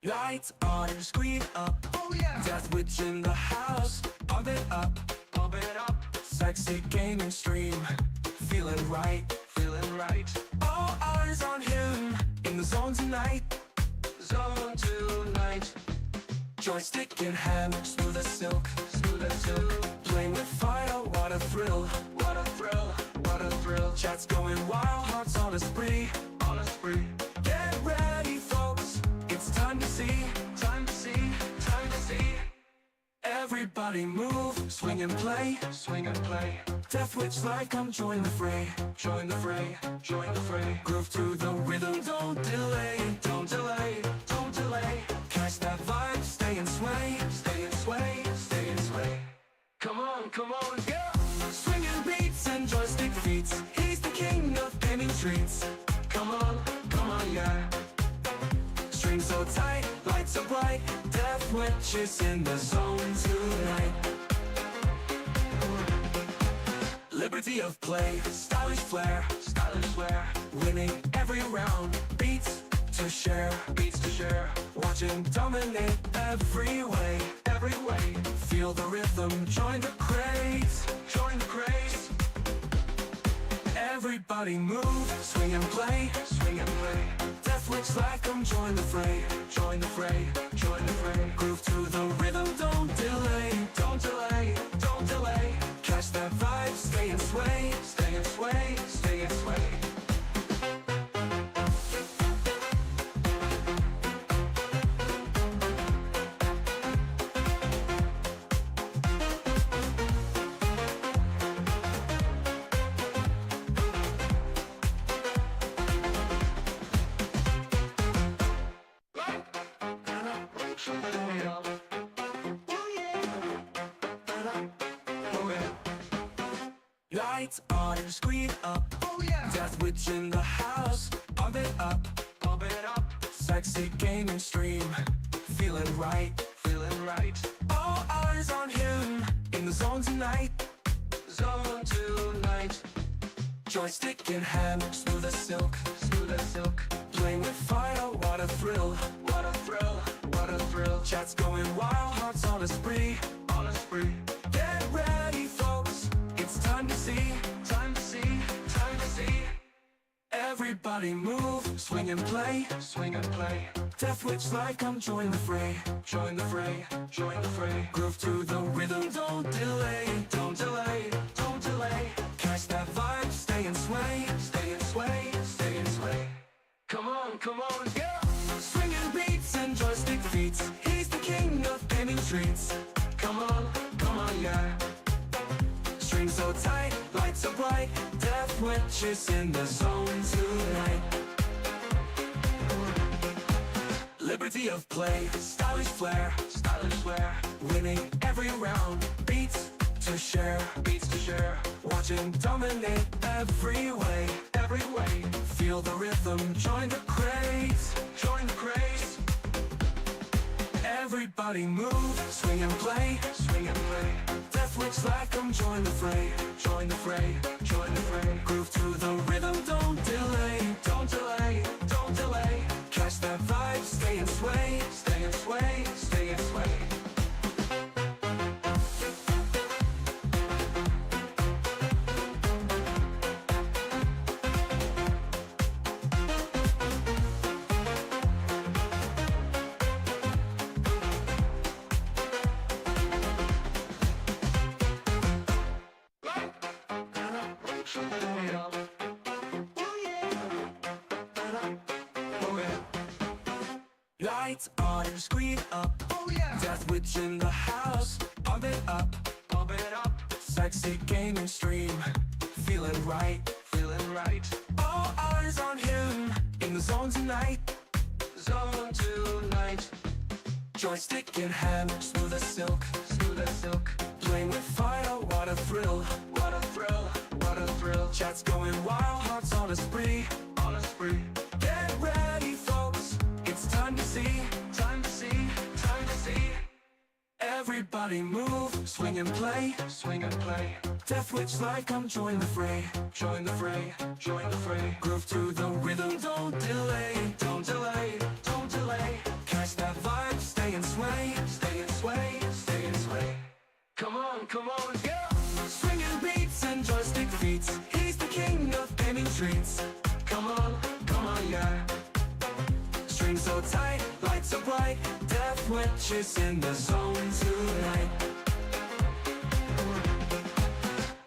Lights on, screen up. Oh yeah. Death Witch in the house. Pump it up, pump it up. Sexy gaming stream. Feeling right, feeling right. All eyes on him. In the zone tonight. Zone tonight. Joystick in hand, smooth as silk, smooth as silk. Playing with fire, what a thrill, what a thrill, what a thrill. Chat's going wild, hearts on a spree, on a spree. Get ready, folks, it's time to see, time to see, time to see. Everybody move, swing and play, swing and play. Death Witch like I'm join the fray, join the fray, join the fray. Groove to the rhythm, don't delay, don't delay, don't delay. Catch that vibe, stay and sway, stay and sway, stay and sway. Come on, go! Swinging beats and joystick feats. He's the king of gaming treats. Come on, yeah. Strings so tight, lights so bright. Death Witch is in the zone tonight. Liberty of play, stylish flair, stylish flair. Winning every round, beats to share, beats to share. Watch him dominate every way, every way. Feel the rhythm, join the craze, join the craze. Everybody move, swing and play, swing and play. Death Witch like I'm join the fray, join the fray, join the fray. Groove to the rhythm, don't delay, don't delay, don't delay. Catch that vibe, stay and sway, stay and sway, stay and sway. Lights on, screen up. Oh yeah. Death Witch in the house. Pump it up, pump it up. Sexy gaming stream. Feeling right, feeling right. All eyes on him. In the zone tonight. Zone tonight. Joystick in hand, smooth as silk, smooth as silk. Playing with fire, what a thrill, what a thrill, what a thrill. Chat's going wild, hearts on a spree, on a spree. Get ready, folks, it's time to see, time to see, time to see. Everybody move, swing and play, swing and play. Death Witch like I'm join the fray, join the fray, join the fray. Groove to the rhythm, don't delay, don't delay, don't delay. Catch that vibe, stay and sway, stay and sway, stay and sway. Come on, go! Swinging beats and joystick feats. He's the king of gaming treats. Come on, yeah. Strings so tight, lights so bright. Death Witch is in the zone tonight. Liberty of play, stylish flair, stylish flair. Winning every round, beats to share, beats to share. Watch him dominate every way, every way. Feel the rhythm, join the craze, join the craze. Everybody move, swing and play, swing and play. Death Witch like I'm join the fray, join the fray, join the fray. Groove to the rhythm, don't delay, don't delay, don't delay. Catch that vibe, stay and sway, stay and sway, stay and sway. Lights on, screen up. Oh yeah. Death Witch in the house. Pump it up, pump it up. Sexy gaming stream. Feeling right, feeling right. All eyes on him. In the zone tonight. Zone tonight. Joystick in hand, smooth as silk, smooth as silk. Playing with fire, what a thrill, what a thrill, what a thrill. Chat's going wild, hearts on a spree, on a spree. Get ready, folks, it's time to see, time to see, time to see. Everybody move, swing and play, swing and play. Death Witch like I'm join the fray, join the fray, join the fray. Groove to the rhythm, don't delay, don't delay, don't delay. Catch that vibe, stay and sway, stay and sway, stay and sway. Come on, yeah. Swinging beats and joystick feats. He's the king of gaming treats. Come on, yeah. Strings so tight, lights so bright. Death Witch is in the zone tonight.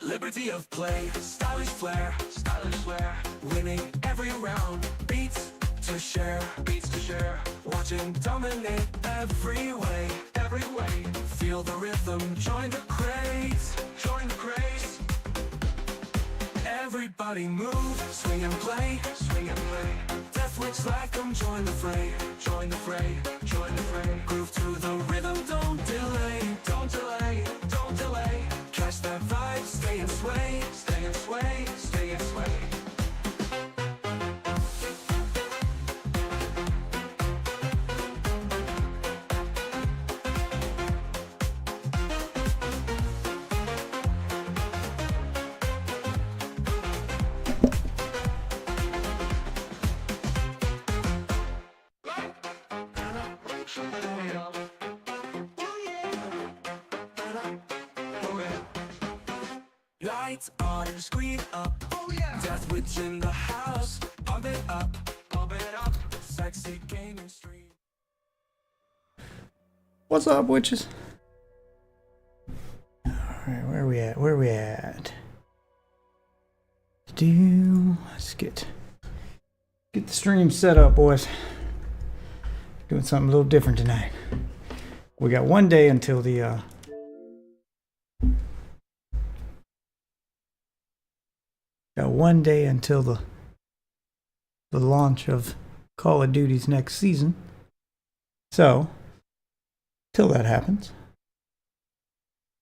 Liberty of play, stylish flair, stylish flair. Winning every round, beats to share, beats to share. Watching dominate every way, every way. Feel the rhythm, join the craze, join the craze. Everybody move, swing and play, swing and play. Death Witch like 'em, join the fray, join the fray, join the fray. Groove to the rhythm, don't delay, don't delay, don't delay. Catch that vibe, stay and sway, stay and sway, stay and sway. Lights on and screen up. Oh yeah. Death Witch in the house. Pump it up, pump it up. Sexy gaming stream. What's up, witches? Alright, where are we at? Where are we at? Let's get the stream set up, boys. Doing something a little different tonight. We got one day until the the launch of Call of Duty's next season. So, till that happens,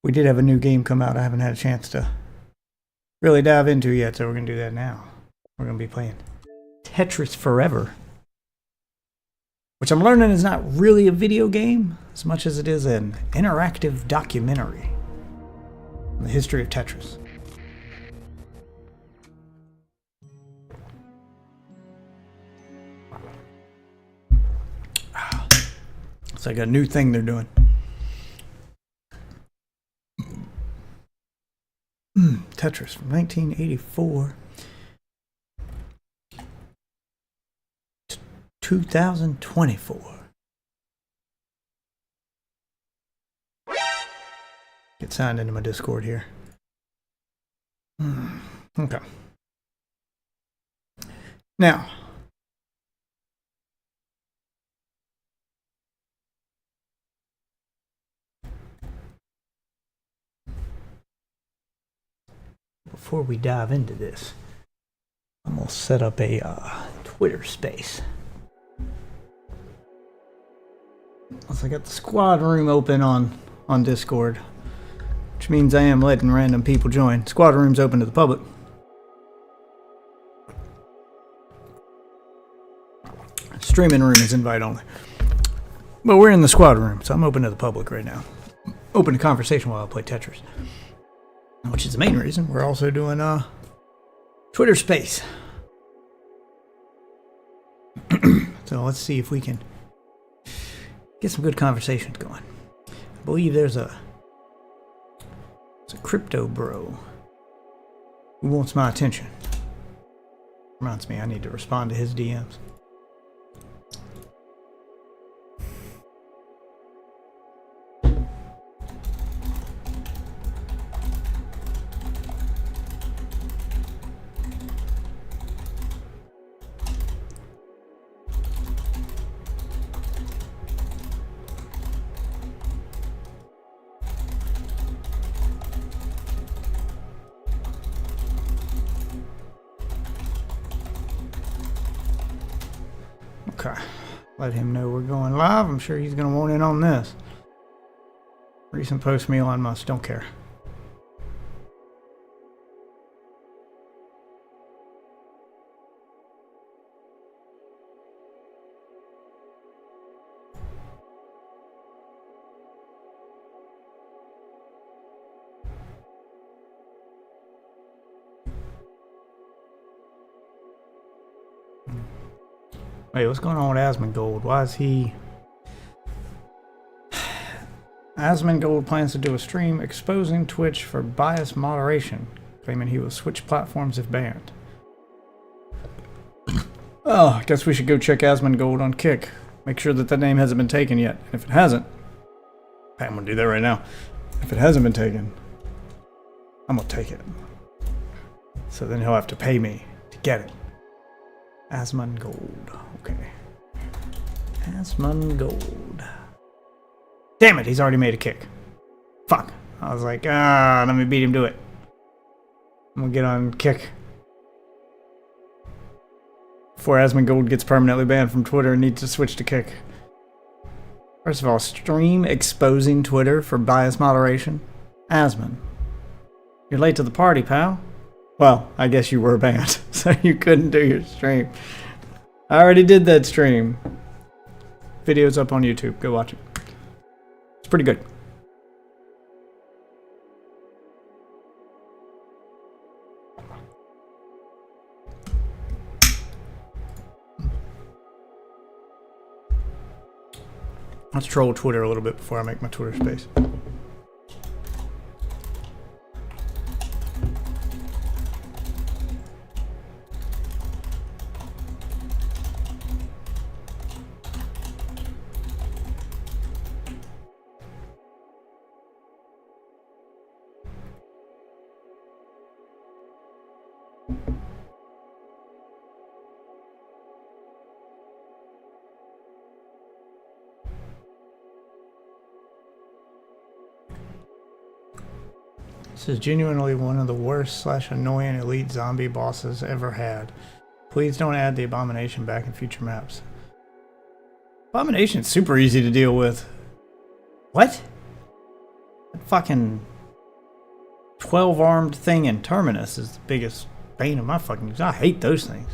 we did have a new game come out I haven't had a chance to really dive into yet, so we're going to do that now. We're going to be playing Tetris Forever, which I'm learning is not really a video game as much as it is an interactive documentary on the history of Tetris. It's like a new thing they're doing. Tetris from 1984 to 2024. Get signed into my Discord here. Okay. Now, before we dive into this, I'm going to set up a Twitter space. Once I got the squad room open on Discord, which means I am letting random people join. Squad room's open to the public. Streaming room is invite only. But we're in the squad room, so I'm open to the public right now. Open to conversation while I play Tetris. Which is the main reason we're also doing Twitter Space. So let's see if we can get some good conversations going. I believe there's a crypto bro who wants my attention. Reminds me I need to respond to his DMs. Okay, let him know we're going live. I'm sure he's going to want in on this. Recent post from Elon Musk, don't care. Wait, what's going on with Asmongold? Why is he... Asmongold plans to do a stream exposing Twitch for bias moderation, claiming he will switch platforms if banned. Oh, I guess we should go check Asmongold on Kick. Make sure that name hasn't been taken yet. And if it hasn't... I'm gonna do that right now. If it hasn't been taken, I'm gonna take it. So then he'll have to pay me to get it. Asmongold. Okay. Asmongold. Damn it, he's already made a kick. Fuck. I was like, let me beat him to it. I'm gonna get on Kick. Before Asmongold gets permanently banned from Twitter and needs to switch to Kick. First of all, stream exposing Twitter for bias moderation? Asmon. You're late to the party, pal. Well, I guess you were banned, so you couldn't do your stream. I already did that stream. Video's up on YouTube. Go watch it. It's pretty good. Let's troll Twitter a little bit before I make my Twitter space. This is genuinely one of the worst / annoying elite zombie bosses ever had. Please don't add the Abomination back in future maps. Abomination's super easy to deal with. What? That fucking 12-armed thing in Terminus is the biggest bane of my fucking use. I hate those things.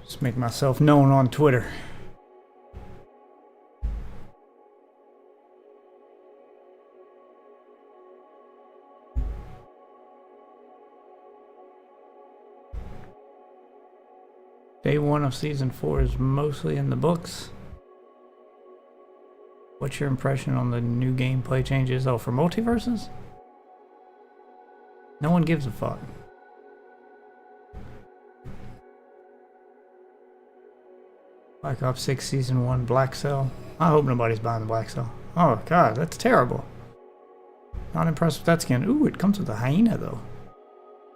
Just make myself known on Twitter. Day 1 of Season 4 is mostly in the books. What's your impression on the new gameplay changes? Oh, for multiverses? No one gives a fuck. Black Ops 6 Season 1 Black Cell. I hope nobody's buying the Black Cell. Oh god, that's terrible. Not impressed with that skin. Ooh, it comes with a hyena though.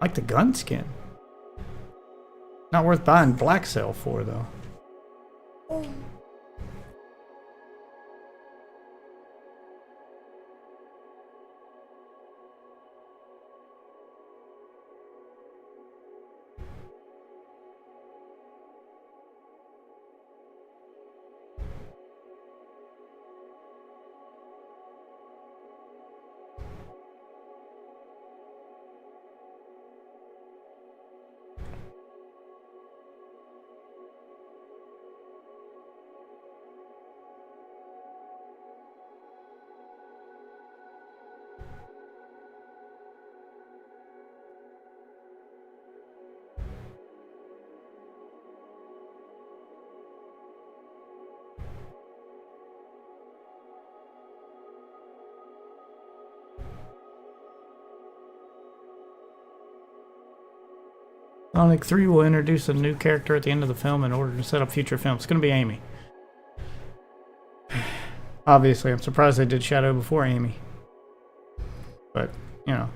I like the gun skin. Not worth buying Black Cell for though. Sonic 3 will introduce a new character at the end of the film in order to set up future films. It's going to be Amy. Obviously, I'm surprised they did Shadow before Amy. But, you know.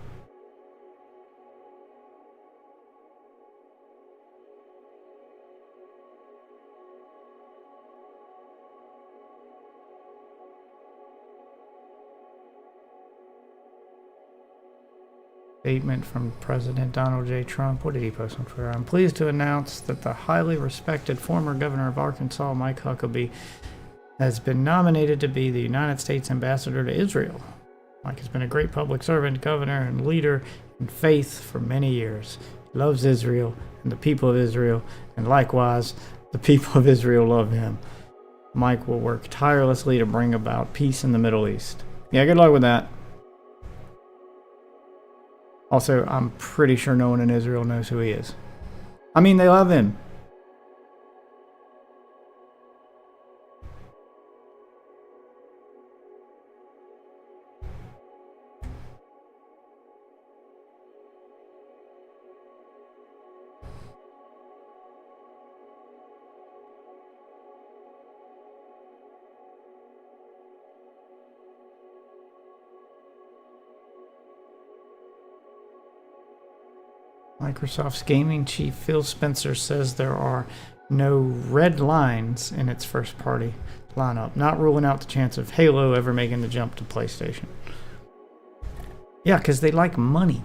Statement from President Donald J. Trump. What did he post on Twitter? I'm pleased to announce that the highly respected former governor of Arkansas, Mike Huckabee, has been nominated to be the United States ambassador to Israel. Mike has been a great public servant, governor, and leader in faith for many years. He loves Israel and the people of Israel, and likewise, the people of Israel love him. Mike will work tirelessly to bring about peace in the Middle East. Yeah, good luck with that. Also, I'm pretty sure no one in Israel knows who he is. I mean, they love him. Microsoft's gaming chief Phil Spencer says there are no red lines in its first-party lineup, not ruling out the chance of Halo ever making the jump to PlayStation. Yeah, because they like money.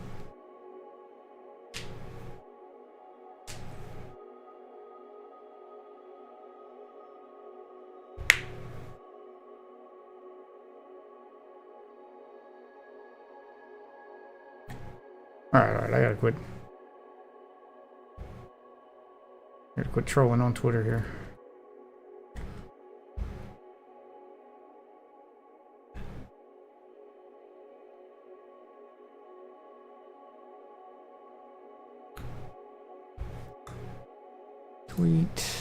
Alright, I gotta quit. Gotta quit trolling on Twitter here. Tweet.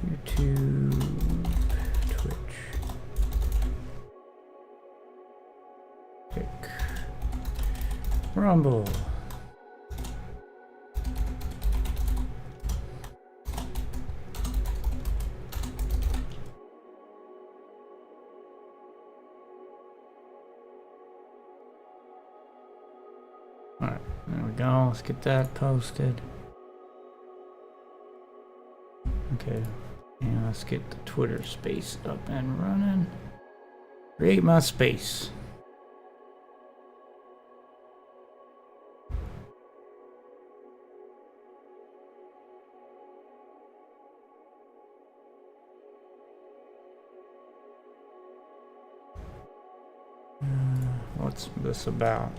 YouTube, Twitch, Kick, Rumble. Alright, there we go. Let's get that posted. Okay, and let's get the Twitter space up and running. Create my space. What's this about?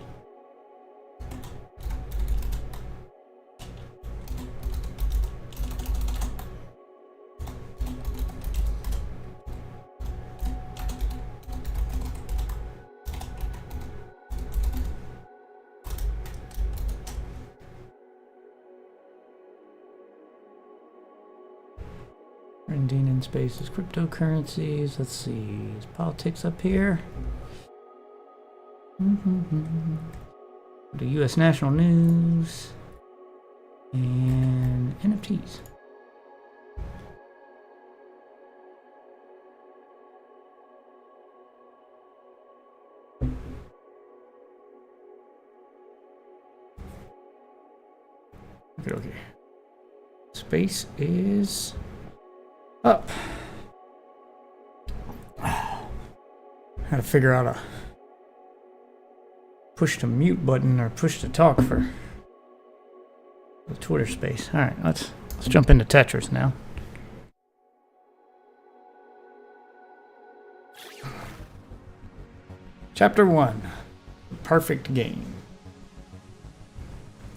Trending in spaces, cryptocurrencies. Let's see, is politics up here? The U.S. national news and NFTs. Okay. space is up. Had to figure out a push to mute button or push to talk for the Twitter space. All right, let's jump into Tetris now. Chapter 1, Perfect Game.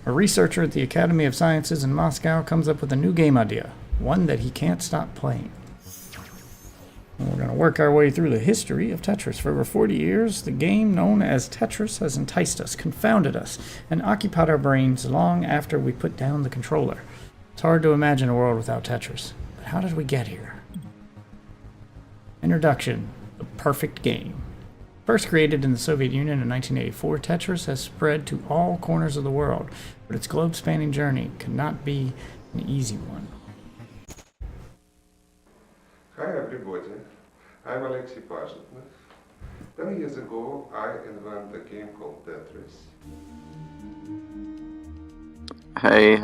A researcher at the Academy of Sciences in Moscow comes up with a new game idea, one that he can't stop playing. And we're going to work our way through the history of Tetris. For over 40 years, the game known as Tetris has enticed us, confounded us, and occupied our brains long after we put down the controller. It's hard to imagine a world without Tetris. But how did we get here? Introduction: The Perfect Game. First created in the Soviet Union in 1984, Tetris has spread to all corners of the world, but its globe-spanning journey could not be an easy one. Hi everybody, I'm Alexei Pajitnov. 10 years ago, I invented a game called Tetris. Hey.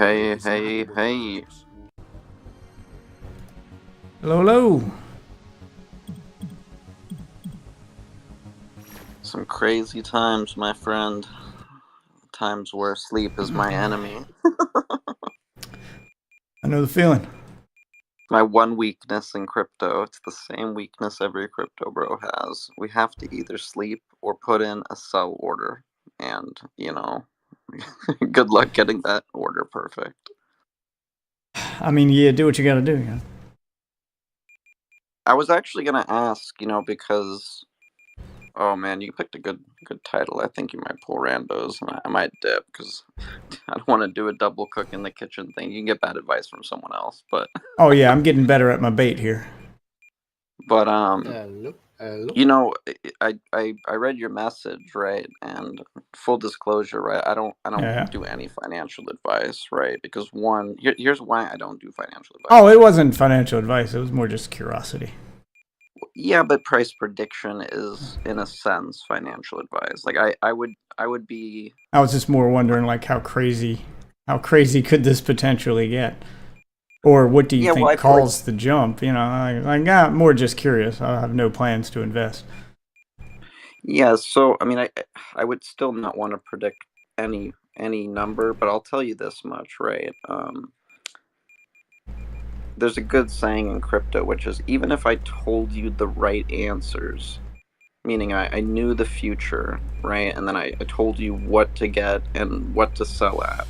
Hello, hello. Some crazy times, my friend. Times where sleep is my enemy. I know the feeling. My one weakness in crypto. It's the same weakness every crypto bro has. We have to either sleep or put in a sell order. And, good luck getting that order perfect. I mean, yeah, do what you gotta do, you know. I was actually going to ask, because... Oh man, you picked a good title. I think you might pull randos, and I might dip because I don't want to do a double cook in the kitchen thing. You can get bad advice from someone else, but Oh yeah, I'm getting better at my bait here. but Hello. I read your message, right? And full disclosure, right? I don't Yeah. do any financial advice, right? Because one, here's why I don't do financial advice. Oh, it wasn't financial advice. It was more just curiosity. Yeah, but price prediction is, in a sense, financial advice. Like I would be. I was just more wondering, like, how crazy could this potentially get? Or what do you think caused the jump? You know, I got more just curious. I have no plans to invest. Yeah, so I mean, I would still not want to predict any number, but I'll tell you this much, right? There's a good saying in crypto, which is even if I told you the right answers, meaning I knew the future, right, and then I told you what to get and what to sell at,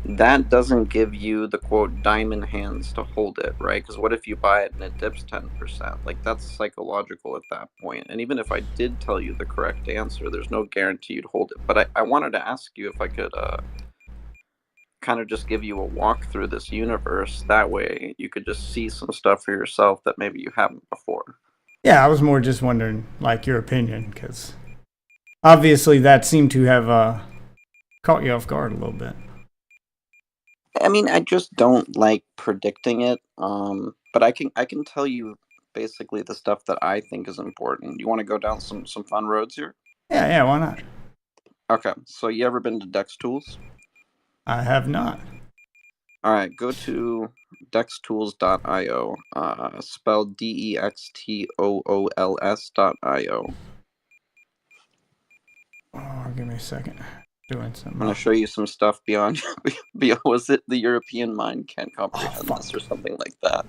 that doesn't give you the quote diamond hands to hold it, right? Because what if you buy it and it dips 10%? Like, that's psychological at that point. And even if I did tell you the correct answer, there's no guarantee you'd hold it. But I wanted to ask you if I could kind of just give you a walk through this universe. That way you could just see some stuff for yourself that maybe you haven't before. Yeah, I was more just wondering, like, your opinion, because obviously that seemed to have caught you off guard a little bit. I mean, I just don't like predicting it. But I can tell you basically the stuff that I think is important. You want to go down some fun roads here? Yeah, why not? Okay, so you ever been to Dex Tools? I have not. All right, go to dextools.io, spelled DEXTOOLS.io. Oh, give me a second. Doing something. I'm going to show you some stuff beyond was it the European mind can't comprehend this or something like that.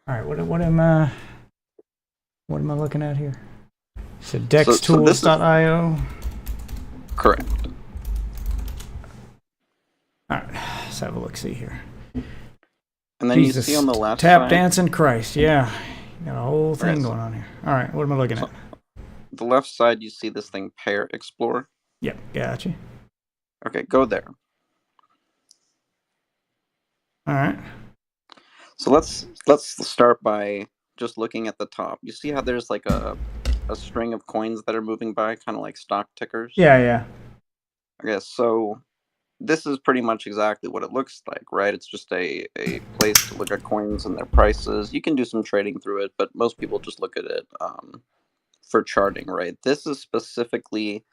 All right, what am I looking at here? So dextools.io. Correct. All right, let's have a look. See here. And then Jesus, you see on the left tap side, dancing Christ. Yeah, you got a whole thing going on here. All right, what am I looking at? The left side, you see this thing, Pair Explorer. Yep, gotcha. Okay, go there. All right. So let's start by just looking at the top. You see how there's like a string of coins that are moving by, kind of like stock tickers? Yeah. Okay, so this is pretty much exactly what it looks like, right? It's just a place to look at coins and their prices. You can do some trading through it, but most people just look at it for charting, right? This is specifically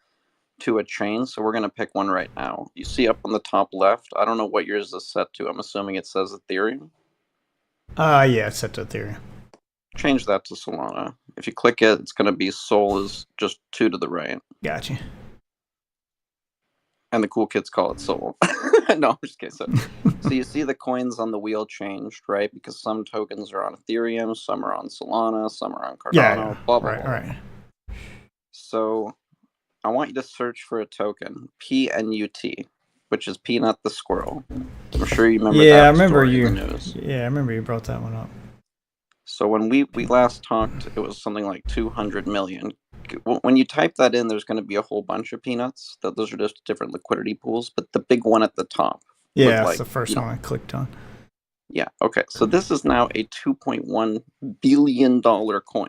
to a chain, so we're going to pick one right now. You see up on the top left, I don't know what yours is set to. I'm assuming it says Ethereum. Yeah, it's set to Ethereum. Change that to Solana. If you click it, it's going to be Sol is just 2 to the right. Gotcha. And the cool kids call it Sol. No, I'm just kidding. So you see the coins on the wheel changed, right? Because some tokens are on Ethereum, some are on Solana, some are on Cardano, Yeah, blah, blah, right, blah. right. So I want you to search for a token, PNUT, which is Peanut the Squirrel. I'm sure you remember Yeah, that I remember story you. in the news. Yeah, I remember you brought that one up. So when we last talked, it was something like 200 million. When you type that in, there's going to be a whole bunch of peanuts. Those are just different liquidity pools, but the big one at the top. Yeah, with that's the first one I clicked on. Yeah, okay. So this is now a $2.1 billion coin.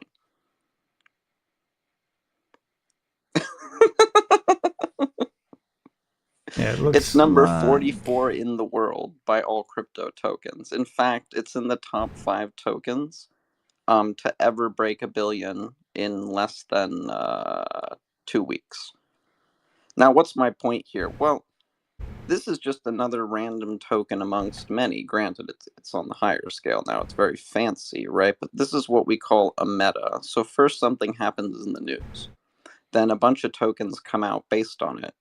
Yeah, it looks It's number like 44 in the world by all crypto tokens. In fact, it's in the top 5 tokens to ever break $1 billion in less than 2 weeks. Now, what's my point here? Well, this is just another random token amongst many. Granted, it's on the higher scale now. It's very fancy, right? But this is what we call a meta. So first something happens in the news. Then a bunch of tokens come out based on it,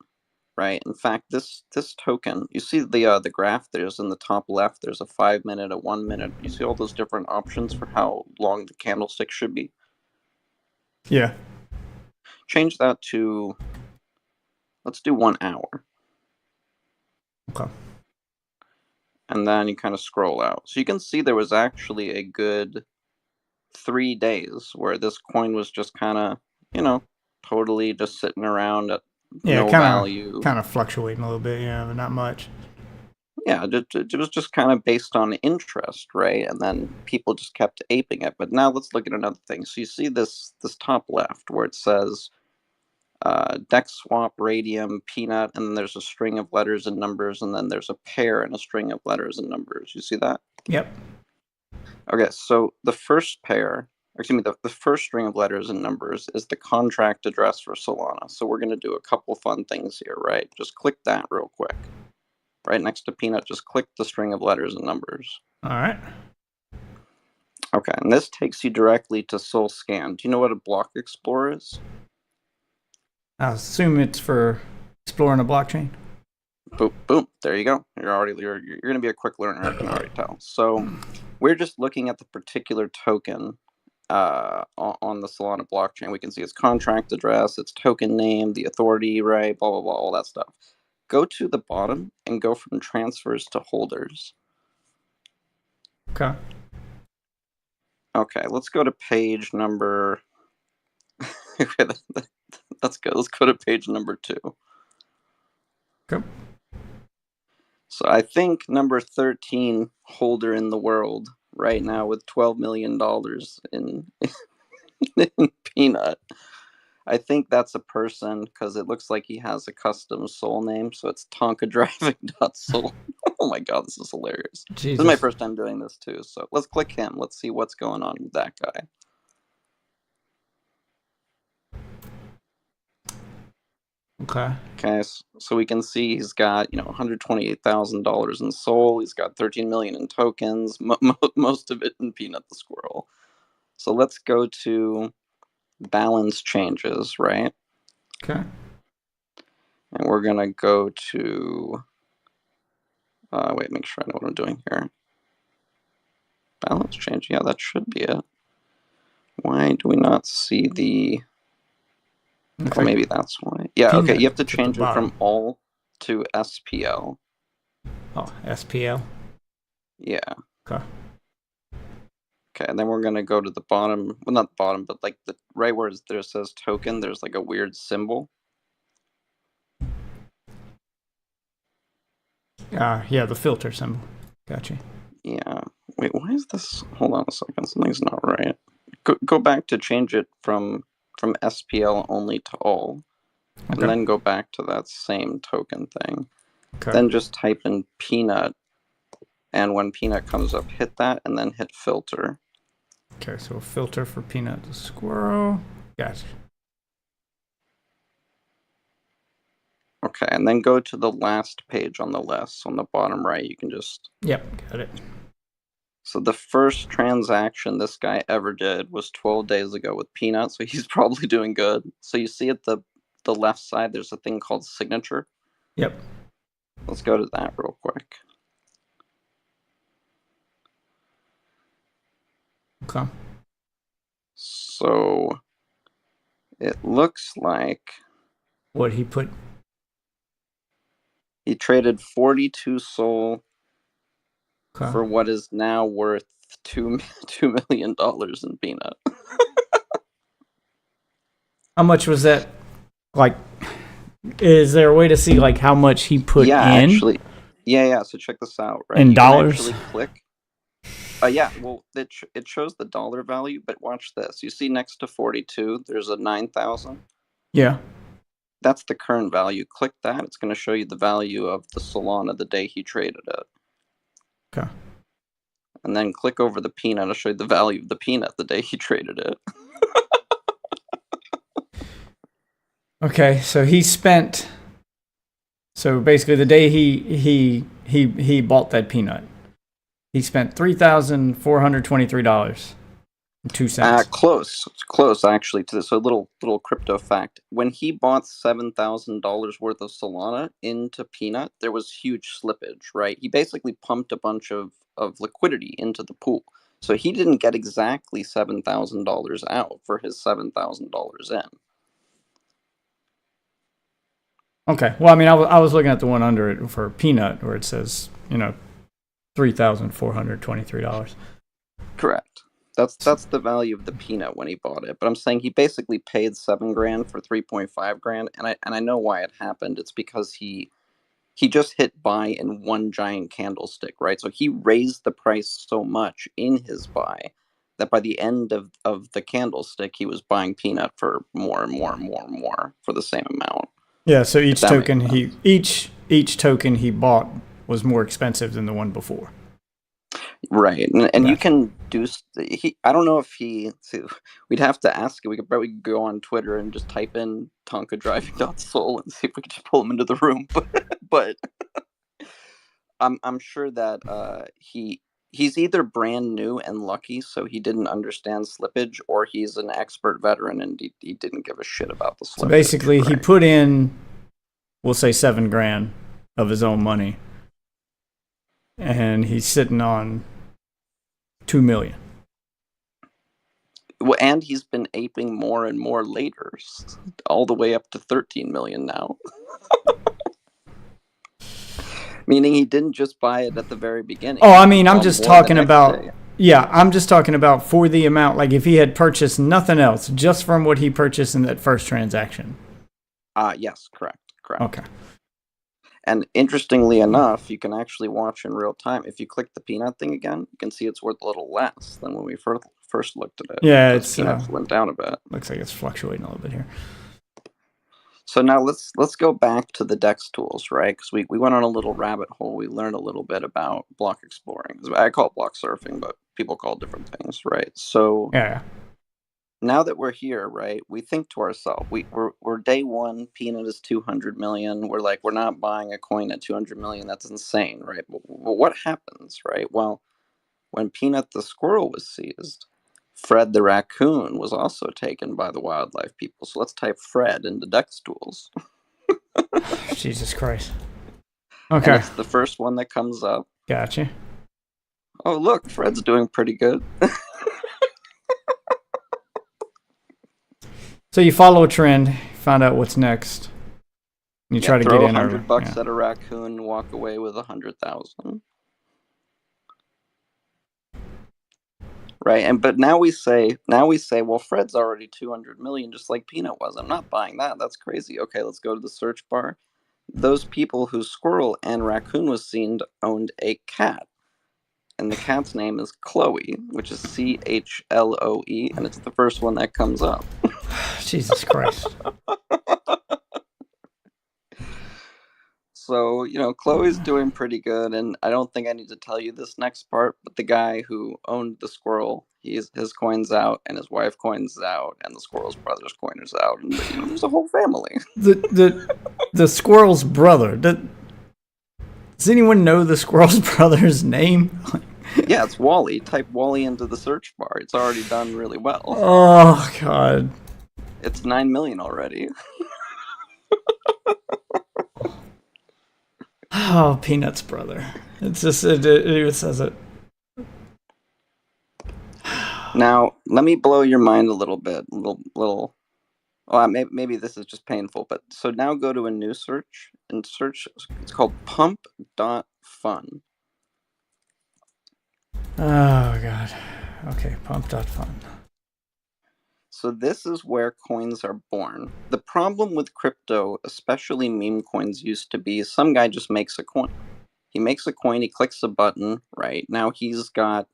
right? In fact, this token, you see the graph there's in the top left, there's a 5 minute, a 1 minute. You see all those different options for how long the candlestick should be? yeah. Change that to, let's do 1 hour. Okay. And then you kind of scroll out. So you can see there was actually a good 3 days where this coin was just kind of, totally just sitting around at no value. Kind of fluctuating a little bit, yeah, but not much. Yeah, it was just kind of based on interest, right? And then people just kept aping it. But now let's look at another thing. So you see this top left where it says Dex Swap, Radium, Peanut, and then there's a string of letters and numbers, and then there's a pair and a string of letters and numbers. You see that? Yep. Okay, so the first pair, the first string of letters and numbers is the contract address for Solana. So we're going to do a couple fun things here, right? Just click that real quick. Right next to Peanut, just click the string of letters and numbers. All right. Okay, and this takes you directly to SolScan. Do you know what a block explorer is? I assume it's for exploring a blockchain. Boom, boom. There you go. You're going to be a quick learner. I can already tell. So we're just looking at the particular token on the Solana blockchain. We can see its contract address, its token name, the authority, right? Blah blah blah, all that stuff. Go to the bottom and go from transfers to holders. Okay. Okay, let's go to page number. Let's go to page number 2. Okay. So I think number 13 holder in the world right now with $12 million in Peanut. I think that's a person because it looks like he has a custom Sol name. So it's tonkadriving.sol. Oh my God, this is hilarious. Jesus. This is my first time doing this too. So let's click him. Let's see what's going on with that guy. Okay, so we can see he's got $128,000 in Sol. He's got 13 million in tokens, most of it in Peanut the Squirrel. So let's go to balance changes, right? Okay. And we're gonna go to wait, make sure I know what I'm doing here. Balance change, yeah, that should be it. Why do we not see the Okay. maybe that's why. Yeah, Peanut okay, you have to at the change it from bottom. all to SPL. Oh, SPL. Yeah. Okay. Okay, and then we're gonna go to the bottom. Well, not the bottom, but like the right where there says token. There's like a weird symbol. Yeah, the filter symbol. Gotcha. Yeah. Wait, why is this? Hold on a second. Something's not right. Go back to change it from SPL only to all, Okay. and then go back to that same token thing. Okay. Then just type in Peanut, and when Peanut comes up, hit that, and then hit filter. Okay, so a filter for Peanut the Squirrel. Gotcha. Okay, and then go to the last page on the list. On the bottom right, you can just... Yep, got it. So the first transaction this guy ever did was 12 days ago with Peanut, so he's probably doing good. So you see at the left side, there's a thing called signature. Yep. Let's go to that real quick. Okay. So it looks like What he put? he traded 42 Sol Okay. for what is now worth $2 million in Peanut. How much was that? Like, is there a way to see like how much he put yeah, in? Actually, yeah. So check this out, right? In you dollars? Can actually click. Yeah. Well, it shows the dollar value, but watch this. You see next to 42, there's a 9,000. Yeah. That's the current value. Click that. It's going to show you the value of the Solana the day he traded it. Okay. And then click over the Peanut. It'll show you the value of the Peanut the day he traded it. Okay, so he spent. So basically, the day he bought that peanut, he spent $3,423.02. Close actually to this. So little crypto fact: when he bought $7,000 worth of Solana into Peanut, there was huge slippage. Right, he basically pumped a bunch of liquidity into the pool, so he didn't get exactly $7,000 out for his $7,000 in. Okay, well, I mean, I was looking at the one under it for peanut where it says $3,423. Correct. That's the value of the Peanut when he bought it. But I'm saying he basically paid $7,000 for 3.5 grand, and I know why it happened. It's because he just hit buy in one giant candlestick, right? So he raised the price so much in his buy that by the end of the candlestick, he was buying Peanut for more and more and more and more for the same amount. Yeah, so each token each token he bought was more expensive than the one before. Right, and you can do. I don't know if he. We'd have to ask it. We could probably go on Twitter and just type in Tonka driving.sol and see if we could just pull him into the room. But I'm sure that he's either brand new and lucky, so he didn't understand slippage, or he's an expert veteran and he didn't give a shit about the slippage. So basically, right? He put in, we'll say $7,000 of his own money, and he's sitting on $2 million. Well, and he's been aping more and more later, all the way up to 13 million now. Meaning he didn't just buy it at the very beginning. Oh, I mean, I'm just talking about. Yeah, I'm just talking about for the amount. Like if he had purchased nothing else, just from what he purchased in that first transaction. Yes, correct. Okay. And interestingly enough, you can actually watch in real time. If you click the Peanut thing again, you can see it's worth a little less than when we first looked at it. Yeah, it's Peanuts went down a bit. Looks like it's fluctuating a little bit here. So now let's go back to the DEX tools, right? Because we went on a little rabbit hole. We learned a little bit about block exploring. I call it block surfing, but people call it different things, right? So yeah. Now that we're here, right, we think to ourselves, we're day one, Peanut is 200 million. We're like, we're not buying a coin at 200 million. That's insane, right? But what happens, right? Well, when Peanut the squirrel was seized, Fred the raccoon was also taken by the wildlife people. So let's type Fred into DEX tools. Jesus Christ. Okay. And it's the first one that comes up. Gotcha. Oh, look, Fred's doing pretty good. So you follow a trend, find out what's next. You try to get in $100 at a raccoon and walk away with 100,000. Right, but now we say, well, Fred's already 200 million, just like Peanut was. I'm not buying that. That's crazy. Okay, let's go to the search bar. Those people whose squirrel and raccoon was seen owned a cat, and the cat's name is Chloe, which is CHLOE, and it's the first one that comes up. Jesus Christ. So, Chloe's doing pretty good, and I don't think I need to tell you this next part, but the guy who owned the squirrel, his coin's out, and his wife coin's out, and the squirrel's brother's coin is out, and there's a whole family. The squirrel's brother. Does anyone know the squirrel's brother's name? Yeah, it's Wally. Type Wally into the search bar. It's already done really well. Oh God. It's 9 million already. Oh, Peanut's brother. It's just it says it. Now, let me blow your mind a little bit. Little. Well, maybe this is just painful, but so now go to a new search and search. It's called pump.fun. Oh God. Okay, pump.fun. So this is where coins are born. The problem with crypto, especially meme coins, used to be some guy just makes a coin. He makes a coin, he clicks a button, right? Now he's got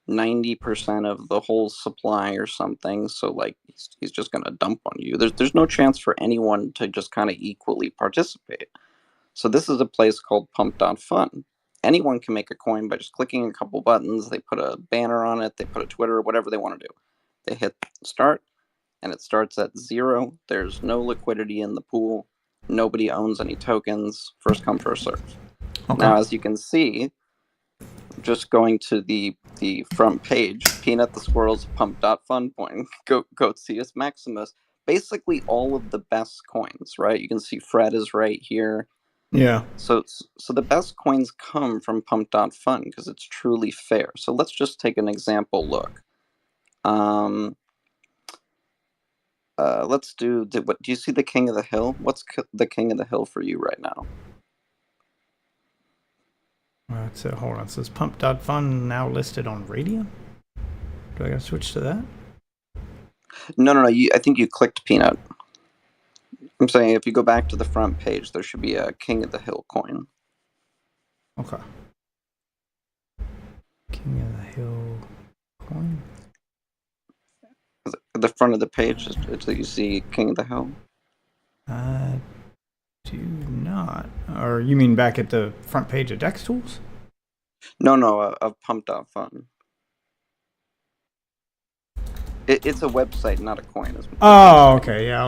90% of the whole supply or something, so like he's just gonna dump on you. There's no chance for anyone to just kind of equally participate. So this is a place called pump.fun. Anyone can make a coin by just clicking a couple buttons. They put a banner on it, they put a Twitter, whatever they want to do. They hit start, and it starts at 0. There's no liquidity in the pool. Nobody owns any tokens. First come, first serve. Okay. Now, as you can see, just going to the front page, Peanut the Squirrel's pump.fun coin, Goatsius Maximus, basically all of the best coins, right? You can see Fred is right here. Yeah. So the best coins come from pump.fun because it's truly fair. So let's just take an example look. Let's do. Do you see the King of the Hill? What's the King of the Hill for you right now? So hold on. It says pump.fun now listed on Radium. Do I gotta switch to that? No. I think you clicked Peanut. I'm saying if you go back to the front page, there should be a King of the Hill coin. Okay. King of the Hill coin. At the front of the page, you see King of the Hill. I do not. Or you mean back at the front page of Dex Tools? No, of pump.fun. It's a website, not a coin. Oh, okay. Yeah, I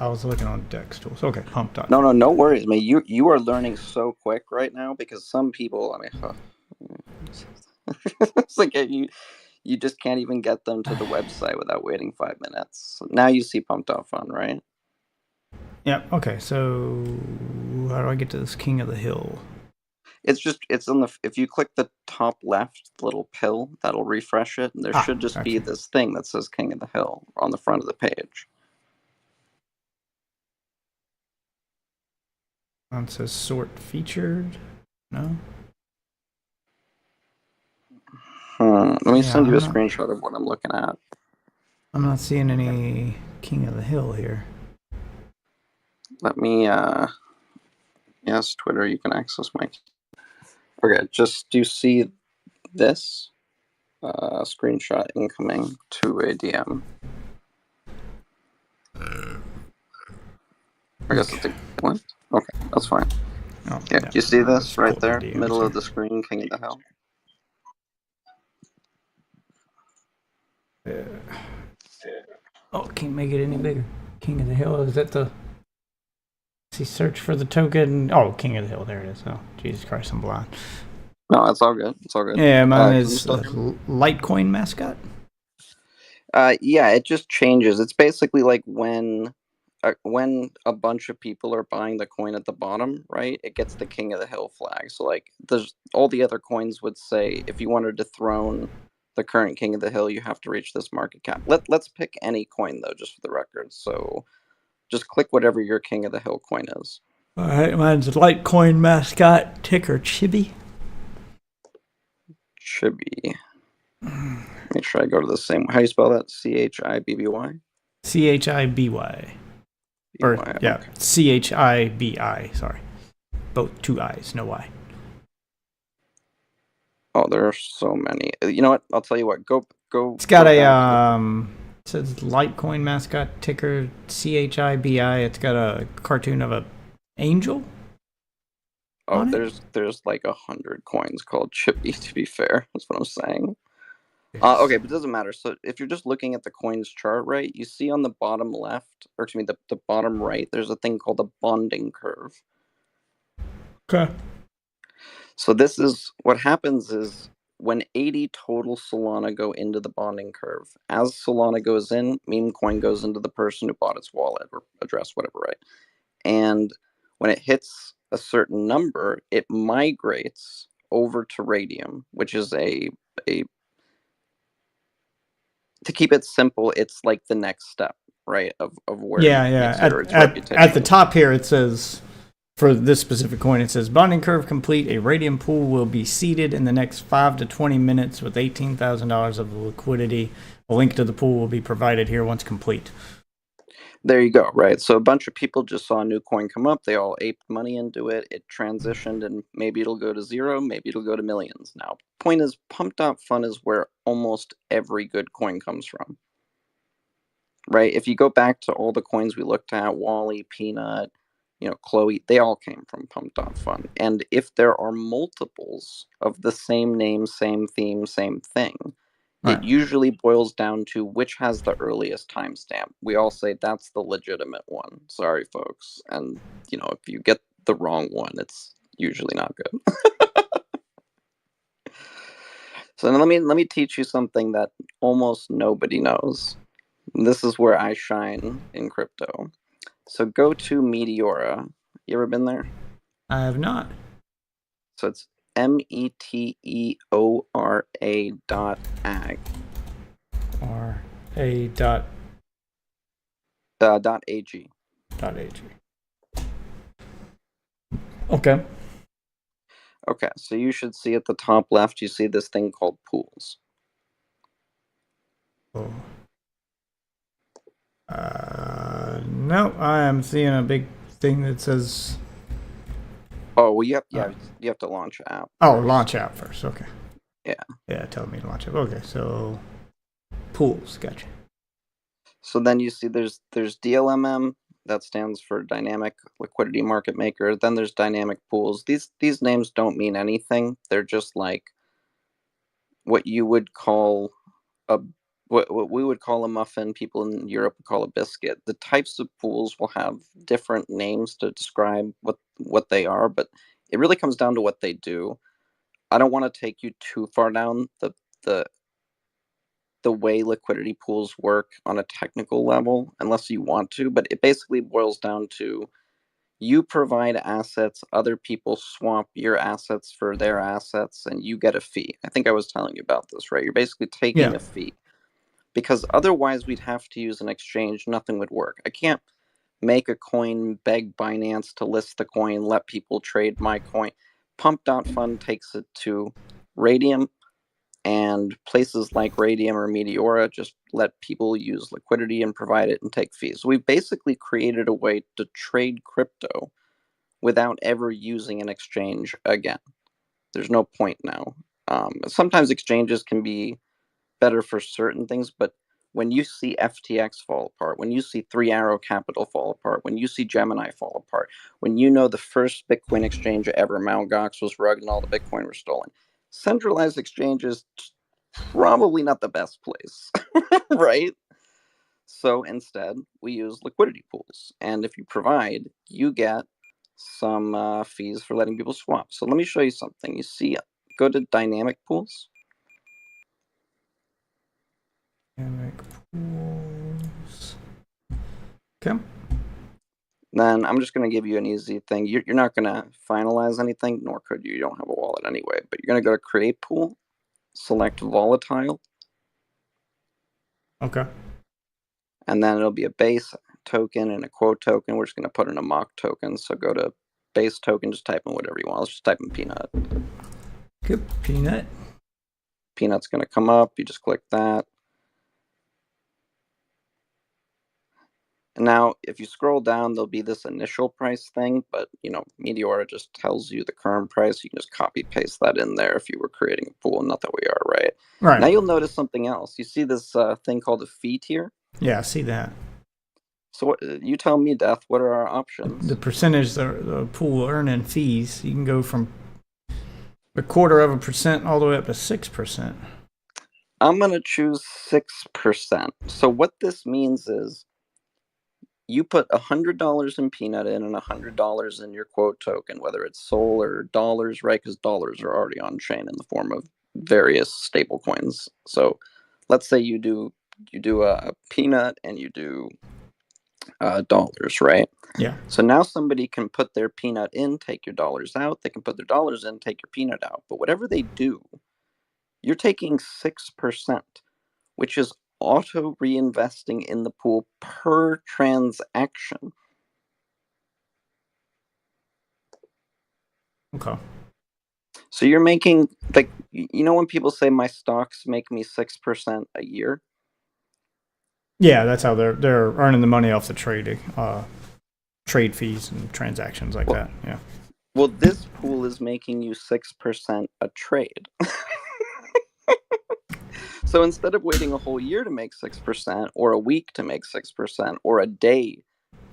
was looking on Dex Tools. Okay, pump.fun. No worries, man. You are learning so quick right now because some people, I mean, it's like you just can't even get them to the website without waiting 5 minutes. So now you see pump.fun, right? Yep. Okay. So how do I get to this King of the Hill? It's on if you click the top left little pill, that'll refresh it, and there should just be this thing that says King of the Hill on the front of the page. It says sort featured. No. Let me send you a screenshot of what I'm looking at. I'm not seeing any King of the Hill here. Let me, yes, Twitter, you can access my... Okay, just do you see this? Screenshot incoming to a DM. I guess it's a... What? Okay, that's fine. Oh, yeah, you see this right there? Middle of the screen, King of the Hill. Oh, can't make it any bigger. King of the Hill, is that the... See, search for the token. Oh, King of the Hill, there it is. Oh, Jesus Christ, I'm blind. No, it's all good. It's all good. Yeah, mine is Litecoin mascot. Yeah, it just changes. It's basically like when a bunch of people are buying the coin at the bottom, right? It gets the King of the Hill flag. So like, there's all the other coins would say if you wanted to dethrone the current King of the Hill, you have to reach this market cap. Let's pick any coin though, just for the record. So just click whatever your King of the Hill coin is. All right, mine's Litecoin mascot, ticker Chibi. Chibi. Make sure I go to the same. How do you spell that? CHIBBY? CHIBY. Or, yeah, okay. CHIBI, sorry. Both 2 I's, no Y. Oh, there are so many. You know what? I'll tell you what. Go. It's got it says Litecoin mascot, ticker CHIBI. It's got a cartoon of a angel. Oh, there's like 100 coins called Chibi, to be fair. That's what I'm saying. Okay, but it doesn't matter. So if you're just looking at the coins chart, right, you see on the bottom left, or excuse me, the bottom right, there's a thing called a bonding curve. Okay. So this is what happens is when 80 total Solana go into the bonding curve, as Solana goes in, meme coin goes into the person who bought its wallet or address, whatever, right? And when it hits a certain number, it migrates over to Radium, which is a to keep it simple, it's like the next step, right? Of where Yeah, it yeah. makes its At reputation. the top here, it says for this specific coin, it says bonding curve complete. A radium pool will be seeded in the next 5 to 20 minutes with $18,000 of liquidity. A link to the pool will be provided here once complete. There you go, right? So a bunch of people just saw a new coin come up. They all aped money into it. It transitioned, and maybe it'll go to zero, maybe it'll go to millions. Now, point is, Pump.Fun is where almost every good coin comes from, right? If you go back to all the coins we looked at, Wally, Peanut, Chloe, they all came from Pump.Fun. And if there are multiples of the same name, same theme, same thing, Right. it usually boils down to which has the earliest timestamp. We all say that's the legitimate one. Sorry, folks. And, if you get the wrong one, it's usually not good. So let me teach you something that almost nobody knows. This is where I shine in crypto. So go to Meteora. You ever been there? I have not. So it's METEORA.ag. Or a dot .ag. .ag. Okay. Okay, so you should see at the top left, you see this thing called pools. Oh. No, I am seeing a big thing that says. Oh, well, you have to launch an app. Oh, first. launch app first. Okay. Yeah. Yeah, tell me to launch app. Okay, so pools. Gotcha. So then you see there's DLMM, that stands for Dynamic Liquidity Market Maker. Then there's dynamic pools. These names don't mean anything. They're just like what you would call what we would call a muffin, people in Europe would call a biscuit. The types of pools will have different names to describe what they are, but it really comes down to what they do. I don't want to take you too far down the way liquidity pools work on a technical level, unless you want to, but it basically boils down to you provide assets, other people swap your assets for their assets, and you get a fee. I think I was telling you about this, right? You're basically taking a fee. Because otherwise we'd have to use an exchange, nothing would work. I can't make a coin, beg Binance to list the coin, let people trade my coin. Pump.Fun takes it to Radium, and places like Radium or Meteora just let people use liquidity and provide it and take fees. So we've basically created a way to trade crypto without ever using an exchange again. There's no point now. Sometimes exchanges can be better for certain things, but when you see FTX fall apart, when you see Three Arrow Capital fall apart, when you see Gemini fall apart, when you know the first Bitcoin exchange ever, Mt. Gox, was rugged and all the Bitcoin were stolen, centralized exchanges probably not the best place, right? So instead, we use liquidity pools, and if you provide, you get some fees for letting people swap. So let me show you something. You see, go to dynamic pools. Dynamic pools. Okay. Then I'm just going to give you an easy thing. You're not going to finalize anything, nor could you. You don't have a wallet anyway. But you're going to go to create pool, select volatile. Okay. And then it'll be a base token and a quote token. We're just going to put in a mock token. So go to base token, just type in whatever you want. Let's just type in peanut. Good. Peanut. Peanut's going to come up. You just click that. And now, if you scroll down, there'll be this initial price thing, but, Meteora just tells you the current price. You can just copy paste that in there if you were creating a pool, not that we are, right? Right. Now you'll notice something else. You see this thing called a fee tier? Yeah, I see that. So you tell me, Death, what are our options? The percentage the pool will earn in fees, you can go from 0.25% all the way up to 6%. I'm going to choose 6%. So what this means is you put $100 in Peanut in and $100 in your quote token, whether it's Sol or dollars, right? Because dollars are already on chain in the form of various stable coins. So let's say you do a Peanut and you do dollars, right? Yeah. So now somebody can put their Peanut in, take your dollars out. They can put their dollars in, take your Peanut out. But whatever they do, you're taking 6%, which is auto reinvesting in the pool per transaction. Okay. So you're making, like, you know, when people say my stocks make me 6% a year? Yeah, that's how they're earning the money off the trade fees and transactions like that. Yeah. Well, this pool is making you 6% a trade. So instead of waiting a whole year to make 6%, or a week to make 6%, or a day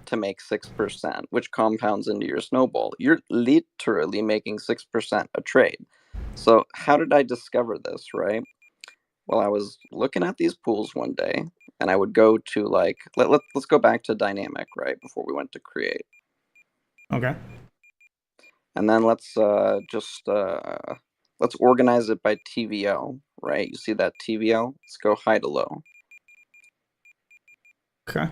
to make 6%, which compounds into your snowball, you're literally making 6% a trade. So how did I discover this, right? Well, I was looking at these pools one day, and I would go to, like, let's go back to dynamic, right, before we went to create. Okay. And then let's organize it by TVL, right? You see that TVL? Let's go high to low. Okay.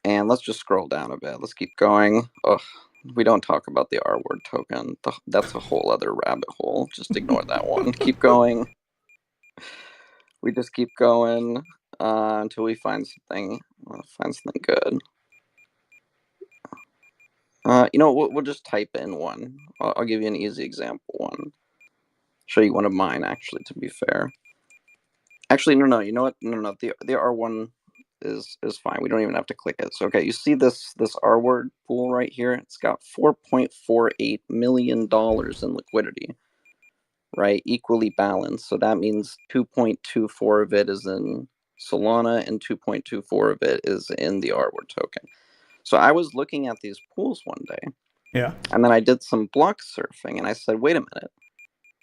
And let's just scroll down a bit. Let's keep going. Ugh, we don't talk about the R word token. That's a whole other rabbit hole. Just ignore that one. Keep going. We just keep going until we find something good. You know, we'll just type in one. I'll give you an easy example one. Show you one of mine, actually, to be fair. Actually, no. You know what? No. The R1 is fine. We don't even have to click it. So, okay, you see this R word pool right here? It's got $4.48 million in liquidity, right? Equally balanced. So that means 2.24 of it is in Solana and 2.24 of it is in the R word token. So I was looking at these pools one day. Yeah. And then I did some block surfing and I said, wait a minute.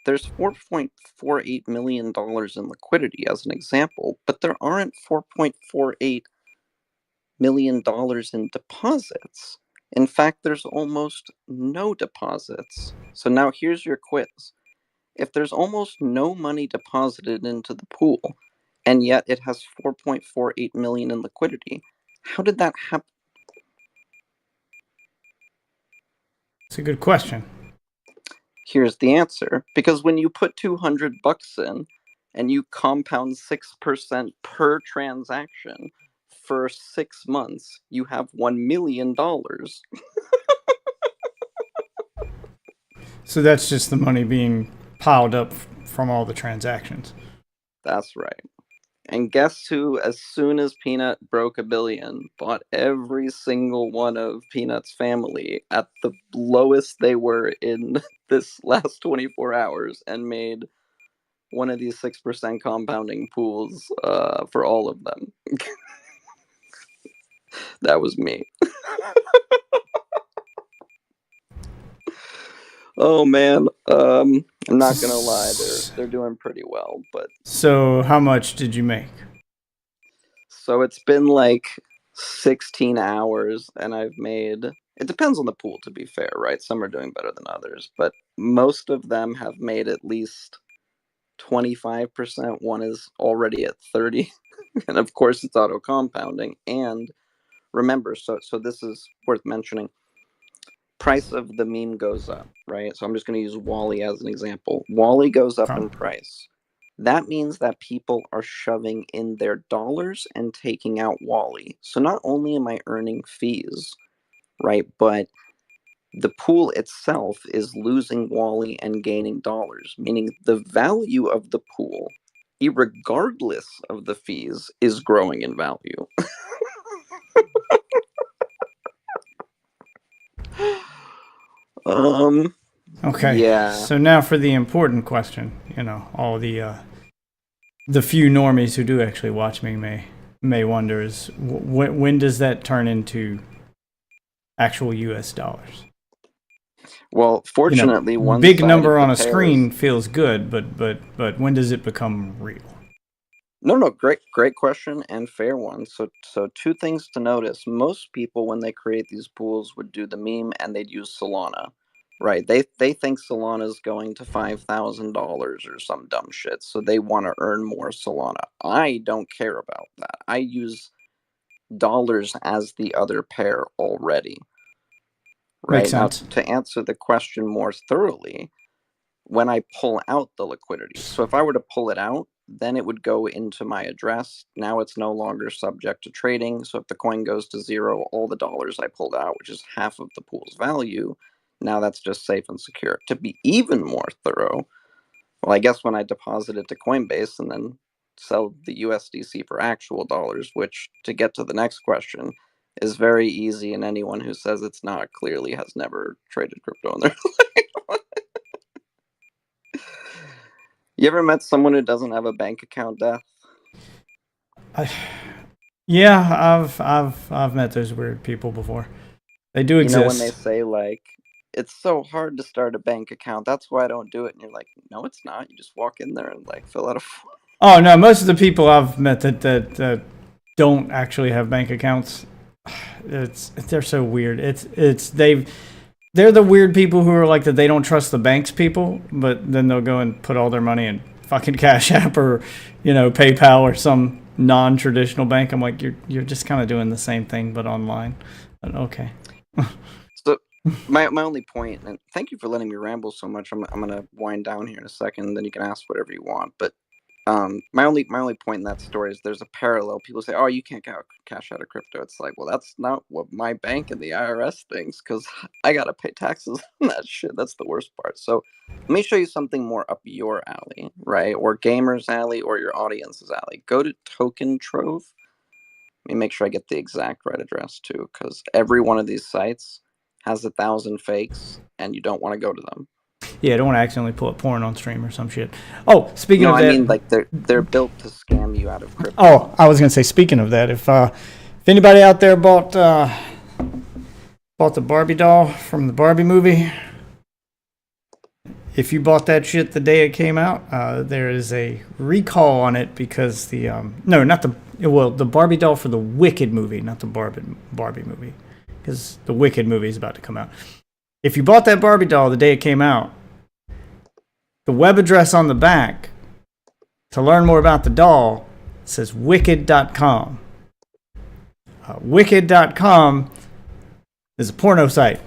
There's $4.48 million in liquidity as an example, but there aren't $4.48 million in deposits. In fact, there's almost no deposits. So now here's your quiz. If there's almost no money deposited into the pool, and yet it has 4.48 million in liquidity, how did that happen? It's a good question. Here's the answer. Because when you put $200 in and you compound 6% per transaction for 6 months, you have $1 million. So that's just the money being piled up from all the transactions. That's right. And guess who, as soon as Peanut broke $1 billion, bought every single one of Peanut's family at the lowest they were in this last 24 hours and made one of these 6% compounding pools for all of them. That was me. Oh man, I'm not gonna lie, they're doing pretty well, but So how much did you make? so it's been like 16 hours and I've made, it depends on the pool to be fair, right? Some are doing better than others, but most of them have made at least 25%. One is already at 30. And of course it's auto compounding. And remember, so this is worth mentioning. Price of the meme goes up, right? So I'm just going to use Wally as an example. Wally goes up in price. That means that people are shoving in their dollars and taking out Wally. So not only am I earning fees, right, but the pool itself is losing Wally and gaining dollars, meaning the value of the pool, irregardless of the fees, is growing in value. Okay. Yeah. So now for the important question, you know, all the few normies who do actually watch me may wonder is when does that turn into actual U.S. dollars? Well, You fortunately, know, one big side number of on the a pair screen is... feels good, but when does it become real? No, great question and fair one. So two things to notice. Most people, when they create these pools, would do the meme and they'd use Solana, right? They think Solana is going to $5,000 or some dumb shit, so they want to earn more Solana. I don't care about that. I use dollars as the other pair already, Makes right? Now, sense. to answer the question more thoroughly, when I pull out the liquidity. So if I were to pull it out, then it would go into my address. Now it's no longer subject to trading. So if the coin goes to zero, all the dollars I pulled out, which is half of the pool's value, now that's just safe and secure. To be even more thorough, well, I guess when I deposit it to Coinbase and then sell the USDC for actual dollars, which, to get to the next question, is very easy, and anyone who says it's not clearly has never traded crypto in their life. You ever met someone who doesn't have a bank account, Death? Yeah, I've met those weird people before. They do You know, when they exist. say, like, it's so hard to start a bank account, that's why I don't do it. And you're like, no, it's not. You just walk in there and, like, fill out a form. Oh no, most of the people I've met that don't actually have bank accounts, they're so weird. They're the weird people who are like that they don't trust the banks people, but then they'll go and put all their money in fucking Cash App or, you know, PayPal or some non-traditional bank. I'm like, you're just kind of doing the same thing but online. But okay. So, my only point, and thank you for letting me ramble so much. I'm going to wind down here in a second, and then you can ask whatever you want. But my only point in that story is there's a parallel. People say, "Oh, you can't cash out of crypto." It's like, well, that's not what my bank and the IRS thinks, because I gotta pay taxes on that shit. That's the worst part. So let me show you something more up your alley, right, or gamers' alley, or your audience's alley. Go to Token Trove. Let me make sure I get the exact right address too, because every one of these sites has 1,000 fakes, and you don't want to go to them. Yeah, I don't want to accidentally pull up porn on stream or some shit. Oh, speaking No, of I mean, that, like, they're built to scam you out of crypto. oh, I was gonna say, speaking of that, if anybody out there bought the Barbie doll from the Barbie movie, if you bought that shit the day it came out, there is a recall on it because the the Barbie doll for the Wicked movie, not the Barbie movie, because the Wicked movie is about to come out. If you bought that Barbie doll the day it came out, the web address on the back to learn more about the doll says wicked.com. Wicked.com is a porno site.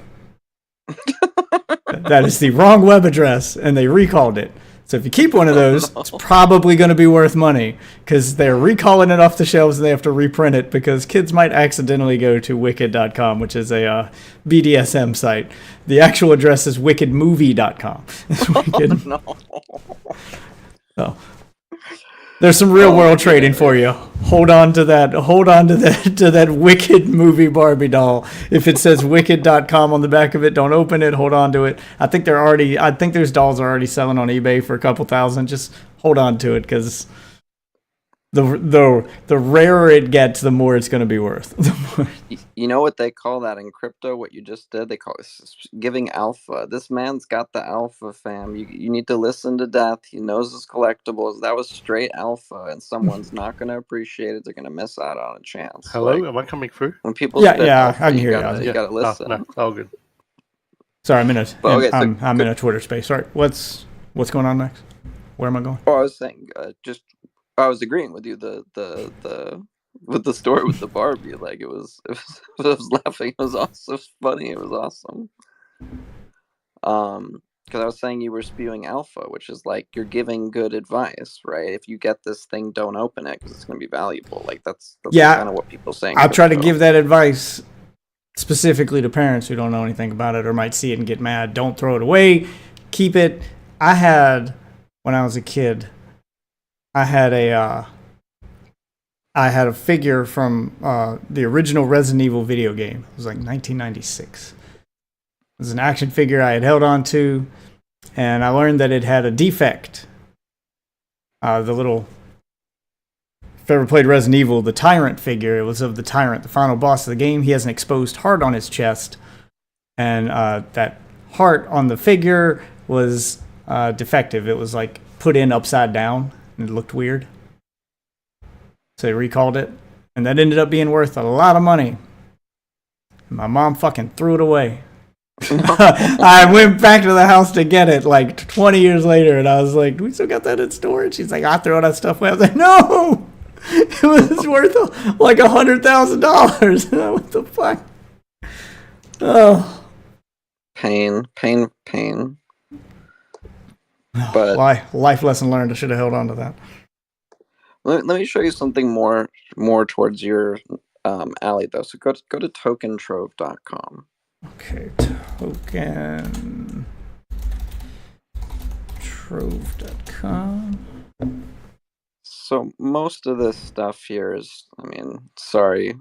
That is the wrong web address, and they recalled it. So if you keep one of those, it's probably going to be worth money because they're recalling it off the shelves and they have to reprint it because kids might accidentally go to wicked.com, which is a BDSM site. The actual address is wickedmovie.com. It's wicked. No. So there's some real world trading for you. Hold on to that. Hold on to that Wicked movie Barbie doll. If it says wicked.com on the back of it, don't open it. Hold on to it. I think those dolls are already selling on eBay for a couple thousand. Just hold on to it because the rarer it gets, the more it's going to be worth. You know what they call that in crypto? What you just did? They call it giving alpha. This man's got the alpha, fam. You need to listen to Death. He knows his collectibles. That was straight alpha, and someone's not going to appreciate it. They're going to miss out on a chance. Hello, Like, am I coming through? when people Yeah, spit yeah, alpha, I can hear you. you gotta listen. No, all good. Sorry, I'm Okay, in a Twitter space. Sorry, what's going on next? Where am I going? Oh, I was saying, I was agreeing with you. With the story with the Barbie, like it was I was laughing. It was awesome. It was funny. It was awesome. Because I was saying you were spewing alpha, which is like you're giving good advice, right? If you get this thing, don't open it because it's going to be valuable. Like that's kind of what people say. I try to give that advice specifically to parents who don't know anything about it or might see it and get mad. Don't throw it away. Keep it. When I was a kid, I had a figure from the original Resident Evil video game. It was like 1996. It was an action figure I had held on to, and I learned that it had a defect. If you ever played Resident Evil, the Tyrant figure, it was of the Tyrant, the final boss of the game. He has an exposed heart on his chest, and that heart on the figure was defective. It was like put in upside down and it looked weird. So they recalled it. And that ended up being worth a lot of money. My mom fucking threw it away. I went back to the house to get it like 20 years later, and I was like, "Do we still got that in storage?" She's like, "I threw all that stuff away." I was like, "No, it was worth like $100,000." What the fuck? Oh, Pain. But life lesson learned. I should have held on to that. let me show you something more towards your alley, though. So go to tokentrove.com. Okay, tokentrove.com. So most of this stuff here is, I mean, sorry,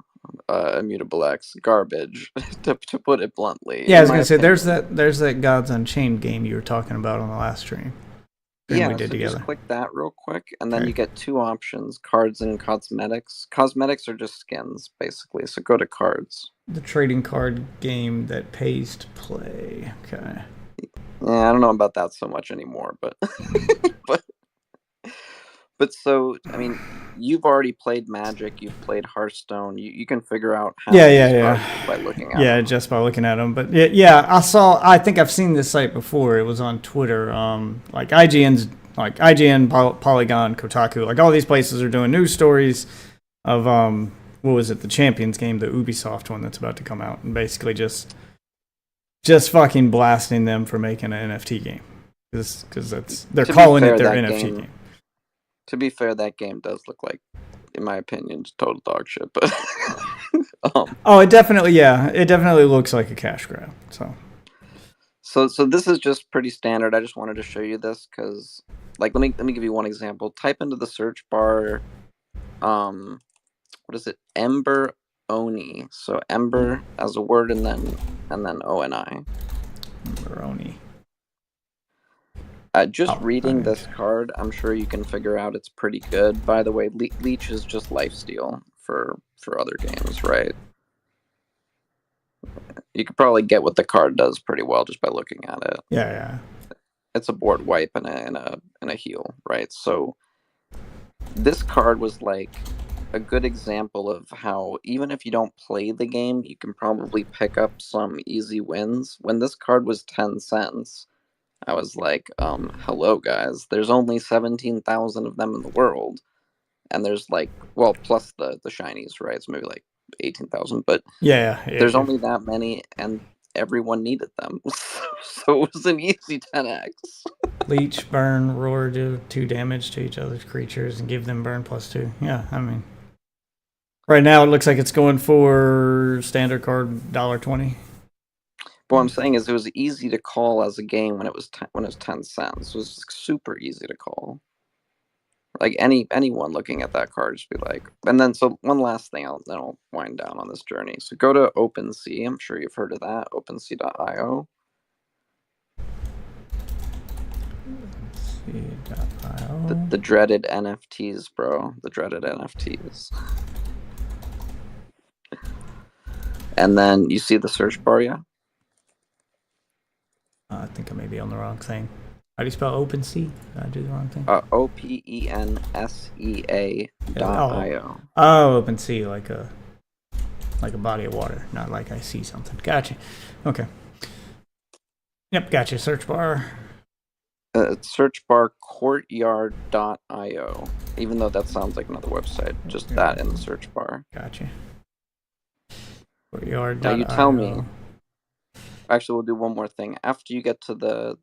Immutable X, garbage, to put it bluntly. Yeah, I was gonna say there's that Gods Unchained game you were talking about on the last stream. Yeah, we did so together. just click that real quick, and then Okay. you get two options: cards and cosmetics. Cosmetics are just skins, basically. So go to cards. The trading card game that pays to play. Okay. Yeah, I don't know about that so much anymore, but but so I mean, you've already played Magic, you've played Hearthstone. You can figure out how Yeah. by looking at Yeah, them. just by looking at them. But yeah, I think I've seen this site before. It was on Twitter. Like IGN, Polygon, Kotaku, like all these places are doing news stories of what was it, the Champions game, the Ubisoft one that's about to come out, and basically just fucking blasting them for making an NFT game because they're calling it their NFT game. To be fair, that game does look like, in my opinion, total dog shit. But it definitely looks like a cash grab. So this is just pretty standard. I just wanted to show you this because, like, let me give you one example. Type into the search bar, what is it? Ember Oni. So Ember as a word and then ONI. Ember Oni. Just reading this card, I'm sure you can figure out it's pretty good. By the way, Leech is just lifesteal for other games, right? You could probably get what the card does pretty well just by looking at it. Yeah. It's a board wipe and a heal, right? So this card was like a good example of how even if you don't play the game, you can probably pick up some easy wins. When this card was 10 cents, I was like, hello guys, there's only 17,000 of them in the world. And there's like, well, plus the shinies, right? It's maybe like 18,000, but there's only that many and everyone needed them. So it was an easy 10x. Leech, burn, roar, do 2 damage to each other's creatures and give them burn +2. Yeah, I mean, right now it looks like it's going for standard card $1.20. But what I'm saying is it was easy to call as a game when it was 10 cents. It was super easy to call. Like anyone looking at that card just be like, and then so one last thing, then I'll wind down on this journey. So go to OpenSea. I'm sure you've heard of that. OpenSea.io. The dreaded NFTs, bro. The dreaded NFTs. And then you see the search bar, yeah? I think I may be on the wrong thing. How do you spell OpenSea? Did I do the wrong thing? OpenSea.io. Oh, OpenSea, like a body of water, not like I see something. Gotcha. Okay. Yep, gotcha. Search bar. Search bar courtyard.io. Even though that sounds like another website, just that in the search bar. Gotcha. Courtyard.io. Now you tell me. Actually, we'll do one more thing. After you get to the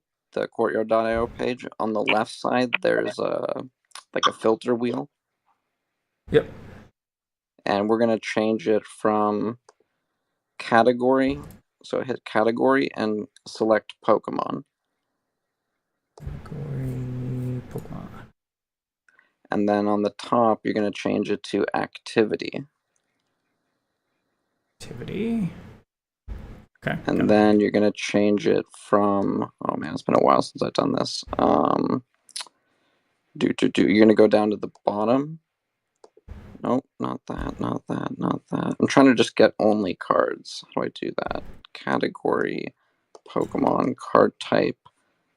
courtyard.io page, on the left side, there's like a filter wheel. Yep. And we're going to change it from category. So hit category and select Pokemon. Category Pokemon. And then on the top, you're going to change it to activity. Activity. Okay. And then you're going to change it from, oh man, it's been a while since I've done this. You're going to go down to the bottom. Nope, not that. I'm trying to just get only cards. How do I do that? Category Pokemon card type.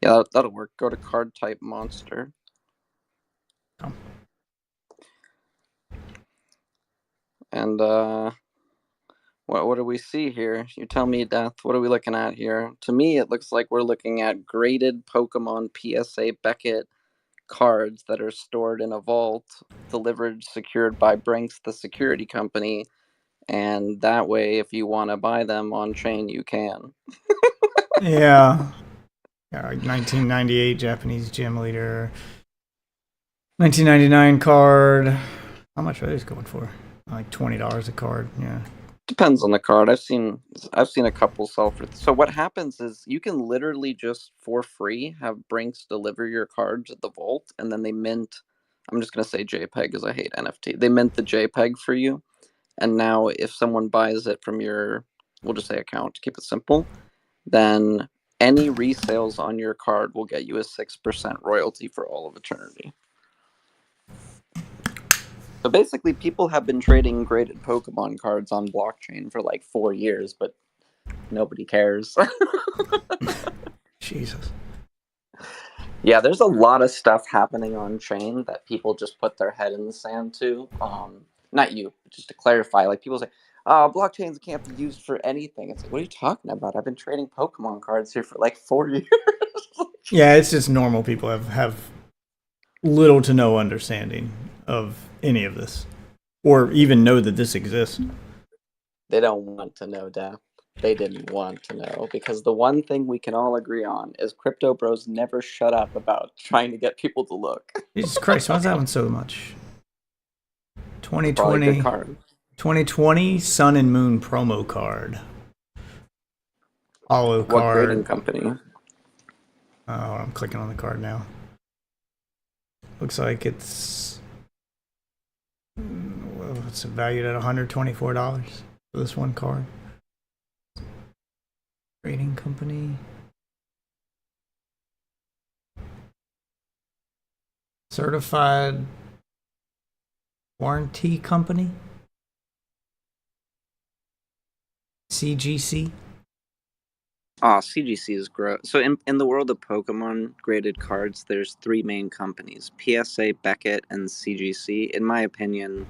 Yeah, that'll work. Go to card type monster. Oh. And what do we see here? You tell me, Death. What are we looking at here? To me, it looks like we're looking at graded Pokemon PSA Beckett cards that are stored in a vault, delivered, secured by Brinks, the security company, and that way, if you want to buy them on chain, you can. Yeah. Yeah, like 1998 Japanese gym leader. 1999 card. How much are these going for? Like $20 a card. Yeah. Depends on the card. I've seen a couple sell for. So what happens is you can literally just for free have Brinks deliver your cards at the vault, and then they mint. I'm just gonna say JPEG because I hate NFT. They mint the JPEG for you, and now if someone buys it from your, we'll just say account to keep it simple, then any resales on your card will get you a 6% royalty for all of eternity. So basically, people have been trading graded Pokemon cards on blockchain for like 4 years, but nobody cares. Jesus. Yeah, there's a lot of stuff happening on chain that people just put their head in the sand to. Not you, but just to clarify, like people say, "Oh, blockchains can't be used for anything." It's like, what are you talking about? I've been trading Pokemon cards here for like 4 years. Yeah, it's just normal people have little to no understanding of any of this, or even know that this exists. They don't want to know, Daph. They didn't want to know, because the one thing we can all agree on is Crypto Bros never shut up about trying to get people to look. Jesus Christ, why's that one so much? Probably a 2020, good card. 2020 Sun and Moon promo card. Hollow What grading card. company? Oh, I'm clicking on the card now. Looks like it's valued at $124 for this one card. Grading company. Certified warranty company. CGC. Oh, CGC is gross. So in the world of Pokemon graded cards, there's three main companies: PSA, Beckett, and CGC. In my opinion,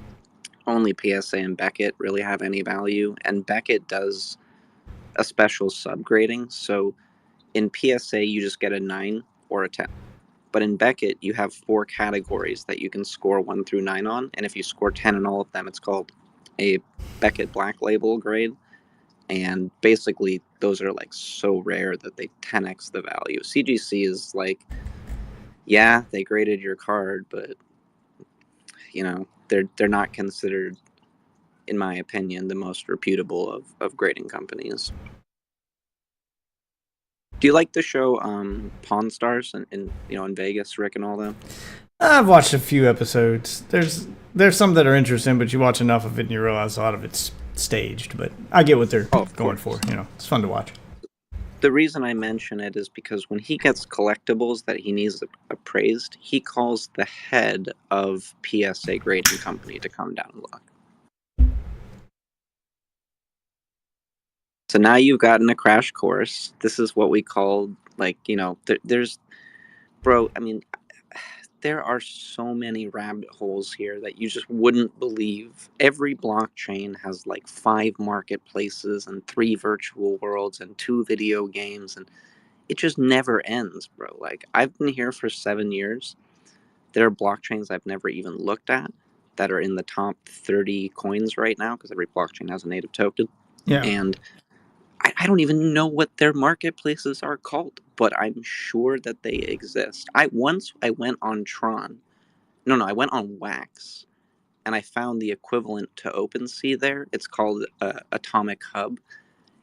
only PSA and Beckett really have any value, and Beckett does a special subgrading. So in PSA, you just get a 9 or a 10. But in Beckett, you have 4 categories that you can score 1 through 9 on, and if you score 10 in all of them, it's called a Beckett Black Label grade. And basically, those are like so rare that they 10x the value. CGC is like, yeah, they graded your card, but you know, they're not considered, in my opinion, the most reputable of grading companies. Do you like the show Pawn Stars in Vegas, Rick and all that? I've watched a few episodes. There's some that are interesting, but you watch enough of it and you realize a lot of it's staged. But I get what they're going for. You know, it's fun to watch. The reason I mention it is because when he gets collectibles that he needs appraised, he calls the head of PSA grading company to come down and look. So now you've gotten a crash course. This is what we call, like, there's, bro, I mean, there are so many rabbit holes here that you just wouldn't believe. Every blockchain has like 5 marketplaces and 3 virtual worlds and 2 video games, and it just never ends, bro. Like, I've been here for 7 years. There are blockchains I've never even looked at that are in the top 30 coins right now, because every blockchain has a native token. Yeah. And I don't even know what their marketplaces are called, but I'm sure that they exist. I went on Tron. No, I went on Wax, and I found the equivalent to OpenSea there. It's called Atomic Hub.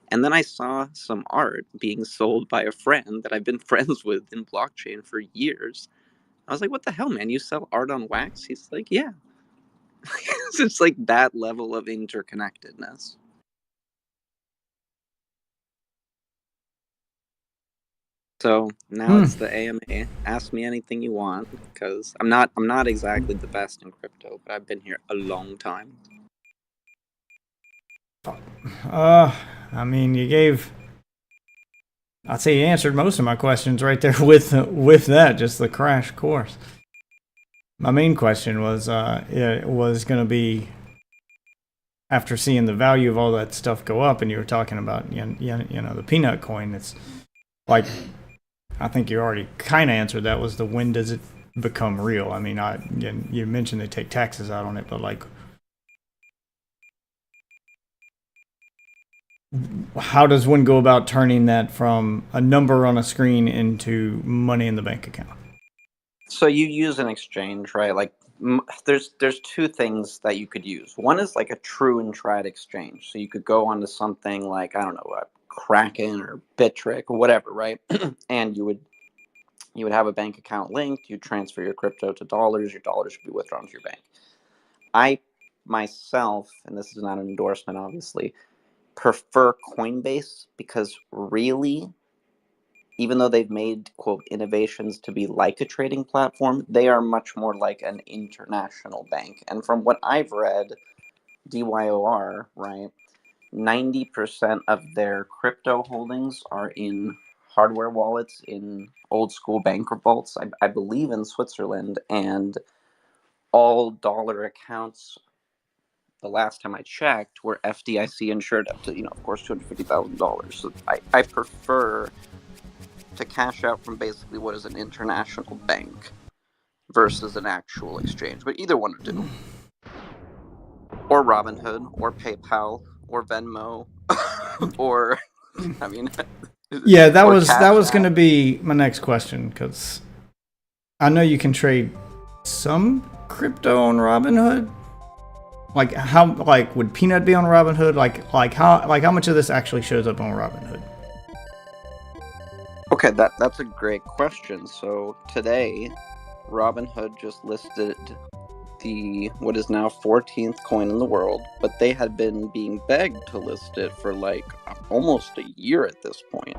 And then I saw some art being sold by a friend that I've been friends with in blockchain for years. I was like, what the hell, man? You sell art on Wax? He's like, yeah. It's like that level of interconnectedness. So now it's the AMA. Ask me anything you want, because I'm not exactly the best in crypto, but I've been here a long time. I mean, you gave I'd say you answered most of my questions right there with that, just the crash course. My main question was it was going to be, after seeing the value of all that stuff go up, and you were talking about you know the peanut coin. It's like, I think you already kind of answered that. Was the, when does it become real? I mean, you mentioned they take taxes out on it, but like, how does one go about turning that from a number on a screen into money in the bank account? So you use an exchange, right? Like there's two things that you could use. One is like a true and tried exchange. So you could go onto something like, I don't know, Kraken or Bittrex or whatever, right? And you would have a bank account linked. You transfer your crypto to dollars. Your dollars would be withdrawn to your bank. I myself, and this is not an endorsement, obviously, prefer Coinbase because really, even though they've made, quote, innovations to be like a trading platform, they are much more like an international bank. And from what I've read, DYOR, right, 90% of their crypto holdings are in hardware wallets in old school banker vaults, I believe in Switzerland, and all dollar accounts, the last time I checked, were FDIC insured up to, of course, $250,000. So I prefer to cash out from basically what is an international bank versus an actual exchange. But either one would do. Or Robinhood, or PayPal, or Venmo, or, I mean... Yeah, that was going to be my next question, because I know you can trade some crypto on Robinhood. Like how, like would Peanut be on Robinhood? Like how much of this actually shows up on Robinhood? Okay, that's a great question. So today, Robinhood just listed the what is now 14th coin in the world, but they had been being begged to list it for like almost a year at this point,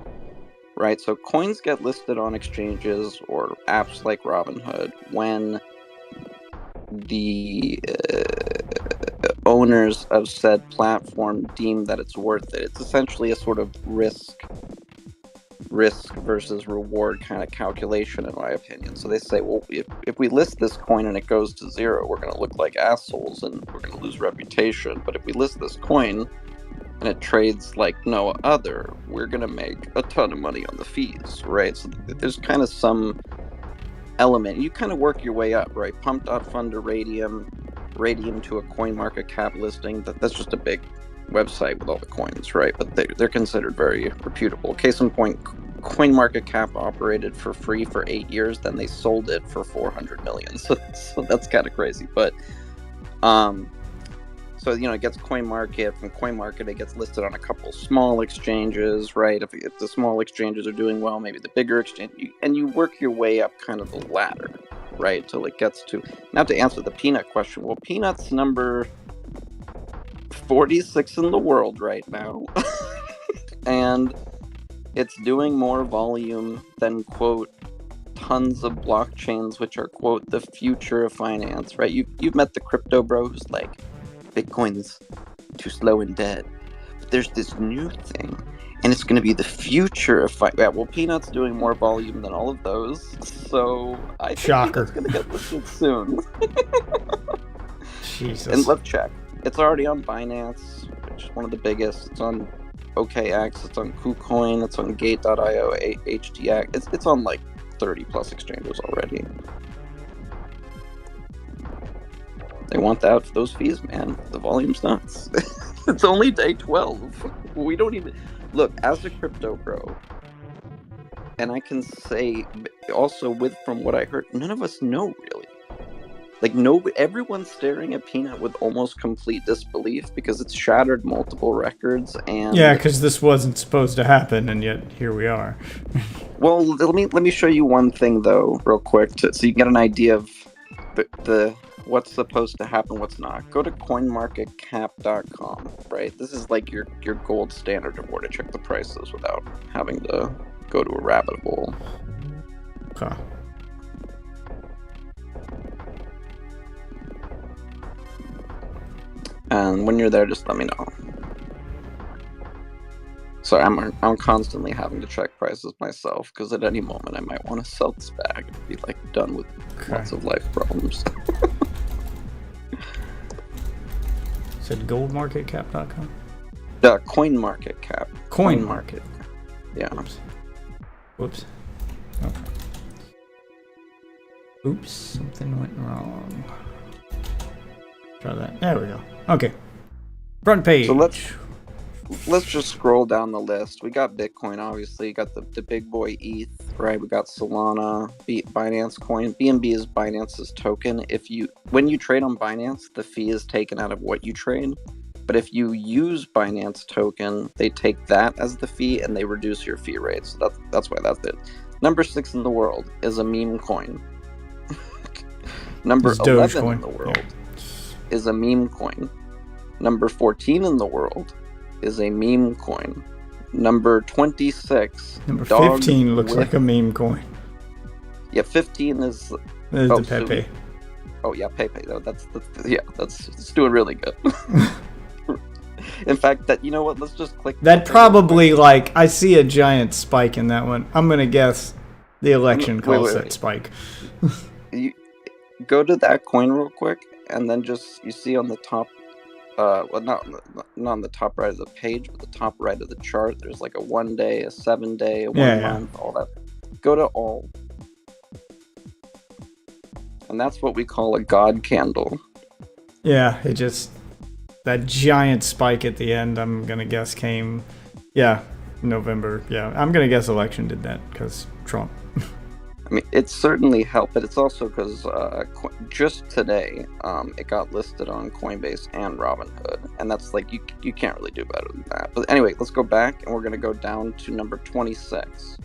right? So coins get listed on exchanges or apps like Robinhood when the owners of said platform deem that it's worth it. It's essentially a sort of risk versus reward kind of calculation, in my opinion. So they say, well, if we list this coin and it goes to zero, we're going to look like assholes and we're going to lose reputation. But if we list this coin and it trades like no other, we're going to make a ton of money on the fees, right? So there's kind of some element. You kind of work your way up, right? Pump.fund to Radium to a CoinMarketCap listing. That's just a big website with all the coins, right? But they're considered very reputable. Case in point, CoinMarketCap operated for free for 8 years, then they sold it for 400 million. So that's kind of crazy. But so it gets CoinMarket. From CoinMarket, it gets listed on a couple small exchanges, right? If the small exchanges are doing well, maybe the bigger exchange, and you work your way up kind of the ladder, right? Till it gets to, now to answer the Peanut question. Well, Peanut's number 46 in the world right now. And it's doing more volume than, quote, tons of blockchains, which are, quote, the future of finance, right? You've met the crypto bro who's like, Bitcoin's too slow and dead. But there's this new thing, and it's going to be the future of finance. Yeah, well, Peanut's doing more volume than all of those, so I think Peanut's going to get listed soon. Jesus. And let's check. It's already on Binance, which is one of the biggest. It's on OKX, it's on KuCoin, it's on Gate.io, HTX. It's on like 30 plus exchanges already. They want those fees, man. The volume's nuts. It's only day 12. We don't even... Look, as a crypto bro, and I can say also from what I heard, none of us know really. Like, everyone's staring at Peanut with almost complete disbelief because it's shattered multiple records. And yeah, because this wasn't supposed to happen, and yet here we are. Well, let me show you one thing though, real quick, so you can get an idea of the what's supposed to happen, what's not. Go to CoinMarketCap.com, right? This is like your gold standard of where to check the prices without having to go to a rabbit hole. Okay. And when you're there, just let me know. So I'm constantly having to check prices myself because at any moment I might want to sell this bag and be like done with lots of life problems. Said goldmarketcap.com? CoinMarketCap. CoinMarket. Yeah. Whoops. Okay. Oops, something went wrong. Try that. There we go. Okay. Front page. So let's just scroll down the list. We got Bitcoin, obviously. Got the big boy ETH, right? We got Solana, Binance Coin. BNB is Binance's token. When you trade on Binance, the fee is taken out of what you trade. But if you use Binance token, they take that as the fee and they reduce your fee rate. So that's why that's it. Number 6 in the world is a meme coin. Number 11 in the world is a meme coin. Number 14 in the world is a meme coin. Number 26. Number 15 looks like a meme coin. Yeah, 15 is the Pepe. Pepe. It's doing really good. In fact, you know what? Let's just click. That probably I see a giant spike in that one. I'm gonna guess the election caused that spike. You go to that coin real quick, and then you see on the top. Not on the top right of the page, but the top right of the chart. There's like a 1 day, a 7 day, a 1 month, all that. Go to all. And that's what we call a God candle. Yeah, that giant spike at the end, I'm going to guess came, November. Yeah, I'm going to guess election did that because Trump. I mean, it certainly helped, but it's also because just today, it got listed on Coinbase and Robinhood, and that's you can't really do better than that. But anyway, let's go back, and we're going to go down to number 26.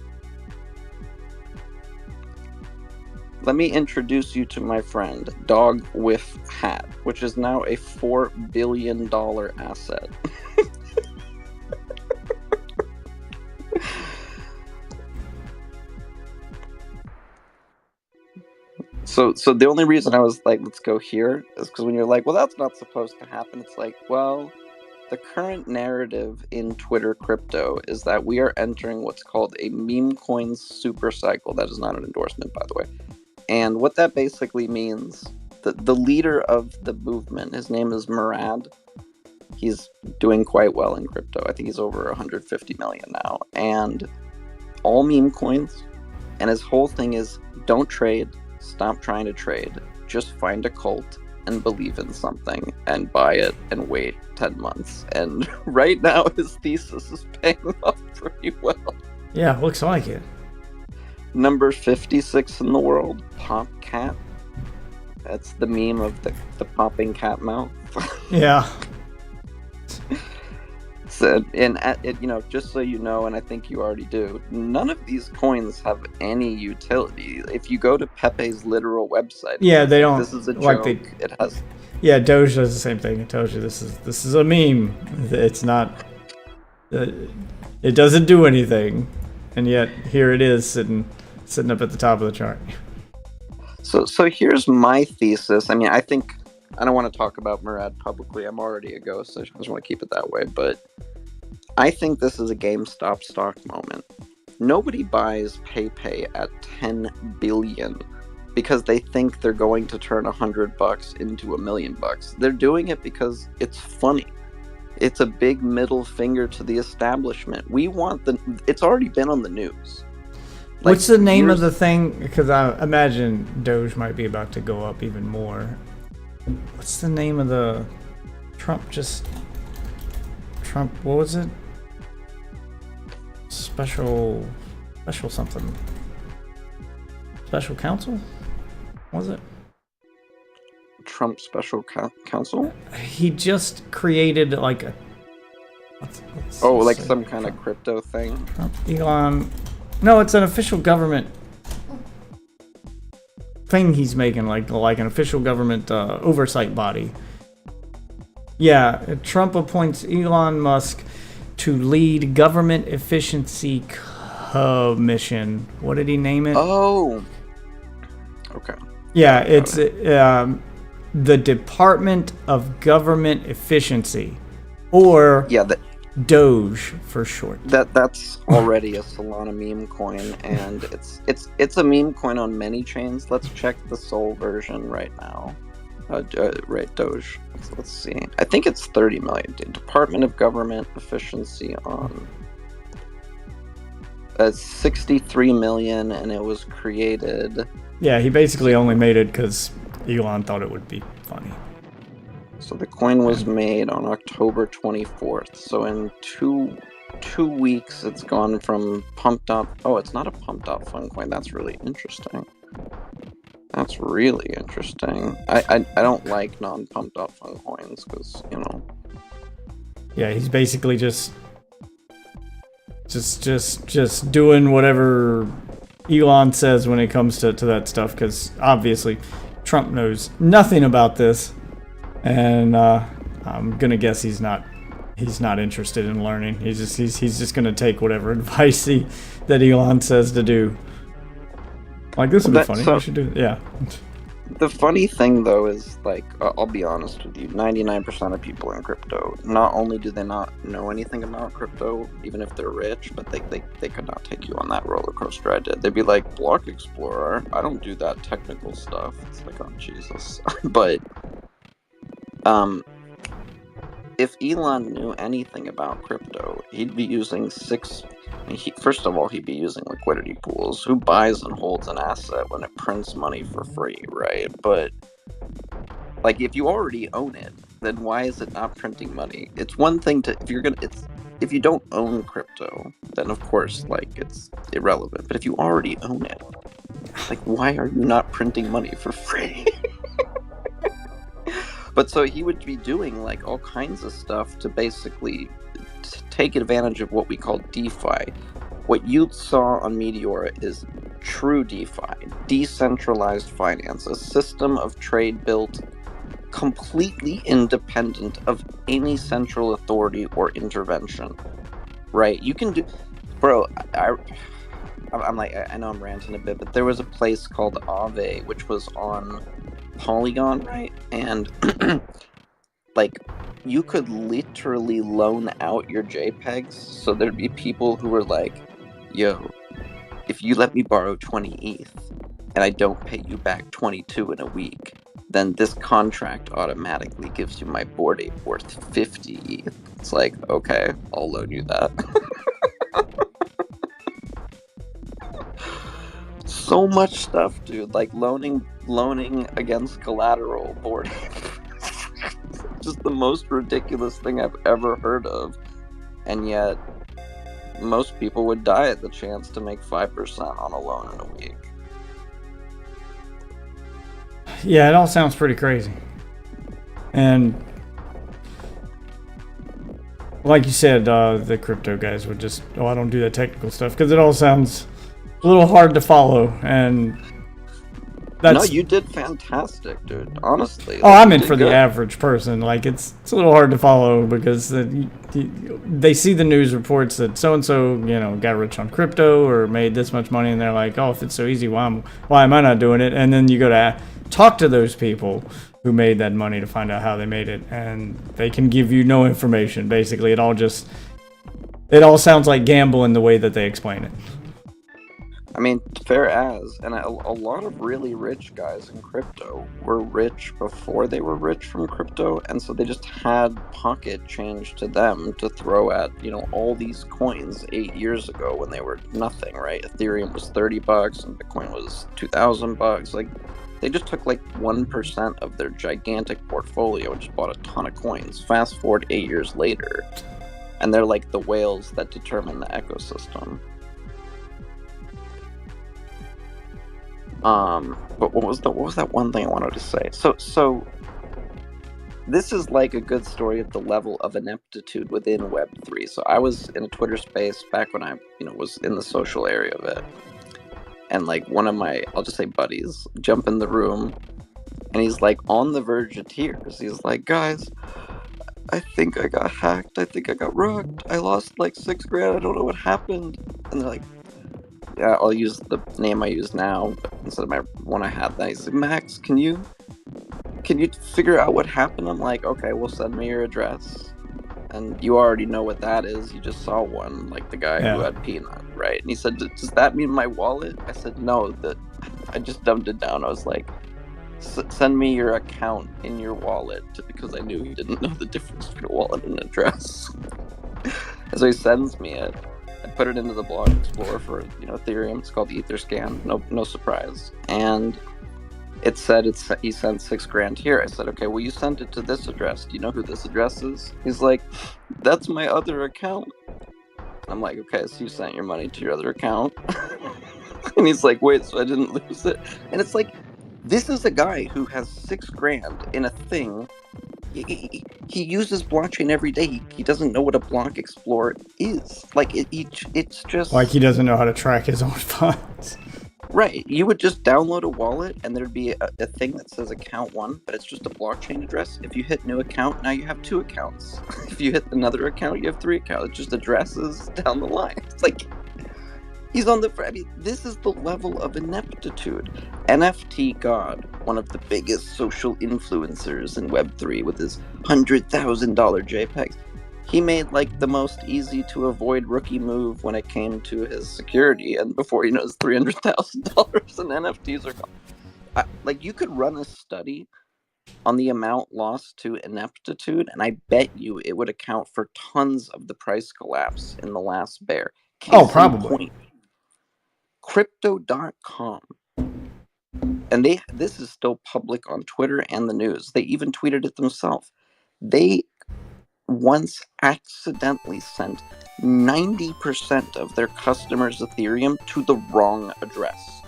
Let me introduce you to my friend, Dog Whiff Hat, which is now a $4 billion asset. So the only reason I was like, let's go here, is because when you're like, well, that's not supposed to happen, it's like, well, the current narrative in Twitter crypto is that we are entering what's called a meme coins super cycle. That is not an endorsement, by the way. And what that basically means, the leader of the movement, his name is Murad. He's doing quite well in crypto. I think he's over 150 million now. And all meme coins. And his whole thing is, don't trade. Stop trying to trade. Just find a cult and believe in something and buy it and wait 10 months. And right now his thesis is paying off pretty well. Yeah, looks like it. Number 56 in the world, Pop Cat. That's the meme of the popping cat mouth. Yeah. So, just so you know, and I think you already do, none of these coins have any utility. If you go to Pepe's literal website, they don't. This is a joke. It has. Yeah, Doge does the same thing. It tells you this is a meme. It's not. It doesn't do anything, and yet here it is sitting up at the top of the chart. So here's my thesis. I mean, I think I don't want to talk about Murad publicly. I'm already a ghost. I just want to keep it that way. But I think this is a GameStop stock moment. Nobody buys PayPay at 10 billion because they think they're going to turn $100 into $1 million. They're doing it because it's funny. It's a big middle finger to the establishment. It's already been on the news. What's the name of the thing? Because I imagine Doge might be about to go up even more. What's the name of the Trump? What was it? Special something. Special counsel? Was it? Trump special counsel? He just created like a. Some kind of crypto thing. Trump, Elon. No, it's an official government thing he's making, like an official government oversight body. Yeah, Trump appoints Elon Musk to lead Government Efficiency Commission. What did he name it? Oh. Okay. Yeah, it's the Department of Government Efficiency. Or Doge for short. That's already a Solana meme coin, and it's a meme coin on many chains. Let's check the Sol version right now. Right, Doge. Let's see. I think it's 30 million. Department of Government Efficiency on 63 million, and it was created. Yeah, he basically only made it because Elon thought it would be funny. So the coin was made on October 24th. So in two weeks, it's gone from pumped up. Oh, it's not a pumped up fun coin. That's really interesting. That's really interesting. I don't like non-pumped up fun coins because, you know. Yeah, he's basically just doing whatever Elon says when it comes to that stuff, because obviously Trump knows nothing about this, and I'm gonna guess he's not interested in learning. He's just gonna take whatever advice that Elon says to do. Like, this would be funny. We should do it. Yeah. The funny thing, though, is, like, I'll be honest with you, 99% of people in crypto, not only do they not know anything about crypto, even if they're rich, but they could not take you on that roller coaster I did. They'd be like, Block Explorer, I don't do that technical stuff. It's like, oh, Jesus. But, if Elon knew anything about crypto, he'd be using first of all, he'd be using liquidity pools. Who buys and holds an asset when it prints money for free, right? But, like, if you already own it, then why is it not printing money? It's one thing if you don't own crypto, then of course, like, it's irrelevant. But if you already own it, like, why are you not printing money for free? But so he would be doing, like, all kinds of stuff to basically take advantage of what we call DeFi. What you saw on Meteor is true DeFi, decentralized finance, a system of trade built completely independent of any central authority or intervention. Right? You can do, bro. I'm like, I know I'm ranting a bit, but there was a place called Aave, which was on Polygon, right? And like, you could literally loan out your JPEGs. So there'd be people who were like, yo, if you let me borrow 20 ETH and I don't pay you back 22 in a week, then this contract automatically gives you my Bored Ape worth 50 ETH. It's like, okay, I'll loan you that. So much stuff, dude. Like loaning against collateral, Bored Ape. Just the most ridiculous thing I've ever heard of. And yet, most people would die at the chance to make 5% on a loan in a week. Yeah, it all sounds pretty crazy. And like you said, the crypto guys would just, I don't do that technical stuff, because it all sounds a little hard to follow. And no, you did fantastic, dude. Honestly. Oh, I meant for the average person. Like, it's a little hard to follow, because they see the news reports that so-and-so, got rich on crypto or made this much money, and they're like, oh, if it's so easy, why am I not doing it? And then you go to talk to those people who made that money to find out how they made it, and they can give you no information. Basically, it all sounds like gambling the way that they explain it. I mean, fair as, and a lot of really rich guys in crypto were rich before they were rich from crypto, and so they just had pocket change to them to throw at, all these coins 8 years ago when they were nothing, right? Ethereum was $30 and Bitcoin was $2,000. Like, they just took like 1% of their gigantic portfolio and just bought a ton of coins. Fast forward 8 years later, and they're like the whales that determine the ecosystem. But what was that one thing I wanted to say? So this is like a good story of the level of ineptitude within Web3. So I was in a Twitter space back when I, was in the social area of it. And like one of my, I'll just say buddies, jump in the room, and he's like on the verge of tears. He's like, guys, I think I got hacked. I think I got rugged. I lost like $6,000. I don't know what happened. And they're like, yeah, I'll use the name I use now, but instead of my one I had. Then he's like, Max, can you figure out what happened? I'm like, okay, well, send me your address. And you already know what that is. You just saw one, like the guy who had peanut, right? And he said, "Does that mean my wallet?" I said, "No, that I just dumbed it down." I was like, "Send me your account in your wallet," because I knew he didn't know the difference between a wallet and an address. And so he sends me it. I put it into the Block Explorer for Ethereum. It's called Etherscan. No surprise. And it said he sent $6,000 here. I said, "Okay, well, you sent it to this address. Do you know who this address is?" He's like, "That's my other account." I'm like, "Okay, so you sent your money to your other account?" And he's like, "Wait, so I didn't lose it?" And it's like, this is a guy who has $6,000 in a thing. He uses blockchain every day. He doesn't know what a Block Explorer is. Like, it's just... Like he doesn't know how to track his own funds. Right. You would just download a wallet and there'd be a thing that says account 1, but it's just a blockchain address. If you hit new account, now you have 2 accounts. If you hit another account, you have 3 accounts. It's just addresses down the line. It's like, he's on the... I mean, this is the level of ineptitude. NFT God, one of the biggest social influencers in Web3 with his $100,000 JPEGs. He made like the most easy to avoid rookie move when it came to his security, and before he knows, $300,000 in NFTs are gone. Like, you could run a study on the amount lost to ineptitude, and I bet you it would account for tons of the price collapse in the last bear. Probably. Crypto.com. And this is still public on Twitter and the news. They even tweeted it themselves. They once accidentally sent 90% of their customers' Ethereum to the wrong address.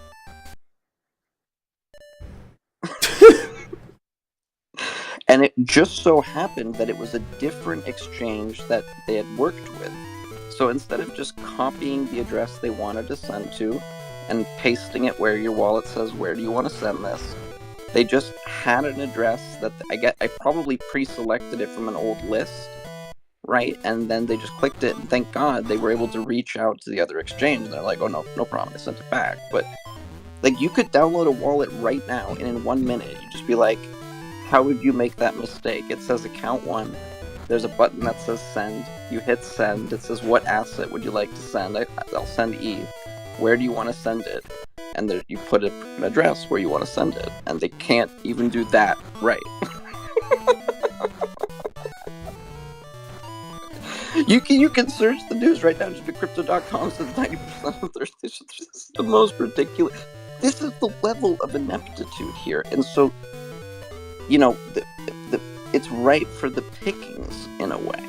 And it just so happened that it was a different exchange that they had worked with. So instead of just copying the address they wanted to send to and pasting it where your wallet says, "Where do you want to send this?" they just had an address that I probably pre-selected it from an old list, right? And then they just clicked it, and thank God they were able to reach out to the other exchange. And they're like, "Oh, no problem, I sent it back." But like, you could download a wallet right now, and in 1 minute, you just be like, how would you make that mistake? It says account 1. There's a button that says send. You hit send. It says, "What asset would you like to send?" I'll send E. Where do you want to send it? And there, you put an address where you want to send it. And they can't even do that right. You can search the news right now. Just be Crypto.com says 90% of their... This is the most ridiculous... This is the level of ineptitude here. And so, it's right for the pickings in a way.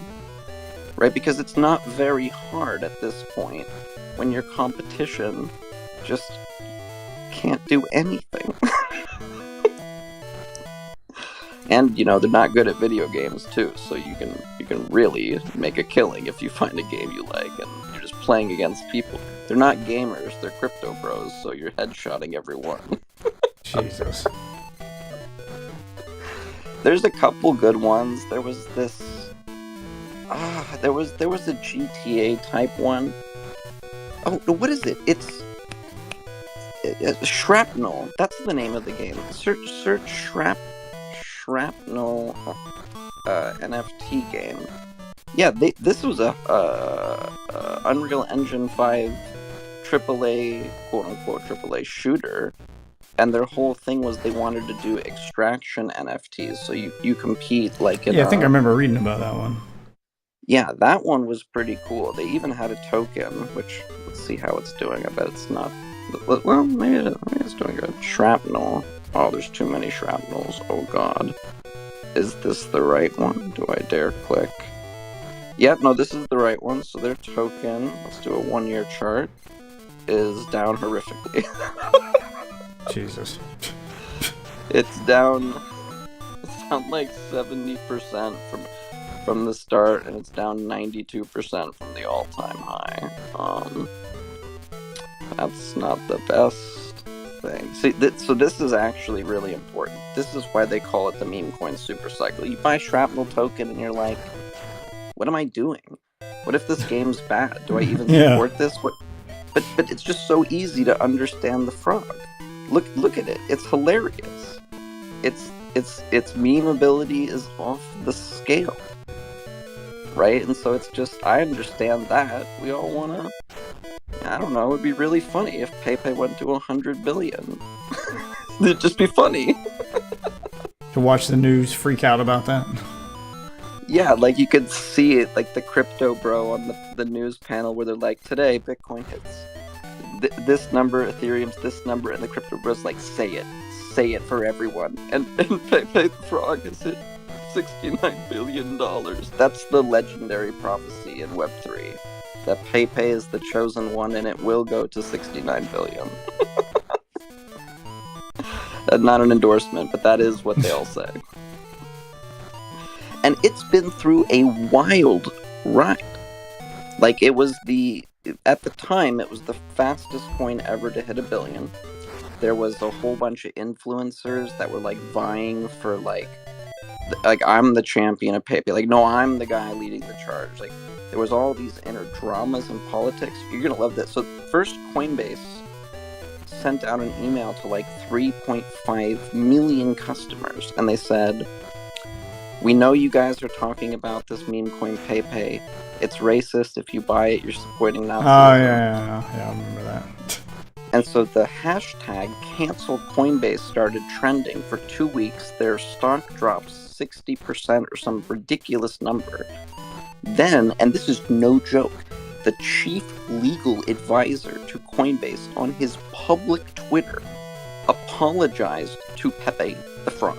Right? Because it's not very hard at this point when your competition just can't do anything. And they're not good at video games too, so you can really make a killing if you find a game you like and you're just playing against people. They're not gamers, they're crypto bros, so you're headshotting everyone. Jesus. There's a couple good ones. There was this there was a GTA type one. Oh, what is it? It's Shrapnel. That's the name of the game. Search Shrapnel NFT game. Yeah, this was a Unreal Engine 5 AAA, quote-unquote AAA shooter, and their whole thing was they wanted to do extraction NFTs, so you compete like in I think I remember reading about that one. Yeah, that one was pretty cool. They even had a token, which, let's see how it's doing. I bet it's not... Well, maybe it's doing good. Shrapnel. Oh, there's too many shrapnels. Oh, God. Is this the right one? Do I dare click? Yeah, no, this is the right one. So their token, let's do a 1-year chart, is down horrifically. Jesus. It's down like 70% from the start, and it's down 92% from the all-time high. That's not the best thing. See, so this is actually really important. This is why they call it the meme coin super cycle. You buy Shrapnel token, and you're like, what am I doing? What if this game's bad? Do I even support this? What? But it's just so easy to understand the frog. Look at it. It's hilarious. Its meme ability is off the scale. right? And so it's just, I understand that. We all want to, I don't know, it'd be really funny if PayPay went to 100 billion. It'd just be funny. To watch the news freak out about that. Yeah, like you could see it, like the crypto bro on the news panel where they're like, today Bitcoin hits this number, Ethereum's this number, and the crypto bro's like, say it for everyone. And PayPay Frog has hit $69 billion. That's the legendary prophecy in Web3. That PayPay is the chosen one and it will go to 69 billion. Not an endorsement, but that is what they all say. And it's been through a wild ride. Like, it was at the time, it was the fastest coin ever to hit 1 billion. There was a whole bunch of influencers that were, like, vying for, like, I'm the champion of PayPay. Like, no, I'm the guy leading the charge. Like, there was all these inner dramas in politics. You're going to love this. So, first, Coinbase sent out an email to, like, 3.5 million customers. And they said, we know you guys are talking about this meme coin PayPay. It's racist. If you buy it, you're supporting Nazis. Oh, yeah, I remember that. And so the hashtag cancel Coinbase started trending. For 2 weeks, their stock dropped 60% or some ridiculous number. Then, and this is no joke, the chief legal advisor to Coinbase on his public Twitter apologized to Pepe the Frog.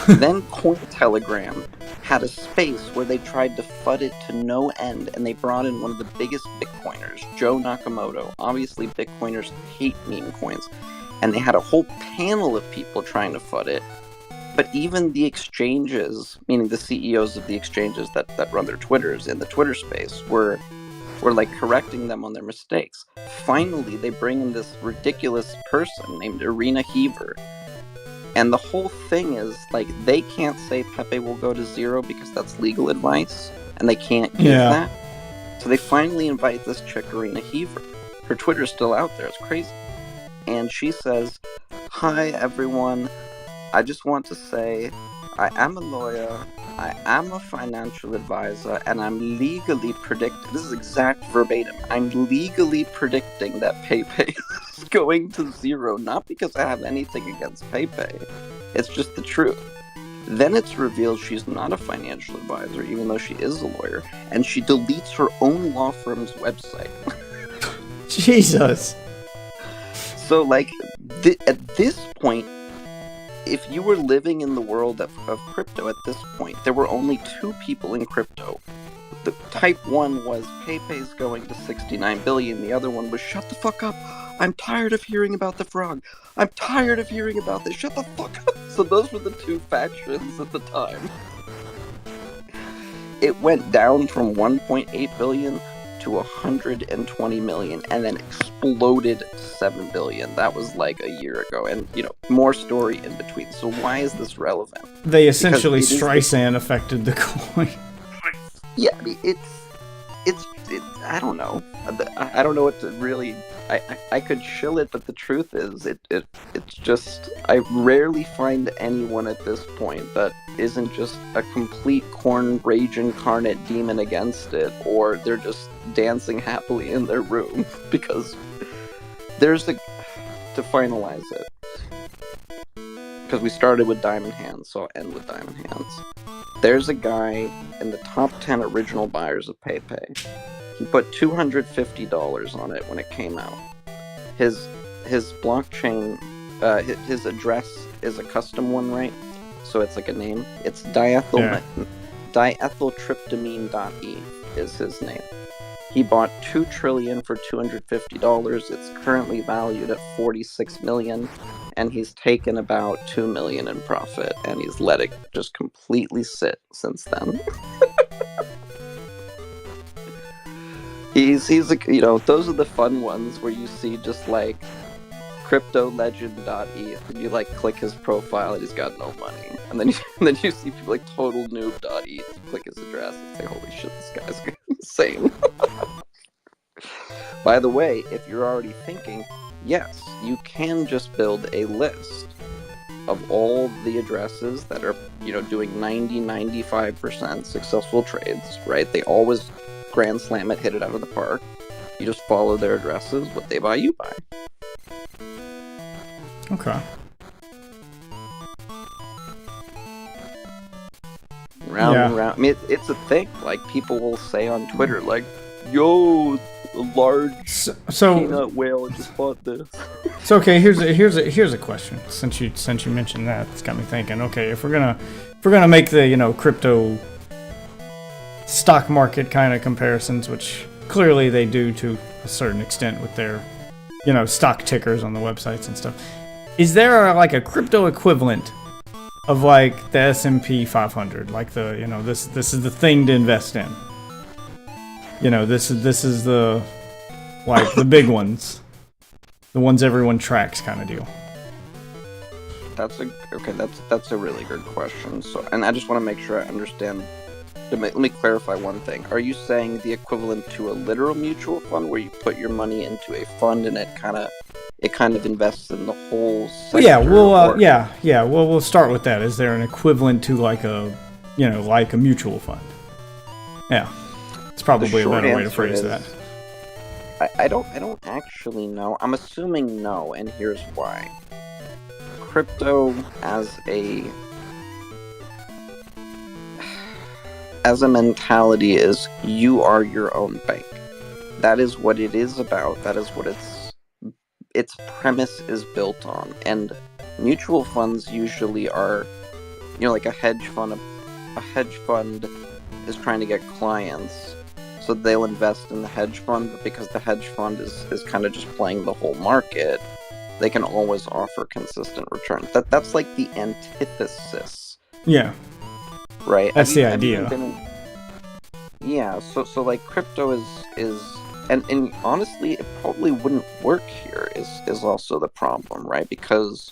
Then Cointelegram had a space where they tried to FUD it to no end, and they brought in one of the biggest Bitcoiners, Joe Nakamoto. Obviously, Bitcoiners hate meme coins. And they had a whole panel of people trying to FUD it. But even the exchanges, meaning the CEOs of the exchanges that run their Twitters in the Twitter space, were like correcting them on their mistakes. Finally, they bring in this ridiculous person named Irina Heaver. And the whole thing is, like, they can't say Pepe will go to zero because that's legal advice, and they can't give that. So they finally invite this chick, Irina Heaver. Her Twitter's still out there. It's crazy. And she says, hi, everyone. I just want to say I am a lawyer, I am a financial advisor, and I'm legally predicting, this is exact verbatim, I'm legally predicting that PayPay is going to zero, not because I have anything against PayPay, it's just the truth. Then it's revealed she's not a financial advisor, even though she is a lawyer, and she deletes her own law firm's website. Jesus. So, like, at this point, if you were living in the world of crypto at this point, there were only 2 people in crypto. The type 1 was PayPay's going to 69 billion. The other one was shut the fuck up. I'm tired of hearing about the frog. I'm tired of hearing about this. Shut the fuck up. So those were the 2 factions at the time. It went down from 1.8 billion to 120 million and then exploded 7 billion. That was like a year ago, and more story in between. So why is this relevant? They essentially Streisand affected the coin. Yeah, I mean, it's I don't know. I don't know what to really. I could chill it, but the truth is, it's just, I rarely find anyone at this point that isn't just a complete corn rage incarnate demon against it, or they're just dancing happily in their room, because there's to finalize it. Because we started with Diamond Hands, so I'll end with Diamond Hands. There's a guy in the top 10 original buyers of PayPay. He put $250 on it when it came out. His blockchain, his address is a custom one, right? So it's like a name. It's diethyltryptamine.e is his name. He bought 2 trillion for $250. It's currently valued at 46 million, and he's taken about 2 million in profit, and he's let it just completely sit since then. He's like, those are the fun ones where you see just like cryptolegend.eth, and you like click his profile and he's got no money, and then you see people like total noob.eth, you click his address and say, holy shit, this guy's insane. By the way, if you're already thinking, yes, you can just build a list. of all the addresses that are, doing 90-95% successful trades, right? They always grand slam it, hit it out of the park. You just follow their addresses. What they buy, you buy. Okay. Round Yeah. and round. I mean, it's a thing. Like, people will say on Twitter, like, yo, a large So peanut whale just bought this. So okay, here's a question. Since you mentioned that, it's got me thinking. Okay, if we're gonna make the crypto stock market kind of comparisons, which clearly they do to a certain extent with their stock tickers on the websites and stuff, is there a crypto equivalent of like the S&P 500, like the this is the thing to invest in? This is the the big ones. The ones everyone tracks, kind of deal. That's a really good question. So, and I just want to make sure I understand. Let me clarify one thing. Are you saying the equivalent to a literal mutual fund, where you put your money into a fund and it kind of invests in the whole sector? Yeah. We'll start with that. Is there an equivalent to like a mutual fund? Yeah, it's probably a better way to phrase that. I don't actually know. I'm assuming no, and here's why. Crypto as a mentality is you are your own bank. That is what it is about. That is what its premise is built on. And mutual funds usually are, like a hedge fund. A hedge fund is trying to get clients. So they'll invest in the hedge fund, but because the hedge fund is kind of just playing the whole market, they can always offer consistent returns. That's like the antithesis. Yeah. Right? That's the idea. Yeah, so like crypto is and honestly it probably wouldn't work here is also the problem, right? Because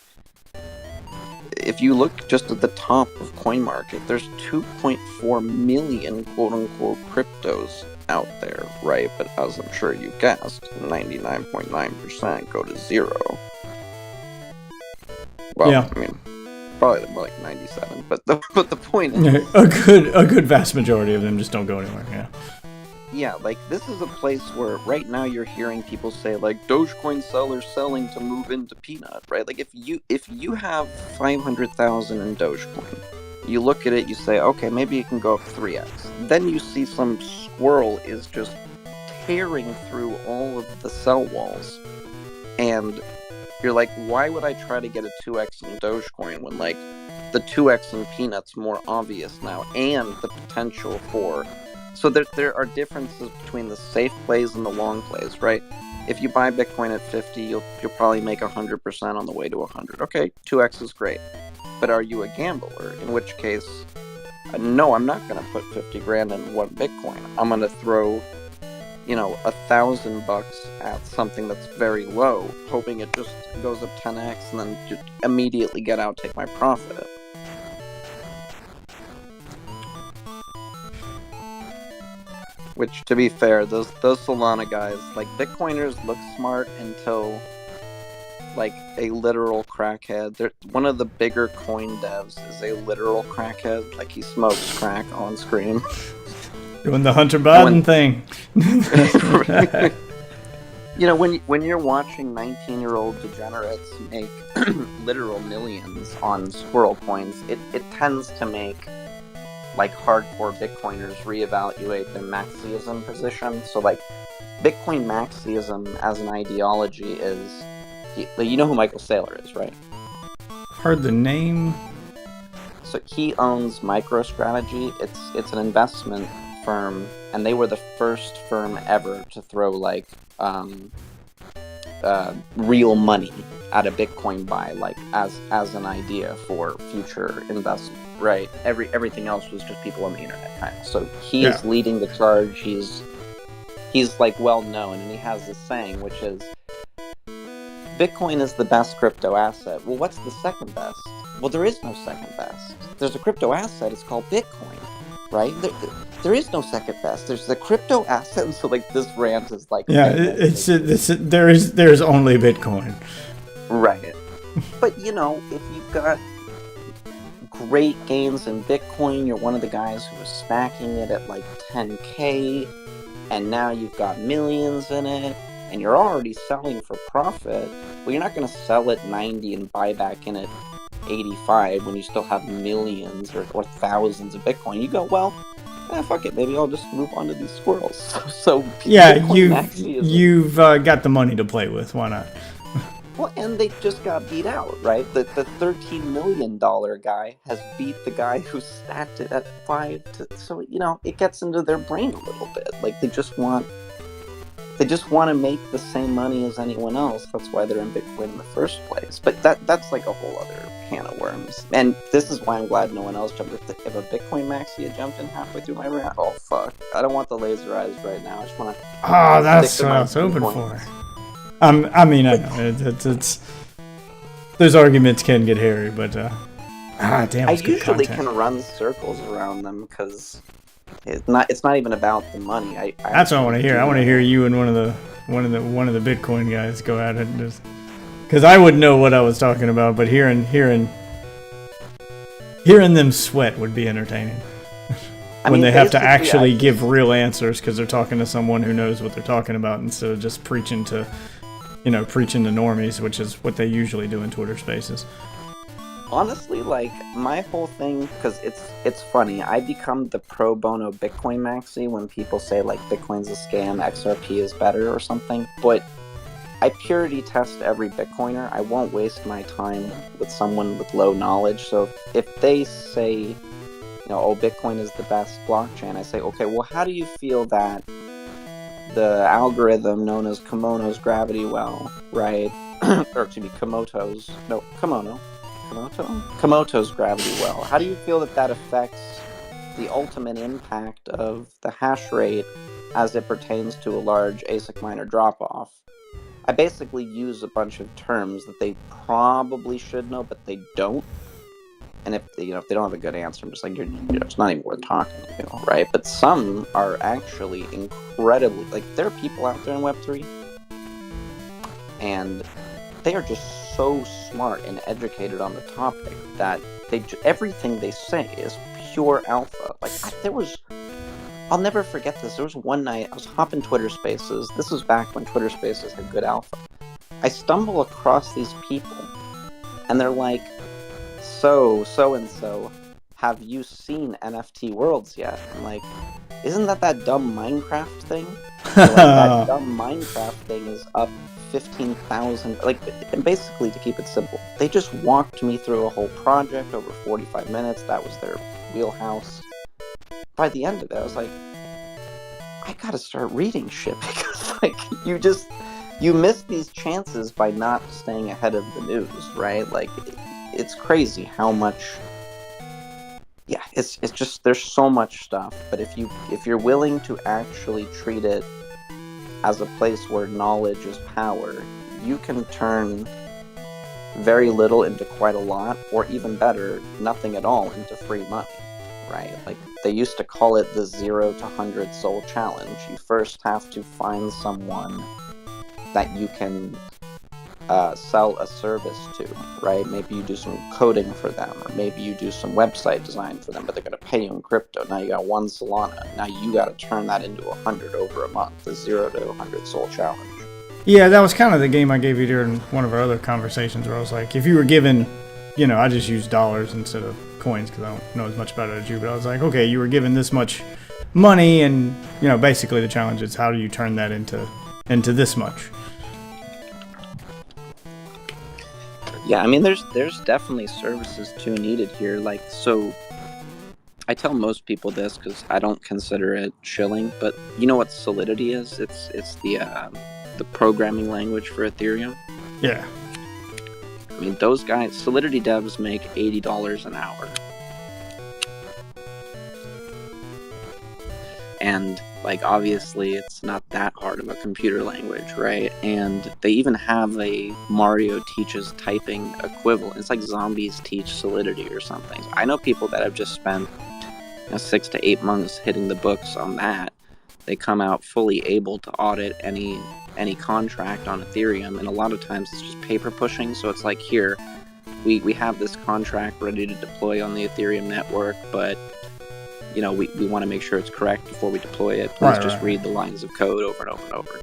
if you look just at the top of CoinMarket, there's 2.4 million quote-unquote cryptos out there, right? But as I'm sure you guessed, 99.9% go to zero. Well, yeah. I mean, probably more like 97. But the point is, a good vast majority of them just don't go anywhere. Yeah. Yeah, like this is a place where right now you're hearing people say like Dogecoin sellers selling to move into Peanut, right? Like if you have 500,000 in Dogecoin, you look at it, you say, okay, maybe it can go up 3x. Then you see some squirrel is just tearing through all of the sell walls, and you're like, why would I try to get a 2x in Dogecoin when like the 2x in Peanut's more obvious now, and the potential for. So there are differences between the safe plays and the long plays, right? If you buy Bitcoin at 50, you'll probably make 100% on the way to 100. Okay, 2x is great. But are you a gambler? In which case, no, I'm not going to put 50 grand in one Bitcoin. I'm going to throw, $1,000 at something that's very low, hoping it just goes up 10x and then just immediately get out, take my profit. Which, to be fair, those Solana guys, like, Bitcoiners look smart until, like, a literal crackhead. One of the bigger coin devs is a literal crackhead. Like, he smokes crack on screen. Doing the Hunter Biden thing. When you're watching 19-year-old degenerates make literal millions on squirrel coins, it tends to make like hardcore Bitcoiners reevaluate their Maxism position. So like Bitcoin Maxism as an ideology is, you know who Michael Saylor is, right? Heard the name. So he owns MicroStrategy. It's an investment firm, and they were the first firm ever to throw like real money at a Bitcoin buy, like as an idea for future investment. Right. Everything else was just people on the internet kind of. So he's leading the charge. He's like well known, and he has this saying, which is, Bitcoin is the best crypto asset. Well, what's the second best? Well, there is no second best. There's a crypto asset. It's called Bitcoin, right? There is no second best. There's the crypto asset. And so like this rant is like, there is only Bitcoin. Right. But you know, if you've got great gains in Bitcoin, you're one of the guys who was smacking it at like 10K, and now you've got millions in it, and you're already selling for profit. Well, you're not going to sell at 90 and buy back in at 85 when you still have millions or thousands of Bitcoin. You go, well, fuck it, maybe I'll just move on to these squirrels. So Yeah, Bitcoin Maxi is you've got the money to play with. Why not? well, and they just got beat out, right? The $13 million guy has beat the guy who stacked it at 5 to, so you know, it gets into their brain a little bit. Like they just want to make the same money as anyone else. That's why they're in Bitcoin in the first place. But that's like a whole other can of worms. And this is why I'm glad no one else jumped. If a Bitcoin Maxi had jumped in halfway through my rant, oh fuck, I don't want the laser eyes right now. I just want to. Oh, that's what I was hoping for. I mean, I know it's those arguments can get hairy, but damn, I it's good usually content. can run circles around them because it's not even about the money. I That's what I want to hear. do I want to that. hear you and one of the Bitcoin guys go at it, just because I wouldn't know what I was talking about, but hearing them sweat would be entertaining. I When mean, they have to basically, actually I- give real answers because they're talking to someone who knows what they're talking about instead of just preaching to normies, which is what they usually do in Twitter Spaces. honestly, like my whole thing, because it's funny. I become the pro bono Bitcoin maxi when people say like Bitcoin's a scam, XRP is better or something. But I purity test every Bitcoiner. I won't waste my time with someone with low knowledge. So if they say, you know, oh, Bitcoin is the best blockchain, I say, okay, well, how do you feel that the algorithm known as Komodo's gravity well, right? Or excuse me, Komodo's gravity well. How do you feel that affects the ultimate impact of the hash rate as it pertains to a large ASIC miner drop-off? I basically use a bunch of terms that they probably should know, but they don't. And if they don't have a good answer, I'm just like, it's not even worth talking to, right? But some are actually incredibly, like, there are people out there in Web3, and they are just so smart and educated on the topic that everything they say is pure alpha. Like, I'll never forget this. There was one night I was hopping Twitter Spaces. This was back when Twitter Spaces had good alpha. I stumble across these people, and they're like, so-and-so, have you seen NFT Worlds yet? I'm like, isn't that dumb Minecraft thing? Like, that dumb Minecraft thing is up 15,000. Like, and basically, to keep it simple, they just walked me through a whole project over 45 minutes. That was their wheelhouse. By the end of it, I was like, I gotta start reading shit because, like, you miss these chances by not staying ahead of the news, right? Like, it's crazy how much. Yeah, it's just there's so much stuff. But if you're willing to actually treat it as a place where knowledge is power, you can turn very little into quite a lot, or even better, nothing at all into free money, right? Like, they used to call it the 0 to 100 soul challenge. You first have to find someone that you can sell a service to, right? Maybe you do some coding for them, or maybe you do some website design for them, but they're going to pay you in crypto. Now you got 1 Solana. Now you got to turn that into 100 over a month, the 0 to 100 soul challenge. Yeah, that was kind of the game I gave you during one of our other conversations where I was like, if you were given, I just use dollars instead of coins because I don't know as much about it as you, but I was like, okay, you were given this much money and, basically the challenge is how do you turn that into this much? Yeah, I mean, there's definitely services too needed here. Like, so I tell most people this because I don't consider it shilling, but you know what Solidity is? It's the programming language for Ethereum. Yeah. I mean, those guys, Solidity devs make $80 an hour. And, like, obviously it's not that hard of a computer language, right? And they even have a Mario teaches typing equivalent. It's like Zombies teach Solidity or something. I know people that have just spent 6 to 8 months hitting the books on that. they come out fully able to audit any contract on Ethereum, and a lot of times it's just paper pushing. So it's like, here, we have this contract ready to deploy on the Ethereum network, but we want to make sure it's correct before we deploy it. Please just read the lines of code over and over and over.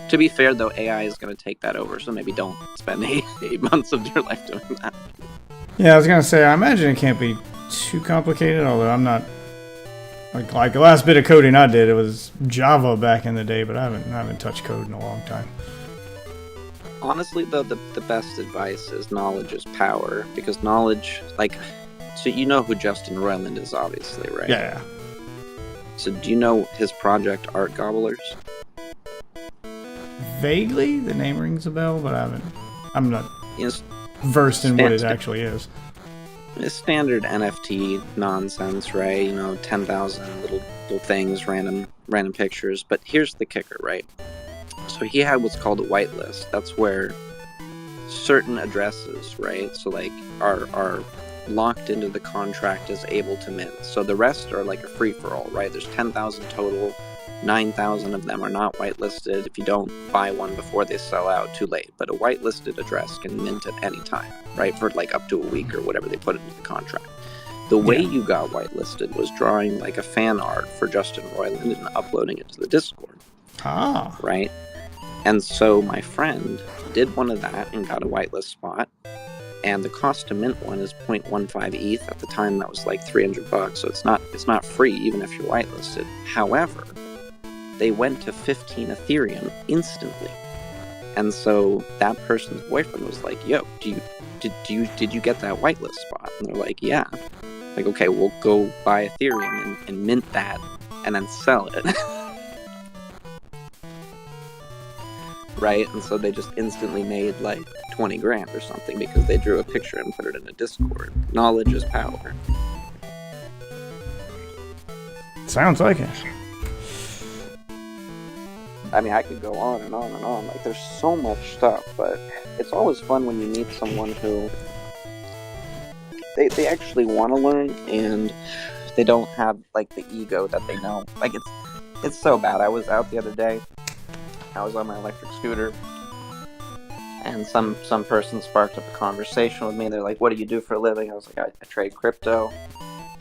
To be fair, though, AI is going to take that over, so maybe don't spend 8 months of your life doing that. Yeah, I was gonna say, I imagine it can't be too complicated, although I'm not like the last bit of coding I did, it was Java back in the day, but I haven't touched code in a long time. Honestly, though, the best advice is knowledge is power, because knowledge, so you know who Justin Roiland is, obviously, right? Yeah. So do you know his project Art Gobblers? Vaguely, the name rings a bell, but I'm not It's versed in what it actually is. It's standard NFT nonsense, right? 10,000 little things, random pictures. But here's the kicker, right? So he had what's called a whitelist. That's where certain addresses, right? So are locked into the contract as able to mint. So the rest are like a free-for-all, right? There's 10,000 total. 9,000 of them are not whitelisted. If you don't buy one before they sell out, too late. But a whitelisted address can mint at any time, right? For up to a week or whatever they put into the contract. The way you got whitelisted was drawing a fan art for Justin Roiland and uploading it to the Discord. Ah. Right? And so my friend did one of that and got a whitelist spot. And the cost to mint one is 0.15 ETH. At the time, that was $300. So it's not free, even if you're whitelisted. However, they went to 15 Ethereum instantly. And so that person's boyfriend was like, yo, did you get that whitelist spot? And they're like, yeah. Okay, we'll go buy Ethereum and mint that and then sell it. Right? And so they just instantly made 20 grand or something because they drew a picture and put it in a Discord. Knowledge is power. Sounds like it. I mean, I could go on and on and on. There's so much stuff, but it's always fun when you meet someone who they actually want to learn and they don't have the ego that they know. It's so bad. I was out the other day. I was on my electric scooter, and some person sparked up a conversation with me. They're like, "What do you do for a living?" I was like, "I trade crypto,"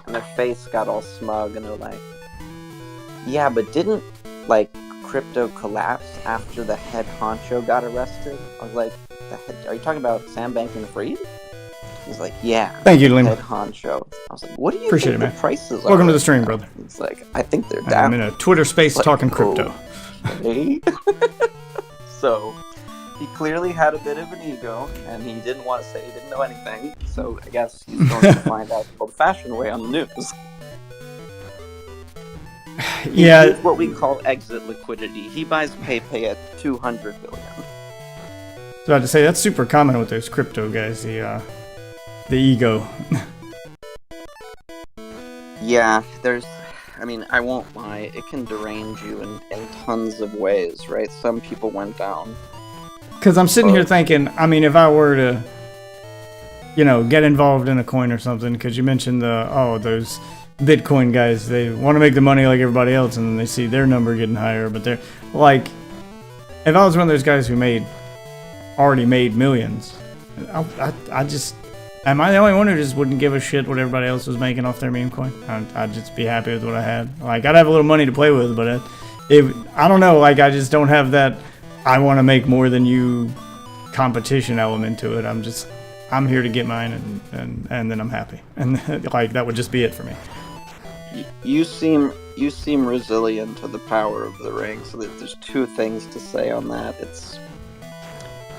and their face got all smug, and they're like, "Yeah, but didn't crypto collapse after the head honcho got arrested?" I was like, "Are you talking about Sam Bankman-Fried?" He's like, "Yeah." Thank you, Liam. Head honcho. I was like, "What do you Appreciate think it, man. the prices are?" Welcome to the stream, brother. It's I think they're down. I'm in a Twitter space talking crypto. Okay. So he clearly had a bit of an ego, and he didn't want to say he didn't know anything. So I guess he's going to find out the old-fashioned way on the news. Yeah. It's what we call exit liquidity. He buys PayPay at 200 billion. I was about to say, that's super common with those crypto guys, the ego. Yeah, I won't lie, it can derange you in tons of ways, right? Some people went down. Because I'm sitting here thinking, if I were to, get involved in a coin or something, because you mentioned those Bitcoin guys, they want to make the money like everybody else, and then they see their number getting higher, but they're if I was one of those guys who already made millions, I just, am I the only one who just wouldn't give a shit what everybody else was making off their meme coin? I'd just be happy with what I had. I'd have a little money to play with, but I don't know, I just don't have that I want to make more than you competition element to it. I'm here to get mine, and then I'm happy. And that would just be it for me. You seem resilient to the power of the ring. So there's two things to say on that.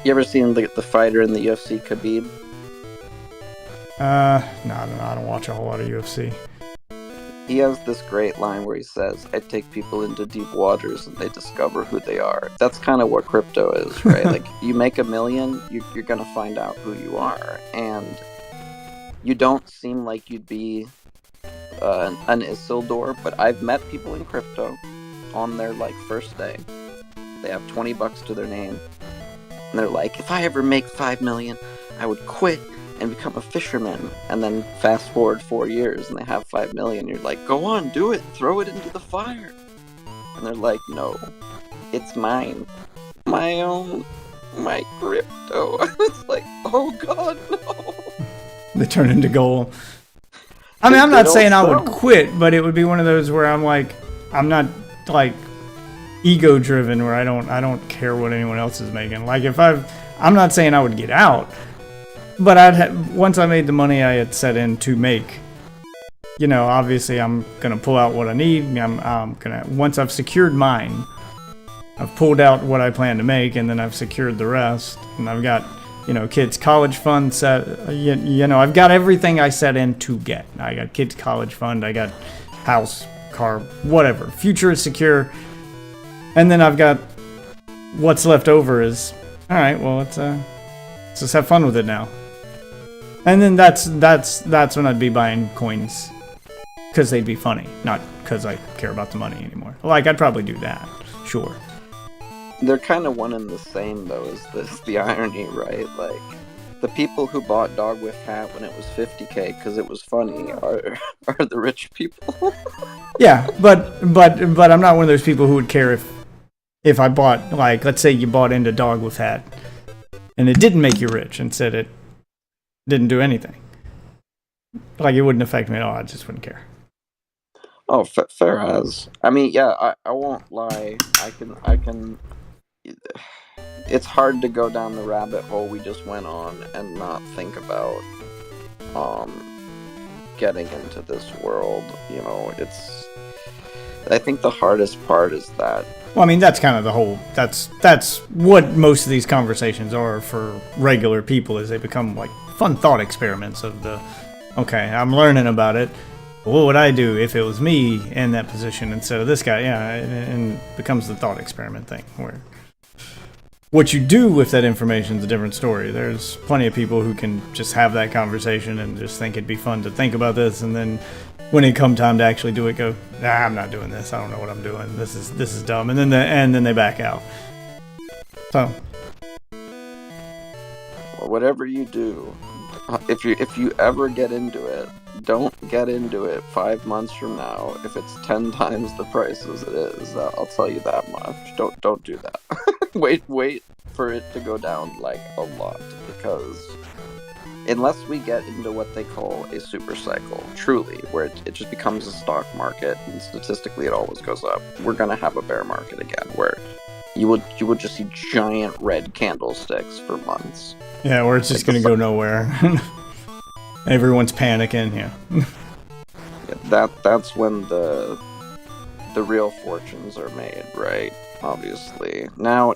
You ever seen the fighter in the UFC, Khabib? No, I don't watch a whole lot of UFC. He has this great line where he says, "I take people into deep waters and they discover who they are." That's kind of what crypto is, right? You make $1 million, you're going to find out who you are. And you don't seem like you'd be an Isildur, but I've met people in crypto on their first day. They have $20 to their name. And they're like, "If I ever make 5 million, I would quit and become a fisherman." And then fast forward 4 years and they have 5 million. You're like, "Go on, do it, throw it into the fire." And they're like, no, it's mine. My own, my crypto. It's like, oh god, no. They turn into gold. I mean, I'm They not don't saying I would sell. quit, but it would be one of those where I'm like, I'm not like ego driven where I don't care what anyone else is making. Like I'm not saying I would get out, but once I made the money I had set in to make, you know, obviously I'm gonna pull out what I need. I'm gonna, once I've secured mine, I've pulled out what I plan to make, and then I've secured the rest, and I've got, you know, kids' college fund set. You know, I've got everything I set in to get. I got kids' college fund. I got house, car, whatever. Future is secure. And then I've got what's left over is, all right, well, let's just have fun with it now. And then that's when I'd be buying coins because they'd be funny, not because I care about the money anymore. Like, I'd probably do that, sure. They're kind of one and the same, though, is this the irony, right? Like, the people who bought Dog with Hat when it was 50K because it was funny are the rich people. Yeah, but I'm not one of those people who would care if I bought, like, let's say you bought into Dog with Hat and it didn't make you rich, and said it didn't do anything. Like, it wouldn't affect me at all. I just wouldn't care. Oh, fair as. I mean, yeah, I won't lie. I can. It's hard to go down the rabbit hole we just went on and not think about getting into this world. You know, I think the hardest part is that. Well, I mean, that's kind of the whole, that's what most of these conversations are for regular people, is they become like fun thought experiments of the, okay, I'm learning about it. What would I do if it was me in that position instead of this guy? Yeah, and it becomes the thought experiment thing, where what you do with that information is a different story. There's plenty of people who can just have that conversation and just think it'd be fun to think about this, and then when it come time to actually do it, go, nah, I'm not doing this. I don't know what I'm doing. This is dumb, and then they back out. So, Whatever you do, if you ever get into it, don't get into it 5 months from now if it's 10 times the price as it is. I'll tell you that much. Don't do that. wait for it to go down like a lot, because unless we get into what they call a super cycle, truly, where it just becomes a stock market and statistically it always goes up, we're gonna have a bear market again where you would just see giant red candlesticks for months. yeah, or it's just going to go nowhere. Everyone's panicking, yeah. That's when the real fortunes are made, right? Obviously. Now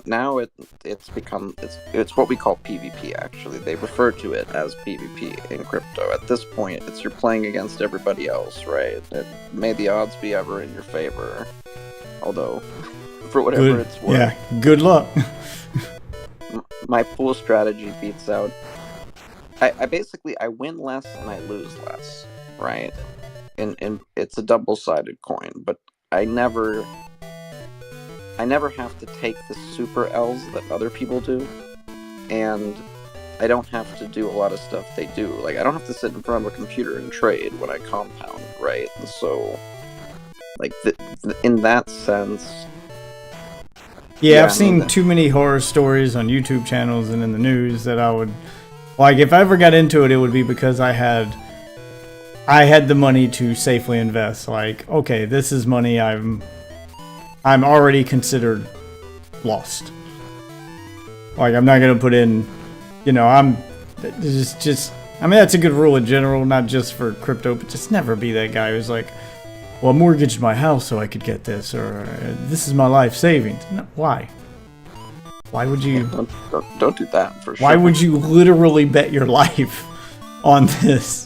it's become it's what we call PvP. Actually, they refer to it as PvP in crypto. At this point, you're playing against everybody else, right? May the odds be ever in your favor. Although, for whatever it's worth, yeah, good luck. my pool strategy beats out. I basically win less and I lose less, right? And it's a double-sided coin, but I never have to take the super L's that other people do, and I don't have to do a lot of stuff they do. Like, I don't have to sit in front of a computer and trade when I compound, right? And so, like, in that sense... Yeah, I've seen too many horror stories on YouTube channels and in the news that I would... Like, if I ever got into it, it would be because I had the money to safely invest. Like, okay, this is money I'm already considered lost. Like, I'm not gonna put in, you know, I mean, that's a good rule in general, not just for crypto, but just never be that guy who's like, well, I mortgaged my house so I could get this, or this is my life savings. No, why? Why would you... Don't do that, for sure. Why would you literally bet your life on this?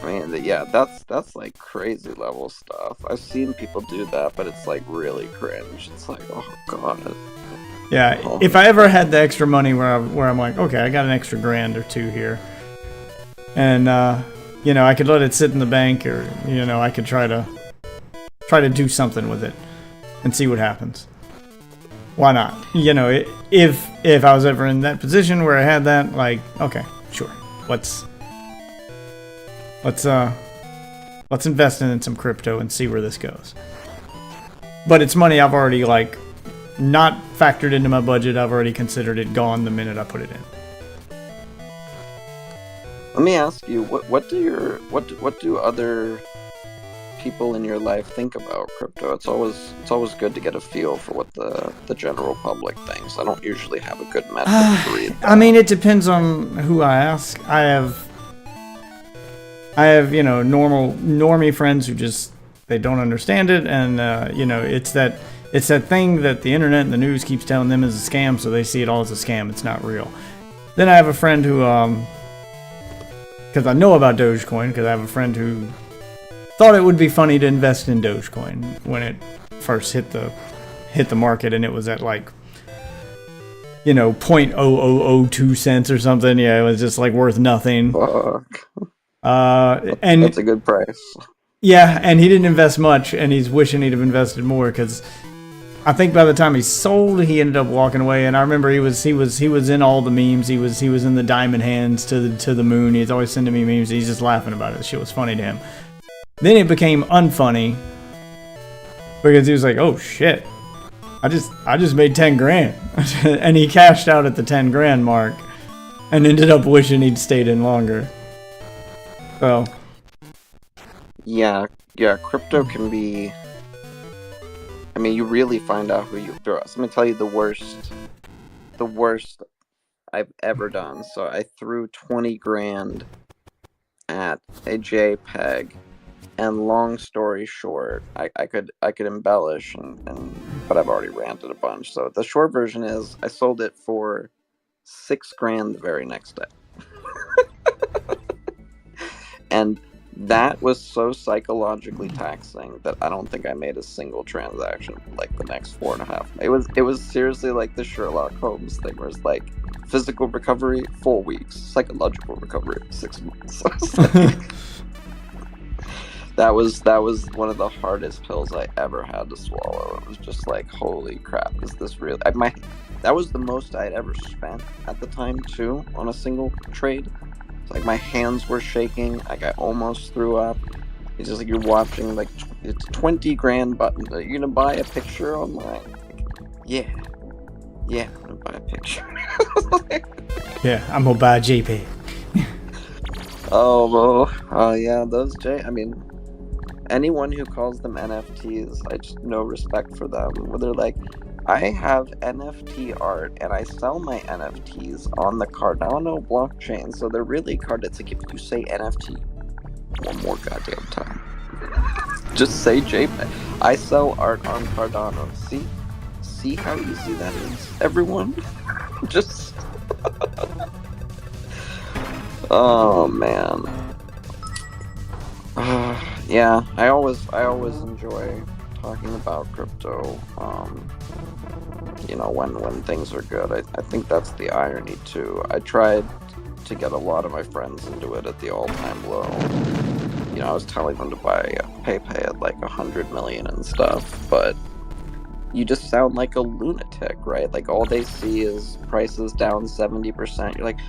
I mean, yeah, that's like crazy level stuff. I've seen people do that, but it's like really cringe. It's like, oh god. Yeah, if I ever had the extra money where I'm like, okay, I got an extra $1,000 or $2 here, and you know, I could let it sit in the bank, or you know, I could try to do something with it and see what happens. Why not? You know, if I was ever in that position where I had that, like, okay, sure, let's invest in some crypto and see where this goes. but it's money I've already like not factored into my budget. I've already considered it gone the minute I put it in. Let me ask you, what do other people in your life think about crypto? It's always good to get a feel for what the general public thinks. I don't usually have a good metric to read. I mean, it depends on who I ask. I have normie friends who just they don't understand it, and it's that thing that the internet and the news keeps telling them is a scam, so they see it all as a scam. It's not real. Then I have a friend who because I know about Dogecoin, because I have a friend who thought it would be funny to invest in Dogecoin when it first hit the market, and it was at like 0.0002 cents or something. Yeah, it was just like worth nothing. Fuck. And that's a good price. Yeah, and he didn't invest much, and he's wishing he'd have invested more, because I think by the time he sold, he ended up walking away. And I remember he was in all the memes. He was in the diamond hands to the moon. He's always sending me memes. He's just laughing about it. The shit was funny to him. Then it became unfunny because he was like, "Oh shit, I just made 10 grand," and he cashed out at the 10 grand mark, and ended up wishing he'd stayed in longer. So yeah, crypto can be. I mean, you really find out who you trust. Let me tell you the worst I've ever done. So I threw 20 grand at a JPEG, and long story short, I could embellish, but I've already ranted a bunch. So the short version is I sold it for 6 grand the very next day. And that was so psychologically taxing that I don't think I made a single transaction for like the next 4.5. It was seriously like the Sherlock Holmes thing, where it's like physical recovery 4 weeks, psychological recovery 6 months. That was one of the hardest pills I ever had to swallow. It was just like, holy crap, is this real? That was the most I'd ever spent at the time too on a single trade. Like my hands were shaking, like I almost threw up. It's just like you're watching like it's 20 grand button. Are you gonna buy a picture online? Yeah, I'm gonna buy a picture. yeah, I'm gonna buy a JPEG. Yeah, I mean, anyone who calls them NFTs, I just no respect for them. Where they're like, I have NFT art and I sell my NFTs on the Cardano blockchain, so they're really It's like if you say NFT one more goddamn time, just say JPEG. I sell art on Cardano. See how easy that is, everyone. Just oh man. Yeah, I always enjoy talking about crypto. When things are good. I think that's the irony too. I tried to get a lot of my friends into it at the all-time low. I was telling them to buy PayPay at like 100 million and stuff, but you just sound like a lunatic, right? Like all they see is prices down 70%. You're like,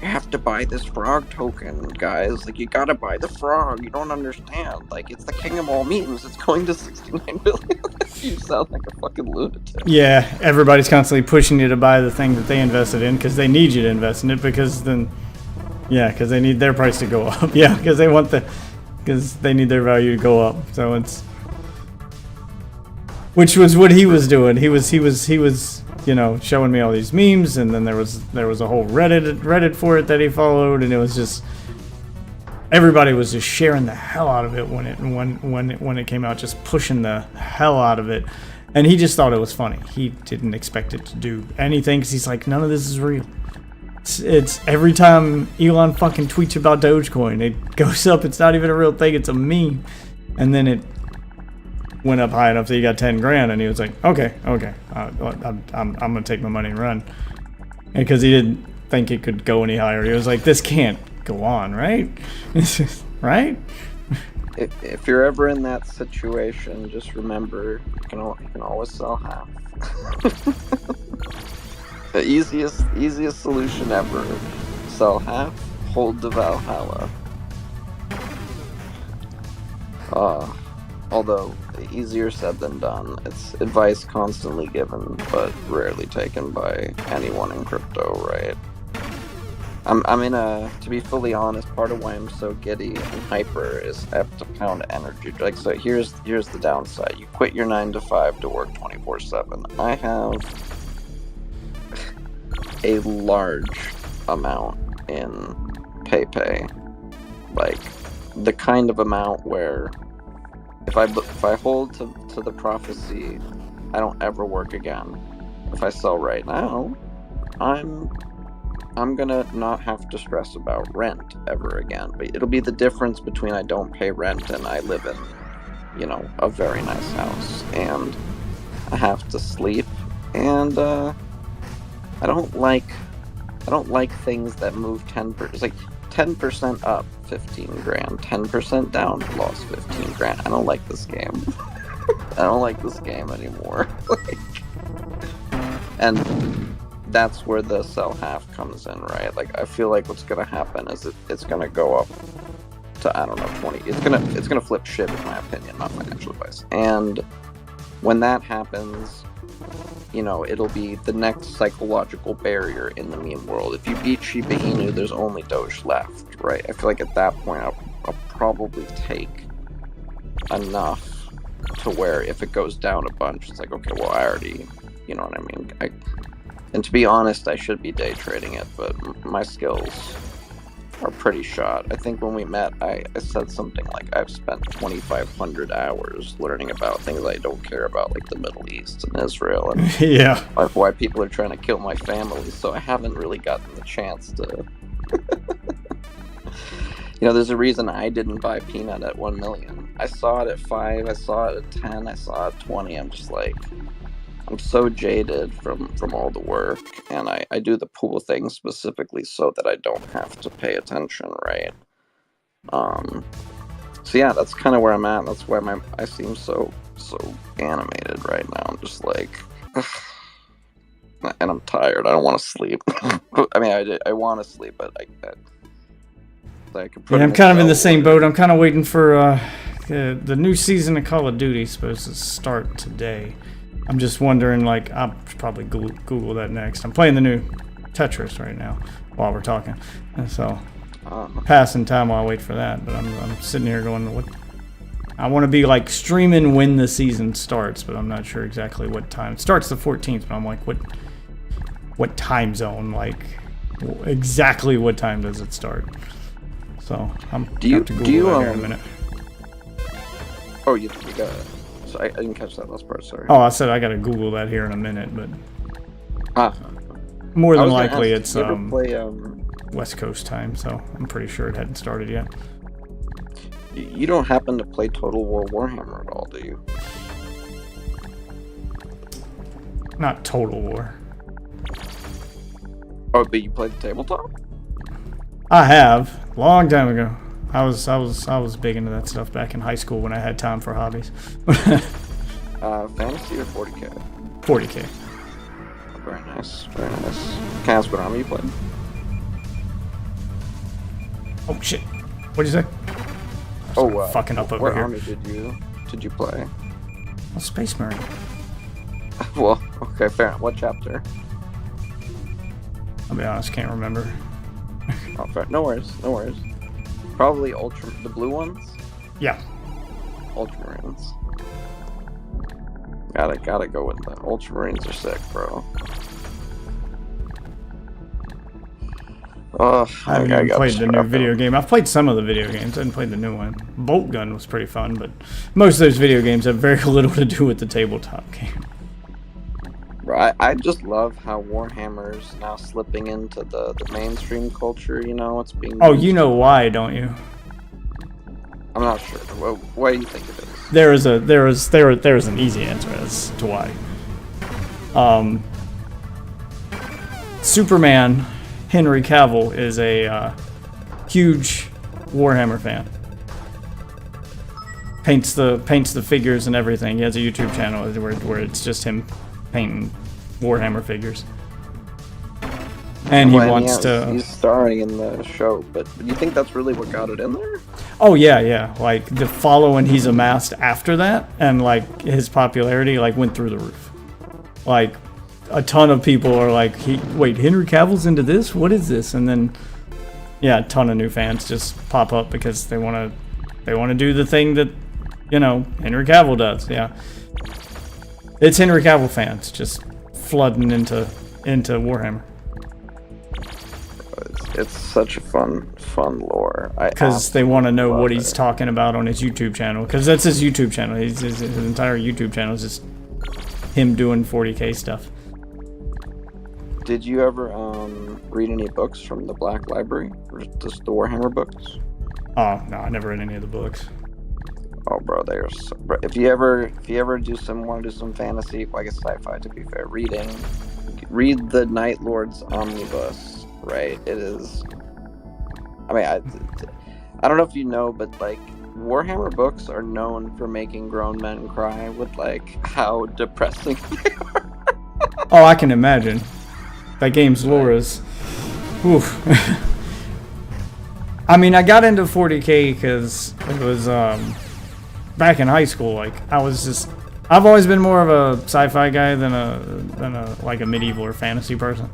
you have to buy this frog token, guys. Like, you gotta buy the frog. You don't understand. Like, it's the king of all memes. It's going to 69 billion. You sound like a fucking lunatic. Yeah, everybody's constantly pushing you to buy the thing that they invested in because they need you to invest in it, because then, because they need their price to go up. Yeah, because they need their value to go up. So it's, which was what he was doing. He was showing me all these memes, and then there was a whole Reddit for it that he followed, and it was just everybody was just sharing the hell out of it when it came out, just pushing the hell out of it, and he just thought it was funny. He didn't expect it to do anything because he's like, none of this is real. It's every time Elon fucking tweets about Dogecoin, it goes up. It's not even a real thing. It's a meme, and then it went up high enough that he got 10 grand, and he was like, okay, I'm gonna take my money and run. And because he didn't think it could go any higher, he was like, this can't go on, right? Right? If you're ever in that situation, just remember you can always sell half. The easiest solution ever: sell half, hold the Valhalla. Although easier said than done. It's advice constantly given, but rarely taken by anyone in crypto, right? I'm in a, to be fully honest, part of why I'm so giddy and hyper is I have to pound energy. Like, so here's the downside. You quit your 9 to 5 to work 24/7. I have a large amount in PayPay, like the kind of amount where if I hold to the prophecy, I don't ever work again. If I sell right now, I'm gonna not have to stress about rent ever again. But it'll be the difference between I don't pay rent and I live in, you know, a very nice house, and I have to sleep, and I don't like things that move 10%. It's like 10% up, 15 grand. 10% down, lost 15 grand. I don't like this game. I don't like this game anymore. And that's where the sell half comes in, right? Like, I feel like what's gonna happen is it's gonna go up to, I don't know, 20. It's gonna flip shit, in my opinion, not financial advice. And when that happens, you know, it'll be the next psychological barrier in the meme world. If you beat Shiba Inu, there's only Doge left, right? I feel like at that point, I'll probably take enough to where if it goes down a bunch, it's like, okay, well, I already, you know what I mean? And to be honest, I should be day trading it, but my skills are pretty shot. I think when we met, I said something like I've spent 2,500 hours learning about things I don't care about, like the Middle East and Israel, and Yeah. like why people are trying to kill my family. So I haven't really gotten the chance to. You know, there's a reason I didn't buy Peanut at 1 million. I saw it at 5, I saw it at 10, I saw it at 20. I'm just like, I'm so jaded from all the work, and I do the pool thing specifically so that I don't have to pay attention, right? So yeah, that's kind of where I'm at. That's why I seem so animated right now. I'm just like, and I'm tired. I don't want to sleep. I mean, I want to sleep, but I could put. Yeah, I'm kind of in the same boat. I'm kind of waiting for the new season of Call of Duty supposed to start today. I'm just wondering, like, I'll probably Google that next. I'm playing the new Tetris right now while we're talking, and so passing time while I wait for that. But I'm sitting here going, what? I want to be like streaming when the season starts, but I'm not sure exactly what time. It starts the 14th, but I'm like, what time zone? Like, exactly what time does it start? So I'm have to Google that here in a minute. Oh, you got it. So I didn't catch that last part. Sorry. Oh, I said I gotta Google that here in a minute, but more than likely it's West Coast time, so I'm pretty sure it hadn't started yet. You don't happen to play Total War Warhammer at all, do you? Not Total War. Oh, but you played the tabletop? I have, long time ago. I was big into that stuff back in high school when I had time for hobbies. Fantasy or 40k? 40k. Very nice, very nice. Can I ask what army you played? Oh shit! What'd you say? Oh, fucking up over what here. army did you play? A Space Marine. Well, okay, fair enough. What chapter? I'll be honest, can't remember. Oh, fair. No worries, no worries. Probably the blue ones? Yeah. Ultramarines. Gotta go with that. Ultramarines are sick, bro. I haven't even played the new video game. I've played some of the video games. I didn't play the new one. Bolt Gun was pretty fun, but most of those video games have very little to do with the tabletop game. Bro, I just love how Warhammer's now slipping into the mainstream culture, you know? It's being Oh, you know why, don't you? I'm not sure. Why do you think it is? There is an easy answer as to why. Superman, Henry Cavill, is a huge Warhammer fan. Paints the figures and everything. He has a YouTube channel where it's just him painting Warhammer figures. and he Well, and wants yeah, to. He's starring in the show, but you think that's really what got it in there? Oh yeah. Like the following he's amassed after that, and like his popularity like went through the roof. Like a ton of people are like, wait, Henry Cavill's into this? What is this? And then yeah, a ton of new fans just pop up because they want to do the thing that, you know, Henry Cavill does. Yeah. It's Henry Cavill fans just flooding into Warhammer. It's such a fun lore. Because they want to know love what he's it. talking about on his YouTube channel. Because that's his YouTube channel. His entire YouTube channel is just him doing 40K stuff. Did you ever read any books from the Black Library? Or just the Warhammer books? Oh, no, I never read any of the books. Oh, bro, they are so... Bro, if you ever want to do some fantasy, well, I guess sci-fi to be fair, read the Night Lords Omnibus, right? It is... I mean, I don't know if you know, but, like, Warhammer books are known for making grown men cry with, like, how depressing they are. Oh, I can imagine. That game's lore is... Oof. I mean, I got into 40K because it was back in high school. Like, I've always been more of a sci-fi guy than a like a medieval or fantasy person.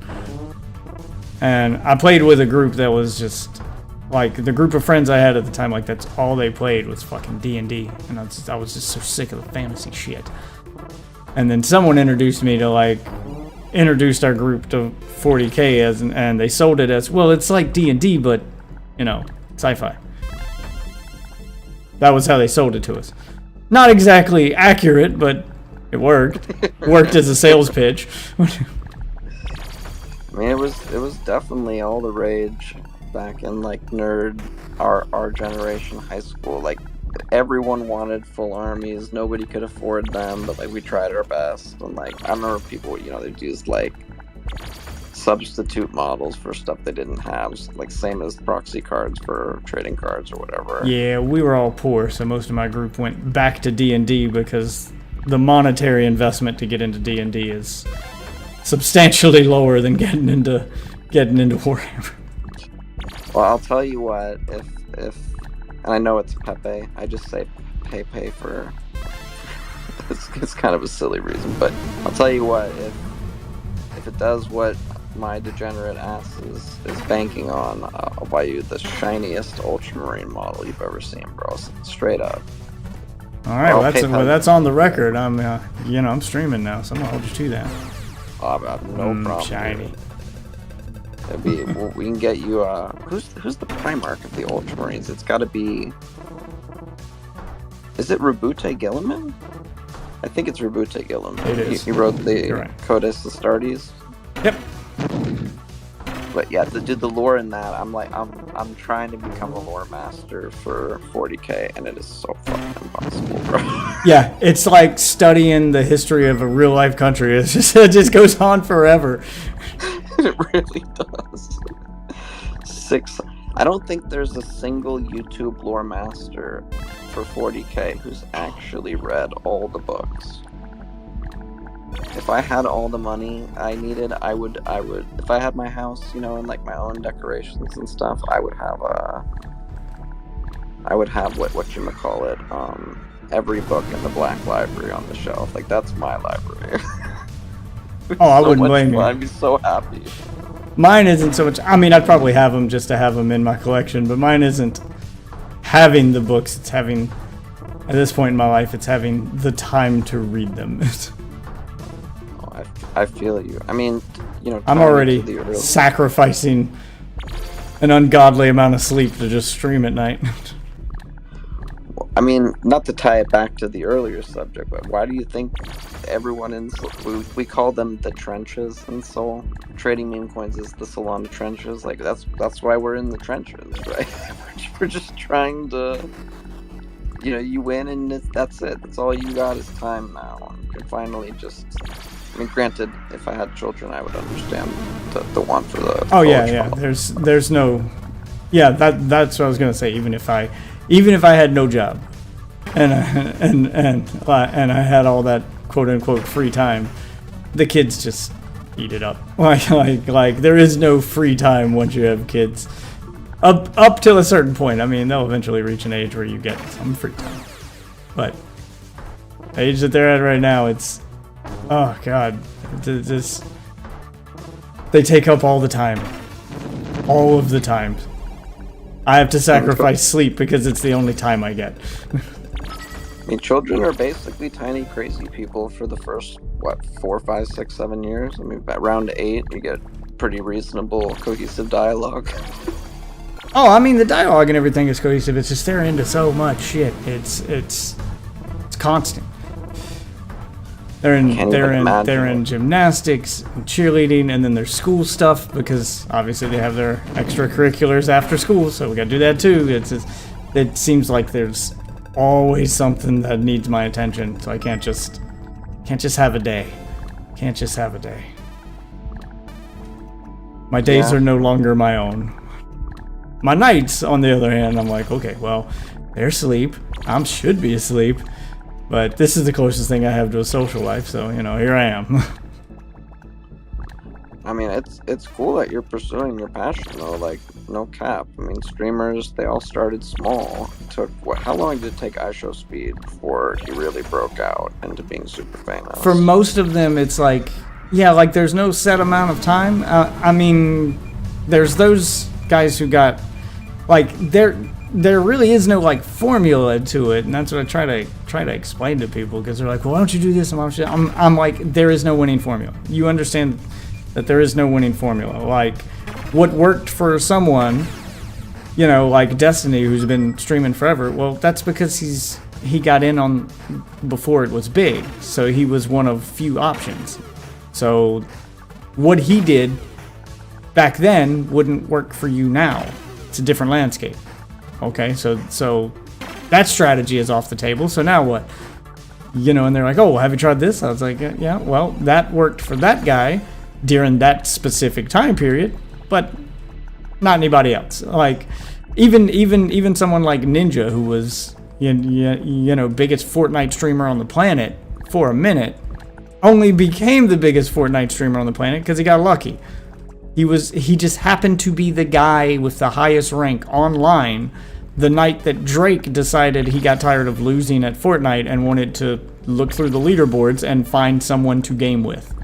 And I played with a group that was just like the group of friends I had at the time. Like, that's all they played was fucking D&D, and I was just so sick of the fantasy shit. And then someone introduced our group to 40K and they sold it as, well, it's like D&D, but, you know, sci-fi. That was how they sold it to us. Not exactly accurate, but it worked. Worked as a sales pitch. I mean, it was definitely all the rage back in, like, our generation, high school. Like, everyone wanted full armies. Nobody could afford them, but, like, we tried our best. And, like, I remember people, you know, they'd use, like, substitute models for stuff they didn't have. Like, same as proxy cards for trading cards or whatever. Yeah, we were all poor, so most of my group went back to D&D because the monetary investment to get into D&D is substantially lower than getting into Warhammer. Well, I'll tell you what, if and I know it's Pepe, I just say Pepe for it's kind of a silly reason, but I'll tell you what, if it does what my degenerate ass is banking on, I'll buy you the shiniest Ultramarine model you've ever seen, bro. Straight up. All right, well, that's on the record. I'm streaming now, so I'm gonna hold you to that. Oh, I have no problem. Shiny. We can get you. Who's the Primarch of the Ultramarines? It's got to be. Is it Rabute Gilliman? I think it's Rabute Gilliman. It is. He wrote the Correct. Codex Astartes. Yep. But yeah, the lore in that, I'm trying to become a lore master for 40K, and it is so fucking impossible, bro. Yeah, it's like studying the history of a real life country. It just goes on forever. It really does. I don't think there's a single YouTube lore master for 40K who's actually read all the books. If I had all the money I needed, I would. If I had my house, you know, and like my own decorations and stuff, I would have what you call it, every book in the Black Library on the shelf. Like, that's my library. Oh, I So wouldn't much blame you. fun. I'd be so happy. Mine isn't so much. I mean, I'd probably have them just to have them in my collection, but mine isn't having the books. It's having, at this point in my life, it's having the time to read them. Oh, I feel you. I mean, you know, I'm tying it already to the early- sacrificing an ungodly amount of sleep to just stream at night. I mean, not to tie it back to the earlier subject, but why do you think everyone in we call them the trenches in Seoul? Trading meme coins is the Solana trenches. Like, that's why we're in the trenches, right? We're just trying to, you know, you win and that's it. That's all you got is time now. You can finally just. I mean, granted, if I had children, I would understand the want for the. Oh yeah, college yeah. football. There's no. Yeah, that's what I was gonna say. Even if I had no job, and I had all that quote unquote free time, the kids just eat it up. Like there is no free time once you have kids. Up till a certain point. I mean, they'll eventually reach an age where you get some free time. But the age that they're at right now, it's, oh god, this, they take up all the time. All of the time. I have to sacrifice sleep because it's the only time I get. I mean, children are basically tiny, crazy people for the first, 4, 5, 6, 7 years? I mean, around 8, you get pretty reasonable, cohesive dialogue. Oh, I mean, the dialogue and everything is cohesive. It's just they're into so much shit. It's constant. They're in gymnastics and cheerleading, and then there's school stuff because obviously they have their extracurriculars after school, so we gotta do that too. It seems like there's always something that needs my attention, so I can't just have a day. Can't just have a day. My days are no longer my own. My nights, on the other hand, I'm like, okay, well, they're asleep. I should be asleep. But this is the closest thing I have to a social life, so, you know, here I am. I mean, it's cool that you're pursuing your passion, though, like, no cap. I mean, streamers, they all started small. It took, how long did it take IShowSpeed before he really broke out into being super famous? For most of them, it's like, yeah, like, there's no set amount of time. I mean, there's those guys who got, like, there really is no like formula to it, and that's what I try to explain to people because they're like, well, why don't you do this? And I'm like, there is no winning formula. You understand that there is no winning formula. Like, what worked for someone, you know, like Destiny, who's been streaming forever. Well, that's because he got in on before it was big, so he was one of few options. So what he did back then wouldn't work for you now. It's a different landscape. Okay, so that strategy is off the table. So now what? You know, and they're like, oh, well, have you tried this? I was like, yeah, well, that worked for that guy during that specific time period, but not anybody else. Like, even someone like Ninja, who was, you know, biggest Fortnite streamer on the planet for a minute, only became the biggest Fortnite streamer on the planet because he got lucky. He just happened to be the guy with the highest rank online the night that Drake decided he got tired of losing at Fortnite and wanted to look through the leaderboards and find someone to game with.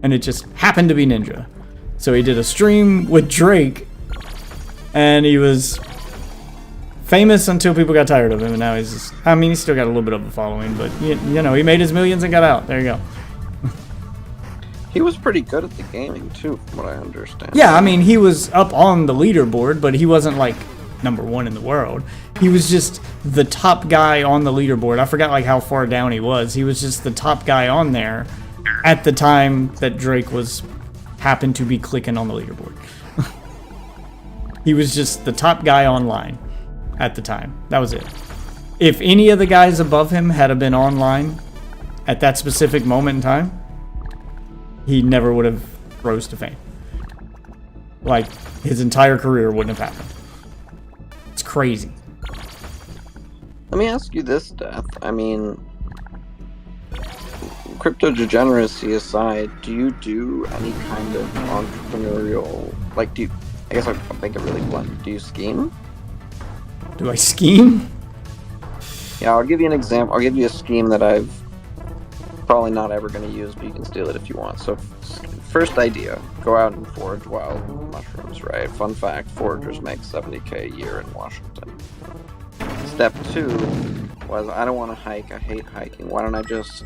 And it just happened to be Ninja. So he did a stream with Drake, and he was famous until people got tired of him, and now he's just, I mean, he's still got a little bit of a following, but you know, he made his millions and got out. There you go. He was pretty good at the gaming too, from what I understand. Yeah, I mean, he was up on the leaderboard, but he wasn't like #1 in the world. He was just the top guy on the leaderboard. I forgot like how far down he was. He was just the top guy on there at the time that Drake happened to be clicking on the leaderboard. He was just the top guy online at the time. That was it. If any of the guys above him had been online at that specific moment in time, he never would have rose to fame. Like, his entire career wouldn't have happened. It's crazy. Let me ask you this, Death. I mean, crypto degeneracy aside, do you do any kind of entrepreneurial, like, I guess I'll make it really blunt. Do you scheme? Do I scheme? Yeah, I'll give you an example. I'll give you a scheme that I've probably not ever going to use, but you can steal it if you want. So, first idea, go out and forage wild mushrooms, right? Fun fact, foragers make $70K a year in Washington. Step 2 was, I don't want to hike, I hate hiking. Why don't I just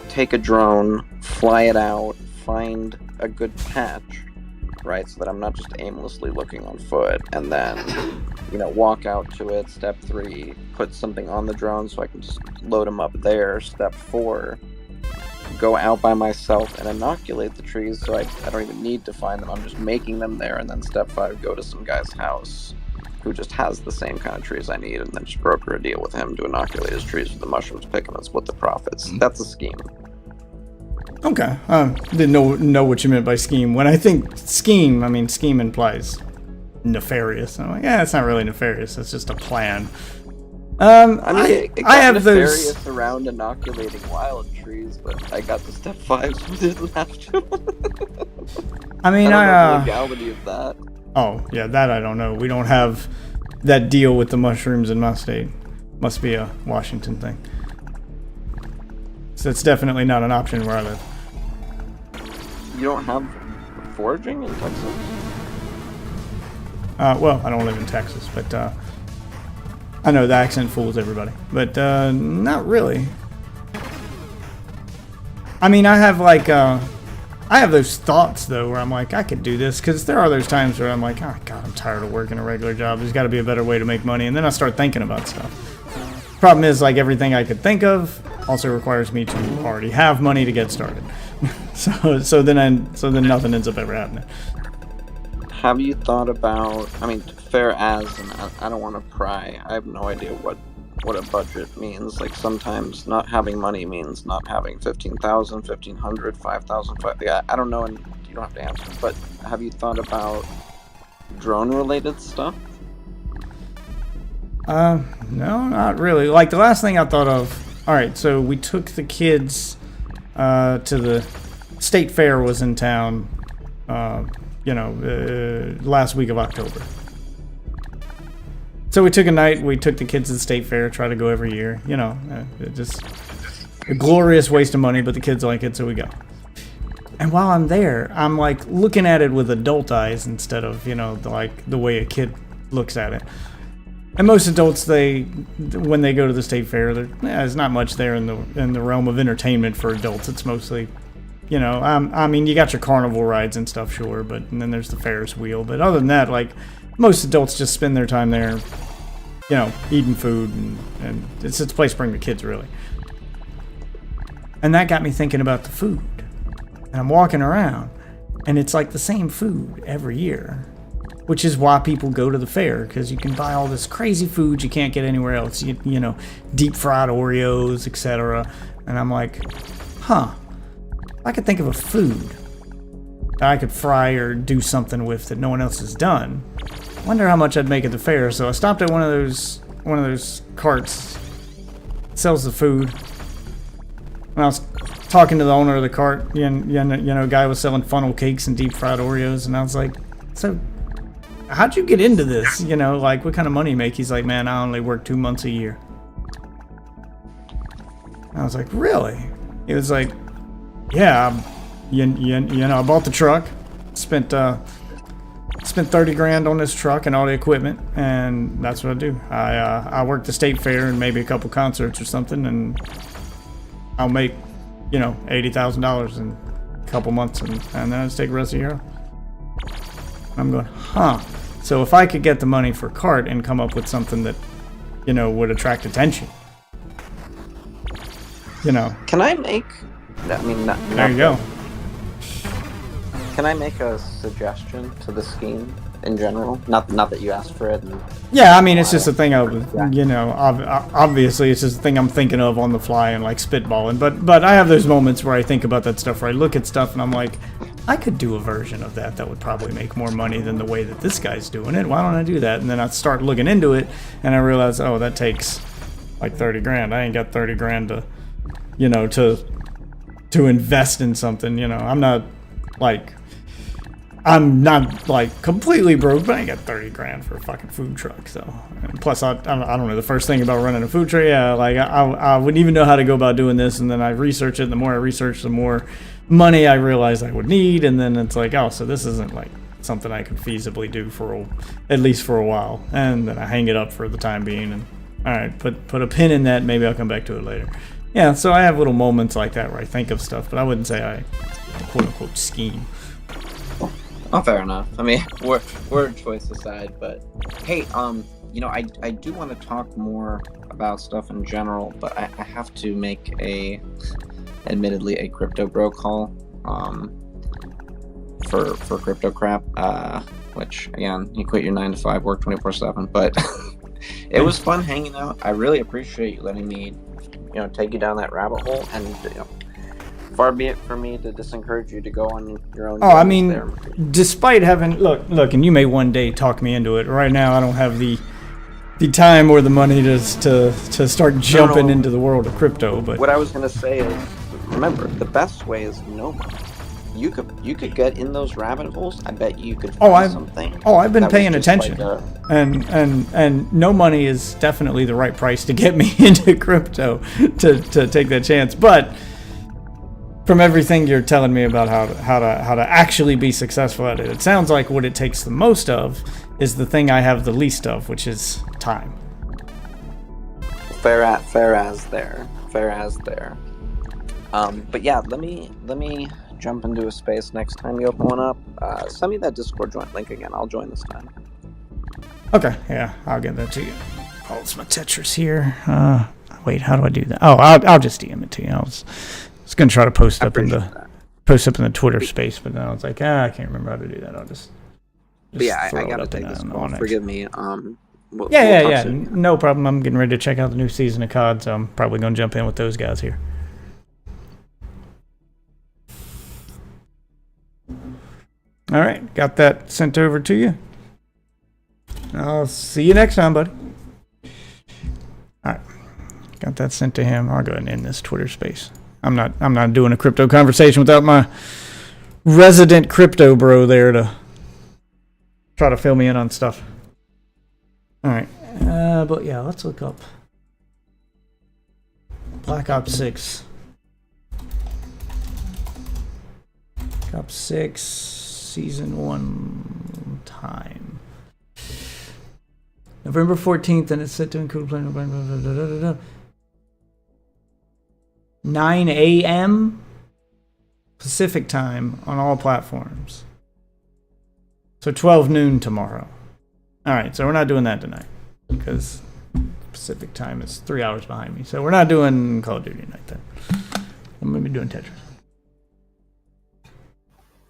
take a drone, fly it out, find a good patch, right? So that I'm not just aimlessly looking on foot, and then, you know, walk out to it. Step 3, put something on the drone so I can just load them up there. Step 4, go out by myself and inoculate the trees so I don't even need to find them. I'm just making them there. And then step 5, go to some guy's house who just has the same kind of trees I need, and then just broker a deal with him to inoculate his trees with the mushrooms, pick them and split the profits. That's a scheme. Okay. Didn't know what you meant by scheme. When I think scheme, I mean, scheme implies nefarious. I'm like, yeah, it's not really nefarious. It's just a plan. I mean, it got I have nefarious those. around inoculating wild trees, but I got to step 5, so I didn't have to. I mean, I don't know the legality of that. Oh, yeah, that I don't know. We don't have that deal with the mushrooms in my state. Must be a Washington thing. So it's definitely not an option where I live. You don't have foraging in Texas? Well, I don't live in Texas, but I know the accent fools everybody. But not really. I mean, I have like I have those thoughts though where I'm like, I could do this, because there are those times where I'm like, oh god, I'm tired of working a regular job. There's got to be a better way to make money, and then I start thinking about stuff. Problem is, like, everything I could think of also requires me to already have money to get started. so then nothing ends up ever happening. Have you thought about, I mean, fair as, and I don't want to pry, I have no idea what a budget means. Like, sometimes not having money means not having 15,000, 1,500, 5,000, yeah, I don't know, and you don't have to answer, but have you thought about drone-related stuff? No, not really. Like, the last thing I thought of, alright, so we took the kids to the state fair was in town, last week of October. So we took a night, we took the kids to the state fair, try to go every year, just a glorious waste of money, but the kids like it, so we go. And while I'm there, I'm like looking at it with adult eyes instead of, the way a kid looks at it. And most adults, when they go to the state fair, there's not much there in the realm of entertainment for adults. It's mostly, I mean, you got your carnival rides and stuff, sure, and then there's the Ferris wheel. But other than that, like, most adults just spend their time there, eating food, and it's a place to bring the kids, really. And that got me thinking about the food. And I'm walking around, and it's like the same food every year. Which is why people go to the fair, because you can buy all this crazy food you can't get anywhere else. Deep fried Oreos, etc. And I'm like, I could think of a food that I could fry or do something with that no one else has done. Wonder how much I'd make at the fair. So I stopped at one of those carts that sells the food. When I was talking to the owner of the cart, guy was selling funnel cakes and deep fried Oreos, and I was like, so how'd you get into this? Like, what kind of money you make? He's like, man, I only work 2 months a year. I was like, really? He was like, yeah, I bought the truck, spent 30 grand on this truck and all the equipment, and that's what I do. I work the state fair and maybe a couple concerts or something, and I'll make, $80,000 in a couple months, and then I just take the rest of the year. I'm going, So if I could get the money for cart and come up with something that, would attract attention, Can I make, there you go. Can I make a suggestion to the scheme in general? Not that you asked for it. Yeah, I mean, it's just a thing obviously it's just a thing I'm thinking of on the fly and like spitballing. But I have those moments where I think about that stuff, where I look at stuff and I'm like, I could do a version of that would probably make more money than the way that this guy's doing it. Why don't I do that? And then I start looking into it and I realize, oh, that takes like 30 grand. I ain't got 30 grand to invest in something. I'm not completely broke, but I ain't got 30 grand for a fucking food truck. So, and plus, I don't know, the first thing about running a food truck, I wouldn't even know how to go about doing this. And then I research it. And the more I research, the more money I realize I would need. And then it's like, oh, so this isn't like something I could feasibly do at least for a while. And then I hang it up for the time being. And all right, put a pin in that. Maybe I'll come back to it later. Yeah, so I have little moments like that where I think of stuff, but I wouldn't say I quote unquote scheme. Oh, fair enough. I mean, word choice aside, but hey, I do want to talk more about stuff in general, but I have to make admittedly a crypto bro call, for crypto crap, which again, you quit your 9 to 5, work 24/7, but it was fun hanging out. I really appreciate you letting me, take you down that rabbit hole, and far be it for me to disencourage you to go on your own. Oh, I mean, despite having look, and you may one day talk me into it. Right now, I don't have the the time or the money to start jumping No. into the world of crypto. But What I was gonna say is, remember, the best way is no money. You could get in those rabbit holes. I bet you could find something. I've been that was paying just attention, like and no money is definitely the right price to get me into crypto to take that chance. But from everything you're telling me about how to actually be successful at it, it sounds like what it takes the most of is the thing I have the least of, which is time. fair as there. But yeah, let me jump into a space next time you open one up. Send me that Discord joint link again. I'll join this time. Okay, yeah, I'll get that to you. Oh, it's my Tetris here. Wait, how do I do that? Oh, I'll just DM it to you. I was gonna try to post up in the Twitter space, but then I was like, I can't remember how to do that. I'll just But yeah, I throw it gotta up take in this the- call. on X. Forgive me. We'll Yeah, talk yeah. soon. No problem. I'm getting ready to check out the new season of COD, so I'm probably gonna jump in with those guys here. All right, got that sent over to you. I'll see you next time, buddy. All right, got that sent to him. I'll go ahead and end this Twitter space. I'm not doing a crypto conversation without my resident crypto bro there to try to fill me in on stuff. All right, but yeah, let's look up Black Ops 6. Black Ops 6 Season 1 time. November 14th, and it's set to include 9 a.m. Pacific time on all platforms. So 12 noon tomorrow. Alright, so we're not doing that tonight, because Pacific time is 3 hours behind me. So we're not doing Call of Duty tonight then. I'm going to be doing Tetris.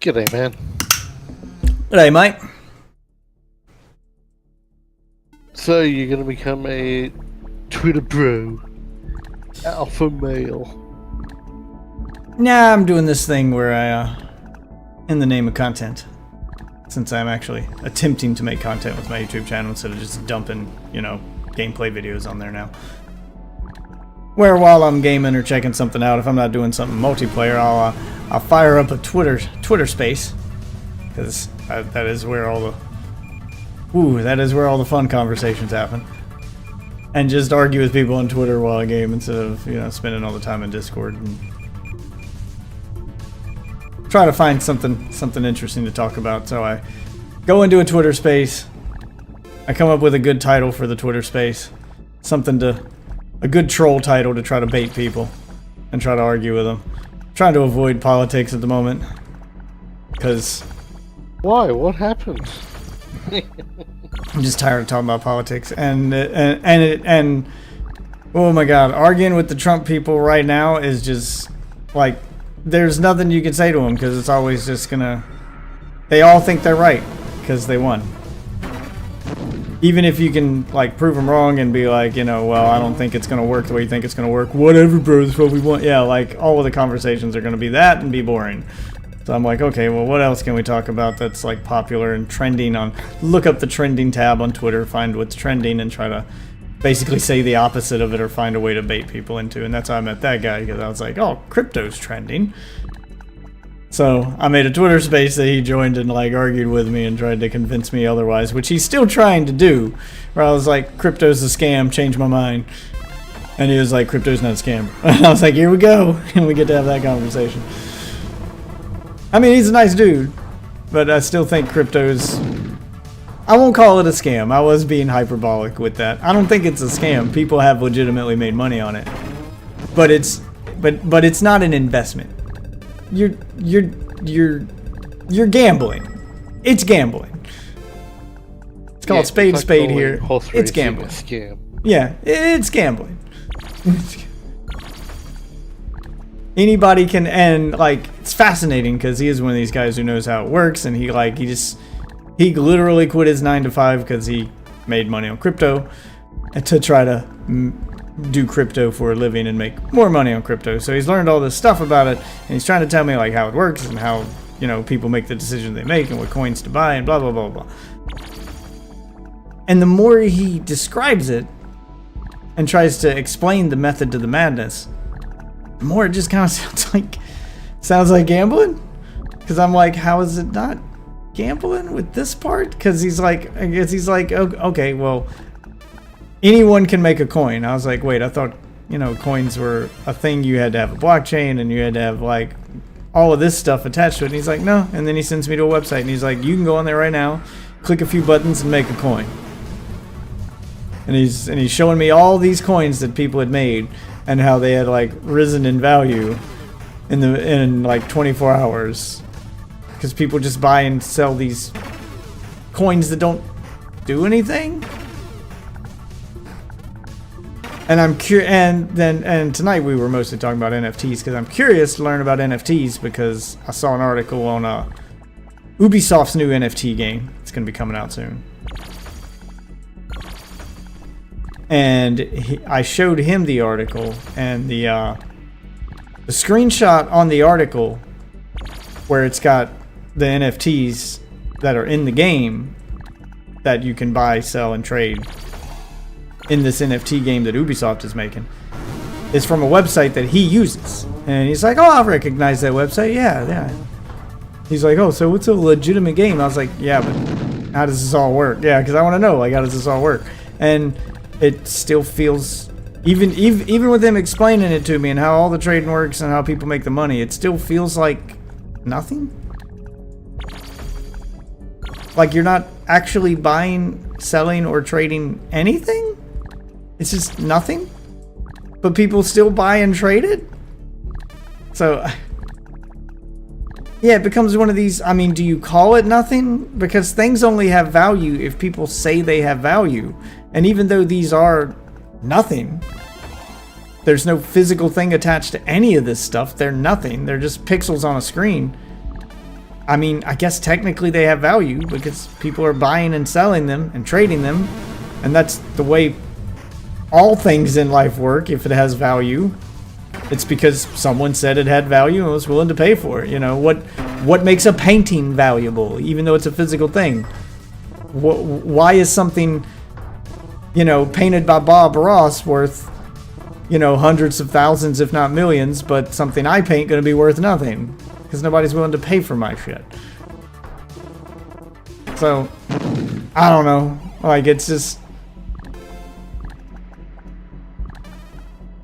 G'day, man. G'day, mate. So you're gonna become a Twitter bro, alpha male. Nah, I'm doing this thing where I, in the name of content, since I'm actually attempting to make content with my YouTube channel instead of just dumping, gameplay videos on there now. Where while I'm gaming or checking something out, if I'm not doing something multiplayer, I'll fire up a Twitter space, because that is where all the fun conversations happen. And just argue with people on Twitter while I game instead of, spending all the time in Discord and try to find something interesting to talk about. So I go into a Twitter space. I come up with a good title for the Twitter space. A good troll title to try to bait people and try to argue with them. I'm trying to avoid politics at the moment, because Why? What happened? I'm just tired of talking about politics, and oh my god, arguing with the Trump people right now is just like, there's nothing you can say to them, because it's always just gonna, they all think they're right because they won. Even if you can prove them wrong and be like, well, I don't think it's gonna work the way you think it's gonna work. Whatever, bro, that's what we want. Yeah, all of the conversations are gonna be that and be boring. So I'm like, okay, well, what else can we talk about that's popular and trending on? Look up the trending tab on Twitter, find what's trending, and try to basically say the opposite of it or find a way to bait people into. And that's how I met that guy, because I was like, oh, crypto's trending. So I made a Twitter space that he joined and argued with me and tried to convince me otherwise, which he's still trying to do. Where I was like, crypto's a scam, change my mind. And he was like, crypto's not a scam. And I was like, here we go, and we get to have that conversation. I mean, he's a nice dude, but I still think crypto's, I won't call it a scam. I was being hyperbolic with that. I don't think it's a scam. People have legitimately made money on it. But it's not an investment. You're gambling. It's gambling. It's called spade here. Horse It's racing gambling. a scam. Yeah, it's gambling. Anybody can, and it's fascinating because he is one of these guys who knows how it works, and he literally quit his 9-to-5 because he made money on crypto to try to do crypto for a living and make more money on crypto. So he's learned all this stuff about it, and he's trying to tell me how it works and how people make the decisions they make and what coins to buy and blah blah blah blah. And the more he describes it and tries to explain the method to the madness, the more it just kind of sounds like gambling. Because I'm like, how is it not gambling with this part? Because he's like, okay, well, anyone can make a coin. I was like, wait, I thought, coins were a thing. You had to have a blockchain and you had to have like all of this stuff attached to it. And he's like, no. And then he sends me to a website and he's like, you can go on there right now, click a few buttons and make a coin. And he's showing me all these coins that people had made and how they had like risen in value in like 24 hours. Because people just buy and sell these coins that don't do anything. And I'm and tonight we were mostly talking about NFTs because I'm curious to learn about NFTs because I saw an article on Ubisoft's new NFT game. It's going to be coming out soon. And I showed him the article, and the screenshot on the article where it's got the NFTs that are in the game that you can buy, sell, and trade in this NFT game that Ubisoft is making is from a website that he uses. And he's like, oh, I recognize that website. Yeah. He's like, oh, so it's a legitimate game. I was like, yeah, but how does this all work? Yeah, because I want to know, like, how does this all work? And it still feels, even with him explaining it to me and how all the trading works and how people make the money, it still feels like nothing. Like you're not actually buying, selling, or trading anything. It's just nothing. But people still buy and trade it. So, yeah, it becomes one of these, I mean, do you call it nothing? Because things only have value if people say they have value. And even though these are nothing, there's no physical thing attached to any of this stuff. They're nothing. They're just pixels on a screen. I mean, I guess technically they have value because people are buying and selling them and trading them. And that's the way all things in life work. If it has value, it's because someone said it had value and was willing to pay for it. What makes a painting valuable, even though it's a physical thing? Why is something, painted by Bob Ross worth, hundreds of thousands, if not millions, but something I paint going to be worth nothing? Because nobody's willing to pay for my shit. So, I don't know. Like, it's just,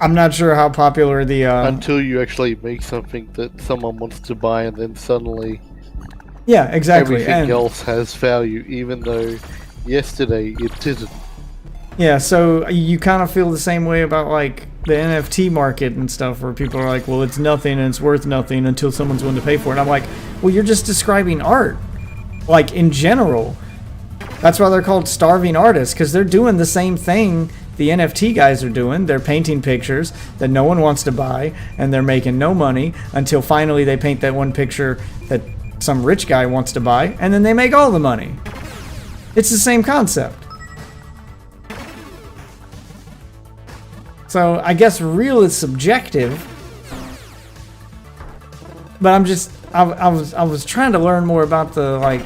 I'm not sure how popular the until you actually make something that someone wants to buy, and then suddenly, yeah, exactly, everything else has value, even though yesterday it didn't. Yeah, so you kind of feel the same way about like the NFT market and stuff, where people are like, well, it's nothing and it's worth nothing until someone's willing to pay for it. And I'm like, well, you're just describing art, like in general. That's why they're called starving artists, because they're doing the same thing the NFT guys are doing. They're painting pictures that no one wants to buy, and they're making no money until finally they paint that one picture that some rich guy wants to buy, and then they make all the money. It's the same concept. So I guess real is subjective, but I was trying to learn more about the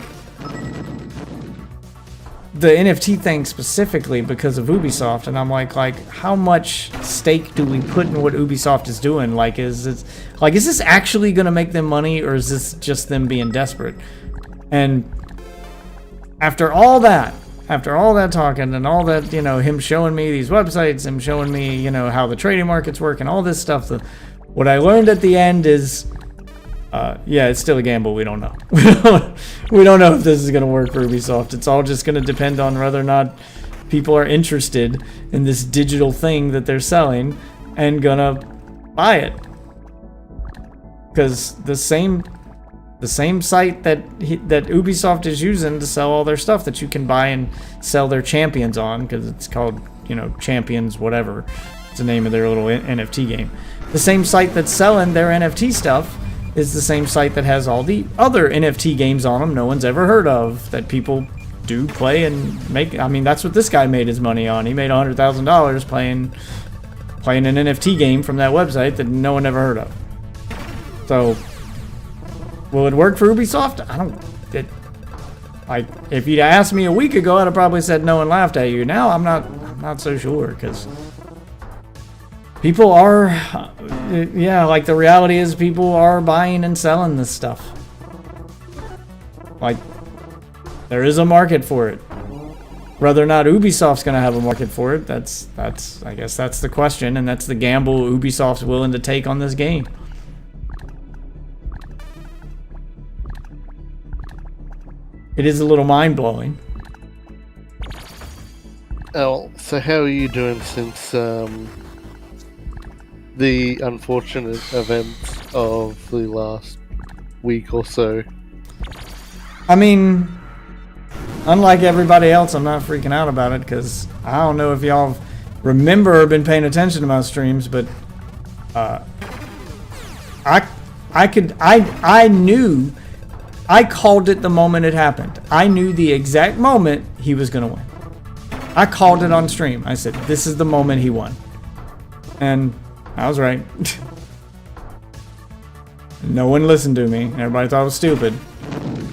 NFT thing specifically because of Ubisoft, and I'm like how much stake do we put in what Ubisoft is doing? Like, is this actually gonna make them money, or is this just them being desperate? And after all that talking and all that, him showing me these websites, him showing me, how the trading markets work and all this stuff, what I learned at the end is, yeah, it's still a gamble. We don't know. We don't know if this is going to work for Ubisoft. It's all just going to depend on whether or not people are interested in this digital thing that they're selling and gonna buy it. Because the same site that Ubisoft is using to sell all their stuff that you can buy and sell their champions on, because it's called, Champions whatever. It's the name of their little NFT game. The same site that's selling their NFT stuff is the same site that has all the other NFT games on them no one's ever heard of that people do play and make. I mean, that's what this guy made his money on. He made $100,000 playing an NFT game from that website that no one ever heard of. So, will it work for Ubisoft? Like, if you'd asked me a week ago, I'd have probably said no and laughed at you. Now I'm not so sure, because people are, yeah, like the reality is people are buying and selling this stuff. Like, there is a market for it. Whether or not Ubisoft's going to have a market for it, that's I guess that's the question, and that's the gamble Ubisoft's willing to take on this game. It is a little mind-blowing. Oh, so how are you doing since the unfortunate events of the last week or so? I mean, unlike everybody else, I'm not freaking out about it, because I don't know if y'all remember or been paying attention to my streams, but I knew, I called it the moment it happened. I knew the exact moment he was going to win. I called it on stream. I said, this is the moment he won. And I was right. No one listened to me. Everybody thought it was stupid.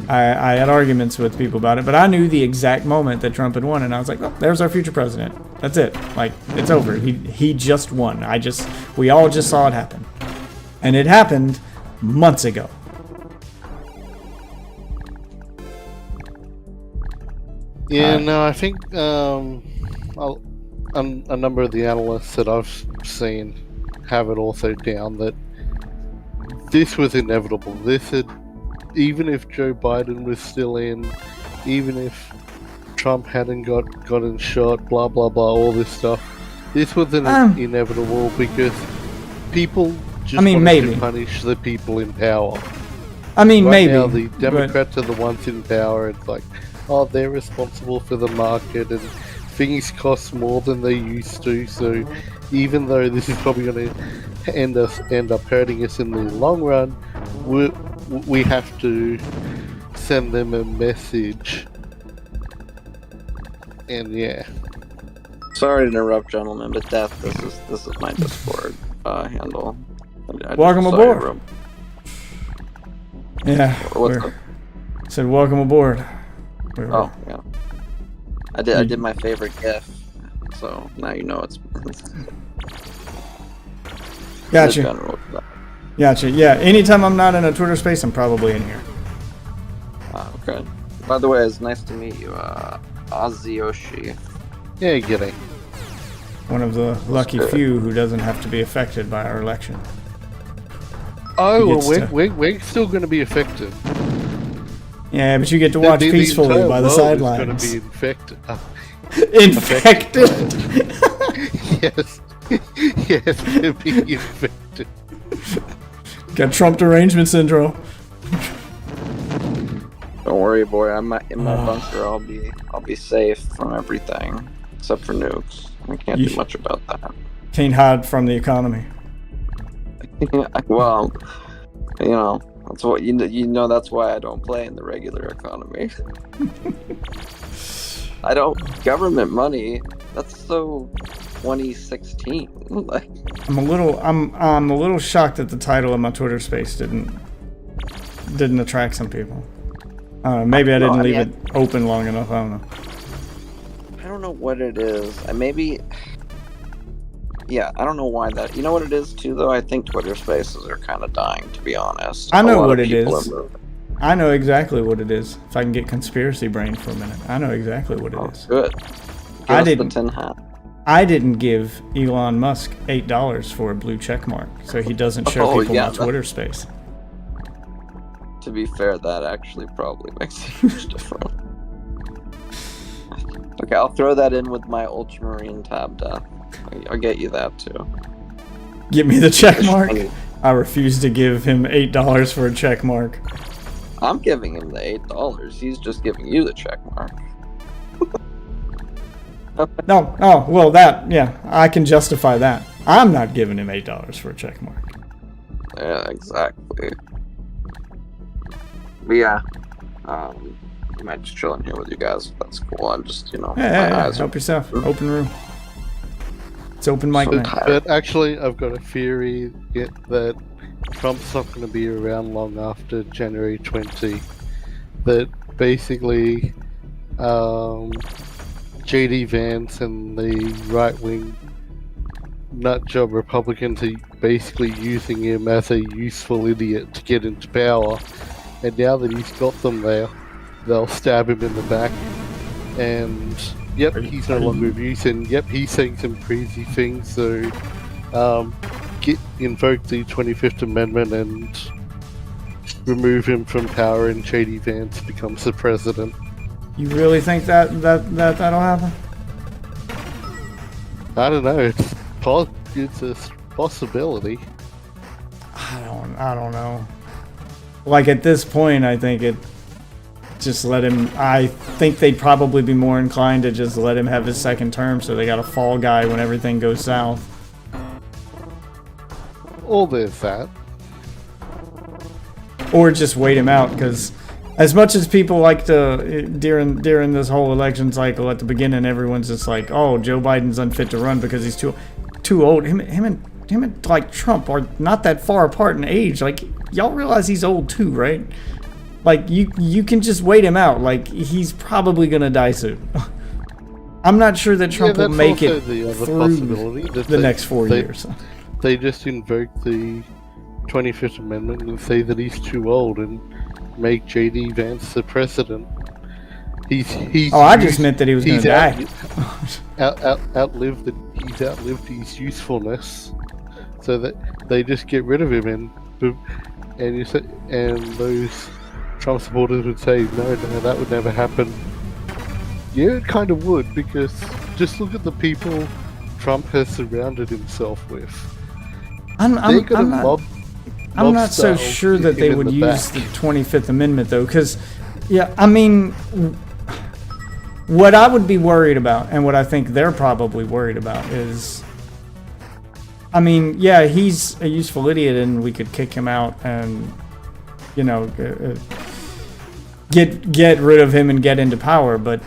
I had arguments with people about it, but I knew the exact moment that Trump had won, and I was like, oh, there's our future president. That's it. Like, it's over. He just won. We all just saw it happen. And it happened months ago. Yeah, no, I think a number of the analysts that I've seen have it also down that this was inevitable. This had, even if Joe Biden was still in, even if Trump hadn't gotten shot, blah blah blah, all this stuff, this was inevitable because people just wanted to punish the people in power. I mean, right maybe. Now the Democrats are the ones in power. It's like, oh, they're responsible for the market and things cost more than they used to. So even though this is probably going to end up hurting us in the long run, we have to send them a message. And yeah. Sorry to interrupt, gentlemen, but Death, this is my Discord handle. Welcome aboard. Yeah. What's up? Said welcome aboard. Oh yeah. I did my favorite GIF, so now you know it's. Gotcha. Gotcha. Yeah. Anytime I'm not in a Twitter space, I'm probably in here. Okay. By the way, it's nice to meet you, Ozyoshi. Yeah, g'day. One of the lucky few who doesn't have to be affected by our election. Oh, well, we're still going to be affected. Yeah, but you get to watch peacefully by the sidelines. Going to be infected. Infected? Yes. Yes, we're being infected. Got Trump derangement syndrome. Don't worry, boy. I'm in my bunker. I'll be safe from everything except for nukes. I can't do much about that. Can't hide from the economy. Well, you know, that's what you know. That's why I don't play in the regular economy. I don't government money. That's so 2016. Like, I'm a little shocked that the title of my Twitter space didn't attract some people. Maybe I didn't leave it open long enough. I don't know. I don't know what it is. Yeah, I don't know why that. You know what it is too, though. I think Twitter Spaces are kind of dying, to be honest. I know what it is. I know exactly what it is. If I can get conspiracy brain for a minute, I know exactly what it is. Good. I didn't. The tin hat. I didn't give Elon Musk $8 for a blue check mark, so he doesn't show people my Twitter space. To be fair, that actually probably makes a huge difference. Okay, I'll throw that in with my Ultramarine tab, Death. I'll get you that too. Give me the check mark. I refuse to give him $8 for a check mark. I'm giving him the $8. He's just giving you the check mark. No, oh, well, that, yeah, I can justify that. I'm not giving him $8 for a check mark. Yeah, exactly. But yeah, I might just chill in here with you guys. That's cool. I'm just, you know, hey, help yourself. Open room. It's open mic night. But actually, I've got a theory that Trump's not going to be around long after January 20. That basically J.D. Vance and the right-wing nutjob Republicans are basically using him as a useful idiot to get into power. And now that he's got them there, they'll stab him in the back. And yep, he's no longer of use. And yep, he's saying some crazy things. So invoke the 25th Amendment and remove him from power, and J.D. Vance becomes the president. You really think that'll happen? I don't know. It's a possibility. I don't know. Like at this point, I think it just let him. I think they'd probably be more inclined to just let him have his second term, so they got a fall guy when everything goes south. Or there's that. Or just wait him out, because as much as people like to during this whole election cycle at the beginning, everyone's just like, "Oh, Joe Biden's unfit to run because he's too old." Him and like Trump are not that far apart in age. Like, y'all realize he's old too, right? Like you can just wait him out. Like, he's probably gonna die soon. I'm not sure that Trump will make it through the next 4 years. They just invoke the 25th Amendment and say that he's too old and make J.D. Vance the president. I just meant that he was going to die. He's outlived his usefulness, so that they just get rid of him, and those Trump supporters would say, no, that would never happen. Yeah, it kind of would, because just look at the people Trump has surrounded himself with. I'm not so sure that they would use the 25th Amendment, though, because, yeah, I mean, what I would be worried about, and what I think they're probably worried about, is, I mean, yeah, he's a useful idiot, and we could kick him out and, you know, get rid of him and get into power, but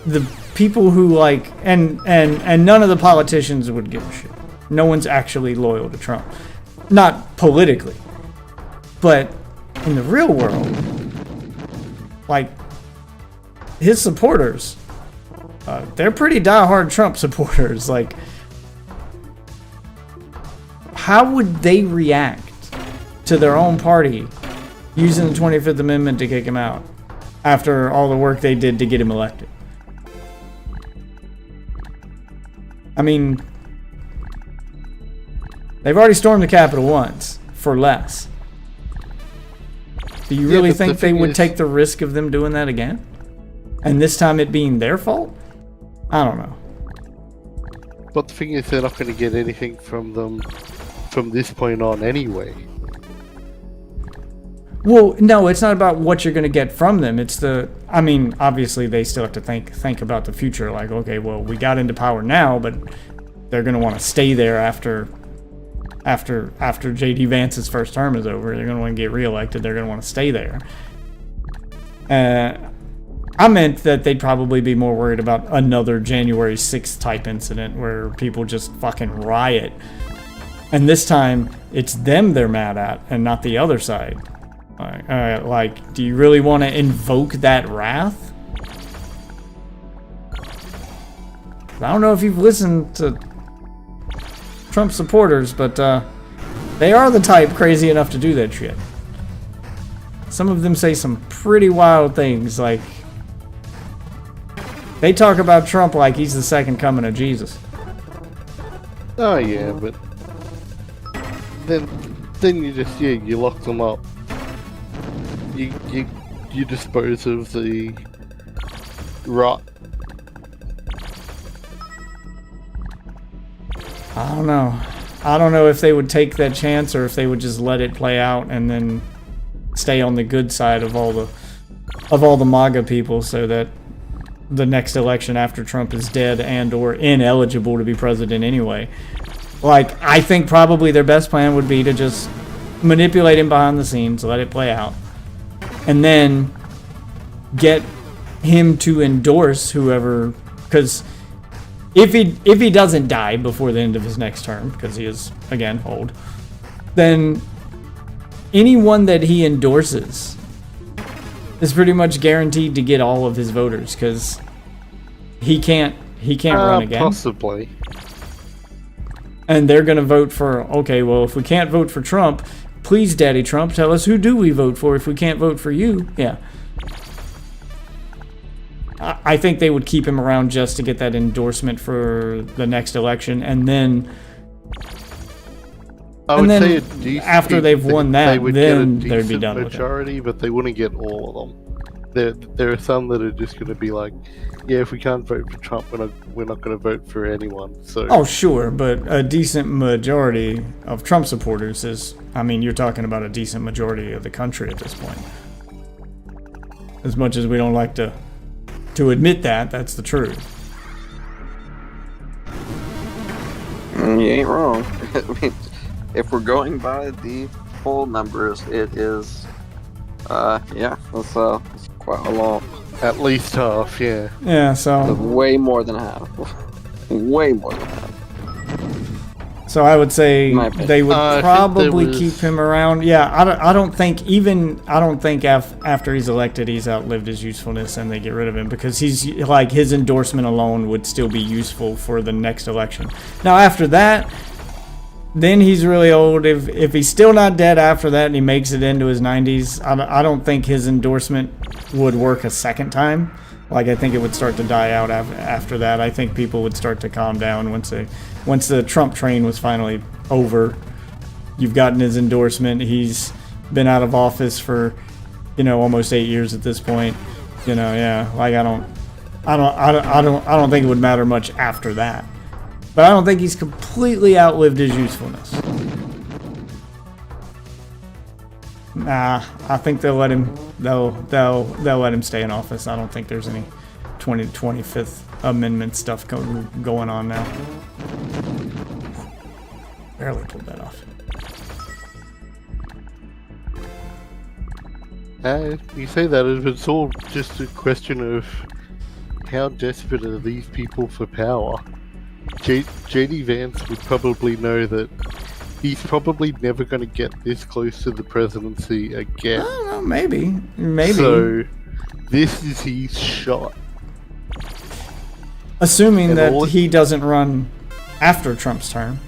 the people who like, and none of the politicians would give a shit. No one's actually loyal to Trump. Not politically, but in the real world, like, his supporters, they're pretty diehard Trump supporters. Like, how would they react to their own party using the 25th Amendment to kick him out after all the work they did to get him elected? I mean, they've already stormed the Capitol once for less. Do you really think they would take the risk of them doing that again? And this time it being their fault? I don't know. But the thing is, they're not going to get anything from them from this point on anyway. Well, no, it's not about what you're going to get from them. It's I mean, obviously they still have to think about the future. Like, okay, well, we got into power now, but they're going to want to stay there after J.D. Vance's first term is over. They're going to want to get reelected. They're going to want to stay there. I meant that they'd probably be more worried about another January 6th type incident where people just fucking riot. And this time, it's them they're mad at and not the other side. Like, do you really want to invoke that wrath? I don't know if you've listened to Trump supporters, but they are the type crazy enough to do that shit. Some of them say some pretty wild things, like, they talk about Trump like he's the second coming of Jesus. Oh yeah, but then you just you lock them up. You dispose of the rot. I don't know. I don't know if they would take that chance or if they would just let it play out and then stay on the good side of all the MAGA people, so that the next election after Trump is dead and or ineligible to be president anyway. Like, I think probably their best plan would be to just manipulate him behind the scenes, let it play out, and then get him to endorse whoever, because if he doesn't die before the end of his next term, because he is, again, old, then anyone that he endorses is pretty much guaranteed to get all of his voters because he can't run again. Possibly. And they're going to vote for, okay, well, if we can't vote for Trump, please, Daddy Trump, tell us who do we vote for if we can't vote for you. Yeah. I think they would keep him around just to get that endorsement for the next election. And then, I would say a decent, after they've won that, they would then get a they'd be decent done with it. majority, but they wouldn't get all of them. There are some that are just going to be like, yeah, if we can't vote for Trump, we're not going to vote for anyone. So Oh, sure, but a decent majority of Trump supporters is, I mean, you're talking about a decent majority of the country at this point. As much as we don't like to admit that, that's the truth. You ain't wrong. I mean, if we're going by the poll numbers, it is, that's quite a lot. at least half, yeah. Yeah, so Way more than half. Way more than half. So I would say My opinion. they would I think probably there was- keep him around. Yeah, I don't think after he's elected he's outlived his usefulness and they get rid of him because he's like his endorsement alone would still be useful for the next election. Now after that, then he's really old. If he's still not dead after that and he makes it into his 90s, I don't think his endorsement would work a second time. Like I think it would start to die out after that. I think people would start to calm down once the Trump train was finally over. You've gotten his endorsement. He's been out of office for, almost 8 years at this point. Yeah. Like I don't think it would matter much after that. But I don't think he's completely outlived his usefulness. Nah, I think they'll let him. They'll let him stay in office. I don't think there's any 25th Amendment stuff going on now. Barely pulled that off. You say that, it's all just a question of how desperate are these people for power. JD Vance would probably know that he's probably never going to get this close to the presidency again. I don't know, maybe. So, this is his shot. Assuming And that all- he doesn't run after Trump's term,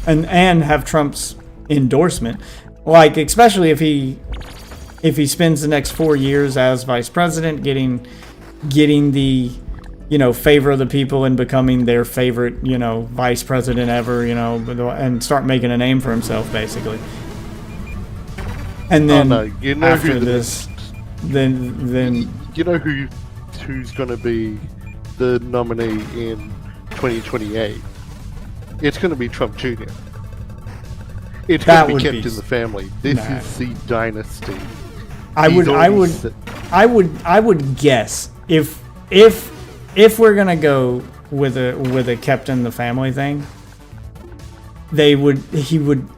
and have Trump's endorsement, like especially if he spends the next 4 years as vice president, getting the favor of the people and becoming their favorite vice president ever, and start making a name for himself basically. And then after who this, then you know who's going to be the nominee in 2028? It's going to be Trump Jr. It's That going would to be kept be in the family. This Nah. is the dynasty. I He's already would guess if we're gonna go with a kept in the family thing, he would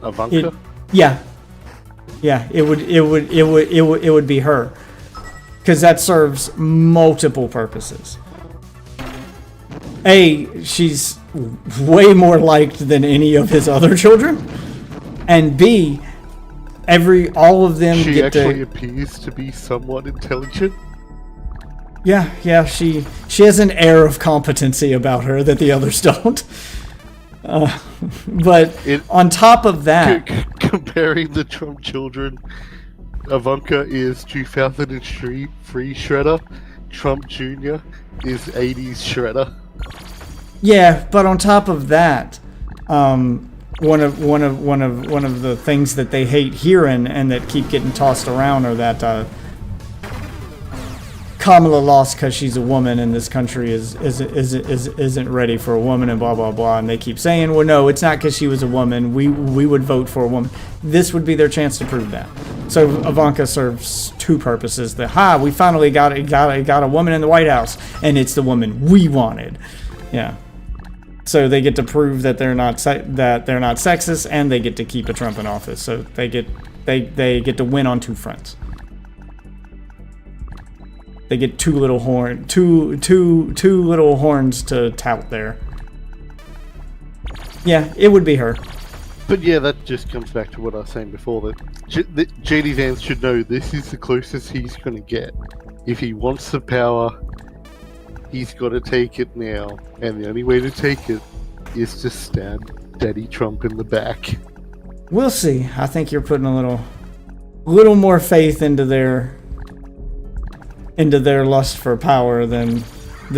Ivanka? yeah, it would be her, because that serves multiple purposes. A, she's way more liked than any of his other children, and B, all of them She get actually to. appears to be somewhat intelligent. Yeah, she has an air of competency about her that the others don't. But on top of that, Comparing the Trump children, Ivanka is 2003 Shredder. Trump Jr. is 80s Shredder. yeah, but on top of that, one of the things that they hate hearing and that keep getting tossed around are that Kamala lost because she's a woman and this country isn't ready for a woman and blah blah blah, and they keep saying, well, no, it's not because she was a woman. We would vote for a woman. This would be their chance to prove that. So Ivanka serves two purposes: we finally got a woman in the White House, and it's the woman we wanted. Yeah. So they get to prove that they're not sexist, and they get to keep a Trump in office. So they get to win on two fronts. They get two little horns to tout there. Yeah, it would be her. But yeah, that just comes back to what I was saying before, that JD Vance should know this is the closest he's going to get. If he wants the power, he's got to take it now, and the only way to take it is to stab Daddy Trump in the back. We'll see. I think you're putting a little more faith into their lust for power than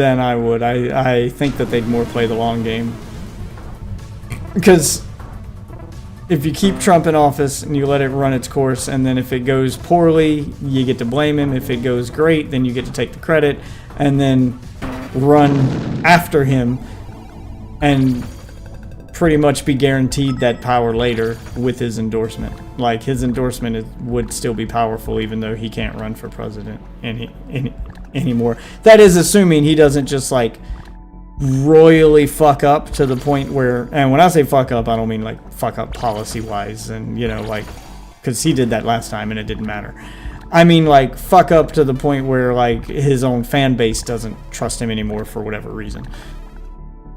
I would. I think that they'd more play the long game. Because if you keep Trump in office and you let it run its course, and then if it goes poorly, you get to blame him. If it goes great, then you get to take the credit and then run after him and pretty much be guaranteed that power later with his endorsement. Like, his endorsement would still be powerful even though he can't run for president anymore. That is assuming he doesn't just like royally fuck up to the point where, and when I say fuck up, I don't mean like fuck up policy wise and, you know, like, because he did that last time and it didn't matter. I mean like fuck up to the point where like his own fan base doesn't trust him anymore for whatever reason.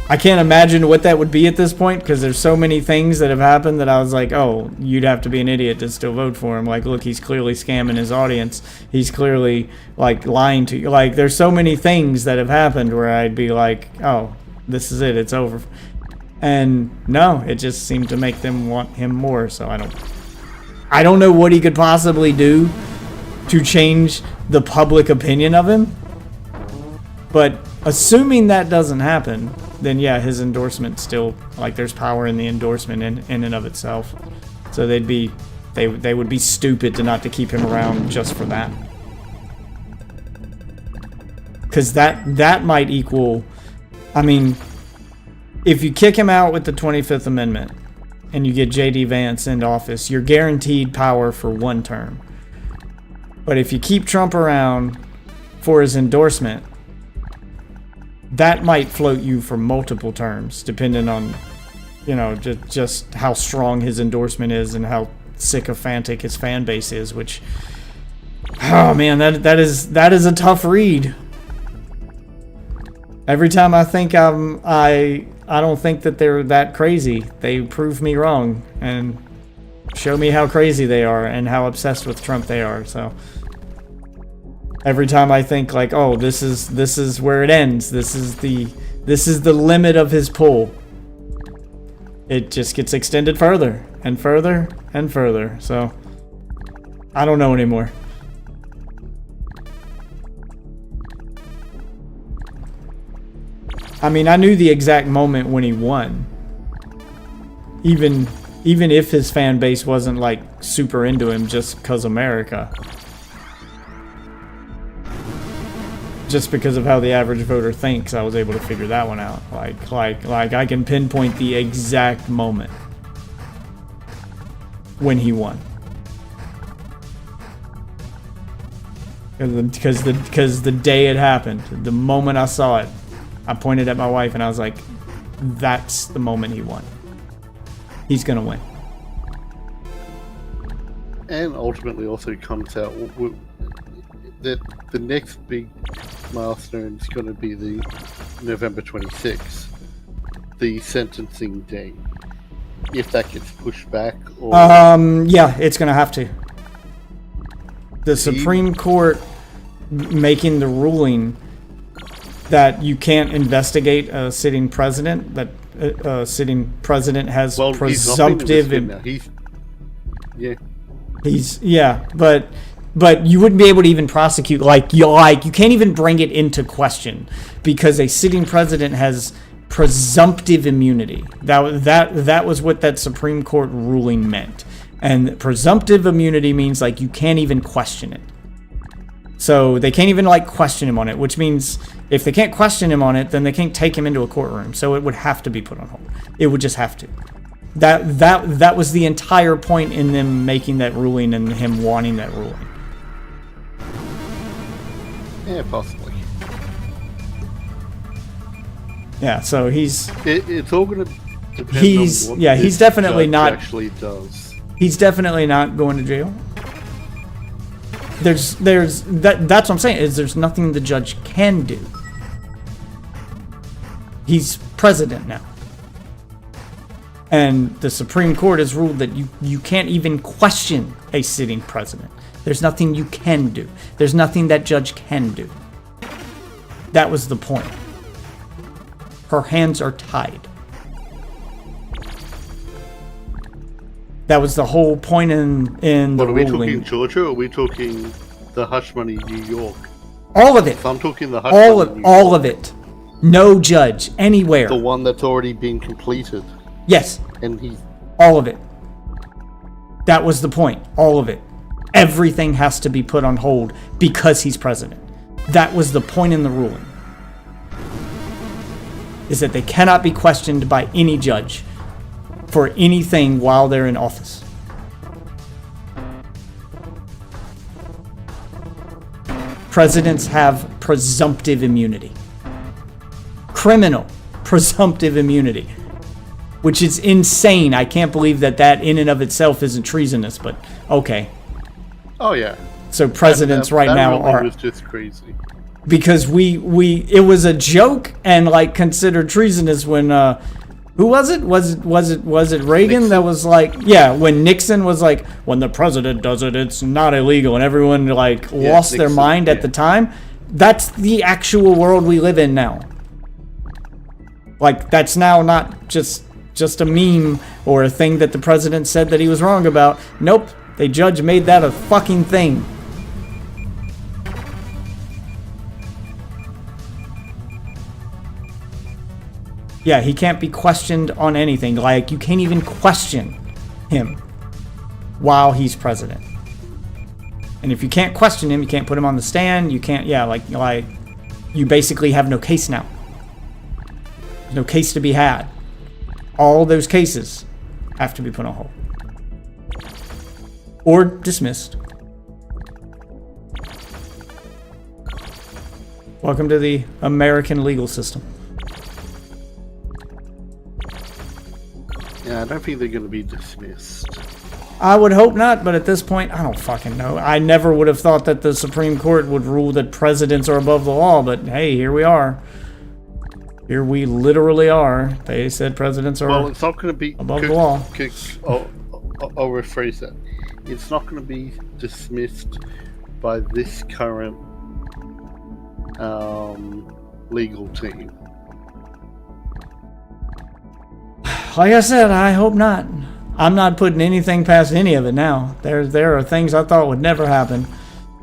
I can't imagine what that would be at this point, because there's so many things that have happened that I was like, oh, you'd have to be an idiot to still vote for him. Like, look, he's clearly scamming his audience. He's clearly, like, lying to you. Like, there's so many things that have happened where I'd be like, oh, this is it. It's over. And no, it just seemed to make them want him more. So I don't know what he could possibly do to change the public opinion of him. But assuming that doesn't happen, then yeah, his endorsement still, like, there's power in the endorsement in and of itself. So they would be stupid to not to keep him around just for that. Because that might equal, I mean, if you kick him out with the 25th Amendment and you get JD Vance into office, you're guaranteed power for one term. But if you keep Trump around for his endorsement, that might float you for multiple terms, depending on, you know, just how strong his endorsement is and how sycophantic his fan base is. Which, oh man, that is a tough read. Every time I think I don't think that they're that crazy, they prove me wrong and show me how crazy they are and how obsessed with Trump they are. So every time I think like, oh, this is where it ends. This is the limit of his pull. It just gets extended further and further and further. So I don't know anymore. I mean, I knew the exact moment when he won. Even if his fan base wasn't like super into him just because America. Just because of how the average voter thinks, I was able to figure that one out. Like I can pinpoint the exact moment when he won. Because the day it happened, the moment I saw it, I pointed at my wife and I was like, that's the moment he won. He's gonna win. And ultimately also comes out that the next big milestone is going to be the November 26th, the sentencing date. If that gets pushed back, or yeah, it's gonna have to. The Supreme Court making the ruling that you can't investigate a sitting president, that a sitting president has presumptive. But you wouldn't be able to even prosecute, you can't even bring it into question because a sitting president has presumptive immunity. That was what that Supreme Court ruling meant. And presumptive immunity means like you can't even question it. So they can't even like question him on it, which means if they can't question him on it, then they can't take him into a courtroom. So it would have to be put on hold. It would just have to. That was the entire point in them making that ruling and him wanting that ruling. Yeah, possibly. Yeah, so it's all going to depend on what he's definitely not actually does. He's definitely not going to jail. That's what I'm saying, is there's nothing the judge can do. He's president now. And the Supreme Court has ruled that you can't even question a sitting president. There's nothing you can do. There's nothing that judge can do. That was the point. Her hands are tied. That was the whole point in the What, are we ruling. talking Georgia or are we talking the hush money New York? All of it. So I'm talking the hush All money of New all York, of it. No judge anywhere. the one that's already been completed, Yes, and he. all of it. That was the point. All of it. Everything has to be put on hold because he's president. That was the point in the ruling. Is that they cannot be questioned by any judge for anything while they're in office. Presidents have presumptive immunity. Criminal presumptive immunity. Which is insane. I can't believe that in and of itself isn't treasonous, but okay. Oh yeah. So presidents right that now ruling are, was just crazy. because it was a joke and like considered treasonous when who was it? Was it Reagan Nixon. that was like, yeah, when Nixon was like, when the president does it, it's not illegal, and everyone like lost their Nixon, mind at yeah. the time. That's the actual world we live in now. Like that's now not just a meme or a thing that the president said that he was wrong about. Nope, the judge made that a fucking thing. Yeah, he can't be questioned on anything. Like, you can't even question him while he's president. And if you can't question him, you can't put him on the stand. You can't, yeah, like you basically have no case now. There's no case to be had. All those cases have to be put on hold. Or dismissed. Welcome to the American legal system. Yeah, I don't think they're going to be dismissed. I would hope not, but at this point, I don't fucking know. I never would have thought that the Supreme Court would rule that presidents are above the law, but hey, here we are. Here we literally are. They said presidents are Well, it's not going to be above the law. I'll rephrase that. It's not going to be dismissed by this current legal team. Like I said, I hope not. I'm not putting anything past any of it now. There are things I thought would never happen,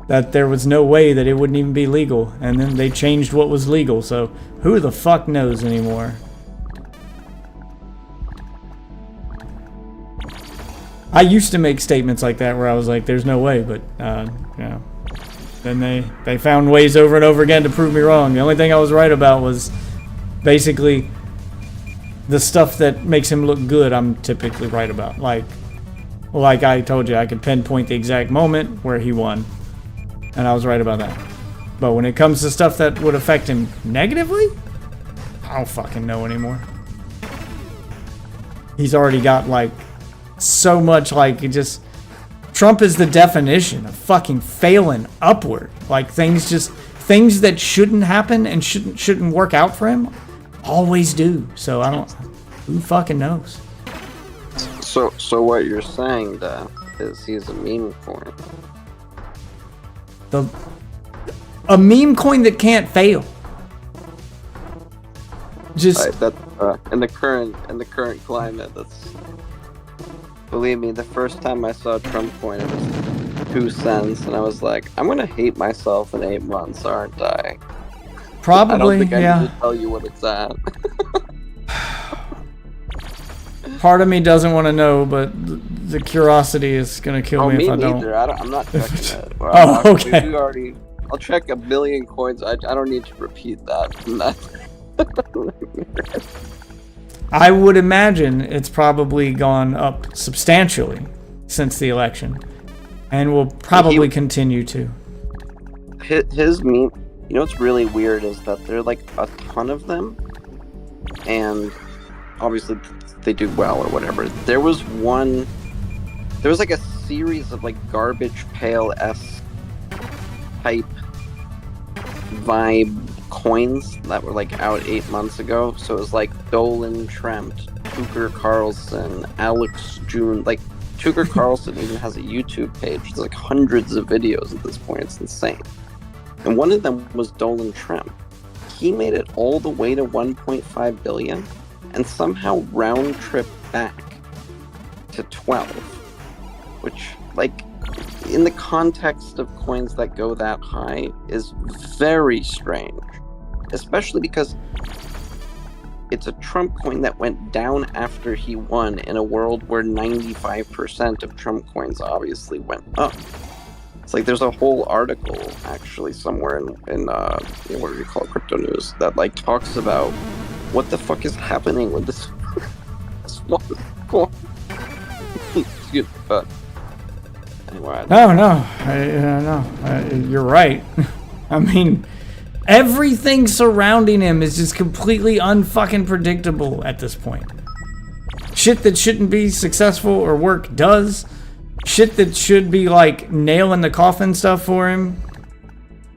that there was no way that it wouldn't even be legal, and then they changed what was legal, so who the fuck knows anymore? I used to make statements like that where I was like, there's no way, but, you know, then they found ways over and over again to prove me wrong. The only thing I was right about was basically the stuff that makes him look good, I'm typically right about. Like I told you, I could pinpoint the exact moment where he won, and I was right about that. But when it comes to stuff that would affect him negatively, I don't fucking know anymore. He's already got like so much, like it just, Trump is the definition of fucking failing upward. Like things that shouldn't happen and shouldn't work out for him always do. So I don't, who fucking knows? So what you're saying, Daph, is he's a meme coin. A meme coin that can't fail. Just That in the current climate, that's, believe me, the first time I saw Trump coin, it was 2 cents, and I was like, I'm gonna hate myself in 8 months, aren't I? probably, I don't think I yeah. need to tell you what it's at. Part of me doesn't want to know, but the curiosity is gonna kill me me if I don't. neither. I'm not checking it. Well, Oh, okay. We already. I'll check a billion coins. I don't need to repeat that. I would imagine it's probably gone up substantially since the election, and will probably continue to. His meme. You know what's really weird is that there are like a ton of them, and obviously they do well or whatever. There was like a series of like Garbage Pail-esque type vibe coins that were like out 8 months ago. So it was like Dolan Trump, Tucker Carlson, Alex June, like Tucker Carlson even has a YouTube page. There's like hundreds of videos at this point. It's insane. And one of them was Dolan Trump. He made it all the way to 1.5 billion and somehow round trip back to 12, which, like, in the context of coins that go that high is very strange, especially because it's a Trump coin that went down after he won in a world where 95% of Trump coins obviously went up. It's like there's a whole article actually somewhere in what do you call it, crypto news, that like talks about what the fuck is happening with this small coin. Excuse me, but anyway. No, you're right. I mean, everything surrounding him is just completely unfucking predictable at this point. Shit that shouldn't be successful or work does. Shit that should be like nail in the coffin stuff for him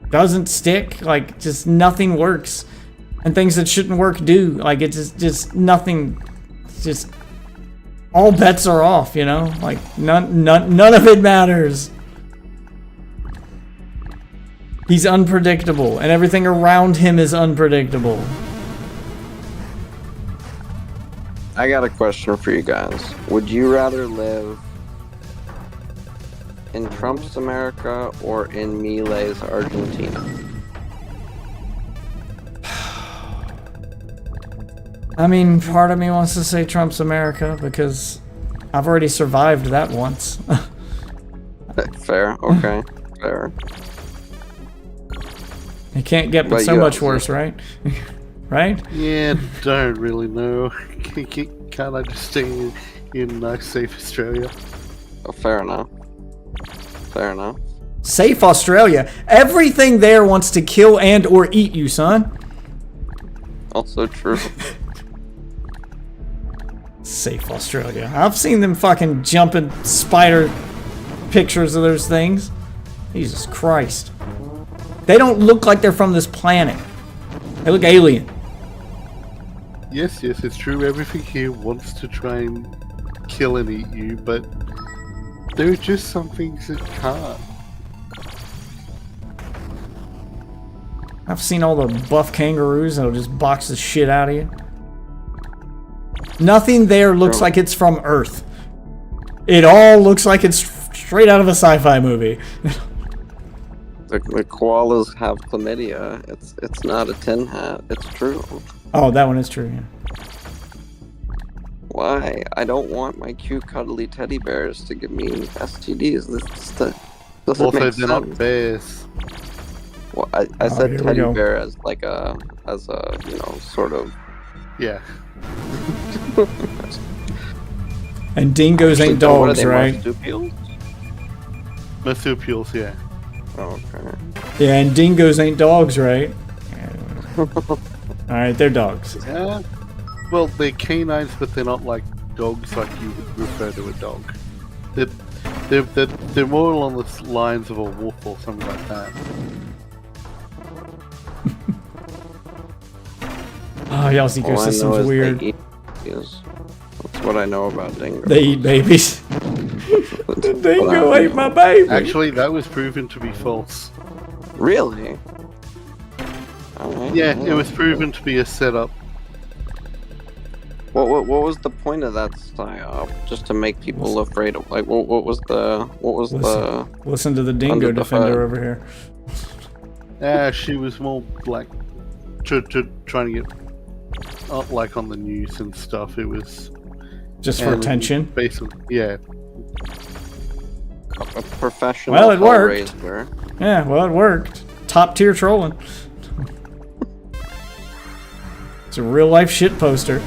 doesn't stick. Like, just nothing works. And things that shouldn't work do. Like, it's just nothing. It's just all bets are off, you know? Like, none of it matters. He's unpredictable, and everything around him is unpredictable. I got a question for you guys. Would you rather live in Trump's America or in Milei's Argentina? I mean, part of me wants to say Trump's America because I've already survived that once. Fair, okay, fair. It can't get but so much worse, right? Right? Yeah, don't really know. Can't I just stay in nice, safe Australia? Oh, fair enough. Fair enough. Safe Australia. Everything there wants to kill and or eat you, son. Also true. Safe Australia. I've seen them fucking jumping spider pictures of those things. Jesus Christ. They don't look like they're from this planet. They look alien. Yes, it's true. Everything here wants to try and kill and eat you, but there are just some things that can't. I've seen all the buff kangaroos that'll just box the shit out of you. Nothing there looks like it's from Earth. It all looks like it's straight out of a sci-fi movie. The koalas have chlamydia. It's not a tin hat. It's true. Oh, that one is true, yeah. Why? I don't want my cute cuddly teddy bears to give me STDs. This doesn't Also, make they're sense. not bears. Well, I said here we teddy go. bear as like a you know, sort of. Yeah. And dingoes ain't Actually, what are dogs, they, right? marsupials? Marsupials, yeah. Oh, okay. Yeah, and dingoes ain't dogs, right? Alright, they're dogs. Yeah. Well, they're canines, but they're not like dogs like you would refer to a dog. They're more along the lines of a wolf or something like that. Oh, y'all's All I know ecosystem's is weird. they eat babies. That's what I know about dingoes. They eat babies. The dingo ate my baby. Actually, that was proven to be false. Really? Alright. Yeah, it was proven to be a setup. What was the point of that psyop? Just to make people afraid of, like, what was the Listen to the dingo Under the defender hood. over here. She was more like trying to get like on the news and stuff. It was Just for attention. Basically, yeah. a professional Well, it worked. Hellraiser? Yeah, well, it worked. Top tier trolling. It's a real life shit poster.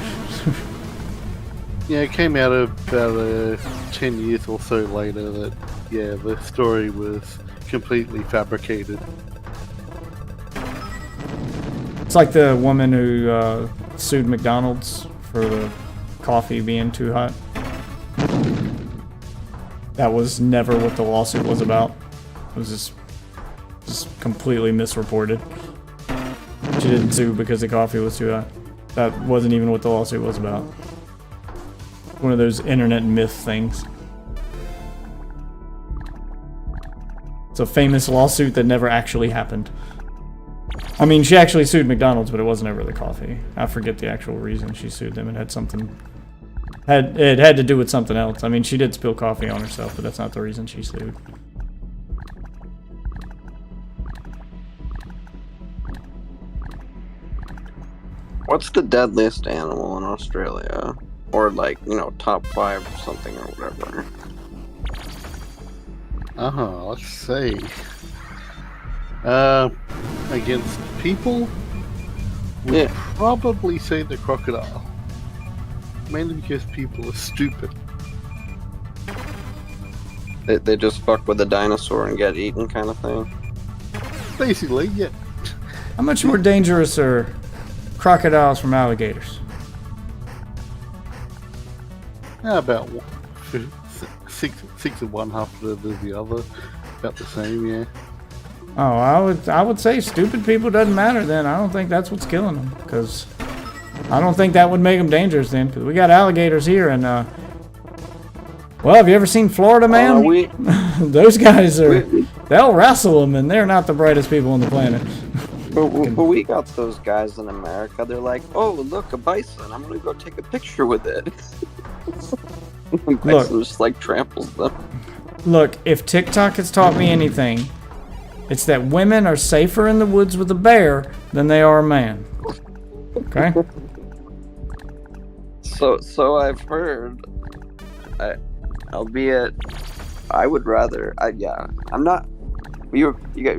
Yeah, it came out about 10 years or so later that, yeah, the story was completely fabricated. It's like the woman who sued McDonald's for the coffee being too hot. That was never what the lawsuit was about. It was just completely misreported. She didn't sue because the coffee was too hot. That wasn't even what the lawsuit was about. One of those internet myth things. It's a famous lawsuit that never actually happened. I mean, she actually sued McDonald's, but it wasn't over the coffee. I forget the actual reason she sued them. It had something... It had to do with something else. I mean, she did spill coffee on herself, but that's not the reason she sued. What's the deadliest animal in Australia? Or like, you know, top 5 or something or whatever. Let's see. Against people, we'd probably say the crocodile. Mainly because people are stupid. They just fuck with a dinosaur and get eaten kind of thing. Basically, yeah. How much more dangerous are crocodiles from alligators? About 6 of one, half of the other. About the same, yeah. Oh, I would say stupid people doesn't matter then. I don't think that's what's killing them, because I don't think that would make them dangerous then, because we got alligators here, and well, have you ever seen Florida Man? Those guys they'll wrestle them, and they're not the brightest people on the planet. But we got those guys in America. They're like, oh, look, a bison. I'm gonna go take a picture with it. Bison just like tramples them. Look, if TikTok has taught me anything, it's that women are safer in the woods with a bear than they are a man. Okay? So I've heard. Albeit, I would rather. I'm not. You're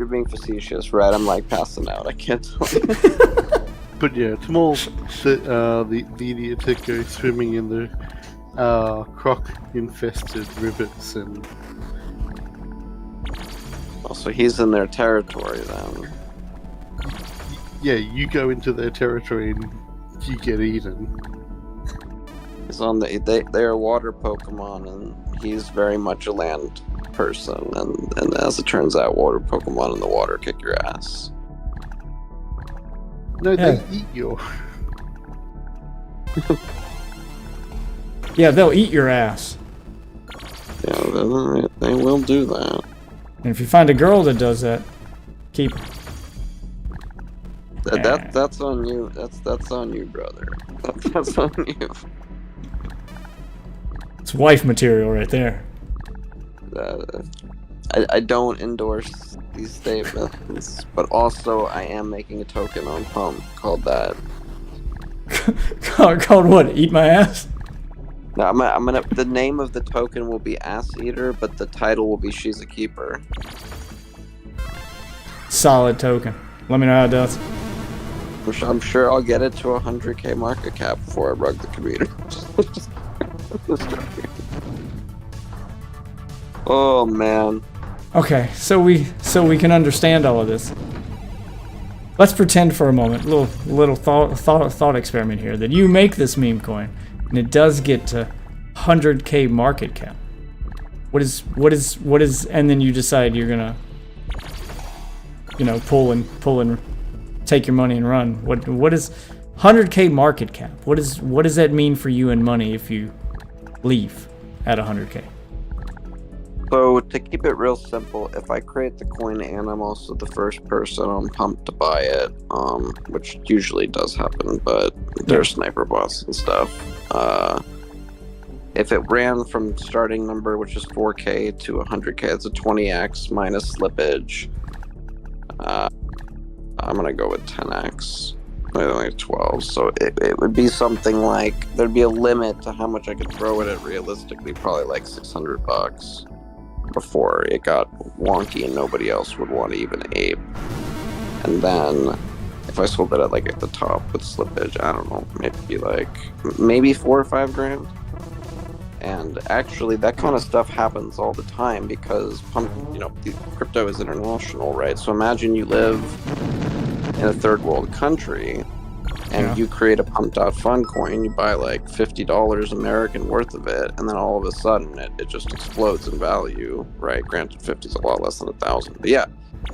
being facetious, right? I'm like passing out. I can't tell you. But yeah, it's more the idiots that go swimming in the croc-infested rivers and. Also, he's in their territory then. Yeah, you go into their territory and you get eaten. He's on they are water Pokemon, and he's very much a land person. And as it turns out, water Pokemon in the water kick your ass. No, they eat you. Yeah, they'll eat your ass. Yeah, they will do that. And if you find a girl that does that, keep her. That's on you. That's on you, brother. That's on you. It's wife material right there. I don't endorse these statements, but also I am making a token on Pump called that. Called what? Eat my ass? No, I'm gonna. The name of the token will be Ass Eater, but the title will be She's a Keeper. Solid token. Let me know how it does. Which I'm sure I'll get it to 100k market cap before I rug the computer. Just joking. Oh man. Okay, so we can understand all of this. Let's pretend for a moment, little thought experiment here, that you make this meme coin and it does get to 100k market cap. What is, and then you decide you're gonna, pull and take your money and run. What is 100k market cap? What does that mean for you in money if you leave at 100k? So to keep it real simple, if I create the coin and I'm also the first person on Pump to buy it, which usually does happen, but there's sniper bots and stuff. If it ran from starting number, which is 4k to 100k, it's a 20x minus slippage. I'm gonna go with 10x. Maybe only 12. So it would be something like there'd be a limit to how much I could throw it at. Realistically, probably like $600 before it got wonky and nobody else would want to even ape. And then if I sold it at the top with slippage, I don't know, maybe 4 or 5 grand. And actually, that kind of stuff happens all the time because crypto is international, right? So imagine you live in a third world country and you create a Pump.Fun coin, you buy like $50 American worth of it, and then all of a sudden it just explodes in value, right? Granted, 50 is a lot less than 1,000. But yeah,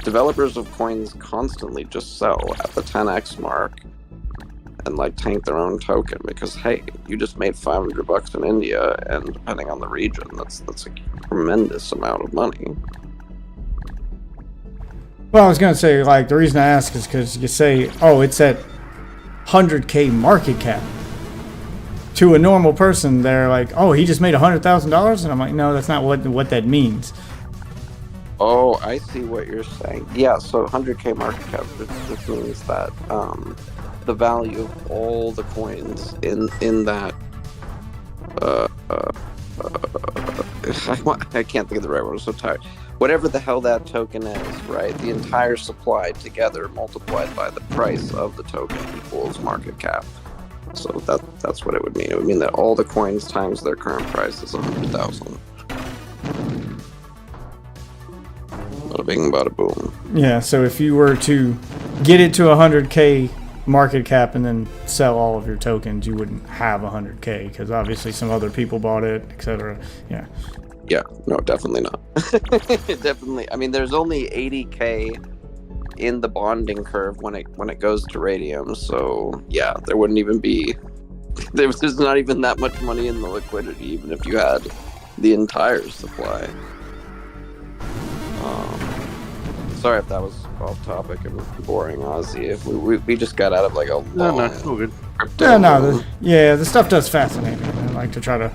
developers of coins constantly just sell at the 10x mark. and like tank their own token because hey, you just made $500 in India, and depending on the region, that's a tremendous amount of money. Well, I was gonna say, like, the reason I ask is because you say, oh, it's at 100K market cap. To a normal person, they're like, oh, he just made $100,000, and I'm like, no, that's not what that means. Oh, I see what you're saying. Yeah, so 100K market cap just means that the value of all the coins in that I can't think of the right word. I'm so tired. Whatever the hell that token is, right? The entire supply together multiplied by the price of the token equals market cap. So that's what it would mean. It would mean that all the coins times their current price is 100,000. Bada bing, bada boom. Yeah, so if you were to get it to 100K market cap and then sell all of your tokens, you wouldn't have 100K because obviously some other people bought it, etc. Yeah. Yeah, no, definitely not. Definitely. I mean, there's only 80K in the bonding curve when it goes to radium. So yeah, there wouldn't even be. There's not even that much money in the liquidity, even if you had the entire supply. Sorry if that was off topic and boring, Ozzy. If we just got out of like a long. No, it's all good. The stuff does fascinate me. I like to try to.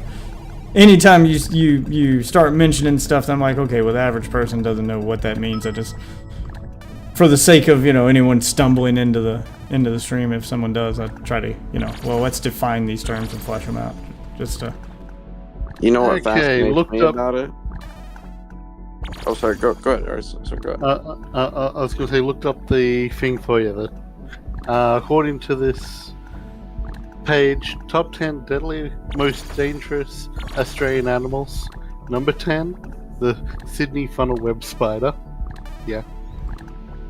Anytime you start mentioning stuff, I'm like, okay, well, the average person doesn't know what that means. I just, for the sake of anyone stumbling into the stream, if someone does, I try to well, let's define these terms and flesh them out. Just to. You know what fascinates me up. about it? Oh, sorry. Go ahead. All right, sorry, go ahead. I was going to say, looked up the thing for you. According to this page, top 10 deadly, most dangerous Australian animals. Number 10, the Sydney funnel web spider. Yeah.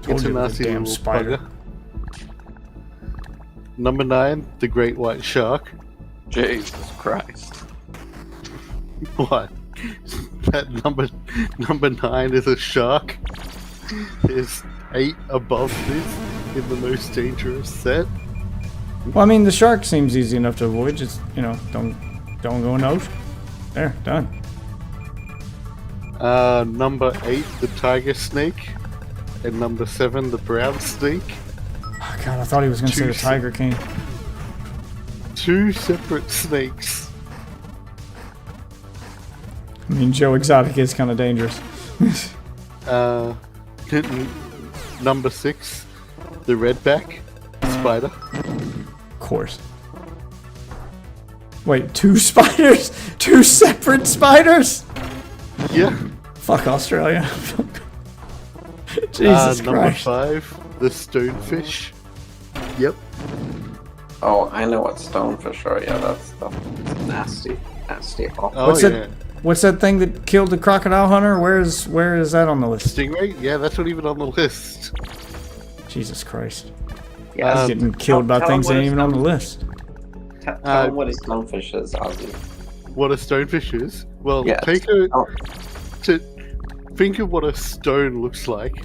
Told It's a you it was a nasty damn little spider. bugger. Number 9, the great white shark. Jesus Christ. What? That number 9 is a shark. There's 8 above this in the most dangerous set. Well, I mean, the shark seems easy enough to avoid. Just don't go in the ocean. There, done. Number 8, the tiger snake, and number 7, the brown snake. Oh, God, I thought he was going to say the Tiger King. 2 separate snakes. I mean, Joe Exotic is kind of dangerous. Number 6, the redback spider. Of course. Wait, 2 spiders? 2 separate spiders? Yeah. Fuck Australia. Jesus Number Christ. 5, the stonefish. Yep. Oh, I know what stonefish are. Yeah, that's nasty. Awful. Oh, What's that thing that killed the crocodile hunter? Where is that on the list? Stingray? Yeah, that's not even on the list. Jesus Christ. Yeah, Getting killed by tell things him that what ain't even on the list. tell him what a stonefish is, Ozzy. What a stonefish is? Well, Yes. think of what a stone looks like.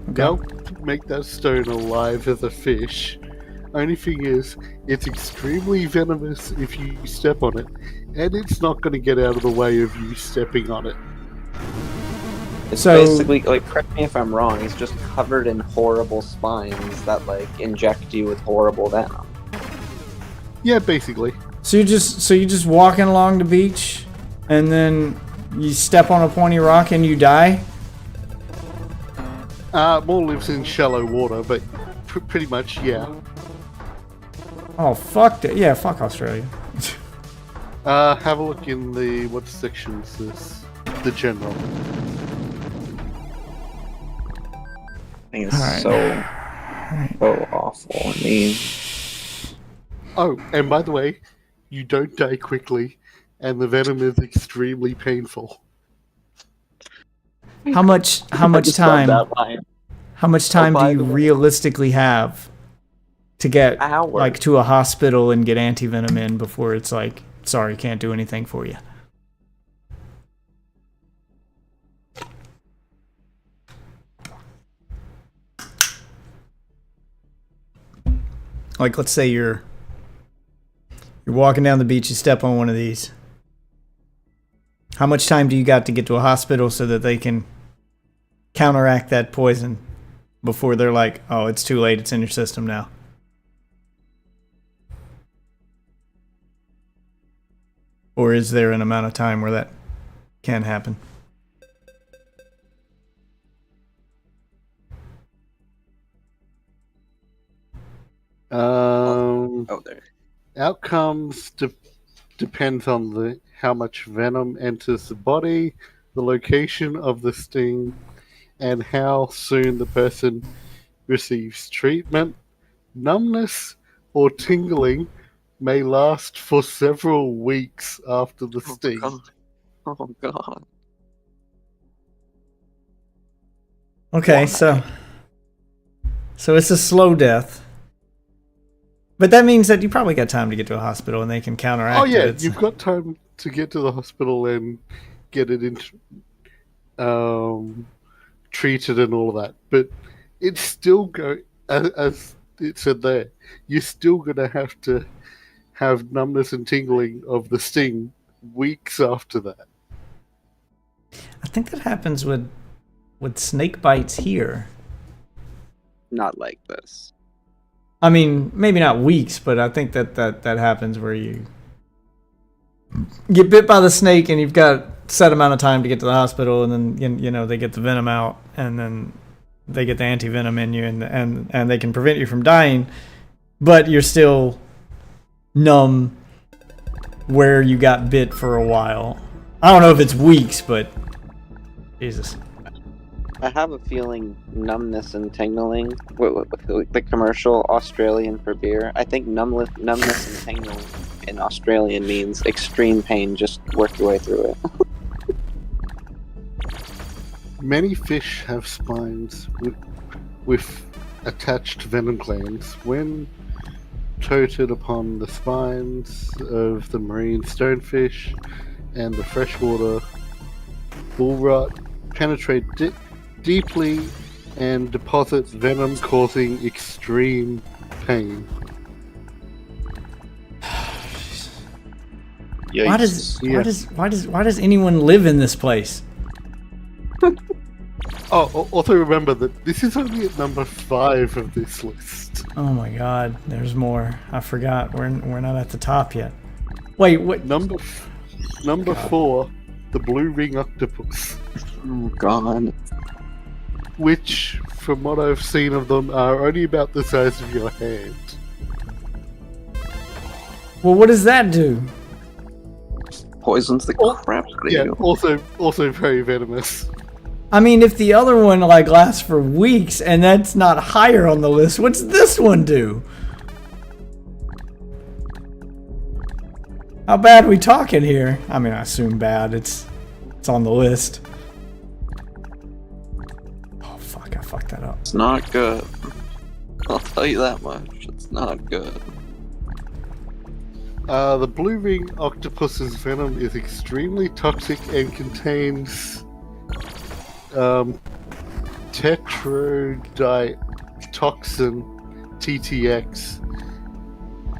Now make that stone alive as a fish. Only thing is, it's extremely venomous if you step on it, and it's not going to get out of the way of you stepping on it. It's So- basically, like, correct me if I'm wrong, it's just covered in horrible spines that, like, inject you with horrible venom. Yeah, basically. So you're just walking along the beach, and then you step on a pointy rock and you die? More lives in shallow water, but pretty much, yeah. Oh, fuck that. Yeah, fuck Australia. Have a look in the, what section is this? The general. I think it's so awful. I mean, Oh, and by the way, you don't die quickly, and the venom is extremely painful. How much time? How much time do you realistically have to get Hours. like to a hospital and get antivenom in before it's like, sorry, can't do anything for you? Like, let's say you're You're walking down the beach, you step on one of these. How much time do you got to get to a hospital so that they can counteract that poison before they're like, oh, it's too late, it's in your system now? Or is there an amount of time where that can happen? Oh, there. Outcomes depends on how much venom enters the body, the location of the sting, and how soon the person receives treatment. Numbness or tingling may last for several weeks after the sting. Oh god. Okay, so it's a slow death. But that means that you probably got time to get to a hospital and they can counteract Oh yeah, it. you've got time to get to the hospital and get it treated and all of that. But it's still as it said there, you're still gonna have to have numbness and tingling of the sting weeks after that. I think that happens with snake bites here. Not like this. I mean, maybe not weeks, but I think that happens where you get bit by the snake and you've got a set amount of time to get to the hospital, and then you know they get the venom out, and then they get the anti-venom in you, and they can prevent you from dying, but you're still numb where you got bit for a while. I don't know if it's weeks, but Jesus. I have a feeling numbness and tingling, the commercial Australian for beer, I think numbness and tingling in Australian means extreme pain, just work your way through it. Many fish have spines with attached venom glands. When coated upon the spines of the marine stonefish and the freshwater bull rot, penetrate deeply and deposits venom, causing extreme pain. Why does anyone live in this place? Oh, also remember that this is only at number 5 of this list. Oh my god, there's more. I forgot. We're not at the top yet. Wait, what? Number 4, the blue ring octopus. Oh god. Which, from what I've seen of them, are only about the size of your hand. Well, what does that do? Poisons the crap out of Yeah, you. also very venomous. I mean, if the other one like lasts for weeks and that's not higher on the list, what's this one do? How bad are we talking here? I mean, I assume bad. It's on the list. Oh fuck! I fucked that up. It's not good. I'll tell you that much. It's not good. The blue ring octopus's venom is extremely toxic and contains tetrodotoxin (TTX)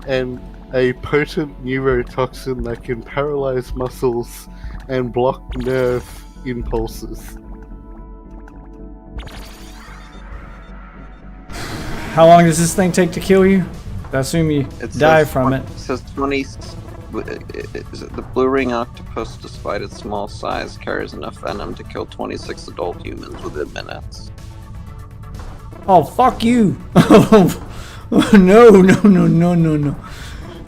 and a potent neurotoxin that can paralyze muscles and block nerve impulses. How long does this thing take to kill you? I assume you die from it. It says 20. The blue ring octopus, despite its small size, carries enough venom to kill 26 adult humans within minutes. Oh, fuck you! Oh, no.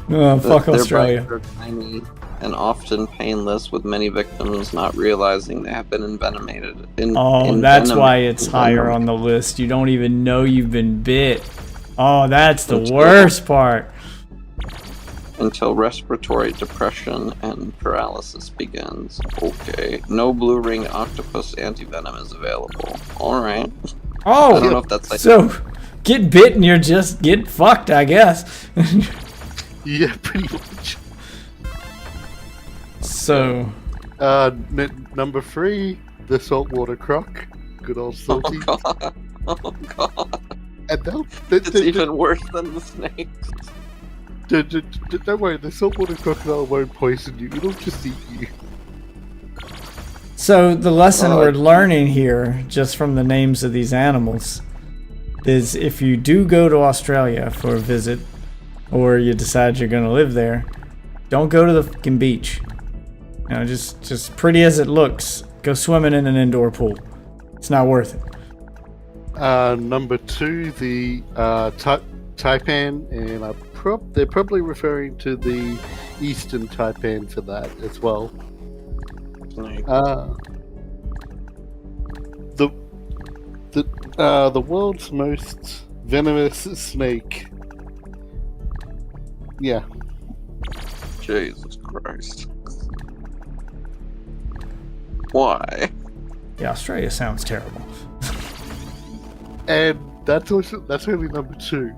Oh, fuck Their Australia. bites are tiny and often painless, with many victims not realizing they have been envenomated. That's why it's higher on the list. You don't even know you've been bit. Oh, that's the worst part. Until respiratory depression and paralysis begins. Okay. No blue ring octopus antivenom is available. Alright. Oh, I don't know if that's like... so get bit and you're just get fucked, I guess. Yeah, pretty much. So, Number 3, the saltwater croc. Good old salty. Oh god. Oh god. And It's even worse than the snakes. Don't worry, the saltwater crocodile won't poison you. It'll just eat you. So the lesson we're learning here, just from the names of these animals, is if you do go to Australia for a visit, or you decide you're going to live there, don't go to the fucking beach. You know, just pretty as it looks, go swimming in an indoor pool. It's not worth it. Number 2, the taipan, and they're probably referring to the eastern taipan for that as well. The world's most venomous snake. Yeah. Jesus Christ. Why? Yeah, Australia sounds terrible. And that's only number 2.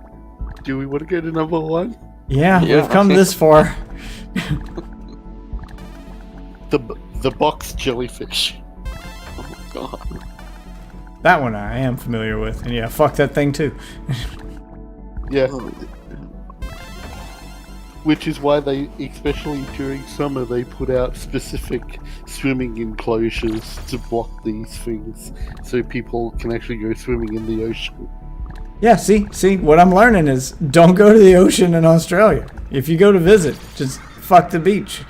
Do we want to go to number 1? Yeah, Yeah. we've come this far. The box jellyfish. Oh God. That one I am familiar with. And yeah, fuck that thing too. Yeah. Oh, Which is why they, especially during summer, they put out specific swimming enclosures to block these things, so people can actually go swimming in the ocean. Yeah, see, what I'm learning is don't go to the ocean in Australia. If you go to visit, just fuck the beach.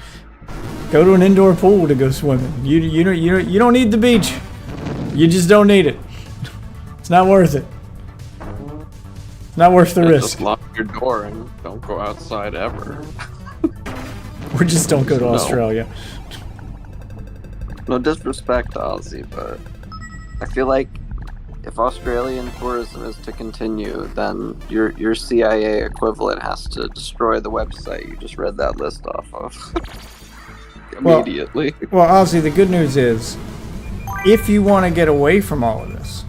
Go to an indoor pool to go swimming. You don't need the beach. You just don't need it. It's not worth it. It's not worth the yeah, risk. just lock your door and don't go outside ever. Or just don't go to No. Australia. No disrespect to Aussie, but I feel like if Australian tourism is to continue, then your CIA equivalent has to destroy the website you just read that list off of. Well- Immediately. Well, Ozzy, the good news is, if you want to get away from all of this,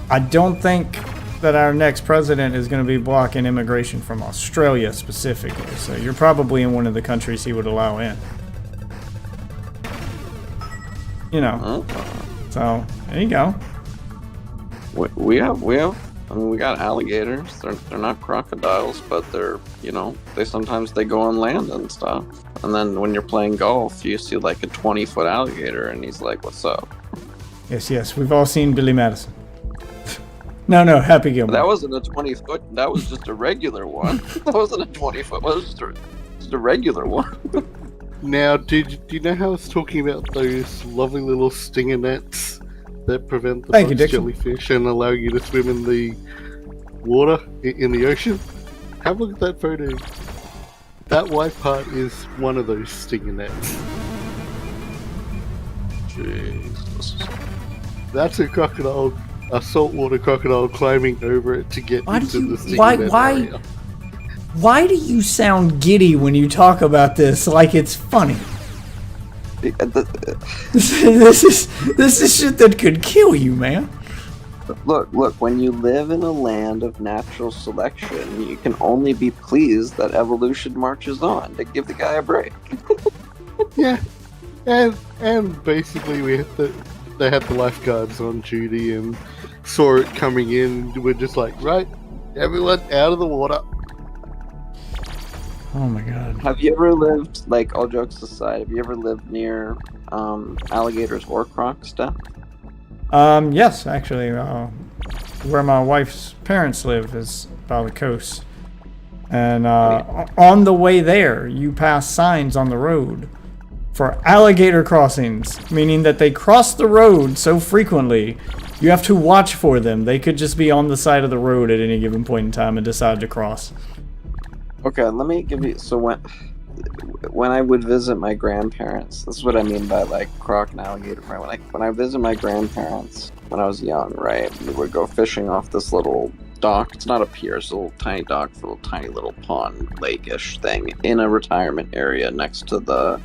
I don't think that our next president is going to be blocking immigration from Australia specifically. So you're probably in one of the countries he would allow in. You know, Oh. so there you go. We have. I mean, we got alligators. They're not crocodiles, but they sometimes go on land and stuff. And then when you're playing golf, you see like a 20-foot alligator, and he's like, "What's up?" Yes, we've all seen Billy Madison. No, Happy Gilmore. That wasn't a 20-foot. That was just a regular one. That wasn't a 20-foot. It was just a regular one. Now, do you know how I was talking about those lovely little stinger nets that prevent the Thank you, box Dixon. jellyfish and allow you to swim in the water in the ocean? Have a look at that photo. That white part is one of those stinger nets. Jesus. That's a saltwater crocodile climbing over it to get Why do into you- the stinger why- net why- area. Why do you sound giddy when you talk about this like it's funny? This is shit that could kill you, man. Look, when you live in a land of natural selection, you can only be pleased that evolution marches on to give the guy a break. Yeah, and basically they had the lifeguards on duty and saw it coming in. We're just like, right, everyone out of the water. Oh my god. Have you ever lived, like, all jokes aside, have you ever lived near alligators or crocs, Steph? Yes, actually, where my wife's parents live is by the coast. And on the way there, you pass signs on the road for alligator crossings, meaning that they cross the road so frequently, you have to watch for them. They could just be on the side of the road at any given point in time and decide to cross. Okay, let me give you, so when I would visit my grandparents, this is what I mean by, like, croc and alligator, right? When I visit my grandparents when I was young, right, we would go fishing off this little dock. It's not a pier, it's a little tiny dock, a little tiny little pond, lake-ish thing in a retirement area next to the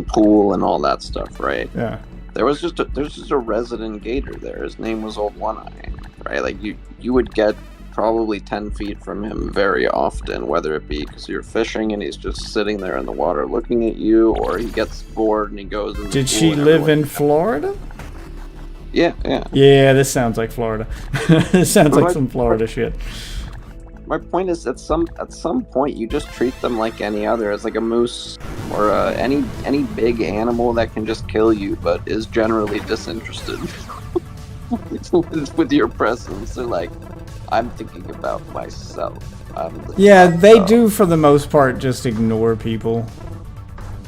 pool and all that stuff, right? Yeah. There's just a resident gator there. His name was Old One Eye, right? Like, you would get probably 10 feet from him very often, whether it be because you're fishing and he's just sitting there in the water looking at you, or he gets bored and he goes in the Did pool she and live everyone- in Florida? Yeah. Yeah, this sounds like Florida. This sounds like some Florida shit. my point is, at some point, you just treat them like any other, as like a moose or any big animal that can just kill you, but is generally disinterested with your presence. They're like, I'm thinking about myself. Yeah, they do for the most part just ignore people.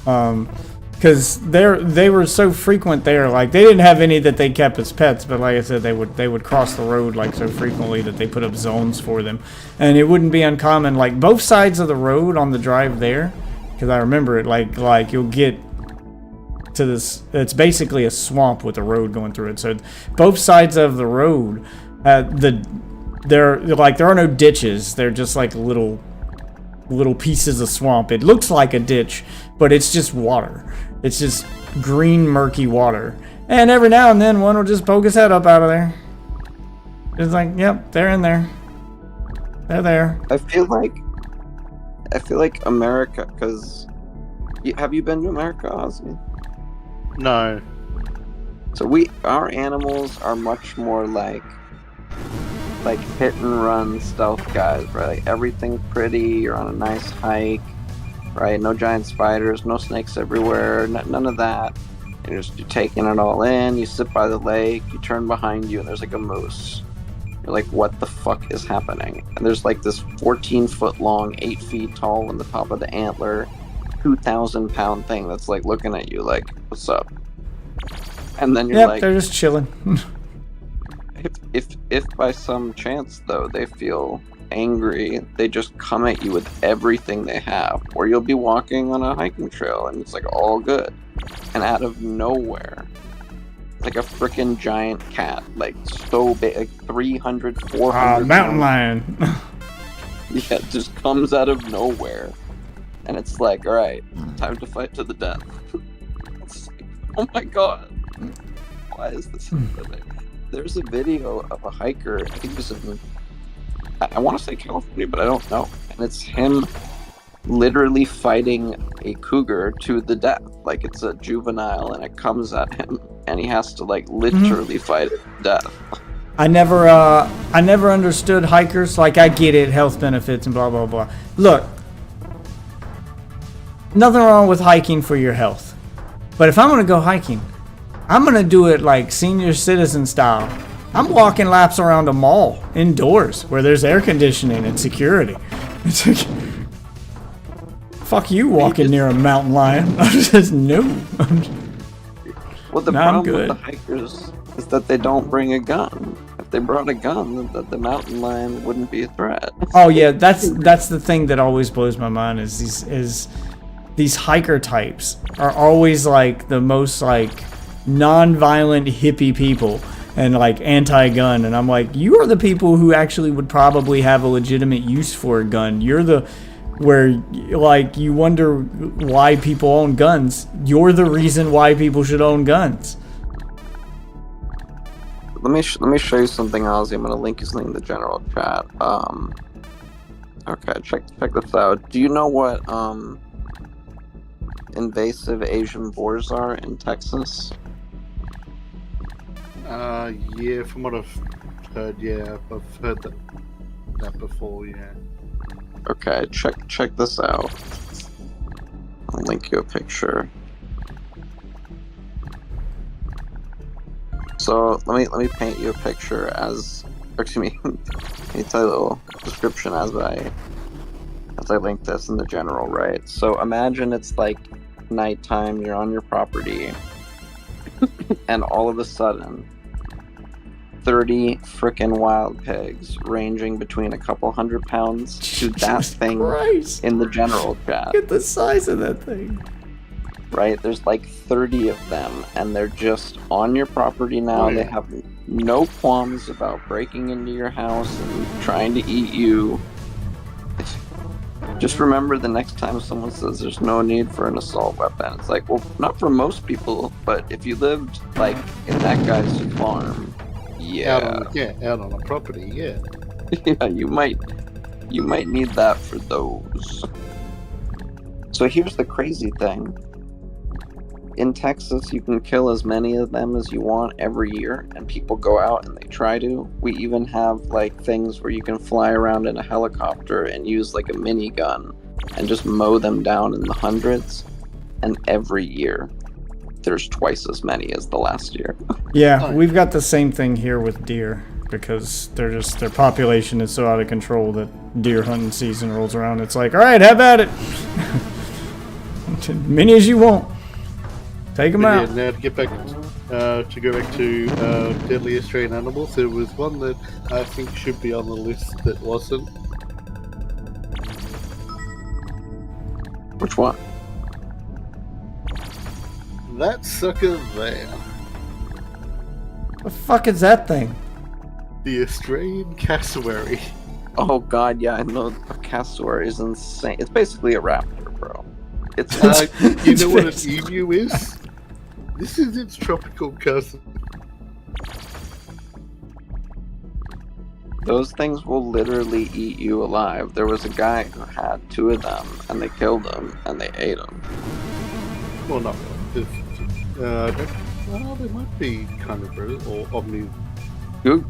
Because they were so frequent there. Like, they didn't have any that they kept as pets, but like I said, they would cross the road like so frequently that they put up zones for them. And it wouldn't be uncommon, like both sides of the road on the drive there, because I remember it, like you'll get to this, it's basically a swamp with a road going through it. So both sides of the road, there are no ditches. They're just like little pieces of swamp. It looks like a ditch, but it's just water. It's just green, murky water. And every now and then, one will just poke his head up out of there. It's like, yep, they're in there. They're there. I feel like America, because have you been to America, Ozzy? No. So our animals are much more like hit and run stealth guys, right? Like, everything's pretty. You're on a nice hike, right? No giant spiders, no snakes everywhere, none of that. You're taking it all in. You sit by the lake, you turn behind you, and there's like a moose. You're like, what the fuck is happening? And there's like this 14-foot long, 8 feet tall on the top of the antler, 2,000-pound thing that's like looking at you like, what's up? And then you're like, they're just chilling. If by some chance, though, they feel angry, they just come at you with everything they have. Or you'll be walking on a hiking trail and it's like all good. And out of nowhere, like a freaking giant cat, like so big, like 300, 400 mountain lion. Yeah, it just comes out of nowhere. And it's like, alright, time to fight to the death. It's like, oh my god. Why is this happening? There's a video of a hiker, I think it was in, I want to say California, but I don't know. And it's him literally fighting a cougar to the death. Like, it's a juvenile and it comes at him and he has to like literally fight it to death. I never understood hikers. Like, I get it, health benefits and blah, blah, blah. Look, nothing wrong with hiking for your health. But if I'm going to go hiking, I'm going to do it like senior citizen style. I'm walking laps around a mall indoors where there's air conditioning and security. It's like, fuck you walking near a mountain lion. I'm just, no. Well, the problem with the hikers is that they don't bring a gun. If they brought a gun, the mountain lion wouldn't be a threat. Oh yeah, that's the thing that always blows my mind is these hiker types are always like the most like non-violent hippie people and like anti-gun, and I'm like, you are the people who actually would probably have a legitimate use for a gun. You're the where like you wonder why people own guns. You're the reason why people should own guns. Let me show you something, Ozzy. I'm gonna link you something in the general chat. Okay, check this out. Do you know what invasive Asian boars are in Texas? Yeah, from what I've heard, yeah, I've heard that before, yeah. Okay, check this out. I'll link you a picture. So let me paint you a picture as, or excuse me, let me tell you a little description as I link this in the general, right? So imagine it's like nighttime, you're on your property, and all of a sudden 30 frickin' wild pigs ranging between a couple 100 pounds to that thing Christ. in the general chat. Look at the size of that thing. Right? There's like 30 of them and they're just on your property now. They have no qualms about breaking into your house and trying to eat you. Just remember the next time someone says there's no need for an assault weapon, it's like, well, not for most people, but if you lived like in that guy's farm, Out on a property, yeah. yeah, you might need that for those. So here's the crazy thing. in Texas, you can kill as many of them as you want every year, and people go out and they try to. We even have like things where you can fly around in a helicopter and use like a minigun and just mow them down in the hundreds. And every year, there's twice as many as the last year. Yeah, we've got the same thing here with deer because their population is so out of control that deer hunting season rolls around. It's like, all right, have at it. Many as you want. Take them out. Yeah, now to get back to deadly Australian animals, there was one that I think should be on the list that wasn't. Which one? That sucker there. The fuck is that thing? The Australian cassowary. Oh god, yeah, I know. A cassowary is insane. It's basically a raptor, bro. It's You know what an emu is? This is its tropical cousin. Those things will literally eat you alive. There was a guy who had 2 of them, and they killed him, and they ate him. Well, not really. They might be carnivores or omnivores.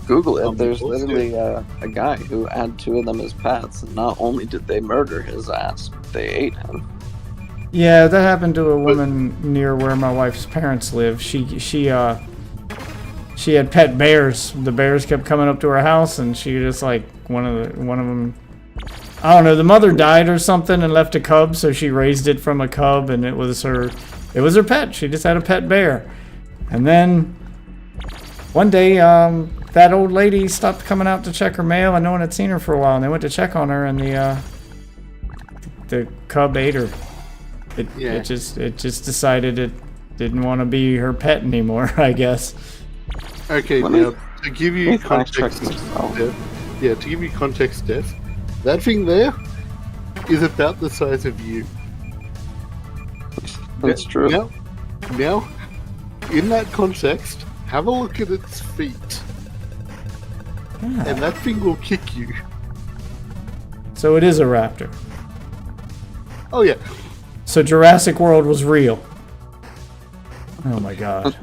Google it. There's Omnivores, literally a guy who had 2 of them as pets, and not only did they murder his ass, but they ate him. Yeah, that happened to a woman near where my wife's parents live. She had pet bears. The bears kept coming up to her house, and she just like one of them. I don't know. The mother died or something and left a cub, so she raised it from a cub, and it was her pet. She just had a pet bear, and then one day, that old lady stopped coming out to check her mail, and no one had seen her for a while, and they went to check on her, and the cub ate her. It just decided it didn't want to be her pet anymore, I guess. Okay, Let now me- to give you fact check context, myself. Steph, to give you context, Steph, that thing there is about the size of you. That's true. Now, in that context, have a look at its feet, Yeah. and that thing will kick you. So it is a raptor. Oh yeah, So Jurassic World was real. Oh my god.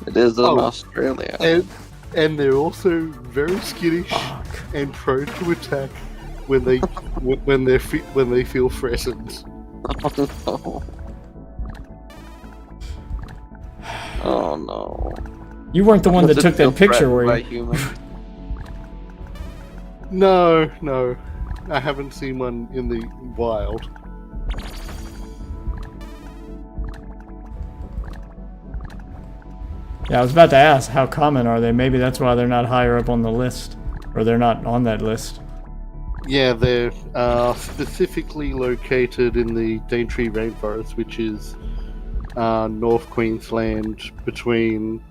It is in Oh. Australia. and they're also very skittish Fuck. and prone to attack when they when they feel threatened. Oh no. Oh no. You weren't the one that Does it took feel that picture, threatened were by you? humans? No, I haven't seen one in the wild. Yeah, I was about to ask, how common are they? Maybe that's why they're not higher up on the list. Or they're not on that list. Yeah, they're specifically located in the Daintree Rainforest, which is North Queensland between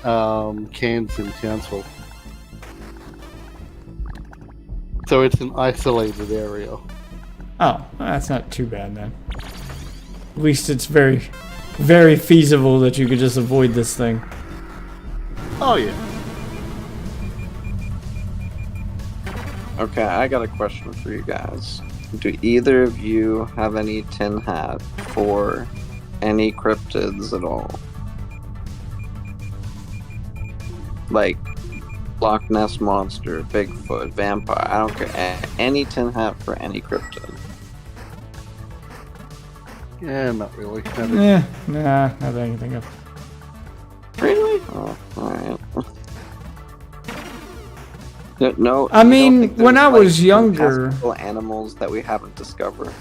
Cairns and Townsville. So it's an isolated area. Oh, that's not too bad then. At least it's very, very feasible that you could just avoid this thing. Oh yeah. Okay, I got a question for you guys. Do either of you have any tin hat for any cryptids at all? Like Loch Ness Monster, Bigfoot, Vampire, I don't care. Any tin hat for any cryptid. Yeah, not really. Nah, not that I can think of. Really? Oh, alright. No, I you don't mean, think when there's, I was like, younger- fantastical animals that we haven't discovered.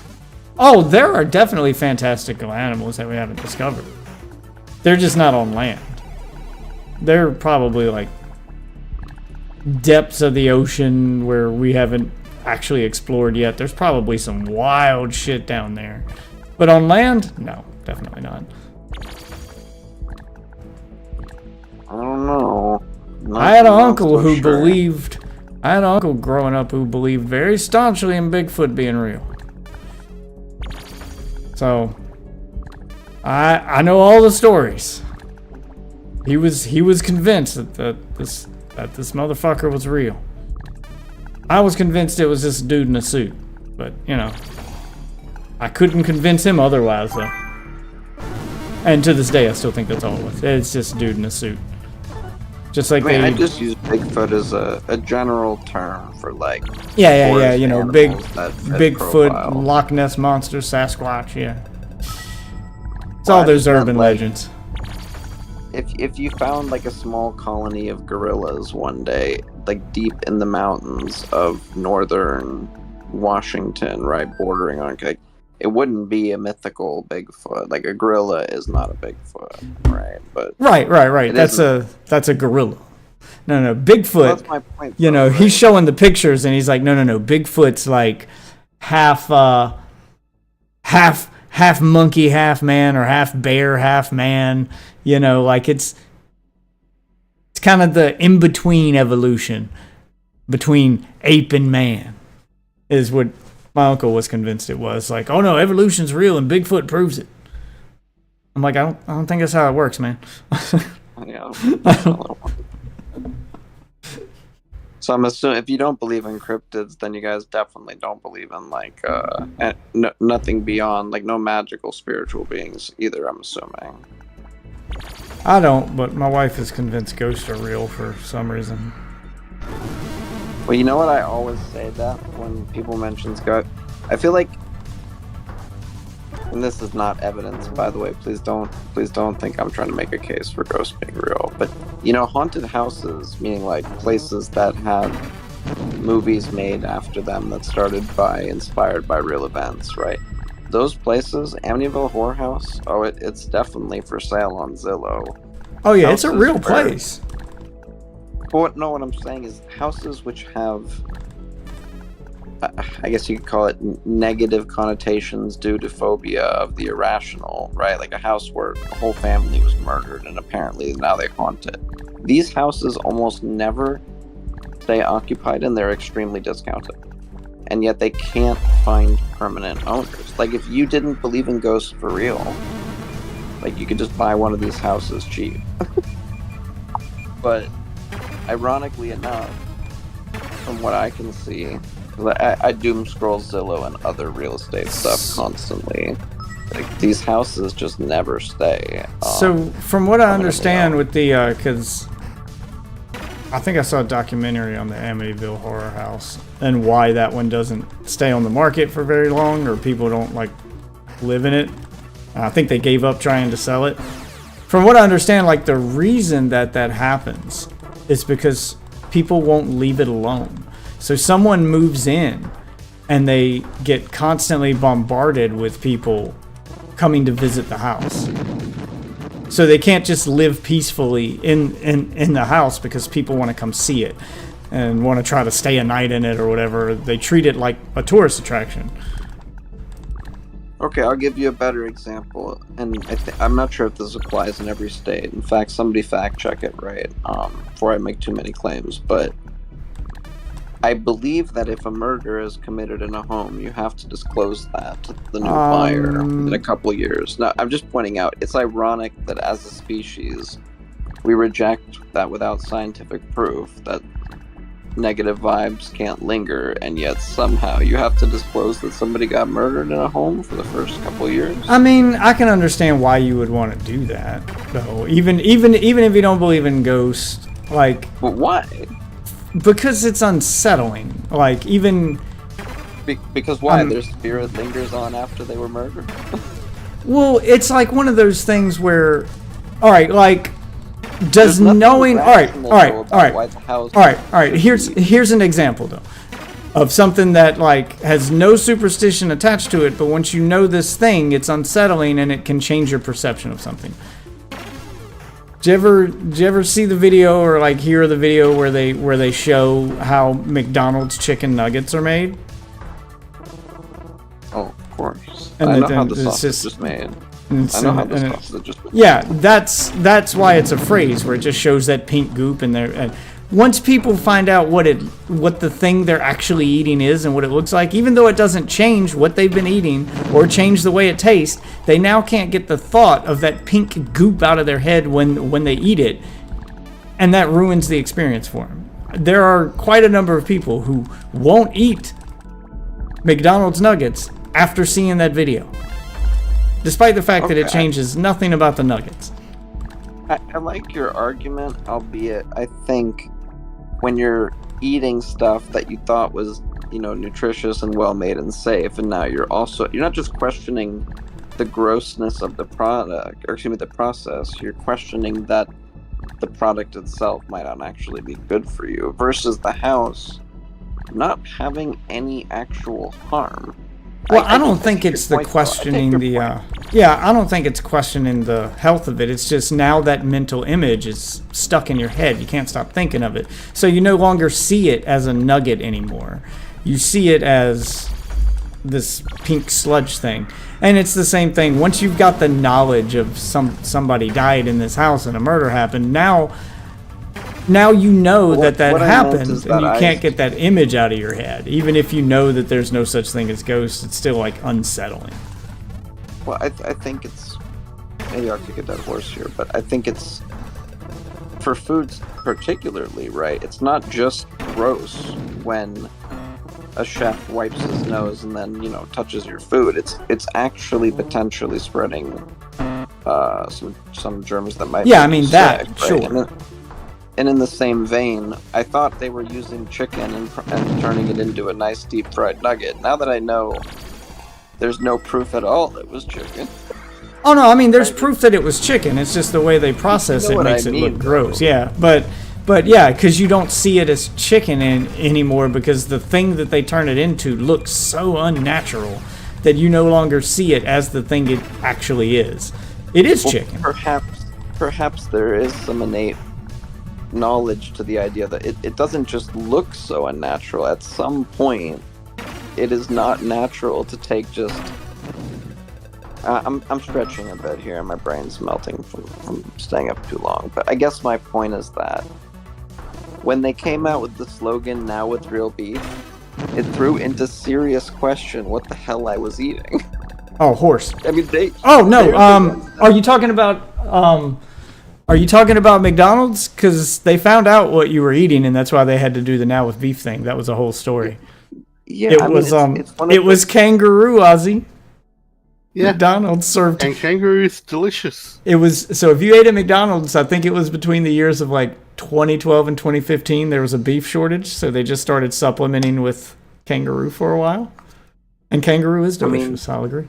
Oh, there are definitely fantastical animals that we haven't discovered. They're just not on land. They're probably like depths of the ocean where we haven't actually explored yet. There's probably some wild shit down there. But on land, no, definitely not. I don't know. I had an uncle who believed. I had an uncle growing up who believed very staunchly in Bigfoot being real. So, I know all the stories. He was convinced that this motherfucker was real. I was convinced it was this dude in a suit, but you know, I couldn't convince him otherwise though. And to this day, I still think that's all it was. It's just a dude in a suit. Just like I they. just use Bigfoot as a general term for like. Yeah, forest you know, big, animals that fit Bigfoot, profile. Loch Ness monster, Sasquatch. Yeah. It's Well, all I those just meant, urban like, legends. If you found like a small colony of gorillas one day, like deep in the mountains of northern Washington, right, bordering on, like, it wouldn't be a mythical Bigfoot. Like a gorilla is not a Bigfoot, right? But Right. it That's a gorilla. No, Bigfoot. that's my point. You know, though, he's right? showing the pictures and he's like, no. Bigfoot's like half monkey, half man, or half bear, half man. You know, like it's kind of the in-between evolution between ape and man is what my uncle was convinced it was. Like, oh no, evolution's real and Bigfoot proves it. I'm like, I don't think that's how it works, man. Yeah. So I'm assuming if you don't believe in cryptids, then you guys definitely don't believe in like nothing beyond, like no magical spiritual beings either. I'm assuming. I don't, but my wife is convinced ghosts are real for some reason. Well, you know what I always say that when people mention ghosts, I feel like, and this is not evidence, by the way. Please don't think I'm trying to make a case for ghosts being real. But you know, haunted houses, meaning like places that had movies made after them that inspired by real events, right? Those places, Amityville Horror House, it's definitely for sale on Zillow. Oh yeah, it's a Houses real where- place. But no, what I'm saying is houses which have, I guess you could call it negative connotations due to phobia of the irrational, right? Like a house where a whole family was murdered and apparently now they haunt it. These houses almost never stay occupied and they're extremely discounted. And yet they can't find permanent owners. Like if you didn't believe in ghosts for real, like you could just buy one of these houses cheap. But ironically enough, from what I can see, I doom scroll Zillow and other real estate stuff constantly. Like these houses just never stay. So from what I understand owned. with the, because I think I saw a documentary on the Amityville Horror House and why that one doesn't stay on the market for very long or people don't like live in it. I think they gave up trying to sell it. From what I understand, like the reason that happens is because people won't leave it alone. So someone moves in and they get constantly bombarded with people coming to visit the house. So they can't just live peacefully in the house because people want to come see it and want to try to stay a night in it or whatever. They treat it like a tourist attraction. Okay, I'll give you a better example, and I'm not sure if this applies in every state. In fact, somebody fact check it, right? Before I make too many claims, but I believe that if a murder is committed in a home, you have to disclose that to the new buyer in a couple of years. Now, I'm just pointing out, it's ironic that as a species, we reject that without scientific proof that negative vibes can't linger, and yet somehow you have to disclose that somebody got murdered in a home for the first couple of years. I mean, I can understand why you would want to do that, though. Even if you don't believe in ghosts, like, But why? because it's unsettling. Like, even Because why? Their spirit lingers on after they were murdered? well, it's like one of those things where, all right, like, does There's nothing knowing, all rational, though, about why the house all right. Here's an example though, of something that like has no superstition attached to it, but once you know this thing, it's unsettling and it can change your perception of something. Did you ever see the video or like hear the video where they show how McDonald's chicken nuggets are made? Oh, of course. And I know then how the it's sausage just- is made. And I know how the and it- sausage is made. Yeah, that's why it's a phrase where it just shows that pink goop in there. And once people find out what the thing they're actually eating is and what it looks like, even though it doesn't change what they've been eating or change the way it tastes, they now can't get the thought of that pink goop out of their head when they eat it, and that ruins the experience for them. There are quite a number of people who won't eat McDonald's nuggets after seeing that video. despite the fact that it Okay. changes nothing about the nuggets. I like your argument, albeit I think when you're eating stuff that you thought was, nutritious and well made and safe, and now you're not just questioning the grossness of the product, or excuse me, the process, you're questioning that the product itself might not actually be good for you, versus the house not having any actual harm. Well, I don't see think your it's the point, though. I take questioning your the, point. I don't think it's questioning the health of it. It's just now that mental image is stuck in your head. You can't stop thinking of it. So you no longer see it as a nugget anymore. You see it as this pink sludge thing. And it's the same thing. Once you've got the knowledge of somebody died in this house and a murder happened, now you know Well, that what I meant happened, is and that you can't get that image out of your head. Even if you know that there's no such thing as ghosts, it's still like unsettling. Well, I think it's, maybe I'll kick a dead horse here, but I think it's, for foods particularly, right? It's not just gross when a chef wipes his nose and then touches your food. It's actually potentially spreading some germs that might. Yeah, make I mean you that, sick, sure. Right? And in the same vein, I thought they were using chicken and turning it into a nice deep fried nugget. Now that I know there's no proof at all it was chicken. Oh no, I mean there's proof that it was chicken. It's just the way they process You know it what makes I it look mean, gross. though. Yeah, but yeah, because you don't see it as chicken anymore because the thing that they turn it into looks so unnatural that you no longer see it as the thing it actually is. It is chicken. Perhaps there is some innate knowledge to the idea that it doesn't just look so unnatural. At some point, it is not natural to take just. I'm stretching a bit here, and my brain's melting from staying up too long. But I guess my point is that when they came out with the slogan "Now with real beef," it threw into serious question what the hell I was eating. Oh, horse. I mean, they. Oh no. they- Are you talking about McDonald's? Because they found out what you were eating, and that's why they had to do the now with beef thing. That was a whole story. Yeah, It I mean, was it's one of it was kangaroo, Ozzy. Yeah. McDonald's served. And kangaroo is delicious. It was so if you ate at McDonald's, I think it was between the years of like 2012 and 2015. There was a beef shortage, so they just started supplementing with kangaroo for a while. And kangaroo is delicious. I'll agree.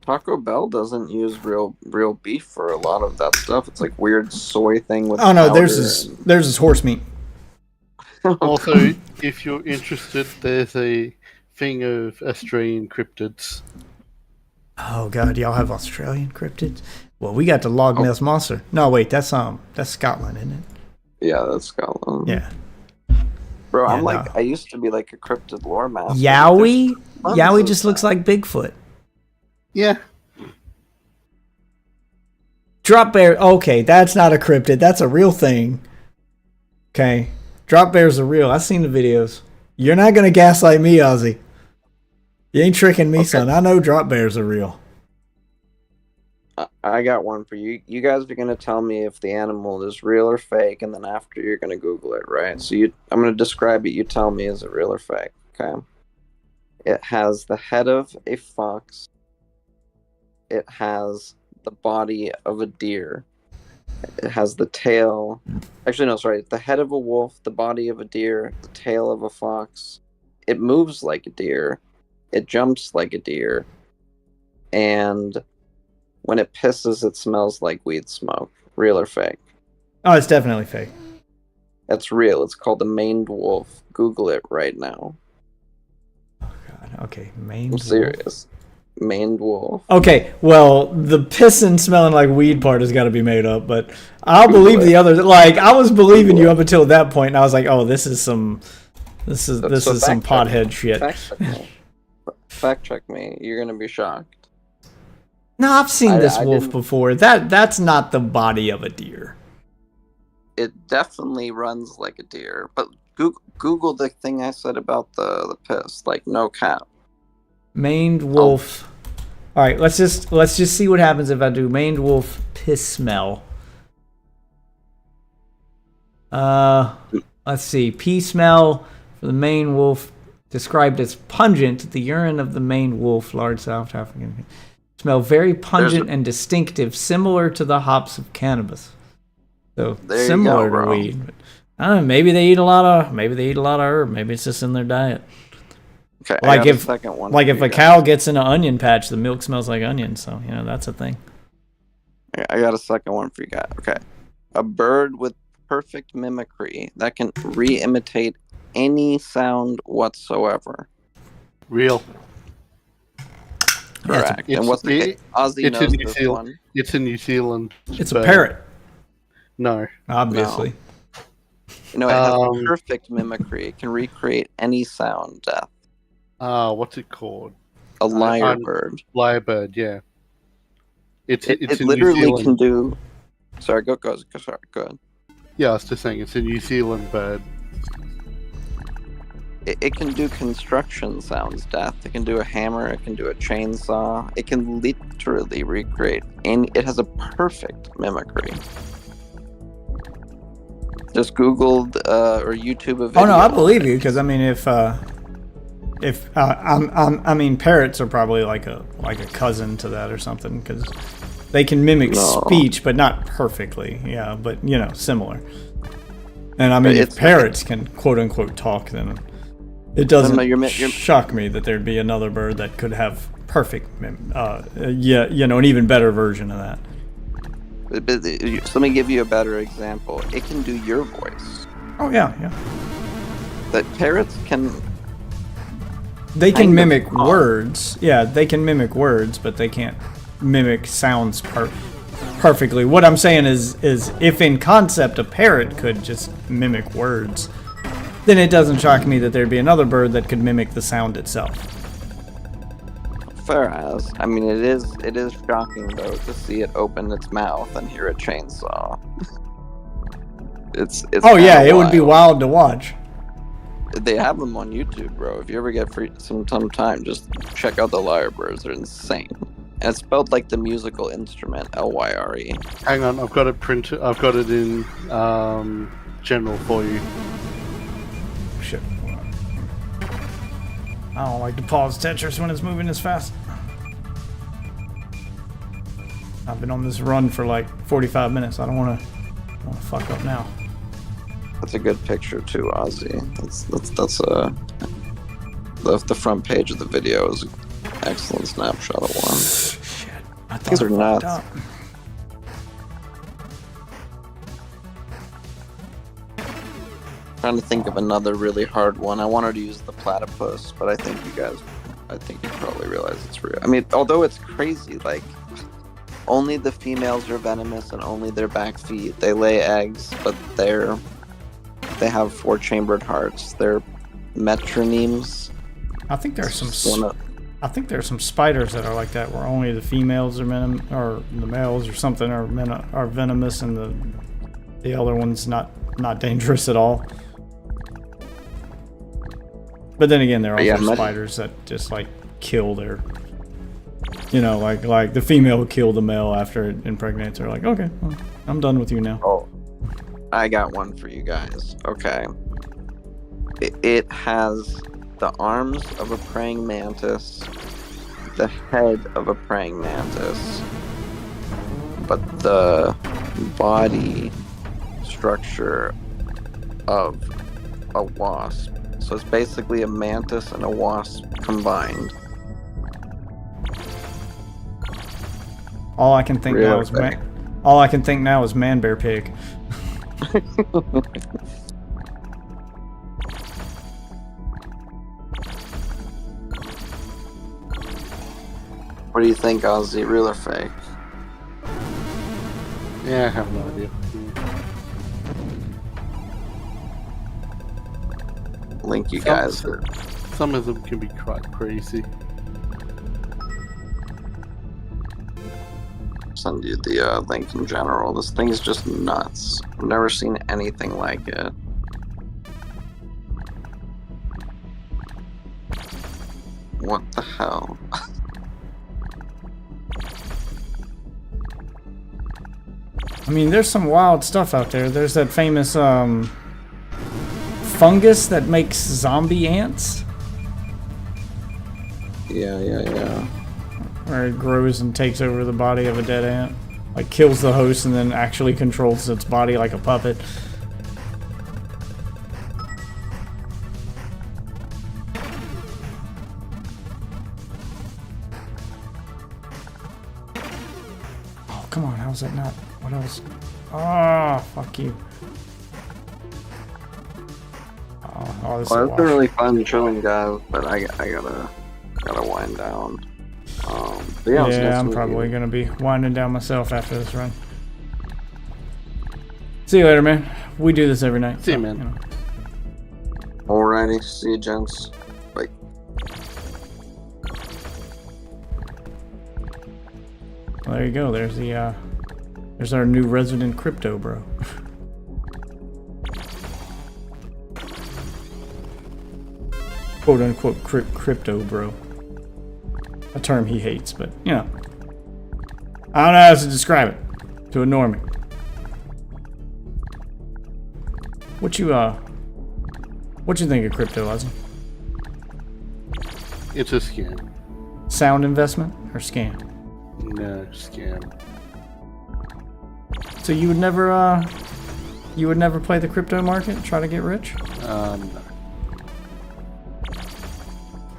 Taco Bell doesn't use real beef for a lot of that stuff. It's like weird soy thing with. Oh no, powder there's his horse meat. Also, if you're interested, there's a thing of Australian cryptids. Oh god, y'all have Australian cryptids? Well, we got the Loch Ness monster. No, wait, that's Scotland, isn't it? Yeah, that's Scotland. Yeah. Bro, Yeah, I'm like, no. I used to be like a cryptid lore master. Yowie? tons Yowie of just looks that. like Bigfoot. Yeah. Drop bear. Okay, that's not a cryptid. That's a real thing. Okay. Drop bears are real. I've seen the videos. You're not going to gaslight me, Ozzy. You ain't tricking me, son. I know drop bears are real. I got one for you. You guys are gonna tell me if the animal is real or fake, and then after you're gonna Google it, right? So I'm gonna describe it. You tell me is it real or fake? Okay. It has the head of a fox. It has the body of a deer. It has the tail. Actually, no, sorry. The head of a wolf, the body of a deer, the tail of a fox. It moves like a deer. It jumps like a deer. And when it pisses, it smells like weed smoke. Real or fake? Oh, it's definitely fake. It's real. It's called the maned wolf. Google it right now. Oh, God. Okay. Maned I'm wolf. serious. Maned wolf. Okay, well, the pissing smelling like weed part has got to be made up, but I'll Google believe it. the other. Like, I was believing Google you it. up until that point, and I was like, oh, this is some So some fact check pothead me. shit. Fact check me. Fact check me. You're gonna be shocked. No, I've seen this I wolf didn't- before. That's not the body of a deer. It definitely runs like a deer. But Google the thing I said about the piss. Like, no cap. Maned wolf. All right, let's just see what happens if I do maned wolf piss smell. Let's see. Pee smell for the maned wolf described as pungent. The urine of the maned wolf, large South African. Smell very pungent and distinctive, similar to the hops of cannabis. So There you similar go, to bro. weed. But, I don't know, maybe they eat a lot of herb. Maybe it's just in their diet. Okay, I Like got if a second one. like for if you a guys. cow gets in an onion patch, the milk smells like onion. So that's a thing. I got a second one for you guys. Okay, a bird with perfect mimicry that can re-imitate any sound whatsoever. Real. Correct. it's- And what's the Ozzy it's knows in New this Zealand. one. It's in New Zealand. It's a but- parrot, No. obviously. You know, it has Um, perfect mimicry. It can recreate any sound. Death. What's it called? A lyre I'm- bird. Lyrebird, yeah. It's It in New literally Zealand. can do. Sorry, go. Sorry, go ahead. Yeah, I was just saying it's a New Zealand bird. It can do construction sounds, Death. It can do a hammer. It can do a chainsaw. It can literally recreate any. It has a perfect mimicry. Just Googled or YouTube a video. Oh no, I believe you because I mean, if I mean, parrots are probably like a cousin to that or something because they can mimic No. speech, but not perfectly. Yeah, but similar. And I mean, if It's- parrots can quote unquote talk, then it doesn't No, you're- shock me that there'd be another bird that could have perfect, an even better version of that. So let me give you a better example. It can do your voice. Oh yeah. That parrots can. They can Kind of mimic odd. words. Yeah, they can mimic words, but they can't mimic sounds perfectly. What I'm saying is if in concept a parrot could just mimic words, then it doesn't shock me that there'd be another bird that could mimic the sound itself. Fair as. I mean, it is shocking though to see it open its mouth and hear a chainsaw. It's. Oh yeah, kinda it would be wild to watch. They have them on YouTube, bro. If you ever get some time, just check out the lyrebirds. They're insane. And it's spelled like the musical instrument, Lyre. Hang on, I've got it printed. I've got it in general for you. Shit. I don't like to pause Tetris when it's moving this fast. I've been on this run for like 45 minutes. I don't want to fuck up now. That's a good picture too, Ozzy. That's the front page of the video is an excellent snapshot of one. Shit. I thought These are I fucked nuts. up. Trying to think of another really hard one. I wanted to use the platypus, but I think you probably realize it's real. I mean, although it's crazy, like only the females are venomous and only their back feet. They lay eggs, but they have 4-chambered hearts. They're metronemes. I think there's some. One I think there's some spiders that are like that, where only the females are or the males or something are venomous, and the other one's not dangerous at all. But then again, there are also Yeah, spiders that just like kill their, like the female will kill the male after it impregnates her. Like, okay, well, I'm done with you now. Oh, I got one for you guys. Okay. It has the arms of a praying mantis, the head of a praying mantis, but the body structure of a wasp. So it's basically a mantis and a wasp combined. All I can think now Real is quick. Man Bear Pig. What do you think, Ozzy? Real or fake? Yeah, I have no idea. Link you guys. Some of them can be quite crazy. Send you the link in general. This thing is just nuts. I've never seen anything like it. What the hell? I mean, there's some wild stuff out there. There's that famous fungus that makes zombie ants. Yeah. where it grows and takes over the body of a dead ant. Like kills the host and then actually controls its body like a puppet. Oh, come on, how's that not? What else? Oh, fuck you. Oh, this Well, is it's been really fun chilling, guys, but I gotta wind down. But yeah, yeah, I'm probably gonna be winding down myself after this run. See you later, man. We do this every night. See you, so, man. know. Alrighty, see you, gents. Bye. Well, there you go. There's the there's our new resident crypto bro. Quote unquote crypto bro. A term he hates, but you know. I don't know how to describe it to a normie. What you think of crypto, Ozzy? It's a scam. Sound investment or scam? No, scam. So you would never play the crypto market, try to get rich? No.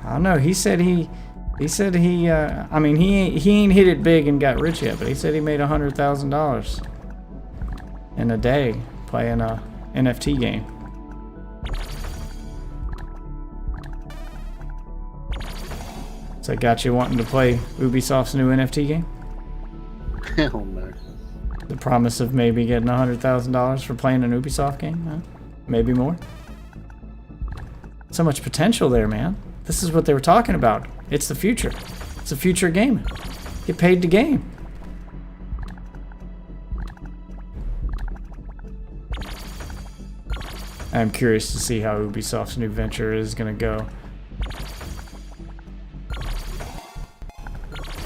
I don't know. He said he I mean he ain't hit it big and got rich yet, but he said he made $100,000 in a day playing a NFT game. So that got you wanting to play Ubisoft's new NFT game? Hell no. The promise of maybe getting $100,000 for playing an Ubisoft game? Huh? Maybe more? So much potential there, man. This is what they were talking about. It's the future. It's the future of gaming. Get paid to game. I'm curious to see how Ubisoft's new venture is going to go.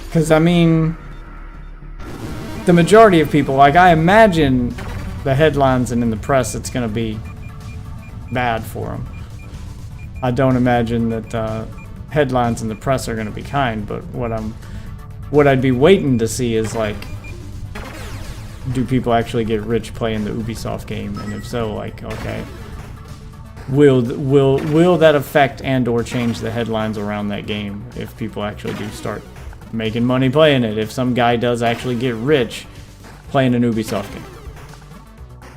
Because, I mean, the majority of people, like, I imagine the headlines and in the press, it's going to be bad for them. I don't imagine that headlines in the press are going to be kind, but what I'd be waiting to see is, like, do people actually get rich playing the Ubisoft game? And if so, like, okay, will that affect and or change the headlines around that game if people actually do start making money playing it? If some guy does actually get rich playing an Ubisoft game,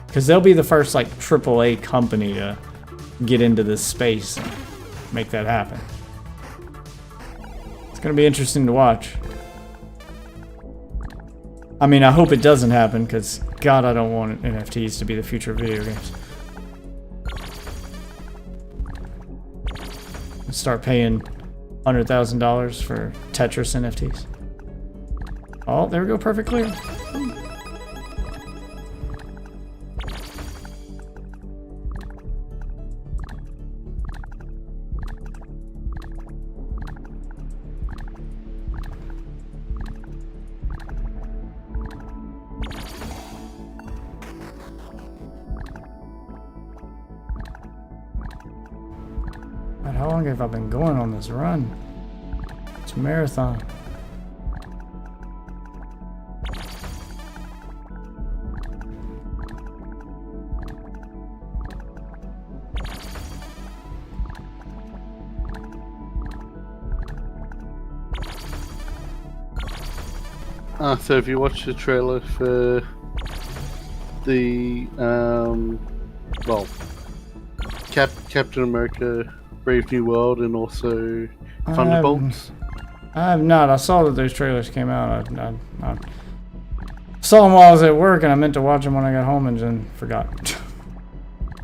because they'll be the first like AAA company to get into this space and make that happen. It's gonna be interesting to watch. I mean, I hope it doesn't happen, because God, I don't want NFTs to be the future of video games. Start paying $100,000 for Tetris NFTs. Oh, there we go, perfect clear. God, how long have I been going on this run? It's a marathon. So if you watch the trailer for the well, Captain America Brave New World and also Thunderbolts? I have not. I saw that those trailers came out. I saw them while I was at work, and I meant to watch them when I got home and then forgot.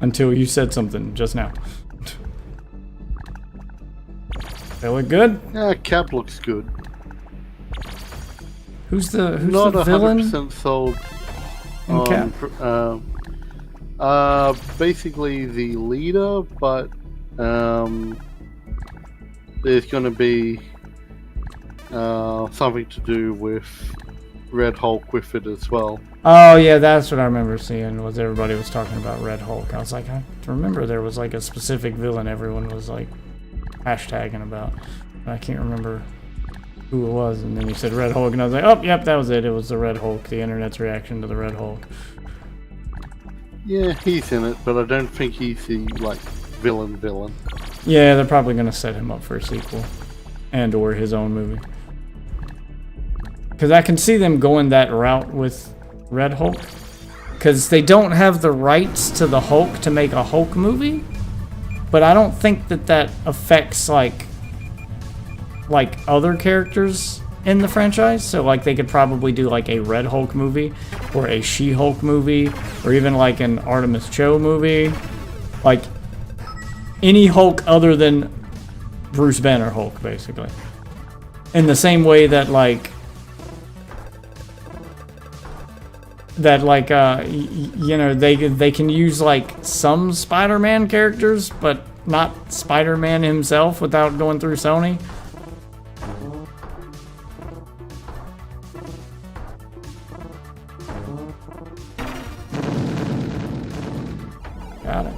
Until you said something just now. They look good? Yeah, Cap looks good. Who's the Not villain? 100% sold in Cap? Basically the leader, but there's going to be something to do with Red Hulk with it as well. Oh yeah, that's what I remember seeing. Was everybody was talking about Red Hulk? I was like, I remember there was like a specific villain everyone was like hashtagging about. But I can't remember who it was, and then you said Red Hulk, and I was like, oh, yep, that was it. It was the Red Hulk, the internet's reaction to the Red Hulk. Yeah, he's in it, but I don't think he's the, like, villain. Yeah, they're probably going to set him up for a sequel. And or his own movie. Because I can see them going that route with Red Hulk. Because they don't have the rights to the Hulk to make a Hulk movie. But I don't think that that affects, like other characters in the franchise. So, like, they could probably do, like, a Red Hulk movie. Or a She-Hulk movie. Or even, like, an Artemis Cho movie. Like, any Hulk other than Bruce Banner Hulk, basically. In the same way that, like, you know, they can use, like, some Spider-Man characters, but not Spider-Man himself without going through Sony. Got it.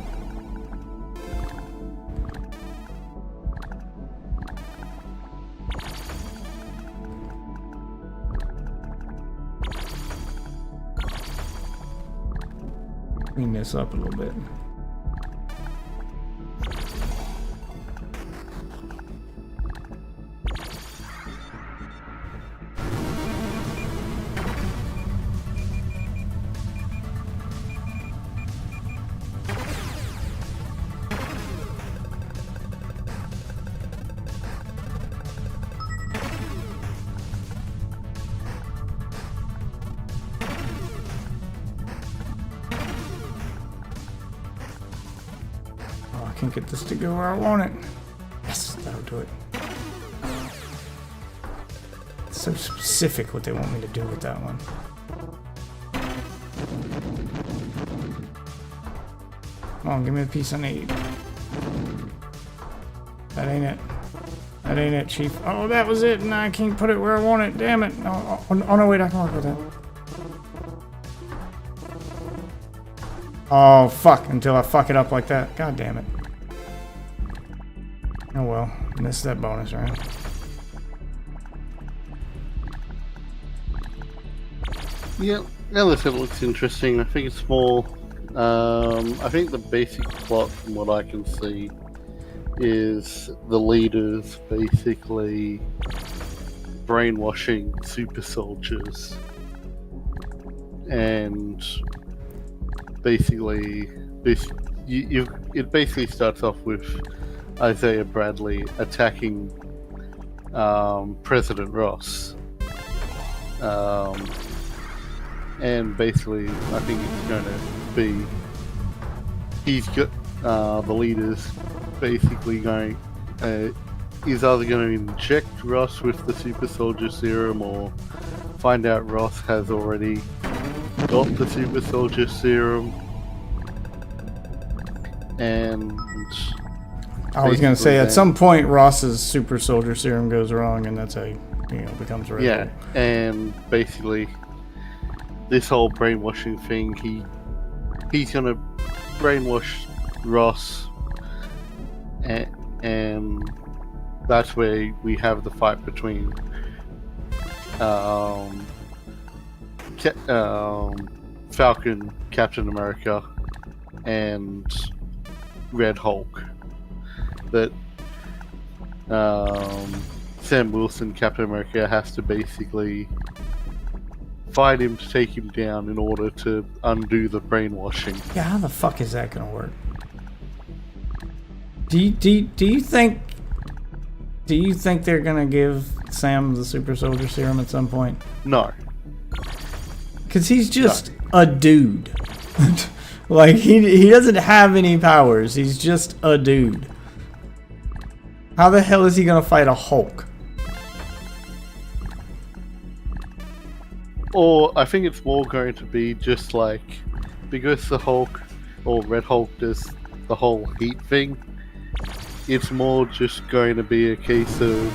Clean this up a little bit. Can't get this to go where I want it. Yes, that'll do it. It's so specific what they want me to do with that one. Come on, give me the piece I need. That ain't it. That ain't it, Chief. Oh, that was it, and I can't put it where I want it. Damn it. Oh, no, wait, I can work with that. Oh, fuck, until I fuck it up like that. God damn it. Oh well, missed that bonus, right? Yeah, Alice, it looks interesting. I think it's more. I think the basic plot, from what I can see, is the leaders basically brainwashing super soldiers, and basically, it basically starts off with Isaiah Bradley attacking President Ross. And basically, I think it's going to be... He's got the leaders basically going... he's either going to inject Ross with the super soldier serum or find out Ross has already got the super soldier serum. And... I was gonna say at some point Ross's super soldier serum goes wrong, and that's how becomes Red yeah, Bull. and basically this whole brainwashing thing, he's gonna brainwash Ross, and that's where we have the fight between Falcon, Captain America, and Red Hulk. That Sam Wilson, Captain America, has to basically fight him to take him down in order to undo the brainwashing. Yeah, how the fuck is that gonna work? Do you think they're gonna give Sam the super soldier serum at some point? No. Because he's just a dude. Like, he doesn't have any powers. He's just a dude. How the hell is he gonna fight a Hulk? Or I think it's more going to be just like, because the Hulk, or Red Hulk, does the whole heat thing, it's more just going to be a case of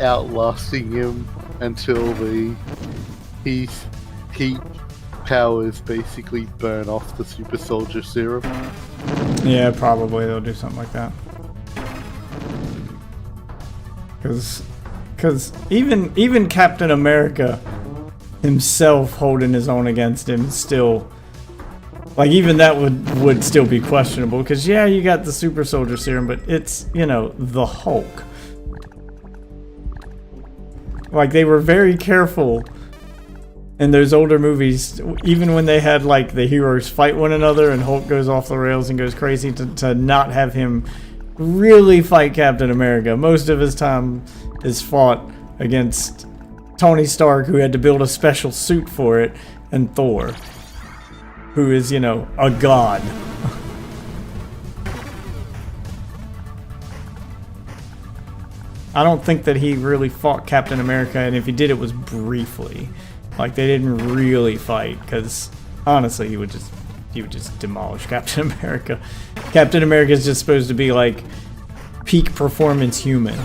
outlasting him until the heat powers basically burn off the super soldier serum. Yeah, probably they'll do something like that. Because Because even Captain America himself holding his own against him still, like, even that would still be questionable. Because yeah, you got the super soldier serum, but it's, you know, the Hulk. Like, they were very careful in those older movies, even when they had like the heroes fight one another and Hulk goes off the rails and goes crazy, to not have him really fight Captain America. Most of his time is fought against Tony Stark, who had to build a special suit for it, and Thor, who is, you know, a god. I don't think that he really fought Captain America, and if he did, it was briefly. Like, they didn't really fight, because honestly, he would just demolish Captain America. Captain America is just supposed to be like peak performance human,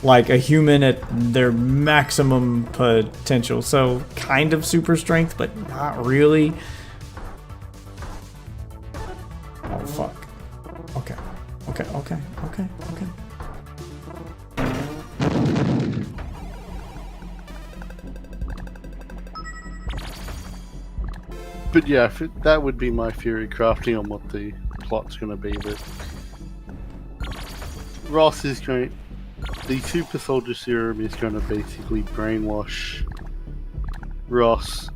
like a human at their maximum potential. So kind of super strength, but not really. Oh fuck. Okay. But yeah, that would be my theory crafting on what the plot's going to be. That Ross is going, the super soldier serum is going to basically brainwash Ross,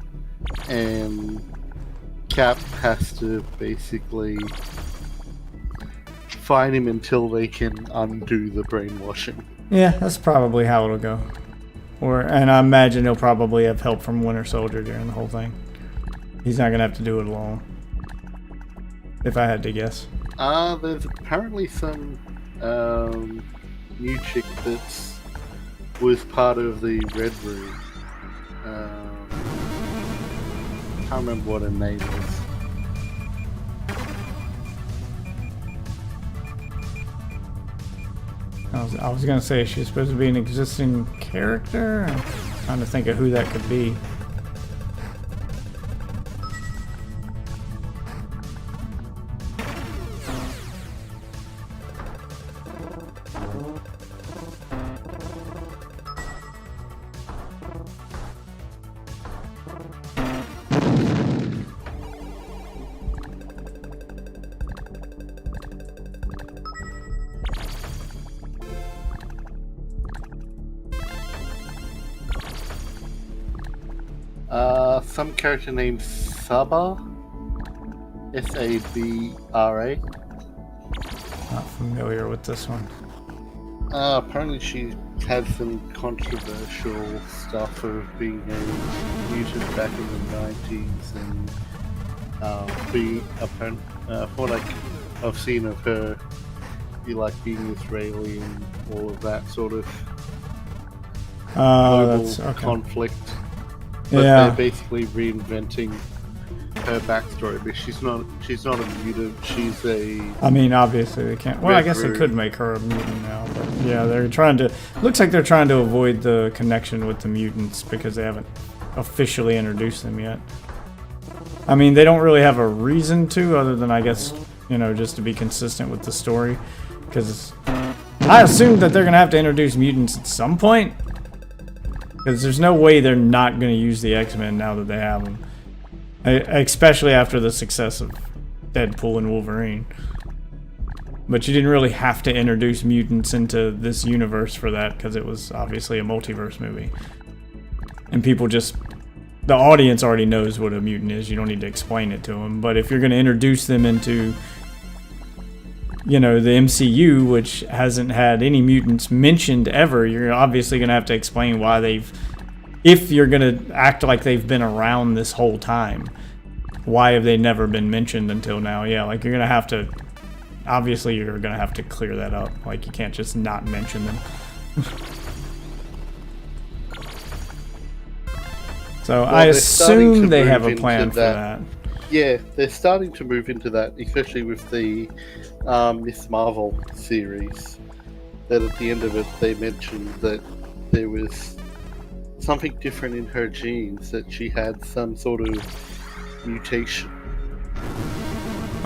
and Cap has to basically find him until they can undo the brainwashing. Yeah, that's probably how it'll go. And I imagine he'll probably have help from Winter Soldier during the whole thing. He's not gonna have to do it alone, if I had to guess. There's apparently some new chick that was part of the Red Room. Can't remember what her name is. I was gonna say she's supposed to be an existing character. I'm trying to think of who that could be. Some character named Sabra. Sabra. Not familiar with this one. Apparently she had some controversial stuff of being a mutant back in the 90s and being apparent, from what I've seen of her, be like being Israeli and all of that sort of global That's okay. conflict. But Yeah. they're basically reinventing her backstory, but she's not a mutant, she's a... I mean, obviously they can't. Well, I Red guess they Room. could make her a mutant now, but yeah, they're trying to. Looks like they're trying to avoid the connection with the mutants because they haven't officially introduced them yet. I mean, they don't really have a reason to, other than, I guess, you know, just to be consistent with the story. Because I assume that they're gonna have to introduce mutants at some point. Because there's no way they're not gonna use the X-Men now that they have them. Especially after the success of Deadpool and Wolverine. But you didn't really have to introduce mutants into this universe for that, because it was obviously a multiverse movie. And people just... The audience already knows what a mutant is, you don't need to explain it to them. But if you're going to introduce them into, you know, the MCU, which hasn't had any mutants mentioned ever, you're obviously going to have to explain why they've... If you're going to act like they've been around this whole time, why have they never been mentioned until now? Yeah, like you're going to have to... Obviously, you're going to have to clear that up. Like, you can't just not mention them. So I they're starting assume to they have move a plan into for that. Yeah, they're starting to move into that, especially with the Miss Marvel series. That at the end of it, they mentioned that there was something different in her genes, that she had some sort of mutation.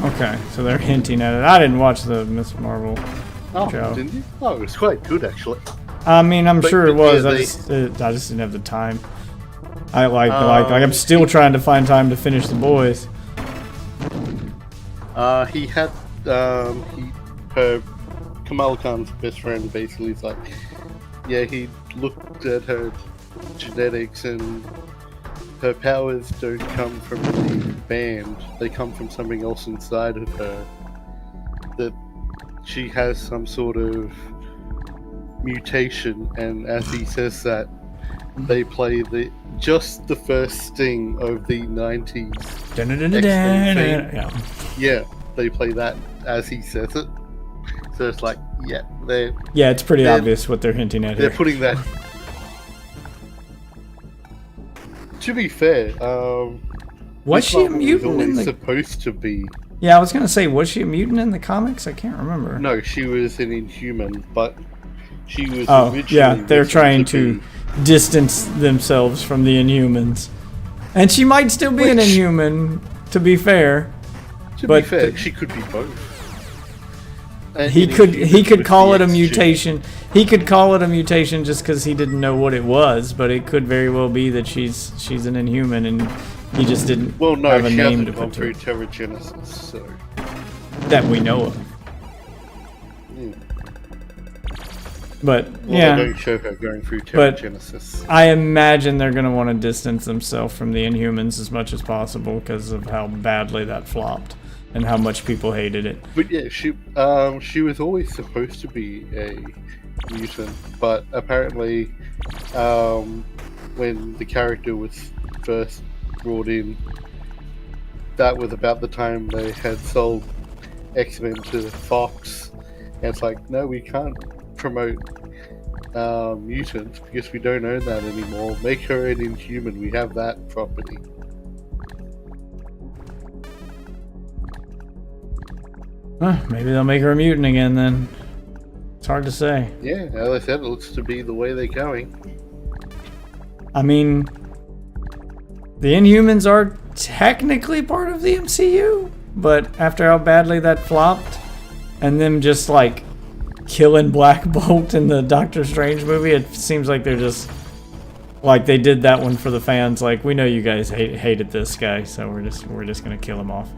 Okay, so they're hinting at it. I didn't watch the Miss Marvel Oh, show. didn't you? Oh, it was quite good, actually. I mean, I'm But- sure it but was. yeah, I just didn't have the time. I'm still trying to find time to finish the boys. He had her Kamala Khan's best friend basically is like, yeah, he looked at her genetics and her powers don't come from the band, they come from something else inside of her. That she has some sort of mutation, and as he says that, they play just the first sting of the 90s. Yeah. Yeah, they play that as he says it. So it's like, yeah, Yeah, it's pretty They're- obvious what they're hinting at they're here. putting that. To be fair, Was Miss she a Marvel was mutant in always the? supposed to be. Yeah, I was gonna say, was she a mutant in the comics? I can't remember. No, she was an Inhuman, but she was Oh, originally. yeah, they're written trying to be- distance themselves from the Inhumans, and she might still be an Which- Inhuman. To be fair, To but be fair, the- she could be both. And he an could Inhuman with call the it a X gene. mutation. He could call it a mutation just because he didn't know what it was, but it could very well be that she's an Inhuman and he just didn't Well, no, have a she name hasn't to gone put to through it, Terragenesis, so. that we know of. Yeah. But Well, yeah, they don't show her going through But- Terragenesis. I imagine they're going to want to distance themselves from the Inhumans as much as possible because of how badly that flopped and how much people hated it. But yeah, she was always supposed to be a mutant, but apparently, when the character was first brought in, that was about the time they had sold X-Men to Fox, and it's like, no, we can't promote mutants because we don't own that anymore. Make her an Inhuman. We have that property. Maybe they'll make her a mutant again then. It's hard to say. Yeah, as I said, it looks to be the way they're going. I mean, the Inhumans are technically part of the MCU, but after how badly that flopped, and them just like killing Black Bolt in the Doctor Strange movie, it seems like they're just like they did that one for the fans. Like, we know you guys hated this guy, so we're just gonna kill him off.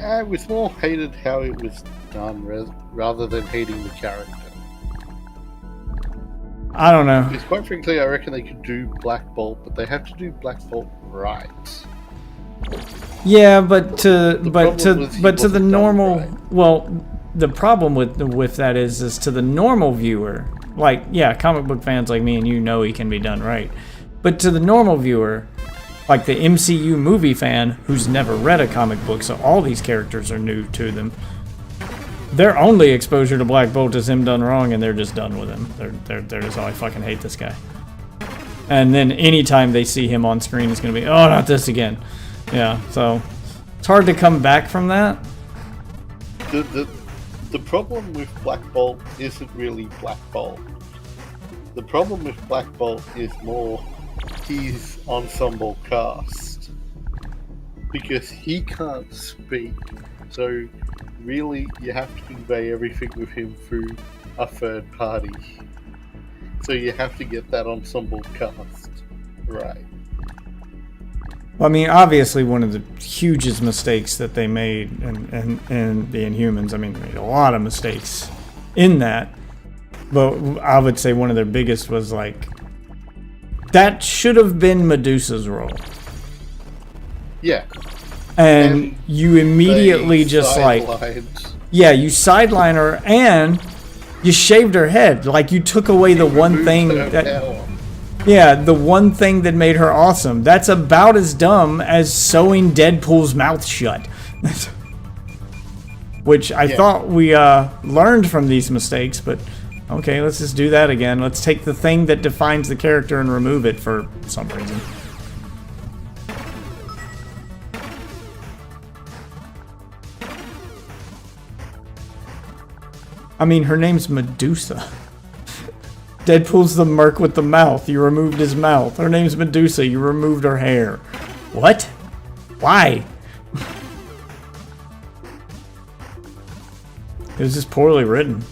I was more hated how it was done rather than hating the character. I don't know. Because quite frankly, I reckon they could do Black Bolt, but they have to do Black Bolt right. Yeah, but to the wasn't done normal, right. well, the problem with that is to the normal viewer, like, yeah, comic book fans like me and you know he can be done right, but to the normal viewer, like the MCU movie fan who's never read a comic book, so all these characters are new to them. Their only exposure to Black Bolt is him done wrong, and they're just done with him. They're just, oh, I fucking hate this guy. And then anytime they see him on screen, it's gonna be, oh, not this again. Yeah, so it's hard to come back from that. The problem with Black Bolt isn't really Black Bolt. The problem with Black Bolt is more his ensemble cast. Because he can't speak. So really you have to convey everything with him through a third party. So you have to get that ensemble cast right. I mean, obviously, one of the hugest mistakes that they made in the Inhumans, I mean, they made a lot of mistakes in that, but I would say one of their biggest was like, that should have been Medusa's role. Yeah. And you immediately they just like, sidelined- yeah, you sideline her and you shaved her head. Like, you took away the one removed thing her that, power. yeah, the one thing that made her awesome. That's about as dumb as sewing Deadpool's mouth shut. Which I thought we learned from these mistakes, but okay, let's just do that again. Let's take the thing that defines the character and remove it for some reason. I mean, her name's Medusa. Deadpool's the merc with the mouth. You removed his mouth. Her name's Medusa. You removed her hair. What? Why? It was just poorly written.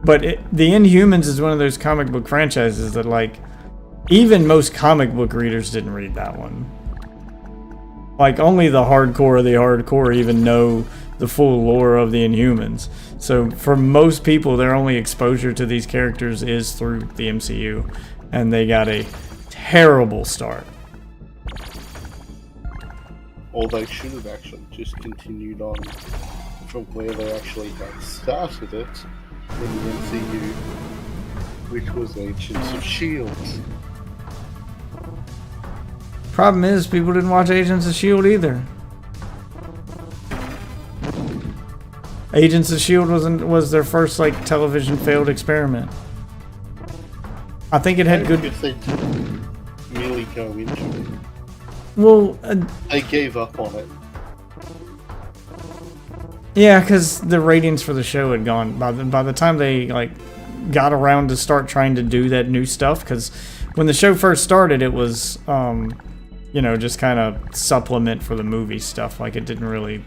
But the Inhumans is one of those comic book franchises that, like, even most comic book readers didn't read that one. Like, only the hardcore of the hardcore even know the full lore of the Inhumans. So for most people, their only exposure to these characters is through the MCU. And they got a terrible start. Or they should have actually just continued on from where they actually had started it in the MCU, which was Agents of S.H.I.E.L.D. Problem is, people didn't watch Agents of S.H.I.E.L.D. either. Agents of S.H.I.E.L.D. was their first, like, television failed experiment. I think it had good... If they didn't really go into it. Well, They gave up on it. yeah, because the ratings for the show had gone by the time they like got around to start trying to do that new stuff. Because when the show first started, it was just kind of supplement for the movie stuff. Like, it didn't really.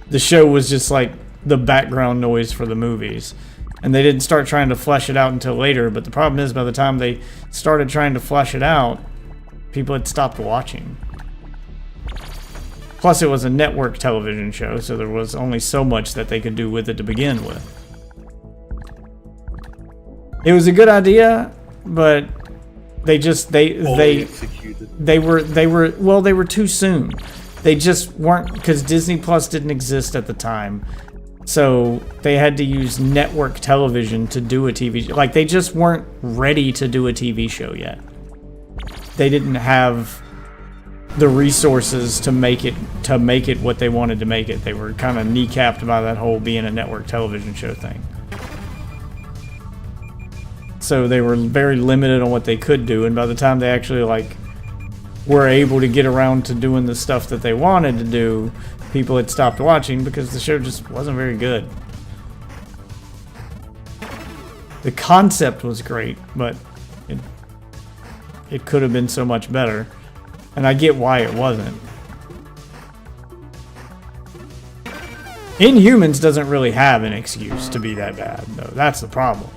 The show was just like the background noise for the movies, and they didn't start trying to flesh it out until later. But the problem is, by the time they started trying to flesh it out, people had stopped watching. Plus, it was a network television show, so there was only so much that they could do with it to begin with. It was a good idea, but they Executed. they were too soon. They just weren't, because Disney Plus didn't exist at the time. So they had to use network television to do a TV show. Like, they just weren't ready to do a TV show yet. They didn't have the resources to make it what they wanted to make it. They were kind of kneecapped by that whole being a network television show thing. So they were very limited on what they could do, and by the time they actually like were able to get around to doing the stuff that they wanted to do, people had stopped watching because the show just wasn't very good. The concept was great, but it could have been so much better. And I get why it wasn't. Inhumans doesn't really have an excuse to be that bad, though. That's the problem.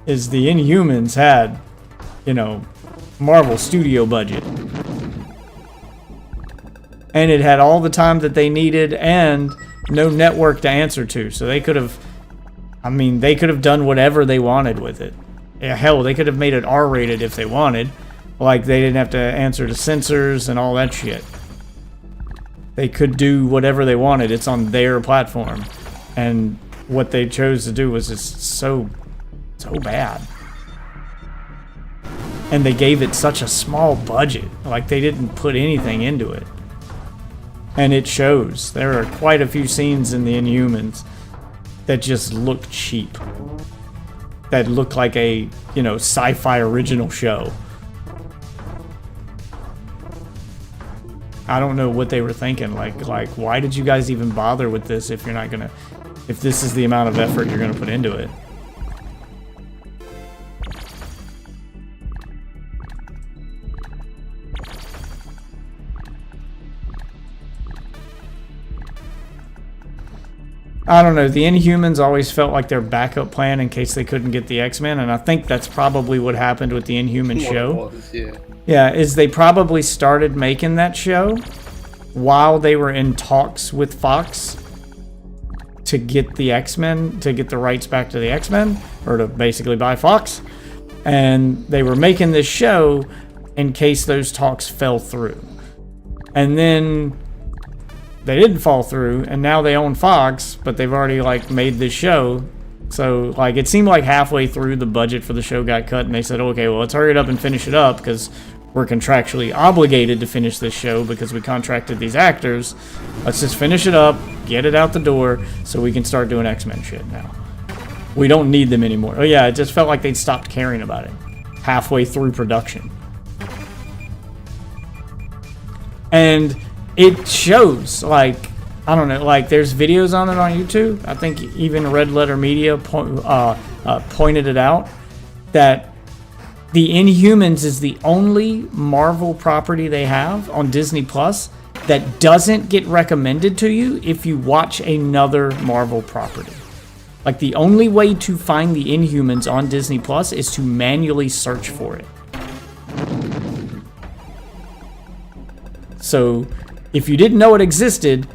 Is the Inhumans had, Marvel Studio budget. And it had all the time that they needed and no network to answer to. So they could have done whatever they wanted with it. Yeah, hell, they could have made it R-rated if they wanted. Like, they didn't have to answer to censors and all that shit. They could do whatever they wanted. It's on their platform. And what they chose to do was just so bad. And they gave it such a small budget. Like, they didn't put anything into it. And it shows. There are quite a few scenes in the Inhumans that just look cheap. That look like a, sci-fi original show. I don't know what they were thinking. Like, why did you guys even bother with this if this is the amount of effort you're gonna put into it? I don't know. The Inhumans always felt like their backup plan in case they couldn't get the X-Men, and I think that's probably what happened with the Inhuman show. Yeah, is they probably started making that show while they were in talks with Fox to get the X-Men, to get the rights back to the X-Men, or to basically buy Fox. And they were making this show in case those talks fell through. And then they didn't fall through, and now they own Fox, but they've already made this show. So it seemed like halfway through the budget for the show got cut, and they said, okay, well, let's hurry it up and finish it up because we're contractually obligated to finish this show because we contracted these actors. Let's just finish it up, get it out the door, so we can start doing X-Men shit now. We don't need them anymore. Oh yeah, it just felt like they'd stopped caring about it halfway through production. And it shows, I don't know, there's videos on it on YouTube. I think even Red Letter Media pointed it out, that the Inhumans is the only Marvel property they have on Disney Plus that doesn't get recommended to you if you watch another Marvel property. Like, the only way to find the Inhumans on Disney Plus is to manually search for it. So, if you didn't know it existed,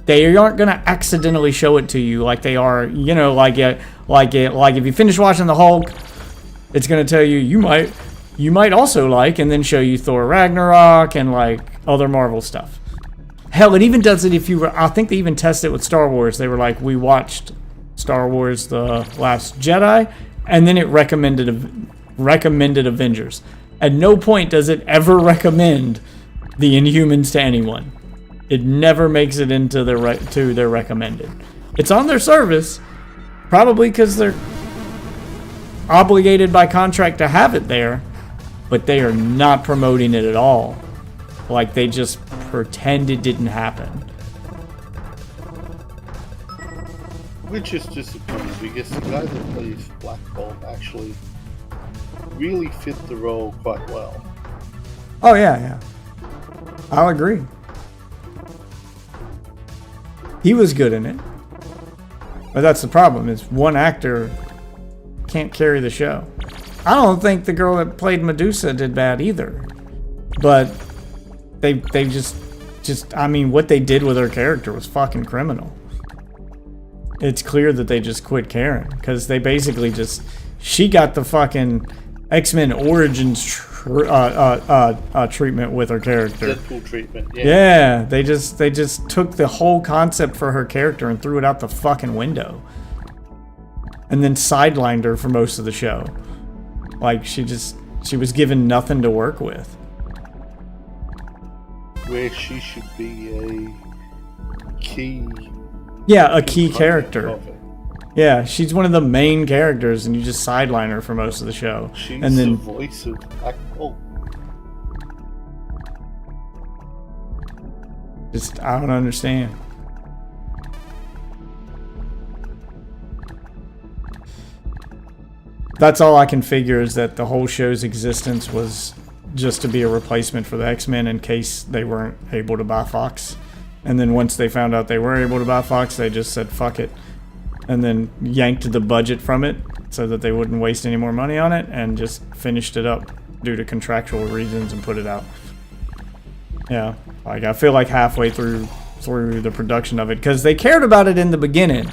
they aren't gonna accidentally show it to you like they are, you know, like if you finish watching the Hulk, it's gonna tell you you might also like, and then show you Thor Ragnarok and like other Marvel stuff. Hell, it even does it if you were, I think they even tested it with Star Wars. They were like, we watched Star Wars The Last Jedi, and then it recommended Avengers. At no point does it ever recommend the Inhumans to anyone. It never makes it into their recommended. It's on their service, probably because they're obligated by contract to have it there, but they are not promoting it at all. Like, they just pretend it didn't happen. Which is disappointing because the guy that plays Black Bolt actually really fit the role quite well. Oh yeah. I'll agree. He was good in it. But that's the problem, is one actor can't carry the show. I don't think the girl that played Medusa did bad either. But they just I mean, what they did with her character was fucking criminal. It's clear that they just quit caring, because they basically she got the fucking X-Men Origins treatment with her character. Deadpool treatment, yeah. Yeah, they just took the whole concept for her character and threw it out the fucking window. And then sidelined her for most of the show. Like, she was given nothing to work with. Where she should be a key... Yeah, a key character. of it. Yeah, she's one of the main characters, and you just sideline her for most of the show. She's and then the voice of Black Bolt. just, I don't understand. That's all I can figure, is that the whole show's existence was just to be a replacement for the X-Men in case they weren't able to buy Fox. And then once they found out they were able to buy Fox, they just said, fuck it. And then yanked the budget from it so that they wouldn't waste any more money on it, and just finished it up due to contractual reasons and put it out. Yeah, like, I feel like halfway through the production of it, because they cared about it in the beginning,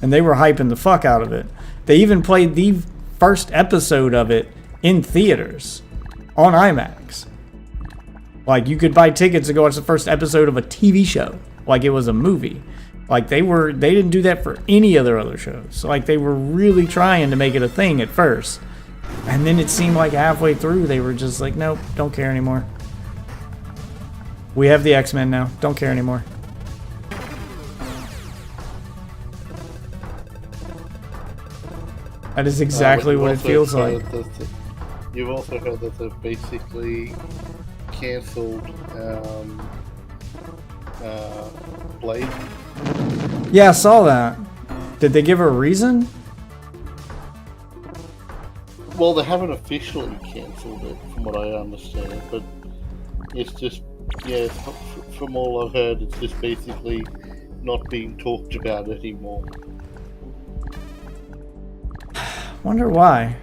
and they were hyping the fuck out of it. They even played the first episode of it in theaters on IMAX. Like, you could buy tickets to go watch the first episode of a TV show like it was a movie. Like, they didn't do that for any of their other shows. Like, they were really trying to make it a thing at first. And then it seemed like halfway through they were just like, nope, don't care anymore. We have the X-Men now. Don't care anymore. That is exactly what it feels like. You've also heard that they've basically cancelled Blade. Yeah, I saw that. Did they give a reason? Well, they haven't officially cancelled it, from what I understand, but it's just, yeah, from all I've heard, it's just basically not being talked about anymore. Wonder why.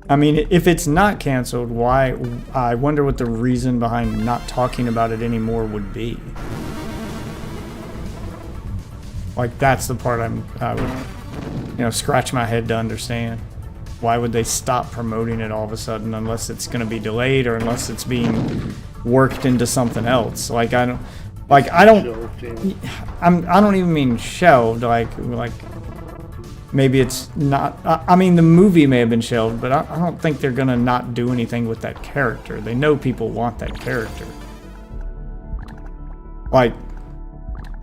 I mean, if it's not canceled, why? I wonder what the reason behind not talking about it anymore would be. Like, that's the part I would, scratch my head to understand. Why would they stop promoting it all of a sudden, unless it's going to be delayed or unless it's being worked into something else? I don't even mean shelved. Like maybe it's not. I mean, the movie may have been shelved, but I don't think they're going to not do anything with that character. They know people want that character. Like,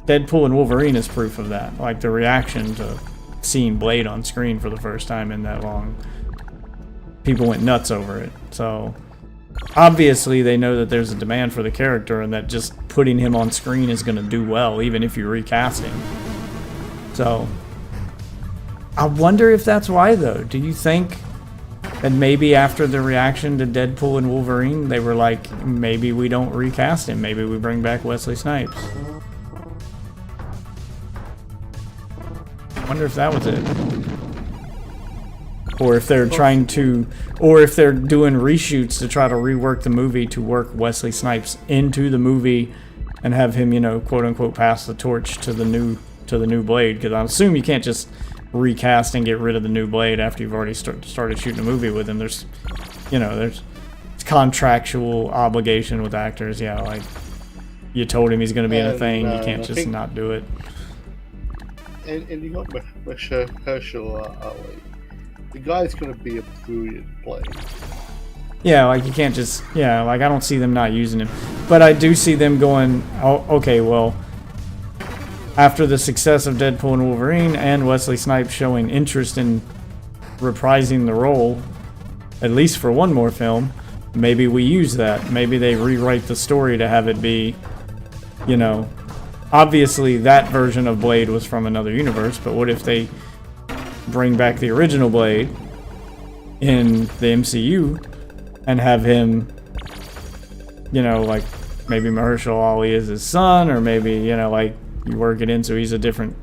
Deadpool and Wolverine is proof of that. Like, the reaction to seeing Blade on screen for the first time in that long, people went nuts over it. So obviously they know that there's a demand for the character, and that just putting him on screen is going to do well, even if you recast him. So I wonder if that's why, though. Do you think And maybe after the reaction to Deadpool and Wolverine, they were like, maybe we don't recast him. Maybe we bring back Wesley Snipes. I wonder if that was it. Or if they're trying to, or if they're doing reshoots to try to rework the movie to work Wesley Snipes into the movie and have him, you know, quote unquote, pass the torch to the new Blade. Because I assume you can't just recast and get rid of the new Blade after you've already started shooting a movie with him. There's, you know, there's contractual obligation with actors. Yeah, like you told him he's going to be in a thing, you can't just not do it. And you got Herschel Ali. The guy's going to be a brilliant Blade. Yeah, like you can't just, yeah, like I don't see them not using him. But I do see them going, oh, okay, well, after the success of Deadpool and Wolverine and Wesley Snipes showing interest in reprising the role, at least for one more film, maybe we use that. Maybe they rewrite the story to have it be, you know, obviously that version of Blade was from another universe, but what if they bring back the original Blade in the MCU and have him, you know, like maybe Mahershala Ali is his son, or maybe, you know, like you work it in so he's a different,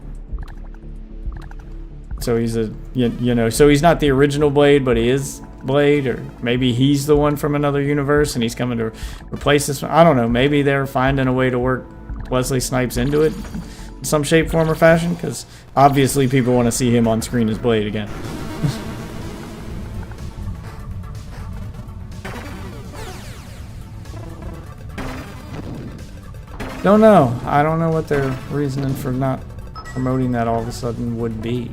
so he's a, you know, so he's not the original Blade, but he is Blade, or maybe he's the one from another universe and he's coming to replace this one. I don't know, maybe they're finding a way to work Wesley Snipes into it in some shape, form, or fashion, because obviously people want to see him on screen as Blade again. Don't know. I don't know what their reasoning for not promoting that all of a sudden would be.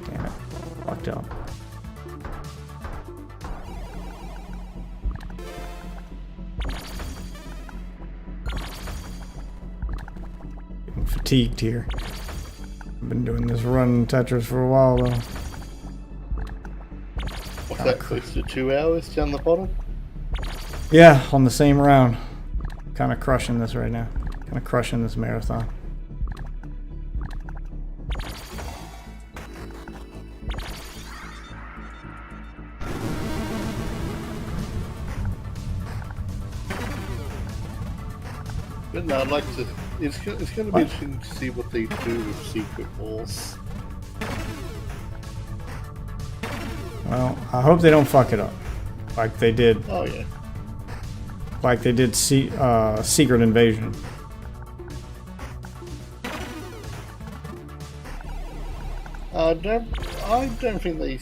Damn it. Fucked up. Fatigued here. I've been doing this run Tetris for a while though. What's that, close to 2 hours down the bottom? Yeah, on the same round. Kind of crushing this right now. Kind of crushing this marathon. But no, I'd like to. It's going to be interesting to see what they do with Secret Wars. Well, I hope they don't fuck it up. Like they did. Oh yeah. Like they did Secret Invasion. I don't think they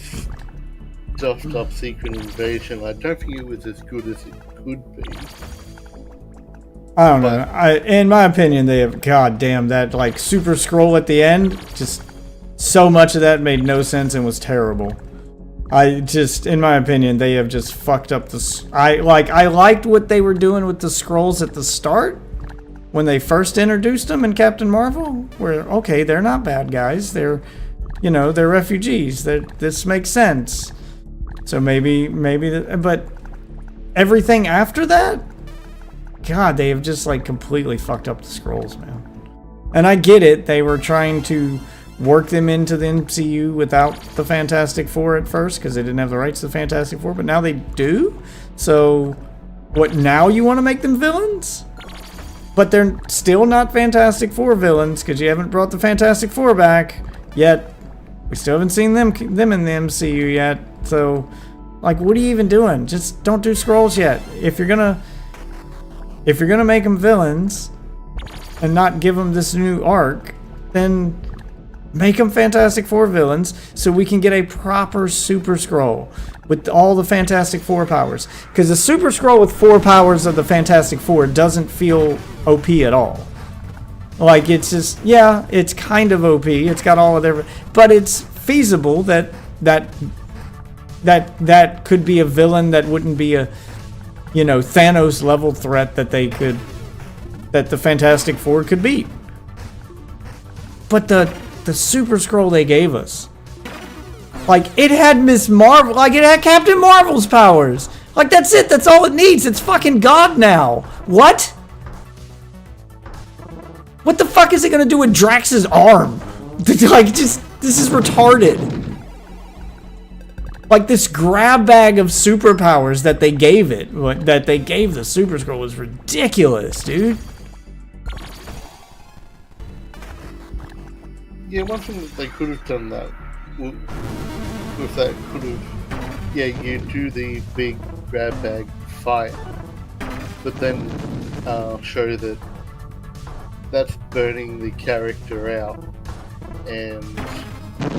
stuffed up Secret Invasion. I don't think it was as good as it could be. I don't know. In my opinion, they have, goddamn, that like super scroll at the end, just so much of that made no sense and was terrible. In my opinion, they have just fucked up the. I liked what they were doing with the scrolls at the start when they first introduced them in Captain Marvel. Where okay, they're not bad guys. They're, you know, they're refugees. This makes sense. So maybe, but everything after that. God, they have just like completely fucked up the scrolls, man. And I get it. They were trying to work them into the MCU without the Fantastic Four at first because they didn't have the rights to the Fantastic Four, but now they do. So what, now you want to make them villains? But they're still not Fantastic Four villains because you haven't brought the Fantastic Four back yet. We still haven't seen them in the MCU yet. So like, what are you even doing? Just don't do scrolls yet. If you're gonna make them villains and not give them this new arc, then make them Fantastic Four villains so we can get a proper Super Skrull with all the Fantastic Four powers. Because the Super Skrull with 4 powers of the Fantastic Four doesn't feel OP at all. Like, it's just, yeah, it's kind of OP. It's got all of their, but it's feasible that could be a villain that wouldn't be a, you know, Thanos level threat that the Fantastic Four could beat. But the Super Skrull they gave us, like, it had Miss Marvel, like it had Captain Marvel's powers. Like, that's it. That's all it needs. It's fucking God now. What? What the fuck is it gonna do with Drax's arm? Like, just, this is retarded. Like, this grab bag of superpowers that they gave it, that they gave the Super Skrull was ridiculous, dude. Yeah, one thing that they could have done that with that could have, yeah, you do the big grab bag fight, but then show that that's burning the character out, and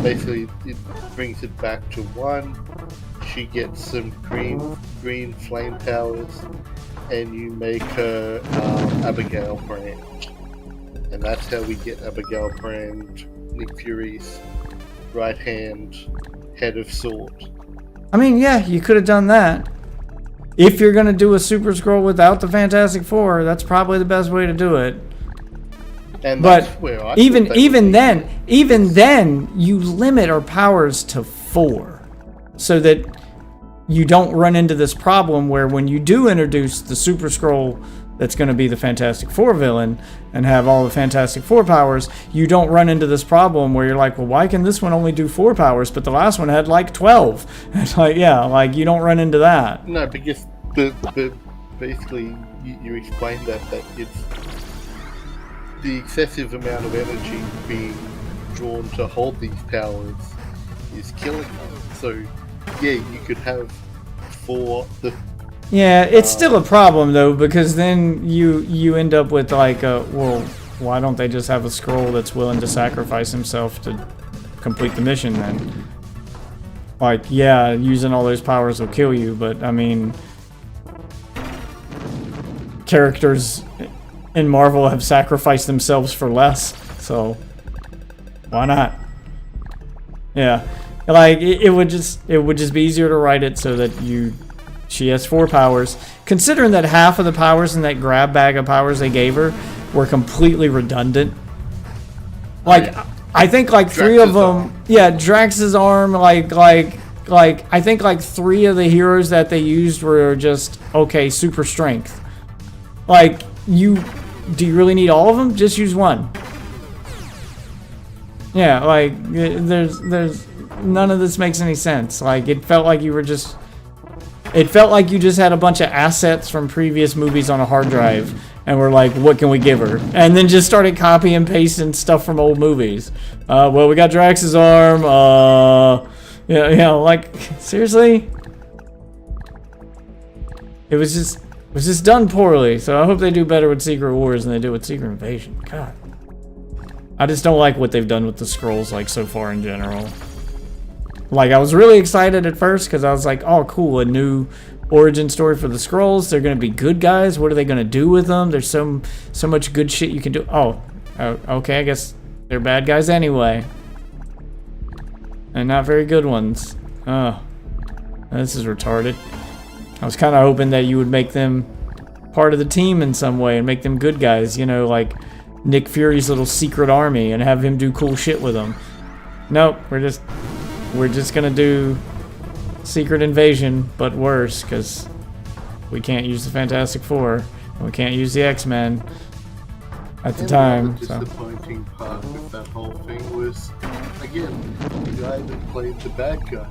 basically it brings it back to 1. She gets some green flame powers, and you make her Abigail Brand, and that's how we get Abigail Brand, Nick Fury's right hand, head of sword. I mean, yeah, you could have done that. If you're gonna do a Super Skrull without the Fantastic Four, that's probably the best way to do it. And But that's where I even thought they even then, you limit our powers to 4, so that you don't run into this problem where when you do introduce the Super Skrull that's going to be the Fantastic Four villain and have all the Fantastic Four powers, you don't run into this problem where you're like, well, why can this one only do 4 powers, but the last one had like 12? It's like, yeah, like you don't run into that. No, because basically you explained that it's the excessive amount of energy being drawn to hold these powers is killing them. So yeah, you could have 4 the. Yeah, it's still a problem though, because then you end up with like well, why don't they just have a Skrull that's willing to sacrifice himself to complete the mission then? Like, yeah, using all those powers will kill you, but I mean, characters in Marvel have sacrificed themselves for less, so why not? Yeah, like it would just be easier to write it so that she has 4 powers. Considering that half of the powers in that grab bag of powers they gave her were completely redundant. Like, I think like 3 of them. Yeah, Drax's arm. Like I think like 3 of the heroes that they used were just okay, super strength. Like, do you really need all of them? Just use 1. Yeah, like there's none of this makes any sense. Like, it felt like you just had a bunch of assets from previous movies on a hard drive and were like, what can we give her? And then just started copy and pasting stuff from old movies. Well, we got Drax's arm. Yeah, like, seriously? It was just done poorly. So I hope they do better with Secret Wars than they do with Secret Invasion. God. I just don't like what they've done with the Skrulls, like, so far in general. Like, I was really excited at first because I was like, oh, cool, a new origin story for the Skrulls. They're going to be good guys. What are they going to do with them? There's so much good shit you can do. Oh, okay, I guess they're bad guys anyway. And not very good ones. Oh, this is retarded. I was kind of hoping that you would make them part of the team in some way and make them good guys, you know, like Nick Fury's little secret army, and have him do cool shit with them. Nope, we're just gonna do Secret Invasion, but worse, because we can't use the Fantastic Four, and we can't use the X-Men at the time. The disappointing part with that whole thing was, again, the guy that played the bad guy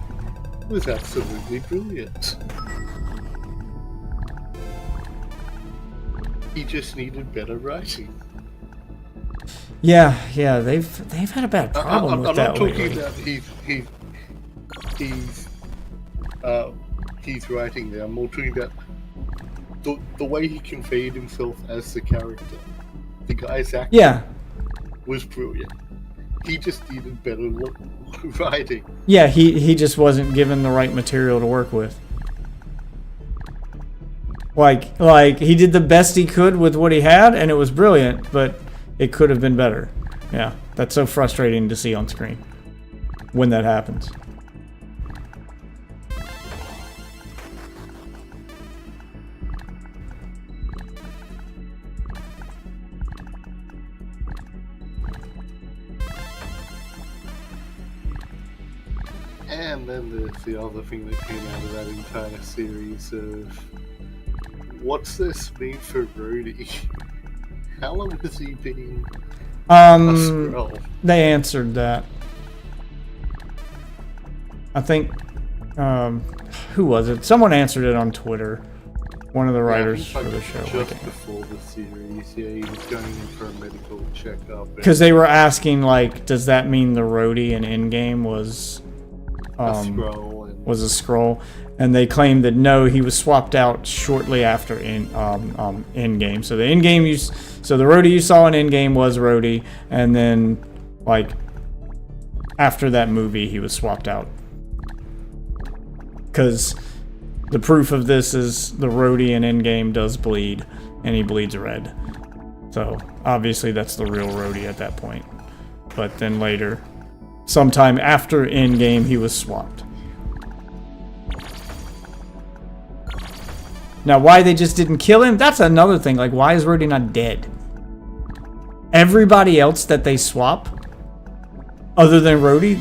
was absolutely brilliant. He just needed better writing. Yeah, they've had a bad problem with that lately. I'm not talking about he's writing there. I'm more talking about the way he conveyed himself as the character. The guy's acting was brilliant. He just needed better writing. Yeah, he just wasn't given the right material to work with. Like he did the best he could with what he had, and it was brilliant, but it could have been better. Yeah, that's so frustrating to see on screen when that happens. And then there's the other thing that came out of that entire series of what's this mean for Rhodey? How long has he been a Skrull? They answered that. I think, who was it? Someone answered it on Twitter. One of the writers Yeah, I for think, the like, show. just before the series, yeah, he was going in for a medical checkup. Because they were asking, like, does that mean the Rhodey in Endgame was a Skrull and was a scroll? And they claimed that no, he was swapped out shortly after Endgame. So the Endgame so the Rhodey you saw in Endgame was Rhodey, and then like after that movie he was swapped out. Because the proof of this is the Rhodey in Endgame does bleed, and he bleeds red. So obviously that's the real Rhodey at that point. But then later, sometime after Endgame, he was swapped. Now, why they just didn't kill him? That's another thing. Like, why is Rhodey not dead? Everybody else that they swap, other than Rhodey,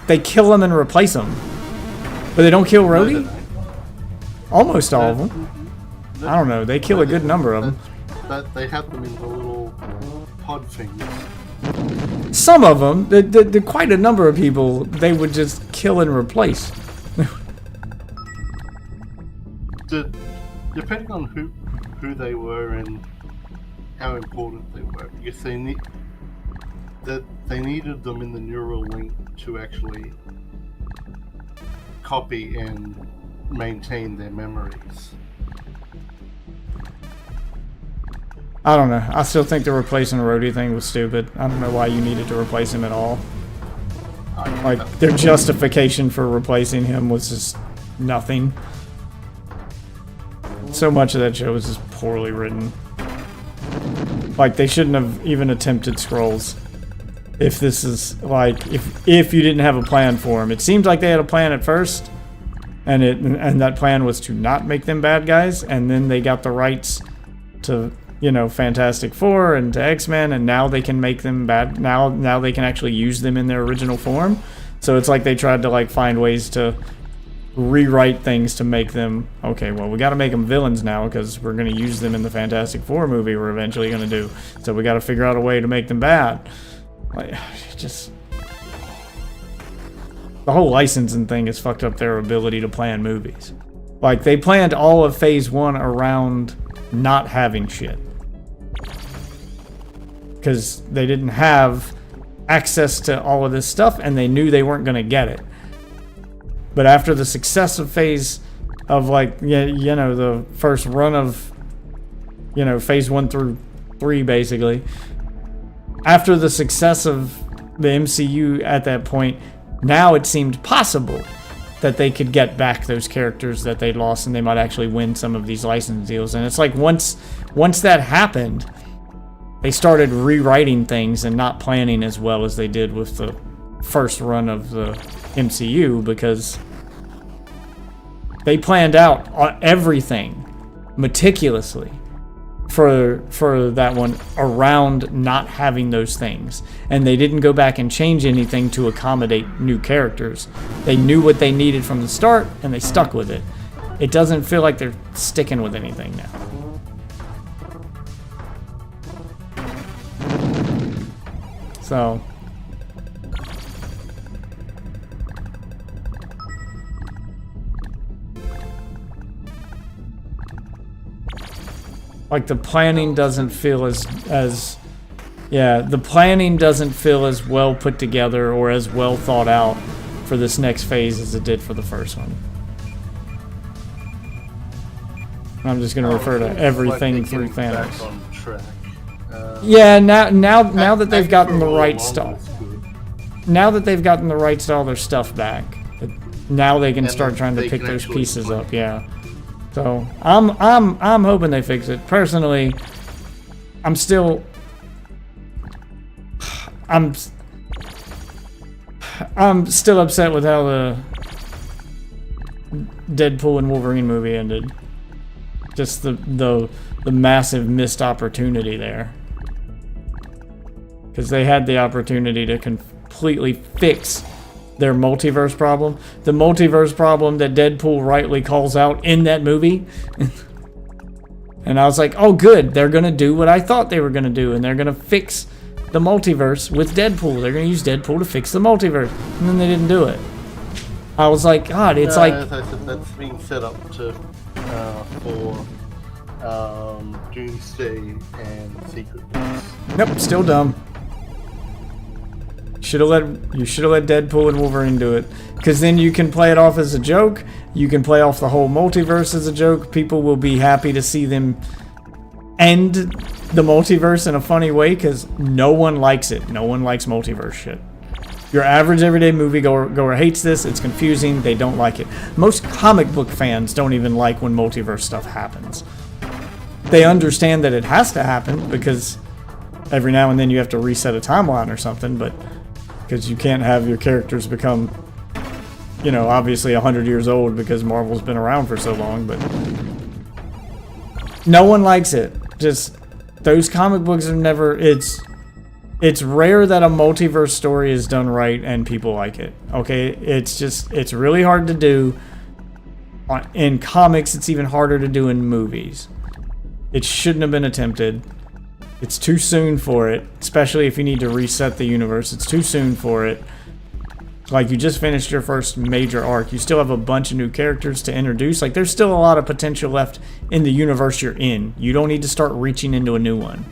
they kill him and replace him. But they don't kill Rhodey? Almost all of them. I don't know. They kill a good number of them. That they had them in the little pod things. Some of them, the quite a number of people, they would just kill and replace. Depending on who they were and how important they were, because they needed them in the neural link to actually copy and maintain their memories. I don't know. I still think the replacing Rhodey thing was stupid. I don't know why you needed to replace him at all. Like, their justification for replacing him was just nothing. So much of that show was just poorly written. Like, they shouldn't have even attempted scrolls. If this is, like, if you didn't have a plan for them. It seemed like they had a plan at first, and that plan was to not make them bad guys, and then they got the rights to, you know, Fantastic Four and to X-Men, and now they can make them bad. Now they can actually use them in their original form. So it's like they tried to, like, find ways to rewrite things to make them, okay, well, we got to make them villains now because we're going to use them in the Fantastic Four movie we're eventually going to do. So we got to figure out a way to make them bad. Like, just the whole licensing thing has fucked up their ability to plan movies. Like, they planned all of Phase 1 around not having shit. Because they didn't have access to all of this stuff, and they knew they weren't going to get it. But after the success of Phase of, like, you know, the first run of, you know, Phase 1 through 3, basically, after the success of the MCU at that point, now it seemed possible that they could get back those characters that they lost, and they might actually win some of these license deals. And it's like once that happened, they started rewriting things and not planning as well as they did with the first run of the MCU, because they planned out everything meticulously for that one around not having those things, and they didn't go back and change anything to accommodate new characters. They knew what they needed from the start, and they stuck with it. It doesn't feel like they're sticking with anything now. So like, the planning doesn't feel as the planning doesn't feel as well put together or as well thought out for this next phase as it did for the first one. I'm just going to refer to everything through Thanos. Back on track. Yeah, now that they've gotten the right stuff. Now that they've gotten the rights to all their stuff back, now they can And start trying to they pick can those actually pieces play. up. Yeah. So I'm hoping they fix it. Personally, I'm still upset with how the Deadpool and Wolverine movie ended. Just the massive missed opportunity there. Because they had the opportunity to completely fix their multiverse problem. The multiverse problem that Deadpool rightly calls out in that movie. And I was like, oh good, they're gonna do what I thought they were gonna do, and they're gonna fix the multiverse with Deadpool. They're gonna use Deadpool to fix the multiverse. And then they didn't do it. I was like, God, it's like... As I said, that's being set up to for Doomsday and Secret Wars. Nope, still dumb. You should have let Deadpool and Wolverine do it, because then you can play it off as a joke. You can play off the whole multiverse as a joke. People will be happy to see them end the multiverse in a funny way, because no one likes it. No one likes multiverse shit. Your average everyday moviegoer hates this. It's confusing. They don't like it. Most comic book fans don't even like when multiverse stuff happens. They understand that it has to happen because every now and then you have to reset a timeline or something, but because you can't have your characters become, you know, obviously 100 years old because Marvel's been around for so long, but no one likes it. Just, those comic books have never, it's rare that a multiverse story is done right and people like it. Okay, it's really hard to do. In comics, it's even harder to do in movies. It shouldn't have been attempted. It's too soon for it, especially if you need to reset the universe. It's too soon for it. Like, you just finished your first major arc. You still have a bunch of new characters to introduce. Like, there's still a lot of potential left in the universe you're in. You don't need to start reaching into a new one.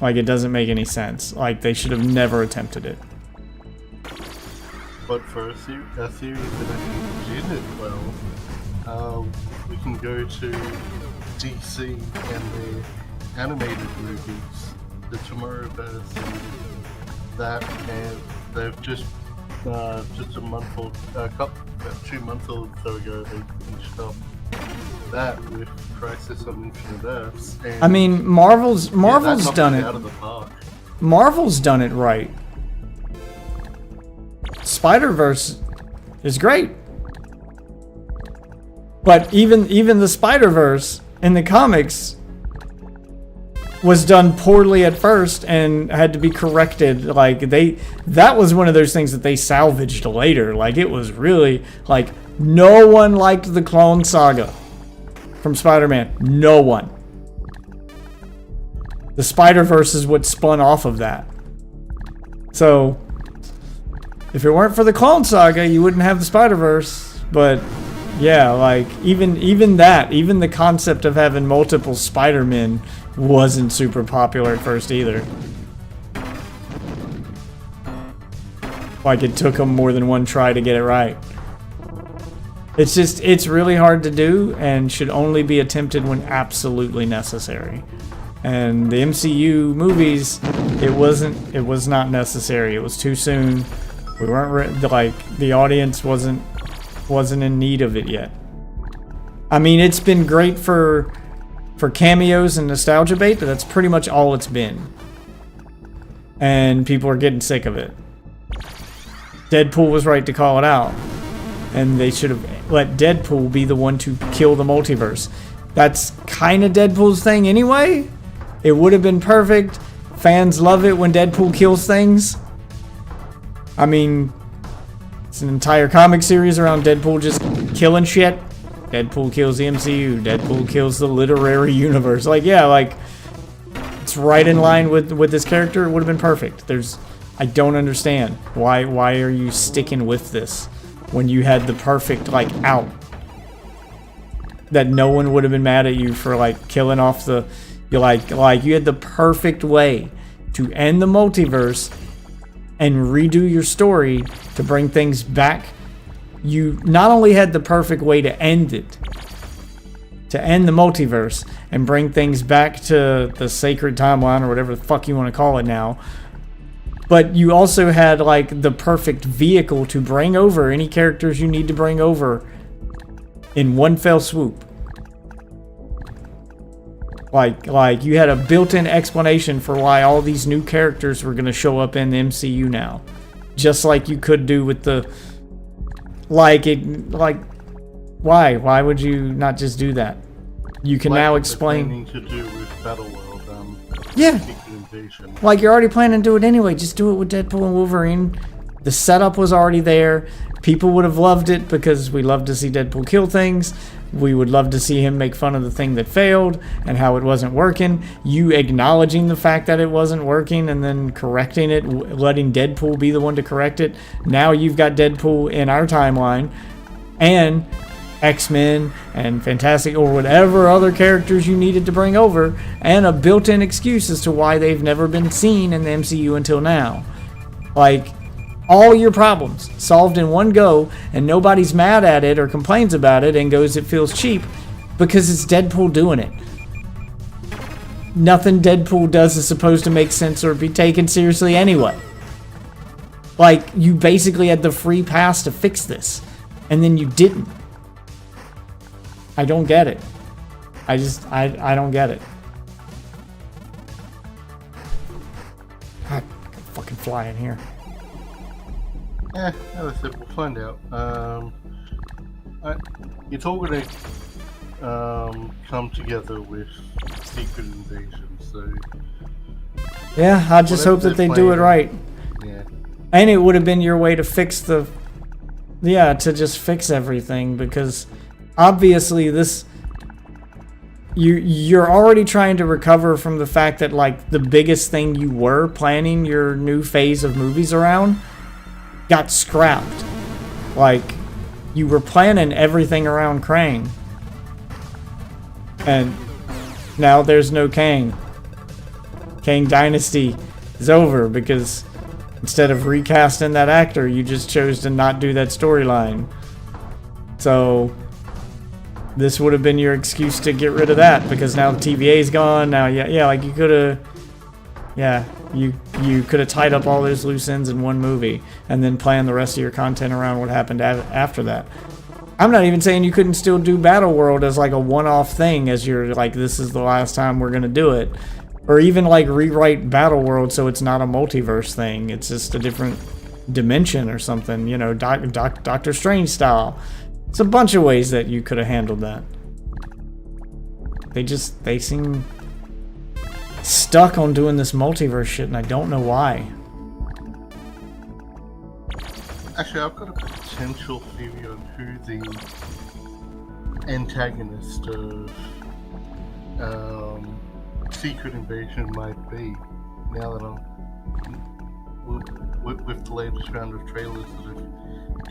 Like, it doesn't make any sense. Like, they should have never attempted it. But for a series that actually did it well, we can go to DC and the animated movies, the Tomorrowverse, and that, and they've just a month or about 2 months or so ago they finished up that with Crisis on Infinite Earths. And I mean, Marvel's that done knocked it. Out of the park. Marvel's done it right. Spider-Verse is great. But even the Spider-Verse in the comics was done poorly at first and had to be corrected. Like, that was one of those things that they salvaged later. Like, it was really, like, no one liked the Clone Saga from Spider-Man. No one. The Spider-Verse is what spun off of that. So, if it weren't for the Clone Saga, you wouldn't have the Spider-Verse. But yeah, like, even the concept of having multiple Spider-Men wasn't super popular at first either. Like, it took them more than one try to get it right. It's really hard to do and should only be attempted when absolutely necessary. And the MCU movies, it was not necessary. It was too soon. We weren't the audience wasn't in need of it yet. I mean, it's been great for cameos and nostalgia bait, but that's pretty much all it's been. And people are getting sick of it. Deadpool was right to call it out. And they should have let Deadpool be the one to kill the multiverse. That's kind of Deadpool's thing anyway. It would have been perfect. Fans love it when Deadpool kills things. I mean, it's an entire comic series around Deadpool just killing shit. Deadpool kills the MCU. Deadpool kills the literary universe. Like, yeah, like, it's right in line with this character. It would have been perfect. I don't understand. Why are you sticking with this when you had the perfect, like, out? That no one would have been mad at you for, like, killing off the... you had the perfect way to end the multiverse and redo your story to bring things back. You not only had the perfect way to end it, to end the multiverse and bring things back to the sacred timeline or whatever the fuck you want to call it now, but you also had, like, the perfect vehicle to bring over any characters you need to bring over in one fell swoop. Like you had a built-in explanation for why all these new characters were going to show up in the MCU now. Just like you could do with the... Why would you not just do that? You can now explain... To do with Battleworld, yeah. Secret Invasion. Like, you're already planning to do it anyway. Just do it with Deadpool and Wolverine. The setup was already there. People would have loved it because we love to see Deadpool kill things. We would love to see him make fun of the thing that failed and how it wasn't working. You acknowledging the fact that it wasn't working and then correcting it, letting Deadpool be the one to correct it. Now you've got Deadpool in our timeline and X-Men and Fantastic or whatever other characters you needed to bring over, and a built-in excuse as to why they've never been seen in the MCU until now. Like, all your problems solved in one go, and nobody's mad at it or complains about it and goes it feels cheap because it's Deadpool doing it. Nothing Deadpool does is supposed to make sense or be taken seriously anyway. Like, you basically had the free pass to fix this, and then you didn't. I don't get it. I don't get it. God, I can fucking fly in here. As I said, we'll find out. It's all going to come together with Secret Invasion, so... Yeah, I just hope that they do it right. Yeah. And it would have been your way to fix the... Yeah, to just fix everything, because obviously this... You're already trying to recover from the fact that, like, the biggest thing you were planning your new phase of movies around got scrapped. Like, you were planning everything around Krang. And now there's no Kang. Kang Dynasty is over because instead of recasting that actor, you just chose to not do that storyline. So this would have been your excuse to get rid of that because now the TVA's gone. Now, yeah, like you could have, yeah, you could have tied up all those loose ends in one movie and then planned the rest of your content around what happened after that. I'm not even saying you couldn't still do Battle World as like a one-off thing, as you're like, this is the last time we're gonna do it, or even like rewrite Battle World so it's not a multiverse thing. It's just a different dimension or something, you know, Doctor Strange style. It's a bunch of ways that you could have handled that. They seem stuck on doing this multiverse shit, and I don't know why. Actually, I've got a potential theory on who the antagonist of Secret Invasion might be. Now that I'm with the latest round of trailers that have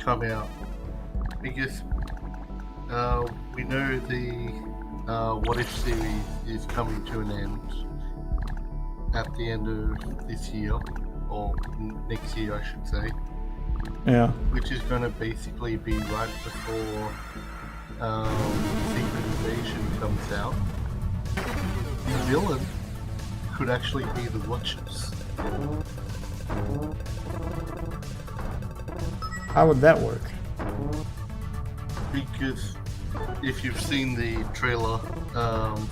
come out, because we know the What If series is coming to an end at the end of this year, or next year, I should say. Yeah. Which is going to basically be right before Secret Invasion comes out. The villain could actually be the Watchers. How would that work? Because if you've seen the trailer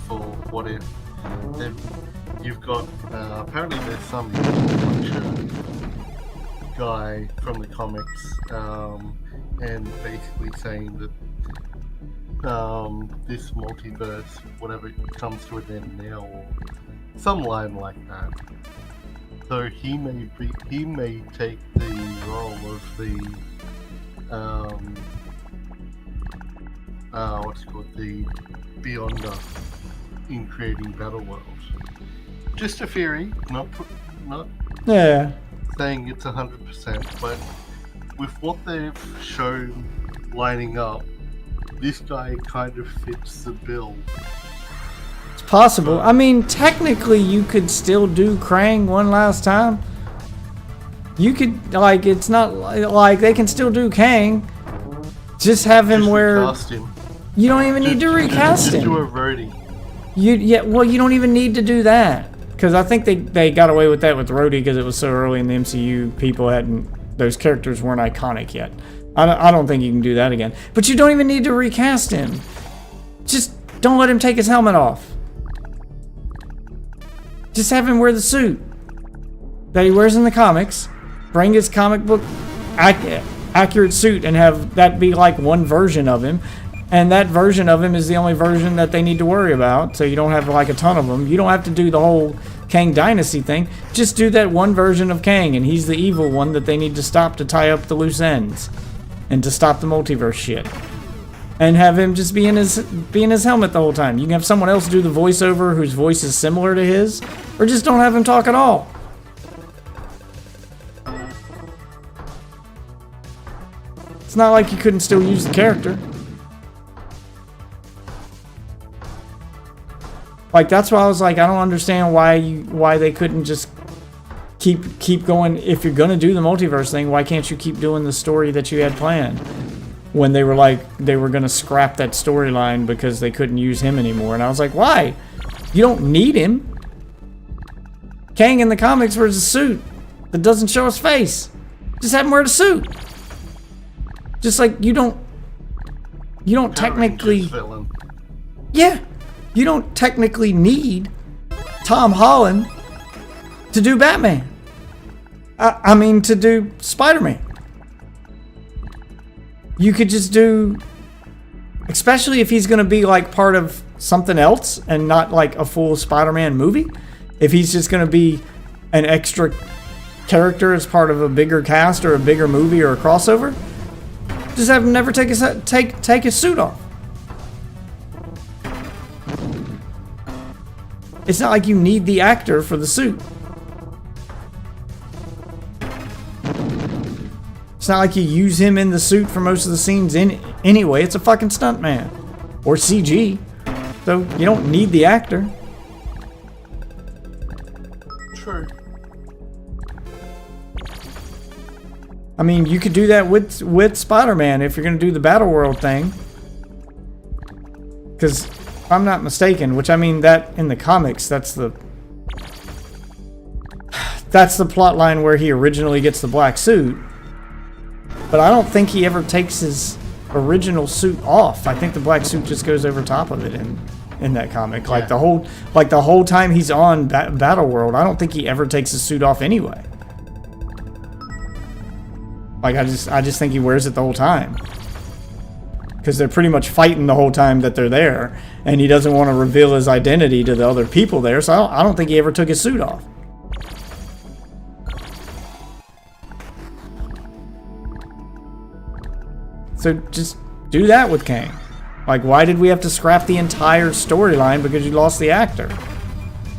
for What If, then you've got apparently there's some Watcher guy from the comics, and basically saying that this multiverse, whatever comes to an end now, or some line like that. So he may take the role of the the Beyonder in creating Battle World. Just a theory, not Yeah. saying it's 100%, but with what they've shown lining up, this guy kind of fits the bill. It's possible. I mean, technically, you could still do Krang one last time. You could, like, it's not like they can still do Kang. Just have him Just wear. recast him. You don't even need to recast Just do him. a Rhodey. Well, you don't even need to do that. Because I think they got away with that with Rhodey because it was so early in the MCU. People hadn't, those characters weren't iconic yet. I don't think you can do that again. But you don't even need to recast him. Just don't let him take his helmet off. Just have him wear the suit that he wears in the comics. Bring his comic book accurate suit and have that be like one version of him. And that version of him is the only version that they need to worry about, so you don't have like a ton of them. You don't have to do the whole Kang Dynasty thing. Just do that one version of Kang, and he's the evil one that they need to stop to tie up the loose ends and to stop the multiverse shit. And have him just be in his helmet the whole time. You can have someone else do the voiceover whose voice is similar to his, or just don't have him talk at all. It's not like you couldn't still use the character. Like, that's why I was like, I don't understand why they couldn't just keep going. If you're gonna do the multiverse thing, why can't you keep doing the story that you had planned? When they were like, they were gonna scrap that storyline because they couldn't use him anymore. And I was like, why? You don't need him. Kang in the comics wears a suit that doesn't show his face. Just have him wear the suit. Just like you don't technically, yeah, you don't technically need Tom Holland to do Batman. I mean, to do Spider-Man. You could just do, especially if he's going to be like part of something else and not like a full Spider-Man movie. If he's just going to be an extra character as part of a bigger cast or a bigger movie or a crossover, just have him never take his suit off. It's not like you need the actor for the suit. It's not like you use him in the suit for most of the scenes anyway. It's a fucking stuntman. Or CG. So you don't need the actor. True. I mean, you could do that with Spider-Man if you're going to do the Battle World thing. Because if I'm not mistaken, which I mean that in the comics, that's the plot line where he originally gets the black suit. But I don't think he ever takes his original suit off. I think the black suit just goes over top of it in that comic. Yeah. Like the whole time he's on Battle World, I don't think he ever takes his suit off anyway. Like I just think he wears it the whole time. Because they're pretty much fighting the whole time that they're there, and he doesn't want to reveal his identity to the other people there, so I don't think he ever took his suit off. So just do that with Kang. Like, why did we have to scrap the entire storyline because you lost the actor?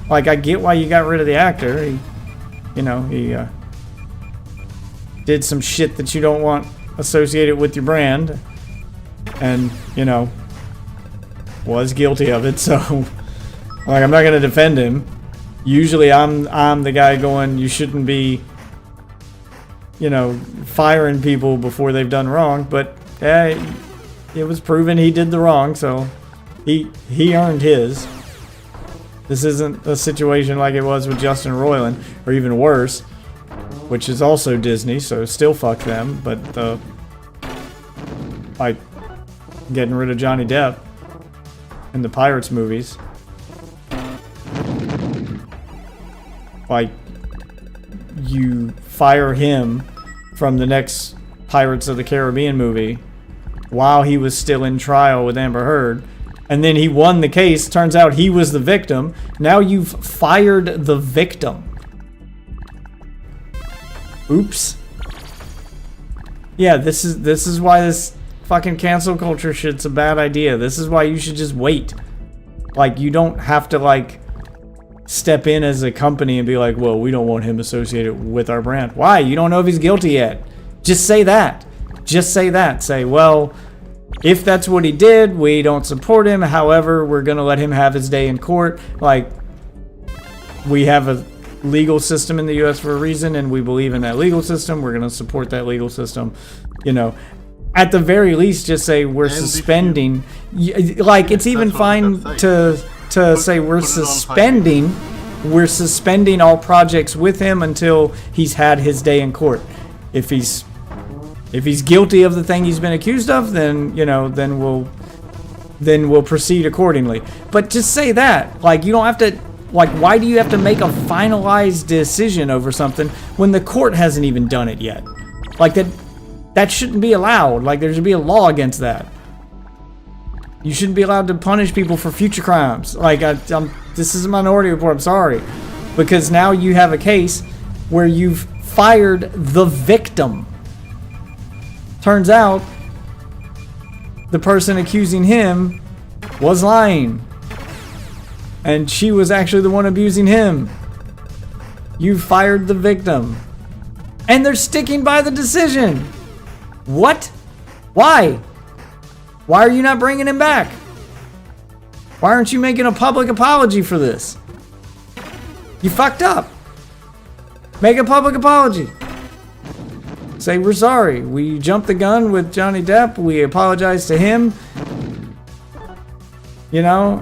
Like, I get why you got rid of the actor. He did some shit that you don't want associated with your brand. And, was guilty of it, so like, I'm not gonna defend him. Usually I'm the guy going, you shouldn't be, firing people before they've done wrong, but it was proven he did the wrong, so he earned his. This isn't a situation like it was with Justin Roiland, or even worse, which is also Disney, so still fuck them, but like getting rid of Johnny Depp in the Pirates movies. Like, you fire him from the next Pirates of the Caribbean movie while he was still in trial with Amber Heard, and then he won the case. Turns out he was the victim. Now you've fired the victim. Oops. Yeah, this is why this fucking cancel culture shit's a bad idea. This is why you should just wait. Like, you don't have to, like, step in as a company and be like, well, we don't want him associated with our brand. Why? You don't know if he's guilty yet. Just say that. Just say that. Say, well, if that's what he did, we don't support him. However, we're going to let him have his day in court. Like, we have a legal system in the U.S. for a reason, and we believe in that legal system. We're going to support that legal system. At the very least, just say we're suspending. Like, it's even fine to say we're suspending all projects with him until he's had his day in court. If he's guilty of the thing he's been accused of, then we'll proceed accordingly. But just say that. Like, you don't have to. Like, why do you have to make a finalized decision over something when the court hasn't even done it yet? Like, that shouldn't be allowed. Like, there should be a law against that. You shouldn't be allowed to punish people for future crimes. Like, this is a Minority Report, I'm sorry. Because now you have a case where you've fired the victim. Turns out, the person accusing him was lying. And she was actually the one abusing him. You fired the victim. And they're sticking by the decision. What? Why? Why are you not bringing him back? Why aren't you making a public apology for this? You fucked up. Make a public apology. Say, we're sorry. We jumped the gun with Johnny Depp. We apologize to him. You know,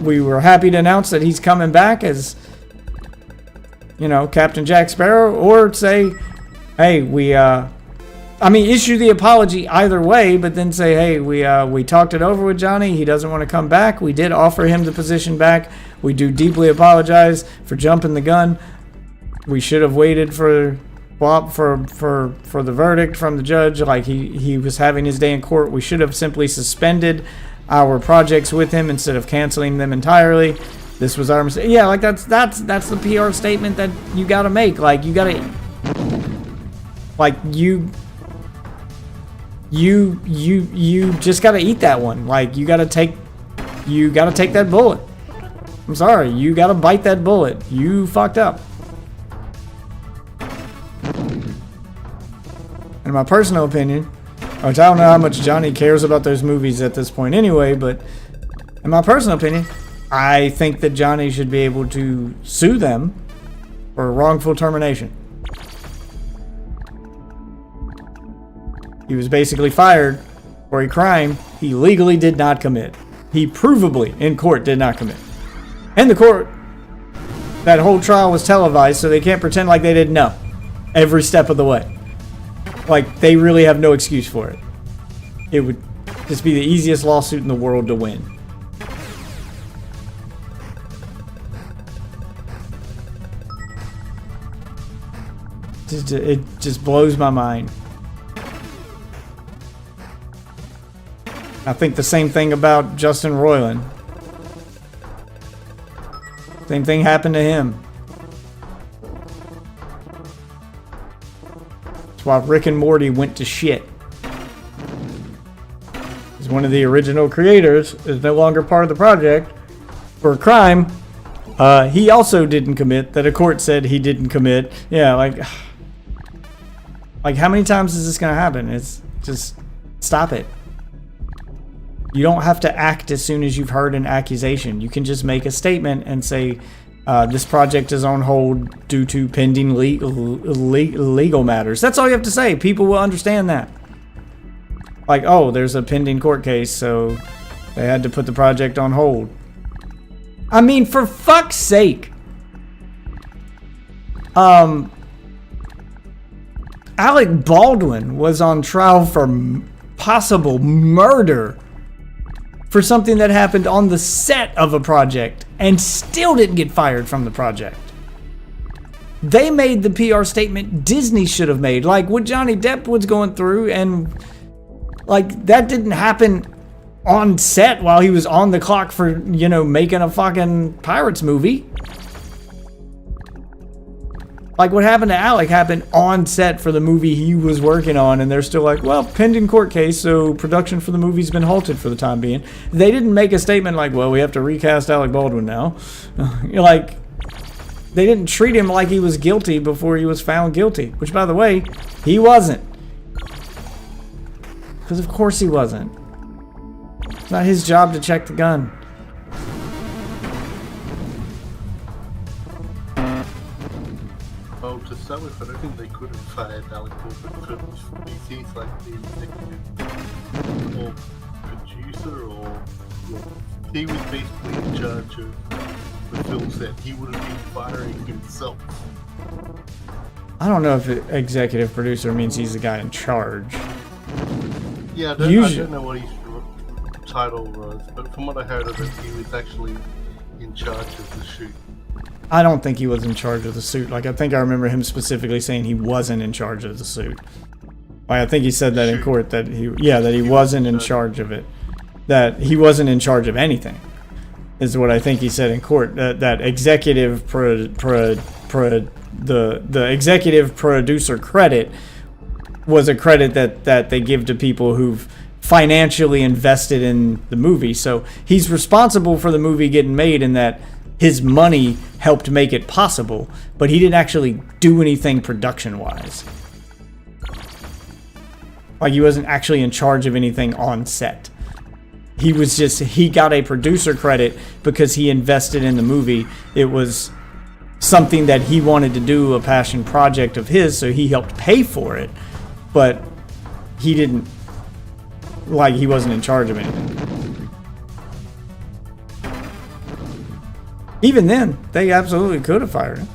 we were happy to announce that he's coming back as, you know, Captain Jack Sparrow. Or say, hey, issue the apology either way, but then say, hey, we talked it over with Johnny. He doesn't want to come back. We did offer him the position back. We do deeply apologize for jumping the gun. We should have waited for the verdict from the judge. Like he was having his day in court. We should have simply suspended our projects with him instead of canceling them entirely. This was our mistake. Yeah, like that's the PR statement that you gotta make. Like you gotta, like you just gotta eat that one. Like you gotta take that bullet. I'm sorry, you gotta bite that bullet. You fucked up. In my personal opinion, which I don't know how much Johnny cares about those movies at this point anyway, but in my personal opinion, I think that Johnny should be able to sue them for wrongful termination. He was basically fired for a crime he legally did not commit. He provably, in court, did not commit. And the court, that whole trial was televised, so they can't pretend like they didn't know every step of the way. Like, they really have no excuse for it. It would just be the easiest lawsuit in the world to win. It just blows my mind. I think the same thing about Justin Roiland. Same thing happened to him. That's why Rick and Morty went to shit. Because one of the original creators is no longer part of the project for a crime he also didn't commit, that a court said he didn't commit. Yeah, like how many times is this going to happen? It's just, stop it. You don't have to act as soon as you've heard an accusation. You can just make a statement and say, this project is on hold due to pending legal matters. That's all you have to say. People will understand that. Like, oh, there's a pending court case, so they had to put the project on hold. I mean, for fuck's sake. Alec Baldwin was on trial for possible murder for something that happened on the set of a project and still didn't get fired from the project. They made the PR statement Disney should have made, like what Johnny Depp was going through, and like that didn't happen on set while he was on the clock for, you know, making a fucking Pirates movie. Like what happened to Alec happened on set for the movie he was working on, and they're still like, well, pending court case, so production for the movie's been halted for the time being. They didn't make a statement like, well, we have to recast Alec Baldwin now. Like, they didn't treat him like he was guilty before he was found guilty, which, by the way, he wasn't. Because of course he wasn't. It's not his job to check the gun. Well, to start with, I don't think they could have fired Alec Baldwin because he's like the executive or producer, or he was basically in charge of the film set. He would have been firing himself. I don't know if executive producer means he's the guy in charge. Yeah, I don't know what his title was, but from what I heard of it, he was actually in charge of the shoot. I don't think he was in charge of the suit. Like, I think I remember him specifically saying he wasn't in charge of the suit. I think he said that in court that he wasn't in charge of it. That he wasn't in charge of anything, is what I think he said in court. That executive the executive producer credit was a credit that they give to people who've financially invested in the movie. So he's responsible for the movie getting made, in that his money helped make it possible, but he didn't actually do anything production-wise. Like, he wasn't actually in charge of anything on set. He got a producer credit because he invested in the movie. It was something that he wanted to do, a passion project of his, so he helped pay for it, but he didn't, like, he wasn't in charge of anything. Even then, they absolutely could have fired him.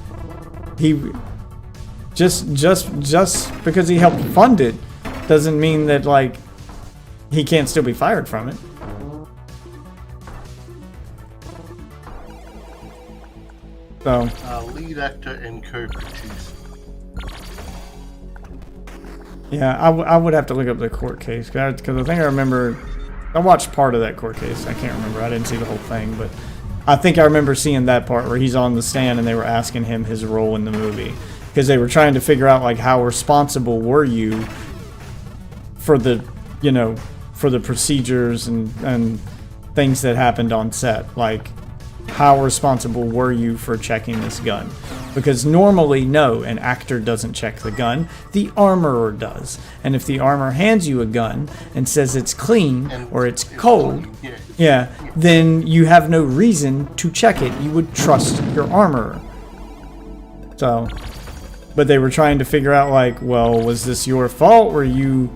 He just because he helped fund it doesn't mean that, like, he can't still be fired from it. So Lead actor and co-producer. yeah, I would have to look up the court case, because I think I remember, I watched part of that court case. I can't remember. I didn't see the whole thing, but I think I remember seeing that part where he's on the stand and they were asking him his role in the movie, because they were trying to figure out, like, how responsible were you for the, for the procedures and things that happened on set. Like, how responsible were you for checking this gun? Because normally, no, an actor doesn't check the gun. The armorer does. And if the armorer hands you a gun and says it's clean or it's cold, then you have no reason to check it. You would trust your armorer. So, but they were trying to figure out, like, well, was this your fault? Were you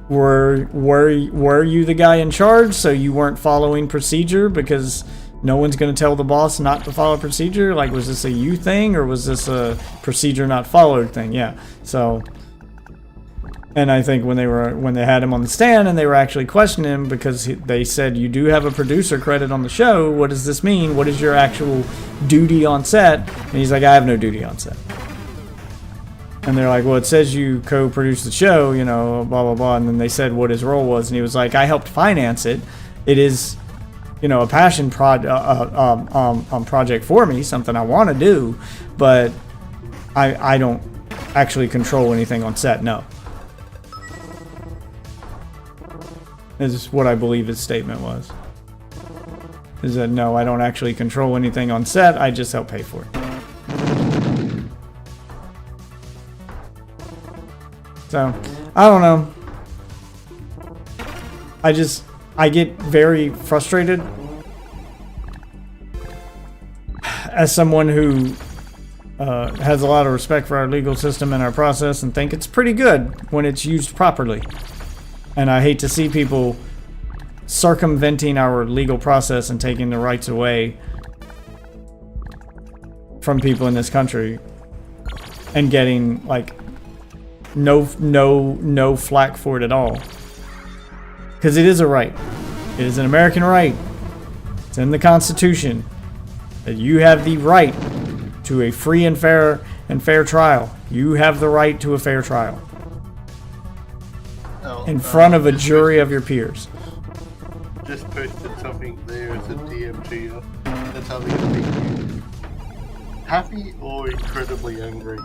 the guy in charge, so you weren't following procedure because no one's going to tell the boss not to follow procedure? Like, was this a you thing, or was this a procedure not followed thing? Yeah. So, and I think when they had him on the stand and they were actually questioning him, because they said, you do have a producer credit on the show. What does this mean? What is your actual duty on set? And he's like, I have no duty on set. And they're like, well, it says you co-produced the show, blah, blah, blah. And then they said what his role was. And he was like, I helped finance it. It is, a passion project for me, something I want to do. But I don't actually control anything on set, no. This is what I believe his statement was. Is that, no, I don't actually control anything on set. I just help pay for it. So, I don't know. I get very frustrated as someone who has a lot of respect for our legal system and our process, and think it's pretty good when it's used properly. And I hate to see people circumventing our legal process and taking the rights away from people in this country and getting, like, no flack for it at all. Because it is a right. It is an American right. It's in the Constitution that you have the right to a free and fair trial. You have the right to a fair trial in front of a jury of your peers. Just posted something there as a DM to you. That's how they make you happy or incredibly angry.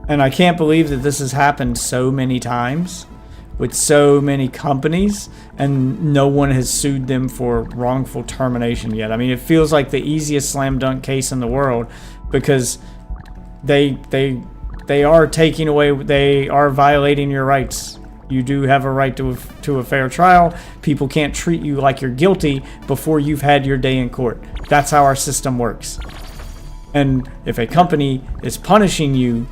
And I can't believe that this has happened so many times with so many companies, and no one has sued them for wrongful termination yet. I mean, it feels like the easiest slam dunk case in the world, because they are taking away, they are violating your rights. You do have a right to a fair trial. People can't treat you like you're guilty before you've had your day in court. That's how our system works. And if a company is punishing you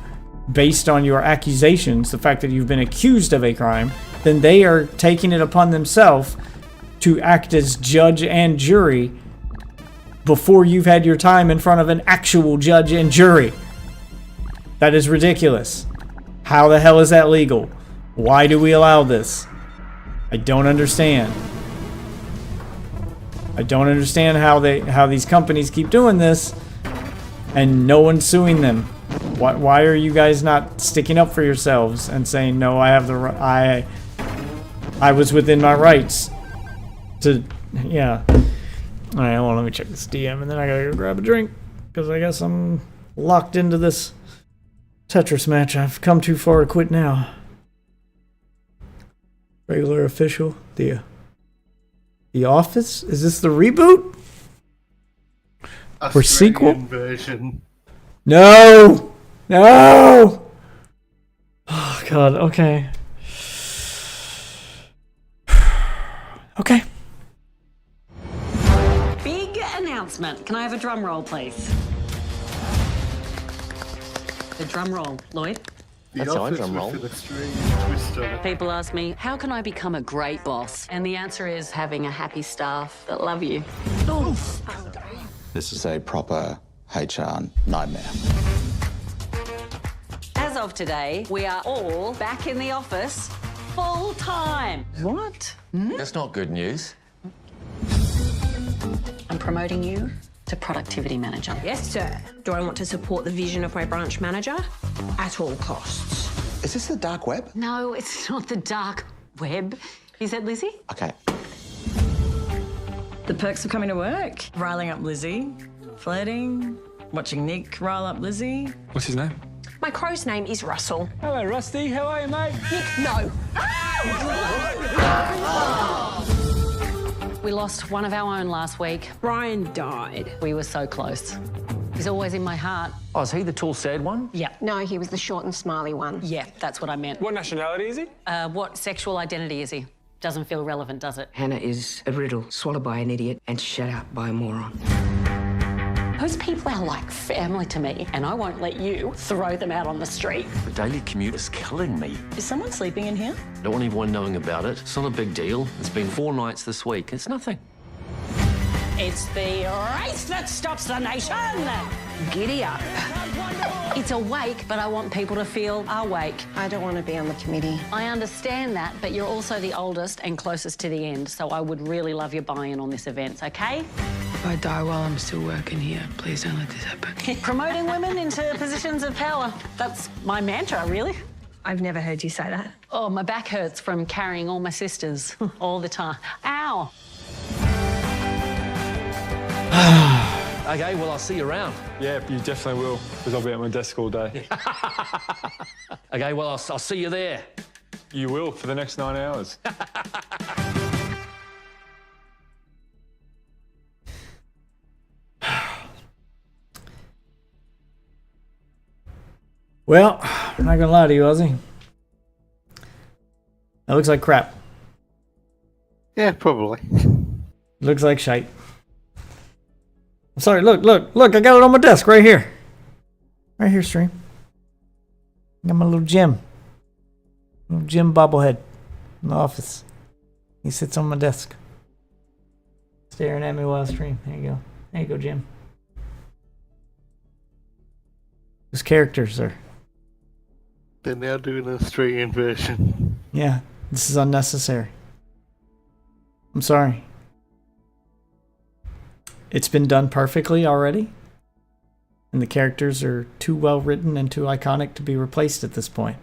based on your accusations, the fact that you've been accused of a crime, then they are taking it upon themselves to act as judge and jury before you've had your time in front of an actual judge and jury. That is ridiculous. How the hell is that legal? Why do we allow this? I don't understand. I don't understand how these companies keep doing this and no one's suing them. Why are you guys not sticking up for yourselves and saying, no, I have the right, I was within my rights to, yeah. All right, well, let me check this DM, and then I gotta go grab a drink, because I guess I'm locked into this Tetris match. I've come too far to quit now. Regular official, The Office? Is this the reboot? Or sequel? Australian version. No! No! Oh, God, okay. Okay. Big announcement. Can I have a drum roll, please? The drum roll, Lloyd. That's how I drum roll. An Australian twist on it. People ask me, how can I become a great boss? And the answer is having a happy staff that love you. This is a proper HR nightmare. As of today, we are all back in the office full time. What? That's not good news. I'm promoting you to productivity manager. Yes, sir. Do I want to support the vision of my branch manager? At all costs. Is this the dark web? No, it's not the dark web. You said, Lizzie? Okay. The perks of coming to work: riling up Lizzie, flirting, watching Nick rile up Lizzie. What's his name? My crow's name is Russell. Hello, Rusty. How are you, mate? Nick, no. We lost one of our own last week. Brian died. We were so close. He's always in my heart. Oh, is he the tall, sad one? Yeah, No, he was the short and smiley one. yeah, that's what I meant. What nationality is he? What sexual identity is he? Doesn't feel relevant, does it? Hannah is a riddle swallowed by an idiot and shut out by a moron. Those people are like family to me, and I won't let you throw them out on the street. The daily commute is killing me. Is someone sleeping in here? Don't want anyone knowing about it. It's not a big deal. It's been 4 nights this week. It's nothing. It's the race that stops the nation. Giddy up. It's awake, but I want people to feel awake. I don't want to be on the committee. I understand that, but you're also the oldest and closest to the end, so I would really love your buy-in on this event, okay? If I die while I'm still working here, please don't let this happen. Promoting women into positions of power. That's my mantra, really. I've never heard you say that. Oh, my back hurts from carrying all my sisters all the time. Ow! Okay, well, I'll see you around. Yeah, you definitely will, because I'll be at my desk all day. Okay, well, I'll see you there. You will for the next 9 hours. Well, I'm not gonna lie to you, Ozzy. That looks like crap. Yeah, probably. Looks like shite. I'm sorry, look, I got it on my desk right here. Right here, stream. Got my little Jim. Little Jim bobblehead in the office. He sits on my desk. Staring at me while I stream. There you go. There you go, Jim. His characters are... They're now doing an Australian version. Yeah, this is unnecessary. I'm sorry. It's been done perfectly already. And the characters are too well written and too iconic to be replaced at this point.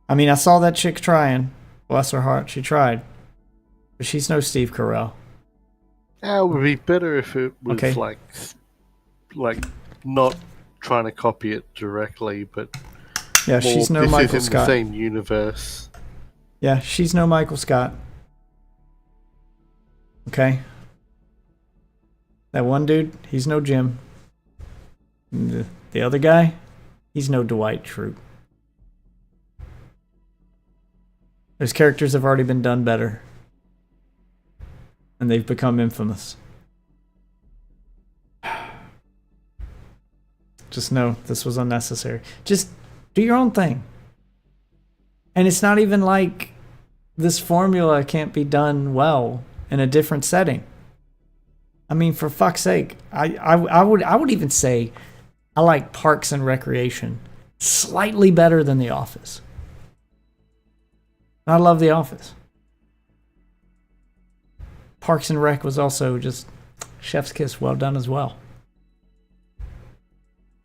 I mean, I saw that chick trying. Bless her heart, she tried. But she's no Steve Carell. It would be better if it was Okay. like not trying to copy it directly, but Yeah, she's no this Michael is in Scott. the same universe. Yeah, she's no Michael Scott. Okay. That one dude, he's no Jim. And the other guy, he's no Dwight Schrute. Those characters have already been done better. And they've become infamous. Just know this was unnecessary. Just do your own thing. And it's not even like this formula can't be done well in a different setting. I mean, for fuck's sake, I would even say I like Parks and Recreation slightly better than The Office. I love The Office. Parks and Rec was also just chef's kiss, well done as well.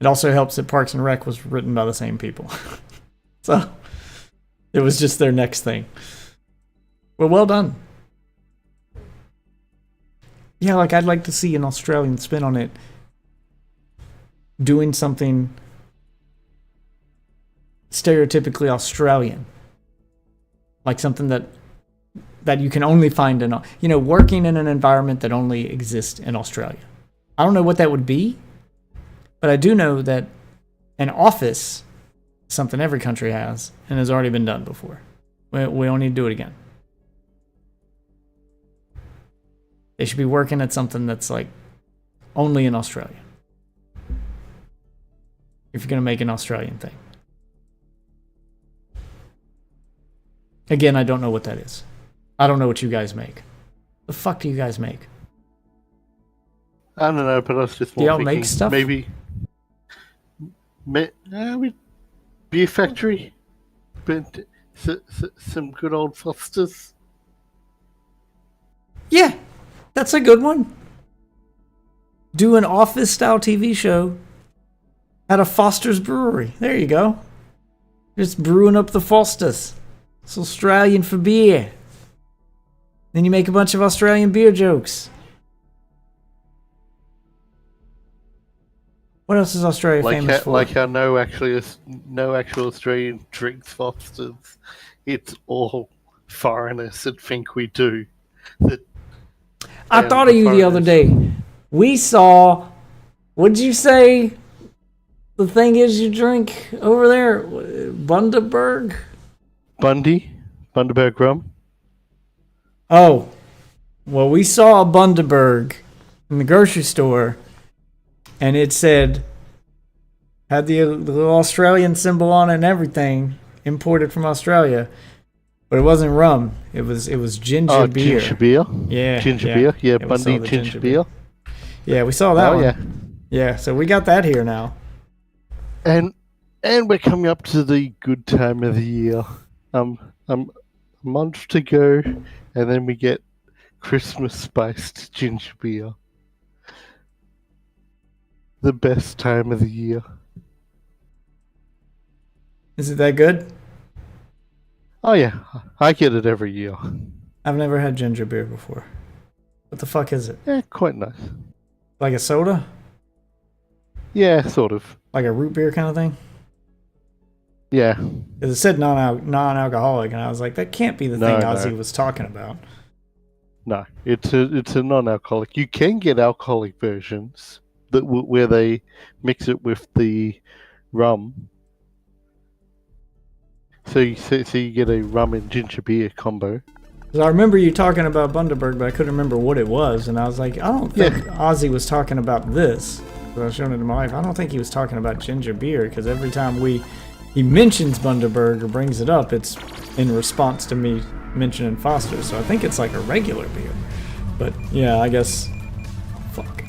It also helps that Parks and Rec was written by the same people. So it was just their next thing. Well, well done. Yeah, like I'd like to see an Australian spin on it. Doing something stereotypically Australian. Like something that you can only find in, working in an environment that only exists in Australia. I don't know what that would be, but I do know that an office is something every country has and has already been done before. We don't need to do it again. They should be working at something that's like only in Australia. If you're going to make an Australian thing. Again, I don't know what that is. I don't know what you guys make. The fuck do you guys make? I don't know, but I was just Do y'all more make thinking stuff? maybe beer factory, but some good old Fosters. Yeah, that's a good one. Do an office-style TV show at a Foster's Brewery. There you go. Just brewing up the Fosters. It's Australian for beer. Then you make a bunch of Australian beer jokes. What else is Australia famous for? Like how no actual Australian drinks Fosters. It's all foreigners that think we do. I thought of you the other day. We saw. What'd you say? The thing is, you drink over there, Bundaberg. Bundaberg rum. Oh, well, we saw a Bundaberg in the grocery store, and it said, had the little Australian symbol on it and everything, imported from Australia, but it wasn't rum. It was ginger beer. Ginger beer. Yeah, ginger yeah. beer. Yeah, Yeah, we Bundy saw the ginger beer. Yeah, we saw that Oh one. yeah. Yeah, so we got that here now. And we're coming up to the good time of the year. A month to go, and then we get Christmas spiced ginger beer. The best time of the year. Is it that good? Oh yeah, I get it every year. I've never had ginger beer before. What the fuck is it? Yeah, quite nice. Like a soda? Yeah, sort of. Like a root beer kind of thing? Yeah. Because it said non-alcoholic, and I was like, that can't be the thing Ozzy was talking about. No, it's a non-alcoholic. You can get alcoholic versions where they mix it with the rum. So you get a rum and ginger beer combo. I remember you talking about Bundaberg, but I couldn't remember what it was, and I was like, I don't think Ozzy was talking about this. So I was showing it to my wife. I don't think he was talking about ginger beer, because every time he mentions Bundaberg or brings it up, it's in response to me mentioning Foster. So I think it's like a regular beer. But yeah, I guess. Fuck.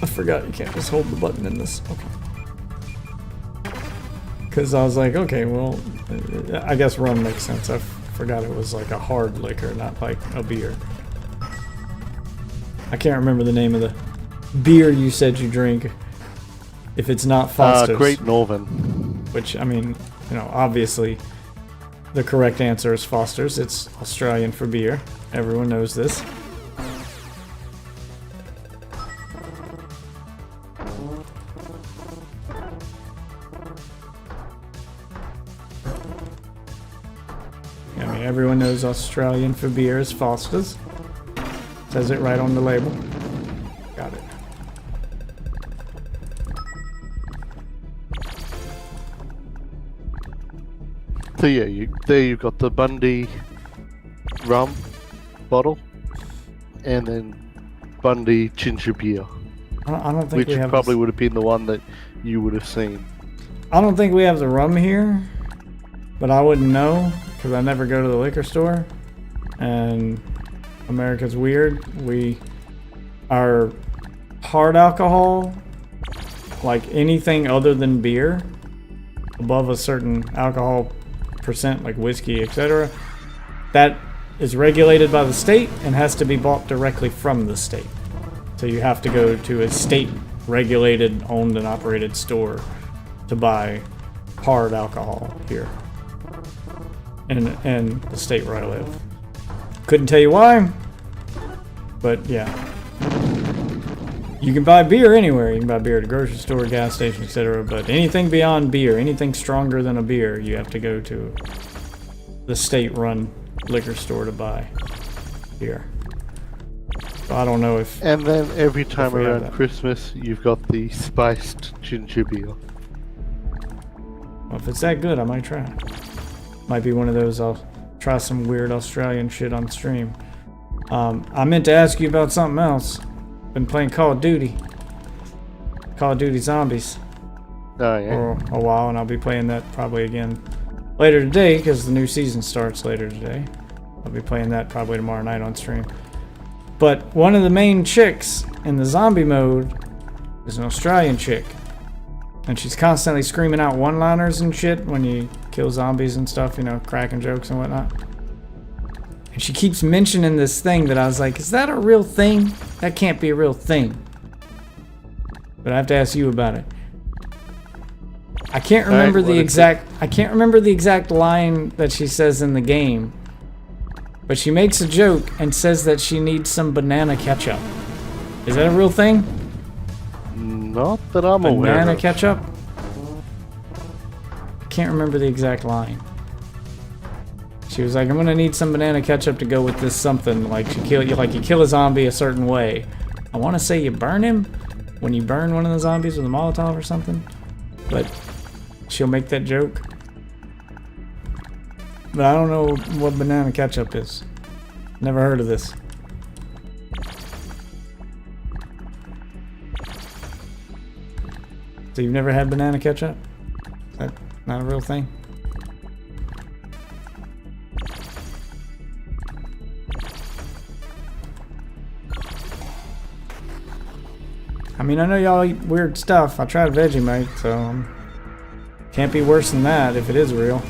I forgot you can't just hold the button in this. Okay. Because I was like, okay, well, I guess rum makes sense. I forgot it was like a hard liquor, not like a beer. I can't remember the name of the beer you said you drink. If it's not Foster's. Great Northern. Which, I mean, obviously the correct answer is Foster's. It's Australian for beer. Everyone knows this. I mean, everyone knows Australian for beer is Foster's. Says it right on the label. Got it. So yeah, you've got the Bundy rum bottle, and then Bundy ginger beer. I don't think which probably would have been the one that you would have seen. I don't think we have the rum here, but I wouldn't know because I never go to the liquor store, and America's weird. Our hard alcohol, like anything other than beer, above a certain alcohol percent, like whiskey, etc., that is regulated by the state and has to be bought directly from the state. So you have to go to a state regulated, owned, and operated store to buy hard alcohol here in the state where I live. Couldn't tell you why, but yeah. You can buy beer anywhere. You can buy beer at a grocery store, gas station, etc. But anything beyond beer, anything stronger than a beer, you have to go to the state-run liquor store to buy here. So I don't know if... And then every time we have around that. Christmas, you've got the spiced ginger beer. Well, if it's that good, I might try it. Might be one of those, I'll try some weird Australian shit on stream. I meant to ask you about something else. Been playing Call of Duty. Call of Duty Zombies. Oh, yeah. For a while, and I'll be playing that probably again later today, because the new season starts later today. I'll be playing that probably tomorrow night on stream. But one of the main chicks in the zombie mode is an Australian chick. And she's constantly screaming out one-liners and shit when you kill zombies and stuff, you know, cracking jokes and whatnot. And she keeps mentioning this thing that I was like, is that a real thing? That can't be a real thing. But I have to ask you about it. I can't remember the exact line that she says in the game. But she makes a joke and says that she needs some banana ketchup. Is that a real thing? Not that I'm aware Banana of. ketchup? I can't remember the exact line. She was like, I'm gonna need some banana ketchup to go with this something. Like you kill a zombie a certain way. I wanna say you burn him when you burn one of the zombies with a Molotov or something. But she'll make that joke. But I don't know what banana ketchup is. Never heard of this. So you've never had banana ketchup? Is that not a real thing? I mean, I know y'all eat weird stuff. I tried Vegemite, so can't be worse than that if it is real.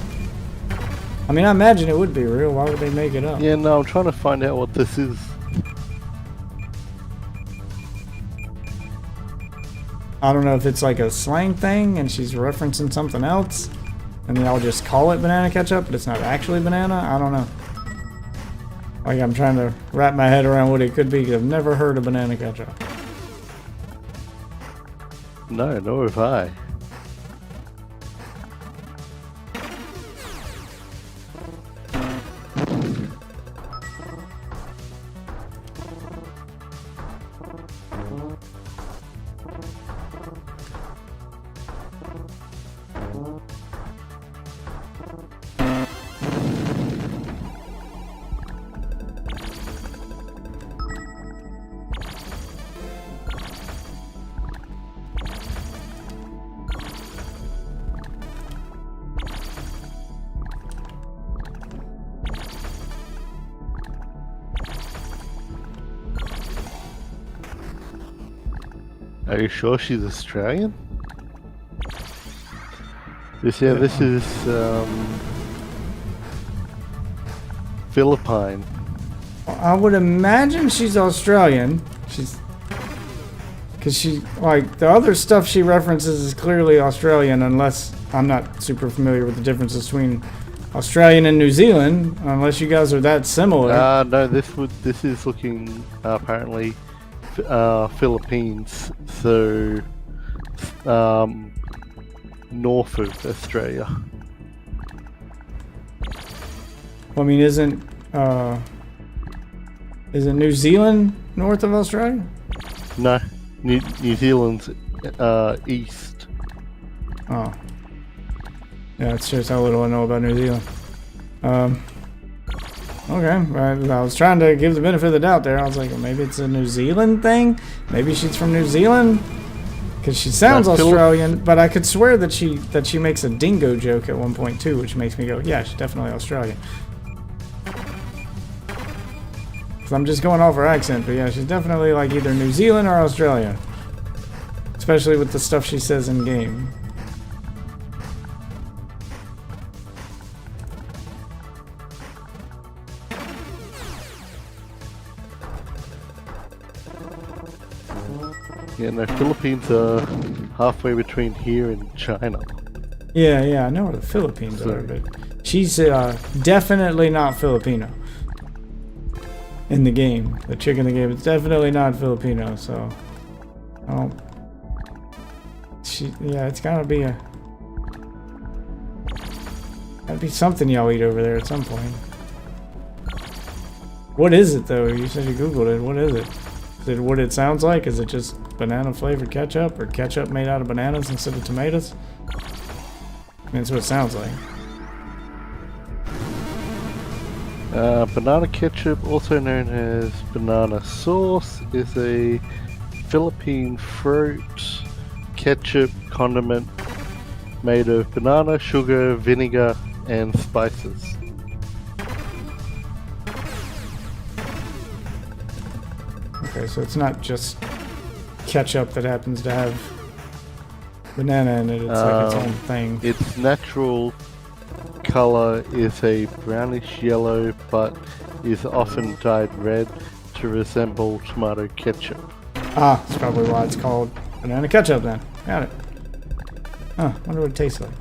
I mean, I imagine it would be real. Why would they make it up? Yeah, no, I'm trying to find out what this is. I don't know if it's like a slang thing and she's referencing something else and they all just call it banana ketchup, but it's not actually banana. I don't know. Like, I'm trying to wrap my head around what it could be because I've never heard of banana ketchup. No, nor have I. Are you sure she's Australian? This is Philippine. I would imagine she's Australian. Because she, like, the other stuff she references is clearly Australian, unless I'm not super familiar with the differences between Australian and New Zealand, unless you guys are that similar. No, this is looking apparently Philippines, so north of Australia. Well, I mean, isn't New Zealand north of Australia? No, New Zealand's east. Oh. Yeah, it shows how little I know about New Zealand. Okay, I was trying to give the benefit of the doubt there. I was like, well, maybe it's a New Zealand thing? Maybe she's from New Zealand? Because she sounds Australian, but I could swear that she makes a dingo joke at one point too, which makes me go, yeah, she's definitely Australian. So I'm just going off her accent, but yeah, she's definitely like either New Zealand or Australian. Especially with the stuff she says in game. Yeah, no, Philippines are halfway between here and China. Yeah, I know where the Philippines are, but she's definitely not Filipino. In the game. The chick in the game is definitely not Filipino, so... Oh. It's gotta be something y'all eat over there at some point. What is it, though? You said you Googled it. What is it? Is it what it sounds like? Is it just banana-flavored ketchup? Or ketchup made out of bananas instead of tomatoes? I mean, that's what it sounds like. Banana ketchup, also known as banana sauce, is a Philippine fruit ketchup condiment made of banana, sugar, vinegar, and spices. Okay, so it's not just ketchup that happens to have banana in it, it's like its own thing. Its natural color is a brownish yellow, but is often dyed red to resemble tomato ketchup. Ah, that's probably why it's called banana ketchup then. Got it. Huh, wonder what it tastes like.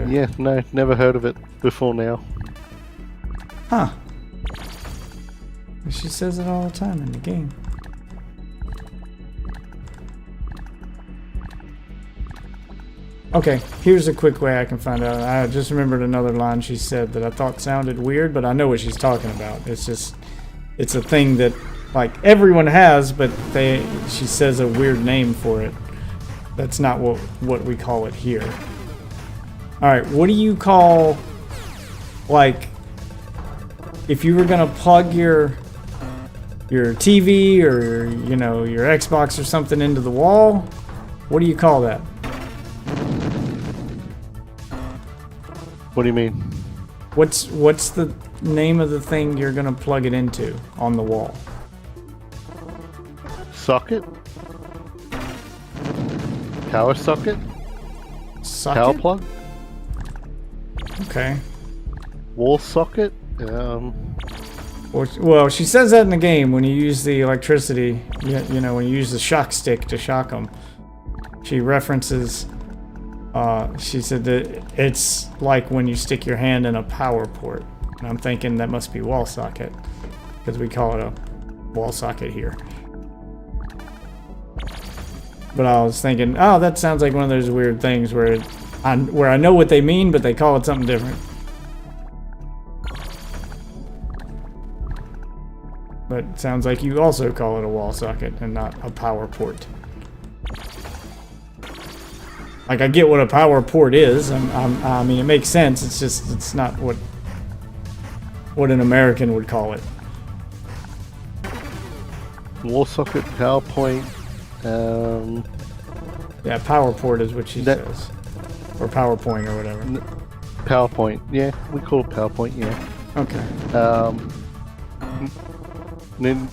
Yeah, no, never heard of it before now. Huh. She says it all the time in the game. Okay, here's a quick way I can find out. I just remembered another line she said that I thought sounded weird, but I know what she's talking about. It's just, it's a thing that, like, everyone has, but she says a weird name for it. That's not what we call it here. Alright, what do you call, like, if you were gonna plug your TV or, you know, your Xbox or something into the wall? What do you call that? What do you mean? What's the name of the thing you're gonna plug it into on the wall? Socket? Power socket? Socket? Power plug? Okay. Wall socket? Well, she says that in the game when you use the electricity, you know, when you use the shock stick to shock them. She references, she said that it's like when you stick your hand in a power port. And I'm thinking that must be wall socket, because we call it a wall socket here. But I was thinking, oh, that sounds like one of those weird things where I know what they mean, but they call it something different. But it sounds like you also call it a wall socket and not a power port. Like, I get what a power port is. I mean, it makes sense. It's just, it's not what an American would call it. Wall socket, PowerPoint. Yeah, power port is what she says. Or PowerPoint or whatever. PowerPoint, yeah. We call it PowerPoint, yeah. Okay.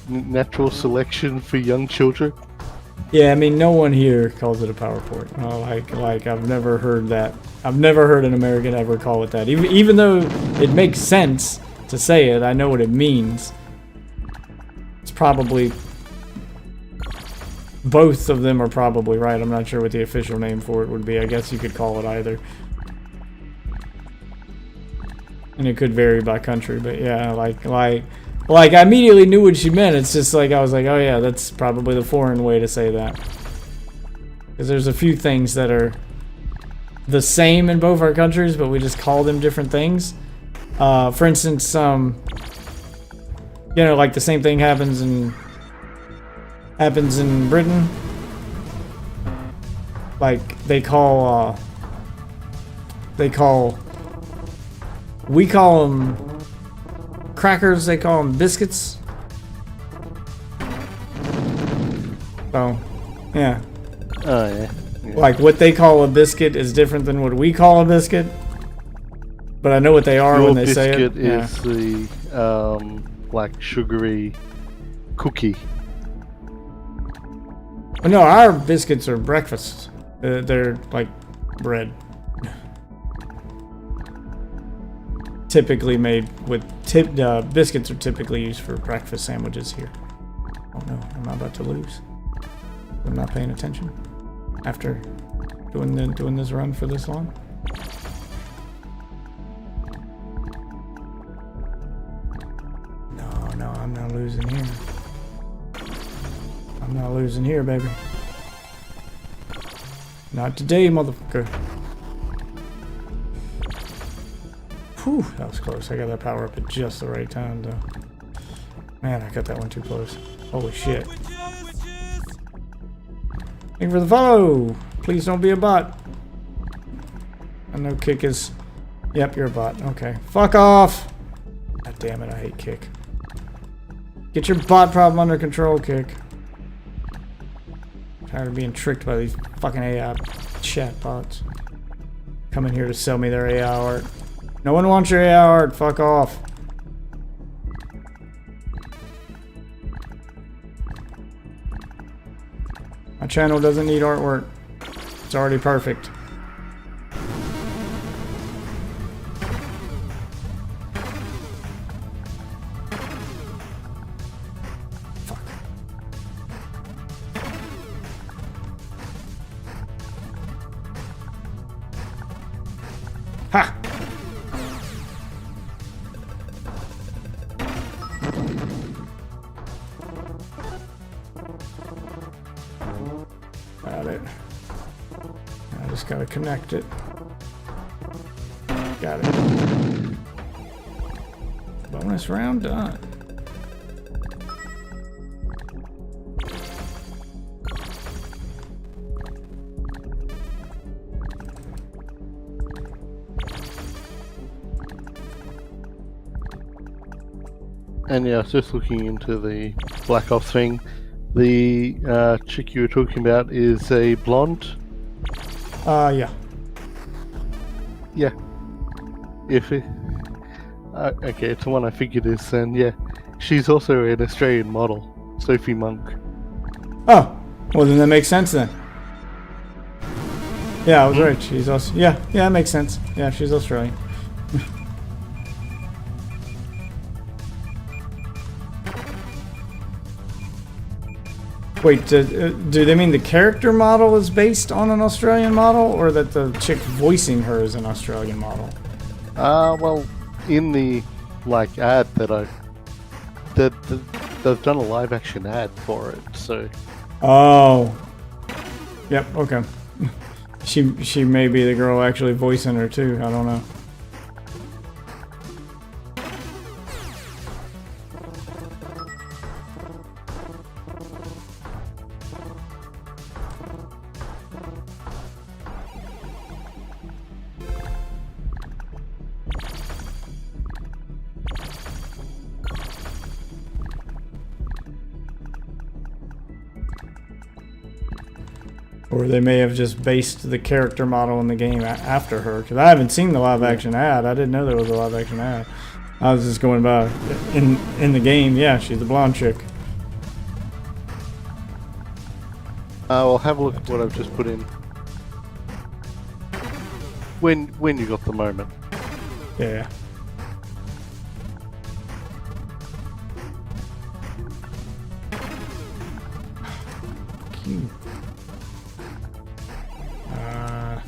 Natural selection for young children. Yeah, I mean, no one here calls it a power port. Like I've never heard that. I've never heard an American ever call it that. Even though it makes sense to say it, I know what it means. It's probably... Both of them are probably right. I'm not sure what the official name for it would be. I guess you could call it either. And it could vary by country, but yeah, like I immediately knew what she meant. It's just like, I was like, oh yeah, that's probably the foreign way to say that. Because there's a few things that are the same in both our countries, but we just call them different things. For instance, you know, like the same thing happens in Britain. Like, we call them crackers, they call them biscuits. So, yeah. Oh, yeah. Like, what they call a biscuit is different than what we call a biscuit. But I know what they are when they say it. Your biscuit is the, like, sugary cookie. Well, no, our biscuits are breakfast. They're like bread. typically made with biscuits are typically used for breakfast sandwiches here. Oh no, am I about to lose? I'm not paying attention after doing this run for this long. No, I'm not losing here. I'm not losing here, baby. Not today, motherfucker. Whew, that was close. I got that power up at just the right time, though. Man, I got that one too close. Holy shit. Thank you for the follow. Please don't be a bot. I know Kick is... Yep, you're a bot. Okay. Fuck off! God damn it, I hate Kick. Get your bot problem under control, Kick. Tired of being tricked by these fucking AI chat bots. Coming here to sell me their AI art. No one wants your AI art. Fuck off. My channel doesn't need artwork. It's already perfect. Fuck. Ha! Got it. I just gotta connect it. Got it. Bonus round done. And yeah, I was just looking into the Black Ops thing. The chick you were talking about is a blonde? Yeah. Yeah. If it... okay, it's the one I figured is, and yeah. She's also an Australian model, Sophie Monk. Oh, well then that makes sense then. Yeah, I was right. She's also... Yeah, that makes sense. Yeah, she's Australian. Wait, do they mean the character model is based on an Australian model, or that the chick voicing her is an Australian model? Well, in the, like, ad that they've done a live action ad for it, so... Oh. Yep, okay. She may be the girl actually voicing her too, I don't know. Or they may have just based the character model in the game after her. Because I haven't seen the live action ad. I didn't know there was a live action ad. I was just going by in the game. Yeah, she's the blonde chick. Well, have a look at what I've just put in. When you got the moment. Yeah.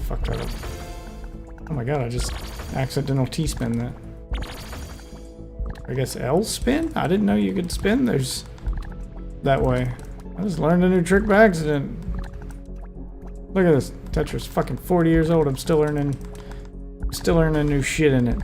Fuck that up. Oh my god, I just accidental T-spin that. I guess L spin? I didn't know you could spin. There's that way. I just learned a new trick by accident. Look at this. Tetris fucking 40 years old. I'm still learning new shit in it.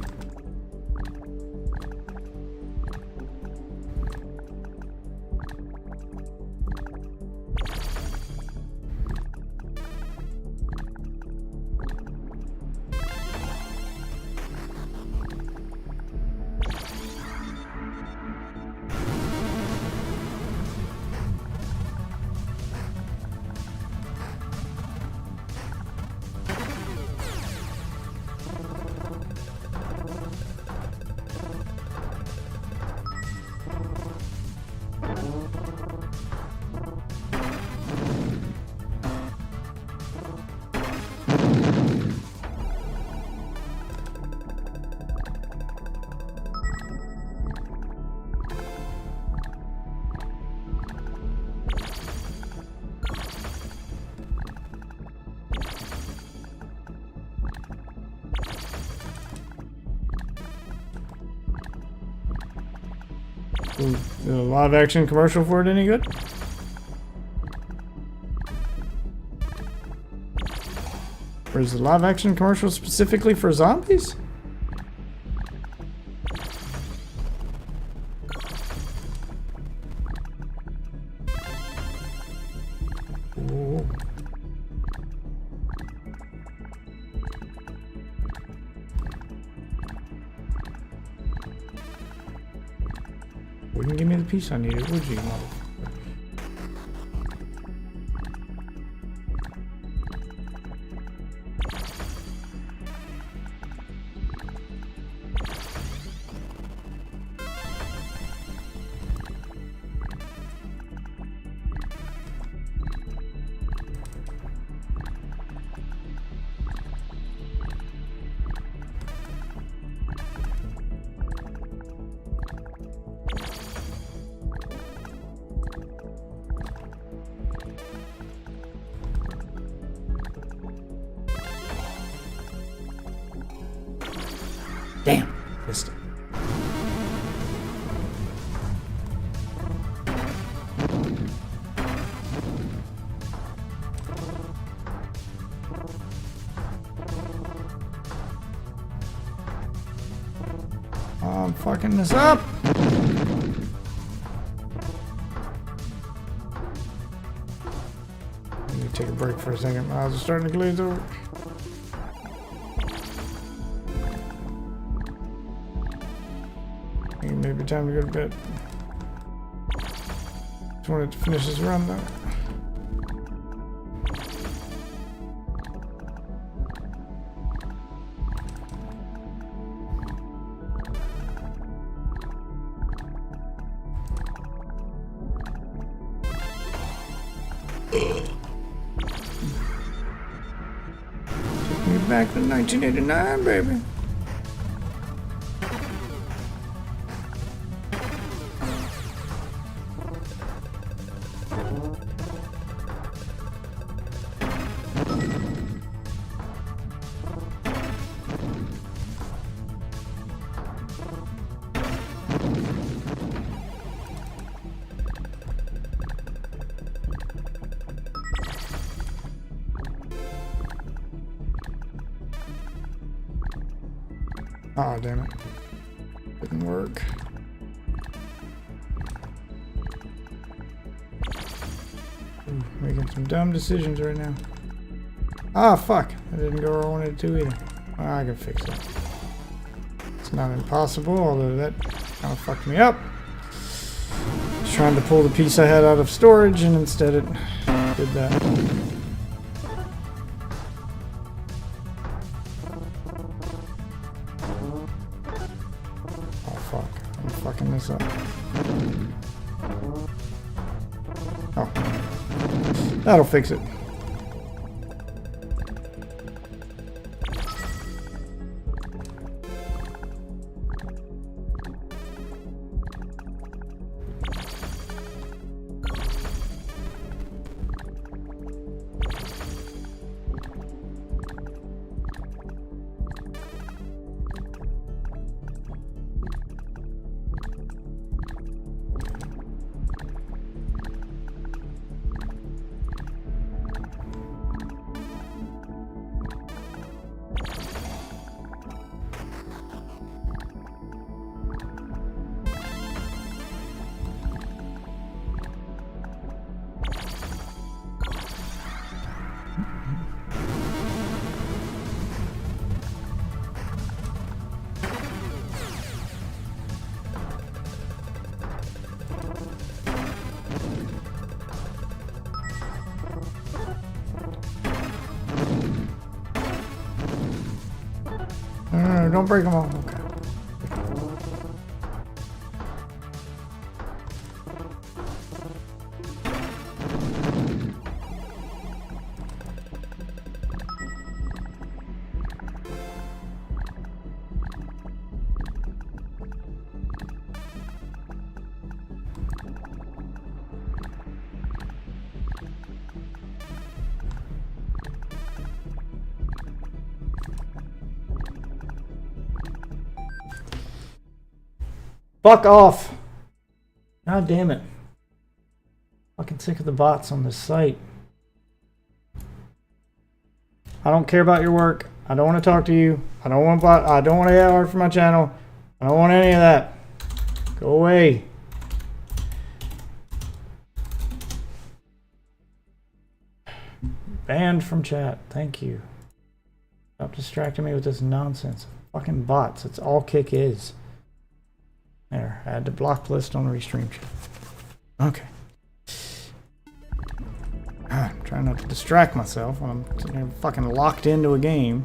Ooh, is a live action commercial for it any good? Or is the live action commercial specifically for zombies? Ooh. Wouldn't give me the piece I needed, would you, mother? Damn, missed it. Oh, I'm fucking this up. Let me take a break for a second. My eyes are starting to glaze over. Maybe time to go to bed. Just wanted to finish this run though. Take me back to 1989, baby. Oh, damn it. Didn't work. Ooh, making some dumb decisions right now. Ah, fuck. That didn't go where I wanted it to either. Well, I can fix that. It's not impossible, although that kind of fucked me up. Just trying to pull the piece I had out of storage, and instead it did that. Fucking this up. Oh. That'll fix it. No, don't break them all. Okay. Fuck off. God damn it. Fucking sick of the bots on this site. I don't care about your work. I don't want to talk to you. I don't want to get art for my channel. I don't want any of that. Go away. Banned from chat. Thank you. Stop distracting me with this nonsense. Fucking bots. That's all Kick is. There. Add to block list on Restream chat. Okay. I'm trying not to distract myself when I'm sitting here fucking locked into a game.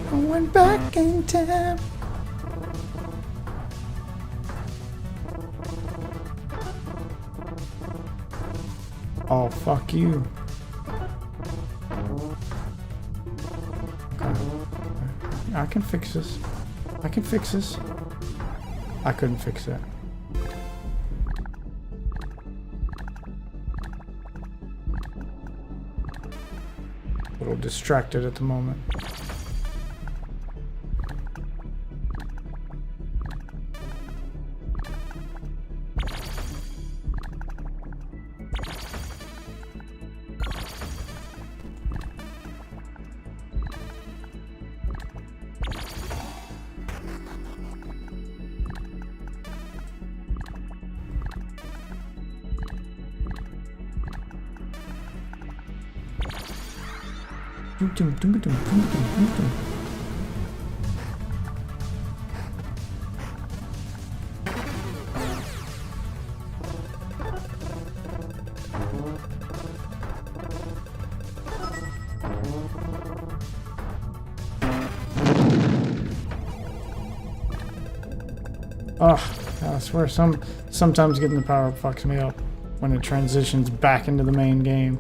Going back in time. Oh, fuck you. Okay. I can fix this. I can fix this. I couldn't fix that. A little distracted at the moment. I swear sometimes getting the power up fucks me up when it transitions back into the main game.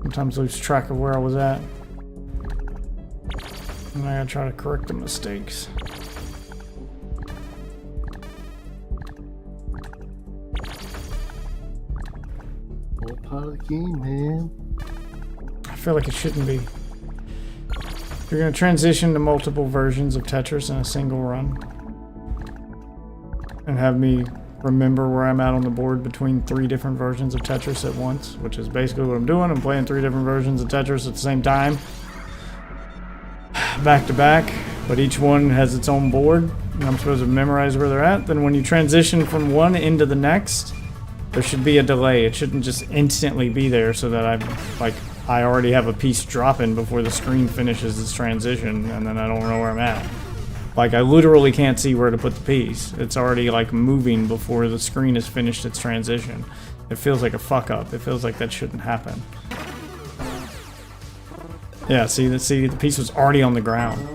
Sometimes lose track of where I was at. And I gotta try to correct the mistakes. All part of the game, man. I feel like it shouldn't be. If you're gonna transition to multiple versions of Tetris in a single run and have me remember where I'm at on the board between 3 different versions of Tetris at once, which is basically what I'm doing. I'm playing 3 different versions of Tetris at the same time, back to back, but each one has its own board, and I'm supposed to memorize where they're at. Then when you transition from one into the next, there should be a delay. It shouldn't just instantly be there so that I already have a piece dropping before the screen finishes its transition, and then I don't know where I'm at. Like, I literally can't see where to put the piece. It's already, like, moving before the screen has finished its transition. It feels like a fuck-up. It feels like that shouldn't happen. Yeah, see, the piece was already on the ground.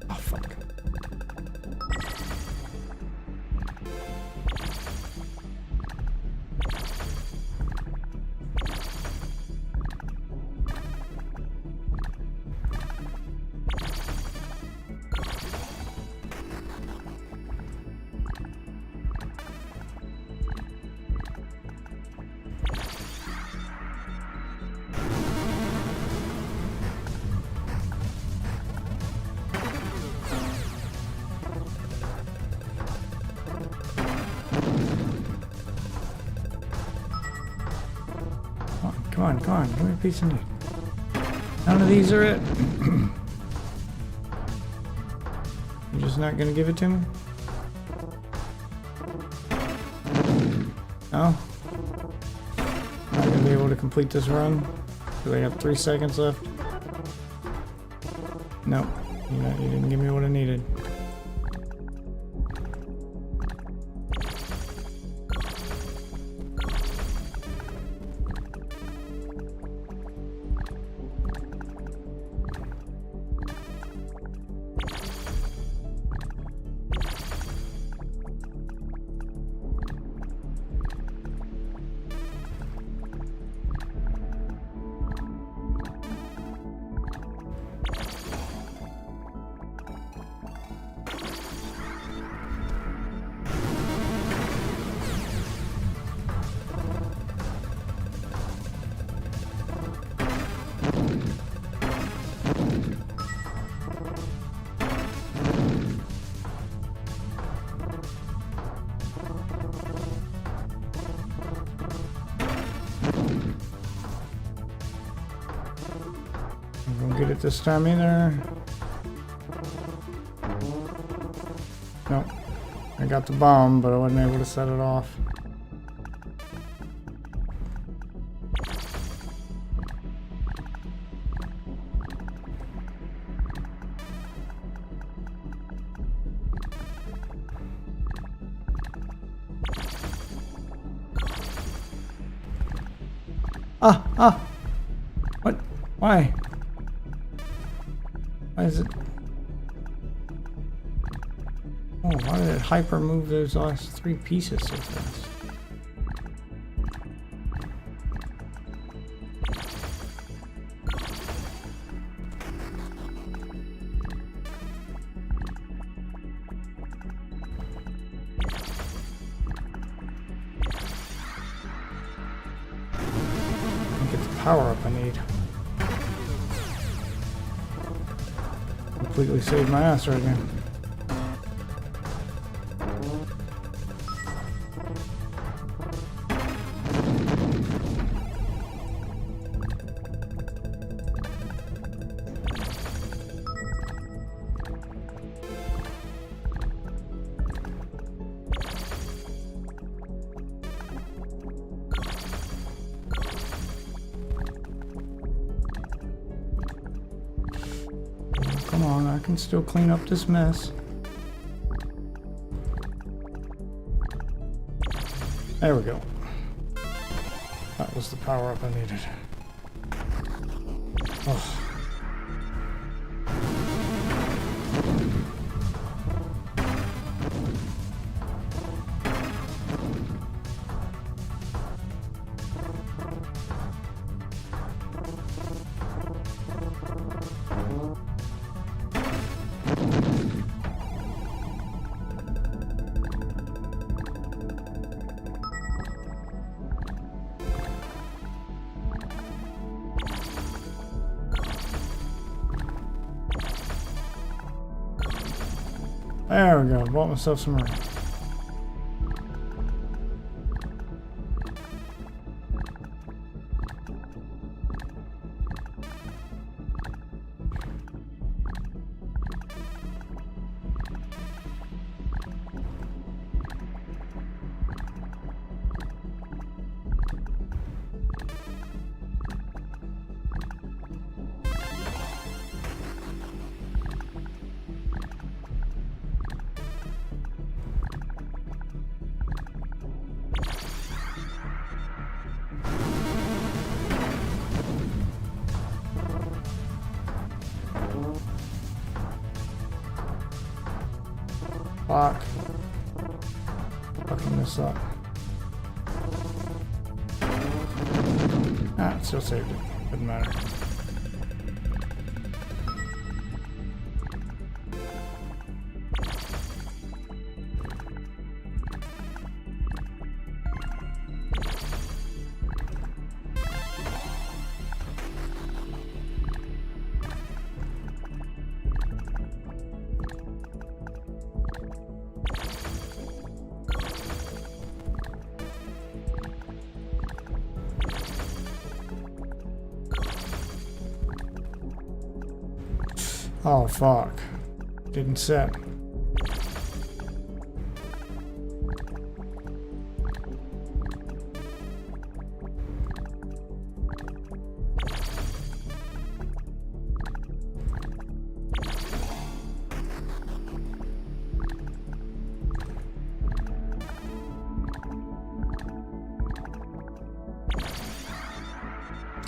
Oh, fuck. on, come on. Give me a piece of meat. None of these are it. You're just not gonna give it to me? No? Not gonna be able to complete this run? Do I have 3 seconds left? No. You didn't give me what I needed. Don't get it this time either. Nope. I got the bomb, but I wasn't able to set it off. Ah! What? Why? Why is it? Oh, why did it hyper move those last 3 pieces so fast? Get the power up I need. Completely saved my ass right now. Come on, I can still clean up this mess. There we go. That was the power up I needed. Oh. There we go, bought myself some room. Fuck. Fucking this up. Ah, it still saved it. Doesn't matter. Oh, fuck. Didn't set.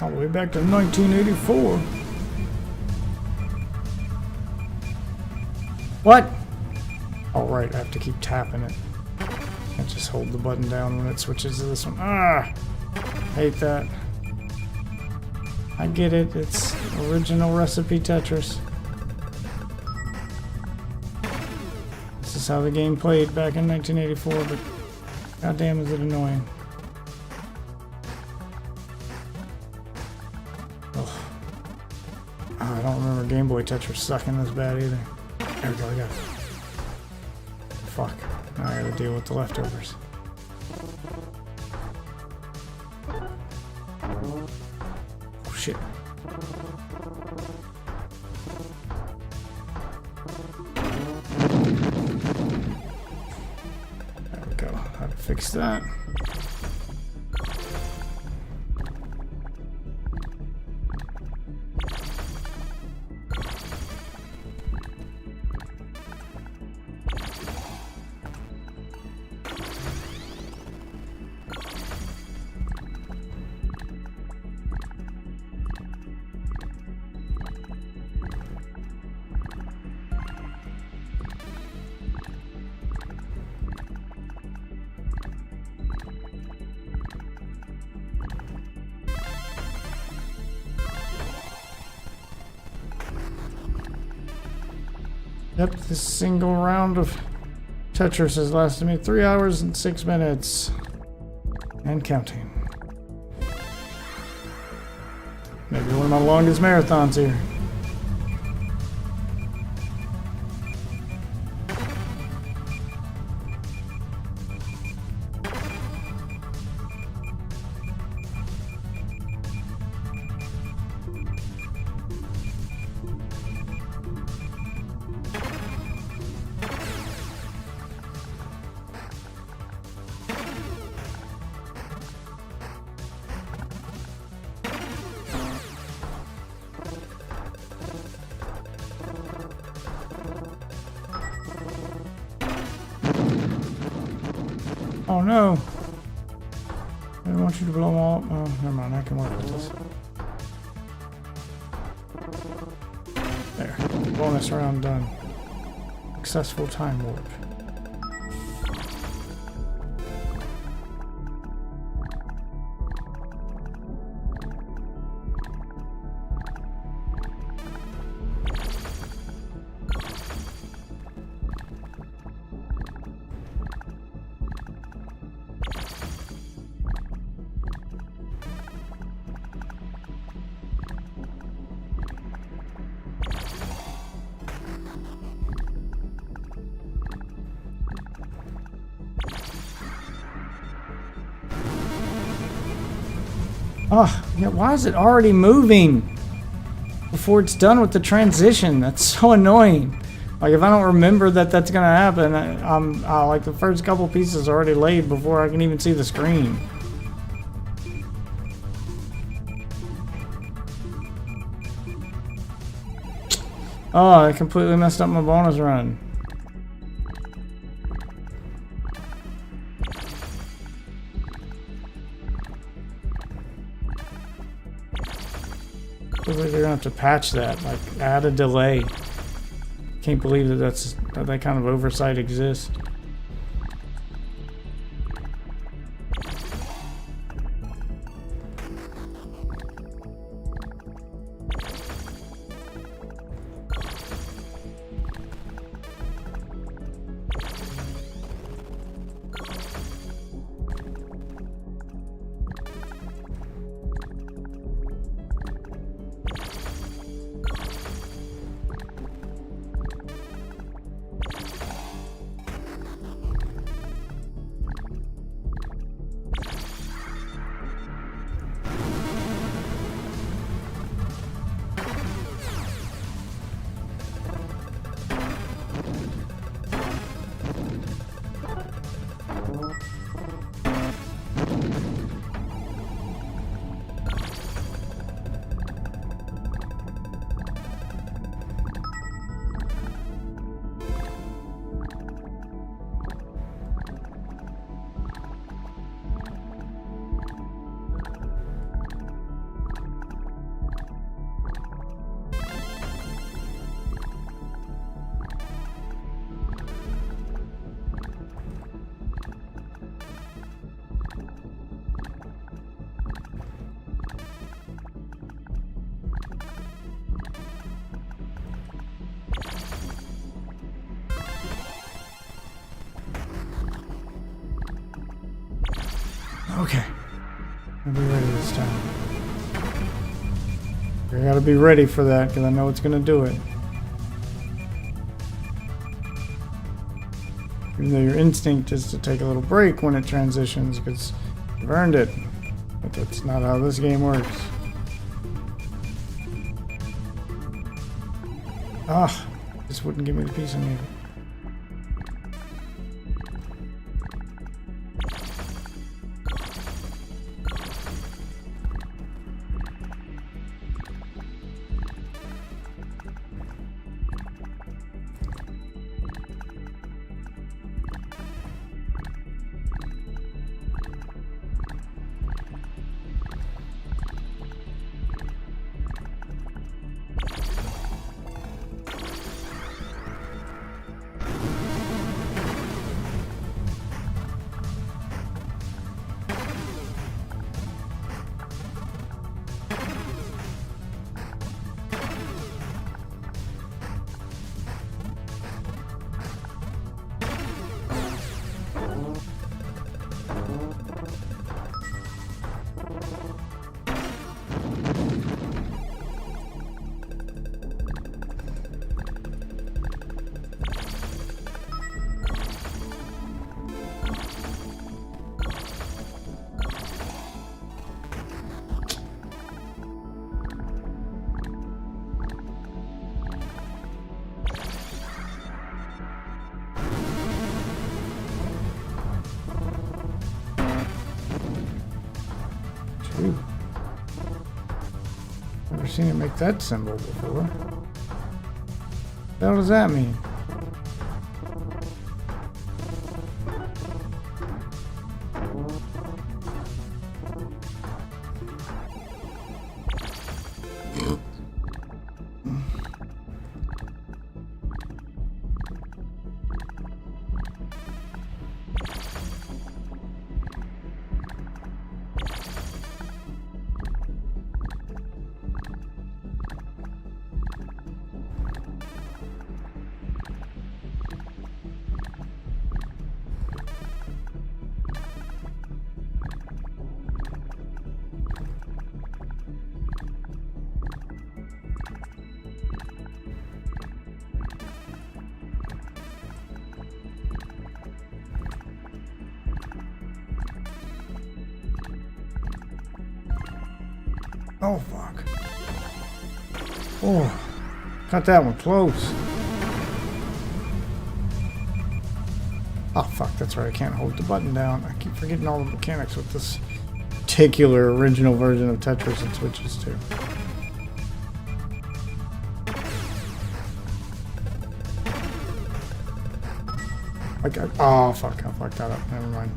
All the way back to 1984. What? Oh, right, I have to keep tapping it. Can't just hold the button down when it switches to this one. Ah! Hate that. I get it, it's original recipe Tetris. This is how the game played back in 1984, but goddamn is it annoying. I don't remember Game Boy Tetris sucking this bad either. There we go, I got it. Fuck. Now I gotta deal with the leftovers. Oh shit. There we go. How to fix that. Yep, this single round of Tetris has lasted me 3 hours and 6 minutes. And counting. Maybe one of my longest marathons here. Oh no! I didn't want you to blow them all up. Oh, never mind, I can work with this. There. Bonus round done. Successful time warp. Oh, yeah, why is it already moving before it's done with the transition? That's so annoying. Like, if I don't remember that that's gonna happen, I'm like the first couple pieces are already laid before I can even see the screen. Oh, I completely messed up my bonus run. Feels like they're gonna have to patch that, like add a delay. Can't believe that that kind of oversight exists. Okay. I'll be ready this time. I gotta be ready for that because I know it's gonna do it. Even though your instinct is to take a little break when it transitions because you've earned it. But that's not how this game works. Ah, this wouldn't give me the piece I needed. Ooh. Never seen it make that symbol before. What the hell does that mean? Oh, fuck. Oh, cut that one close. Oh, fuck, that's right. I can't hold the button down. I keep forgetting all the mechanics with this particular original version of Tetris it switches to. Oh, fuck, I fucked that up. Never mind.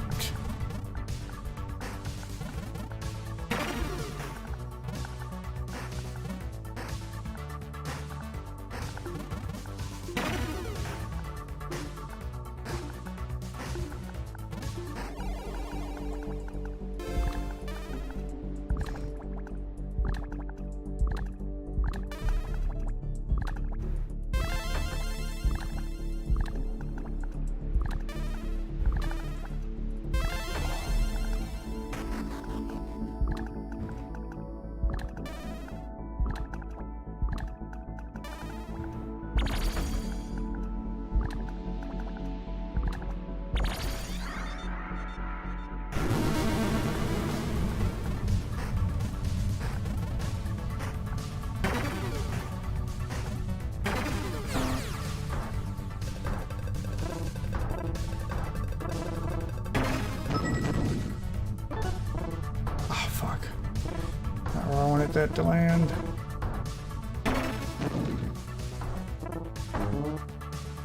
That to land.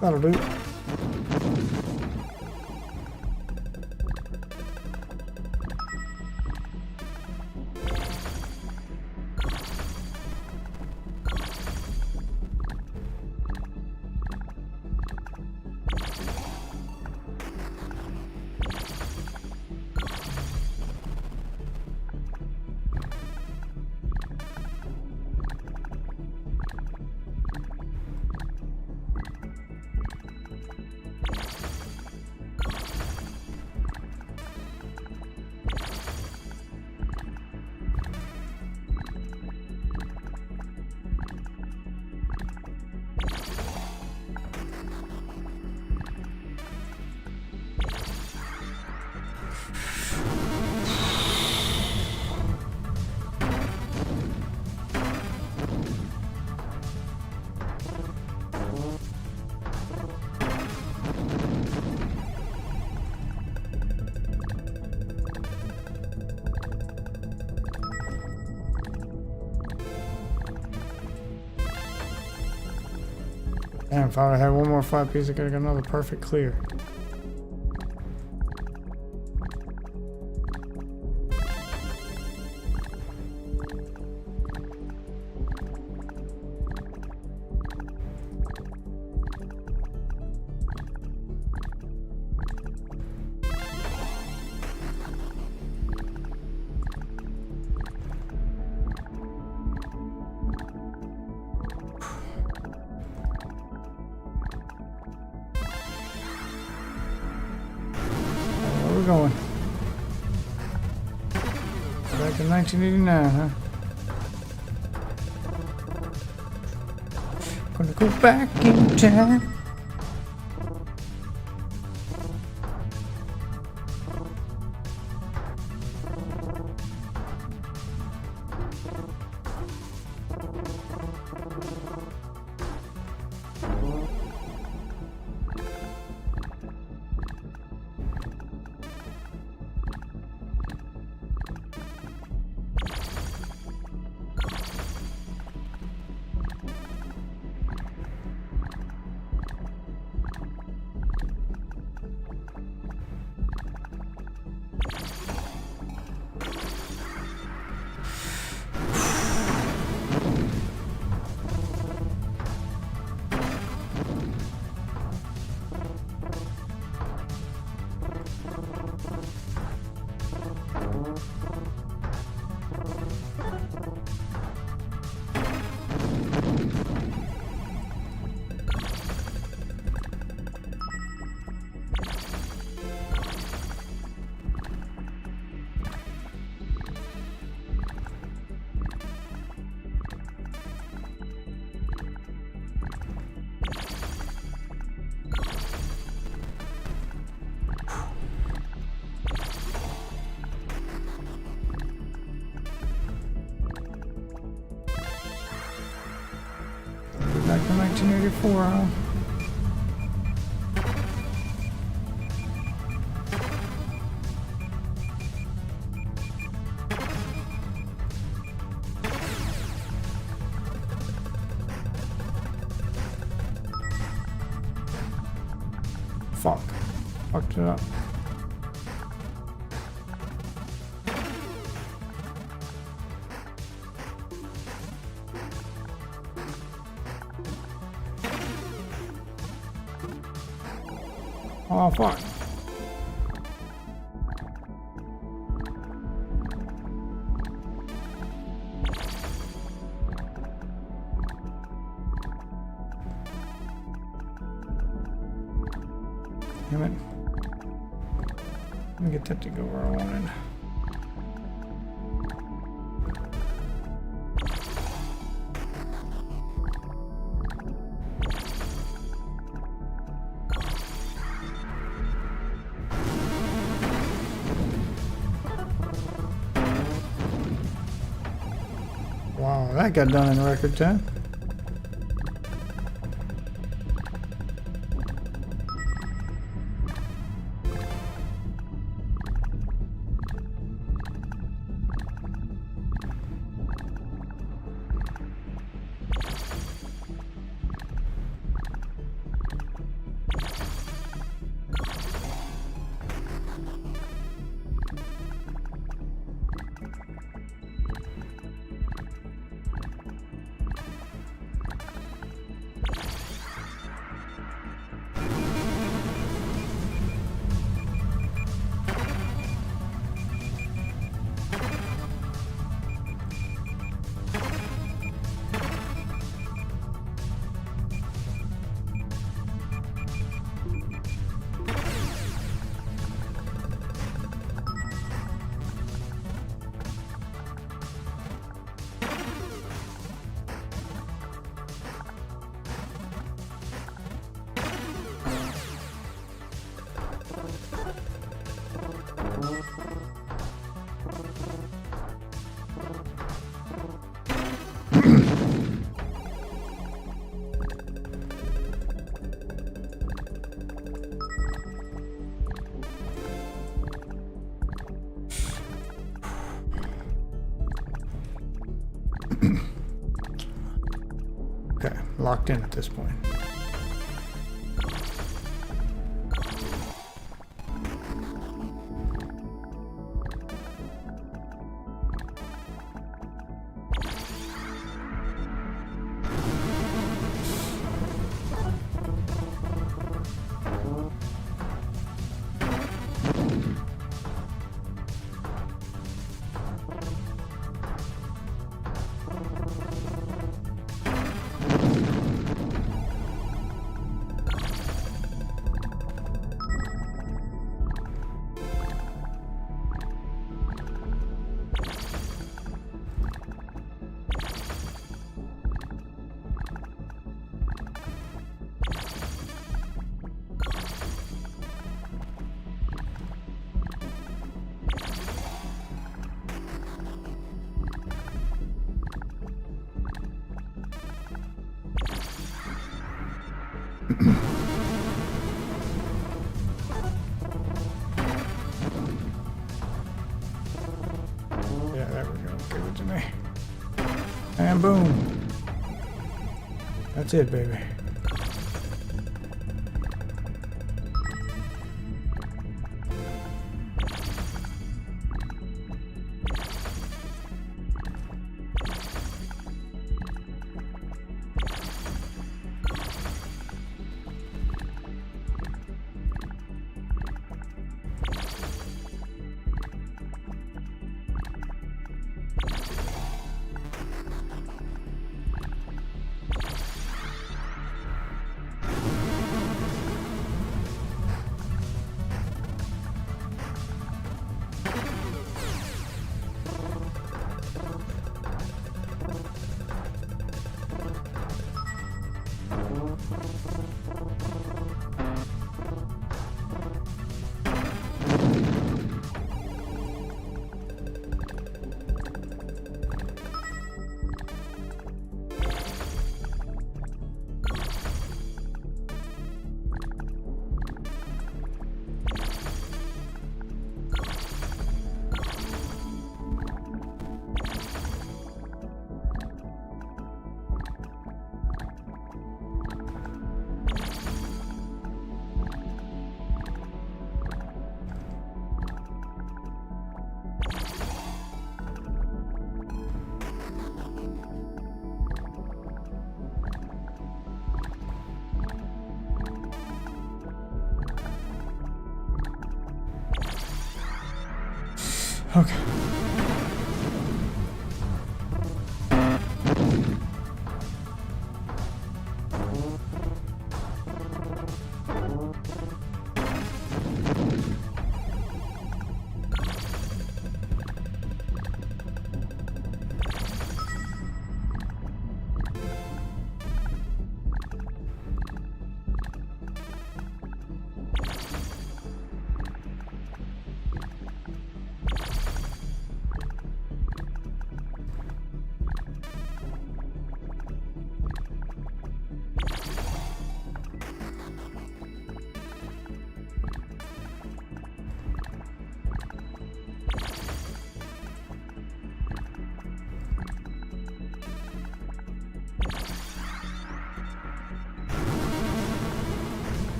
That'll do. Damn, if I would have had one more 5-piece, I could have got another perfect clear. Where we going? Back in 1989, huh? Gonna go back in time. Back to 1984, huh? Fuck. Fucked it up. Oh, fuck. Damn it. Let me get that to go where I wanted. Wow, that got done in record time. Okay, locked in at this point. and boom. That's it, baby. Okay.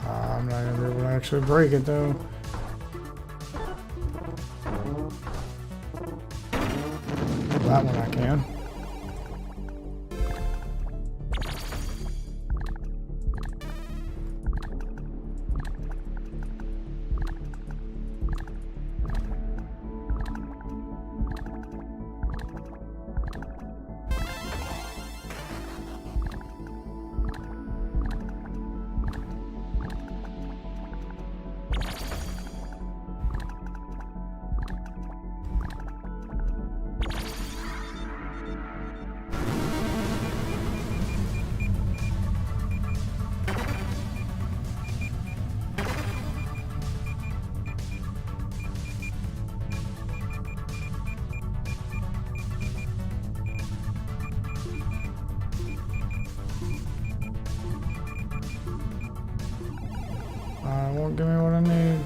I'm not gonna be able to actually break it though. That one I can. Won't give me what I need.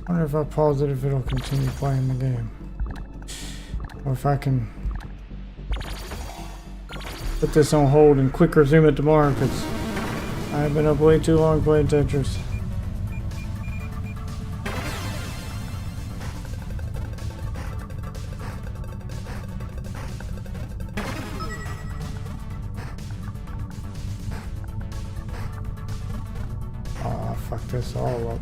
I wonder if I pause it if it'll continue playing the game. Or if I can put this on hold and quick resume it tomorrow because I've been up way too long playing Tetris. Fuck this all up.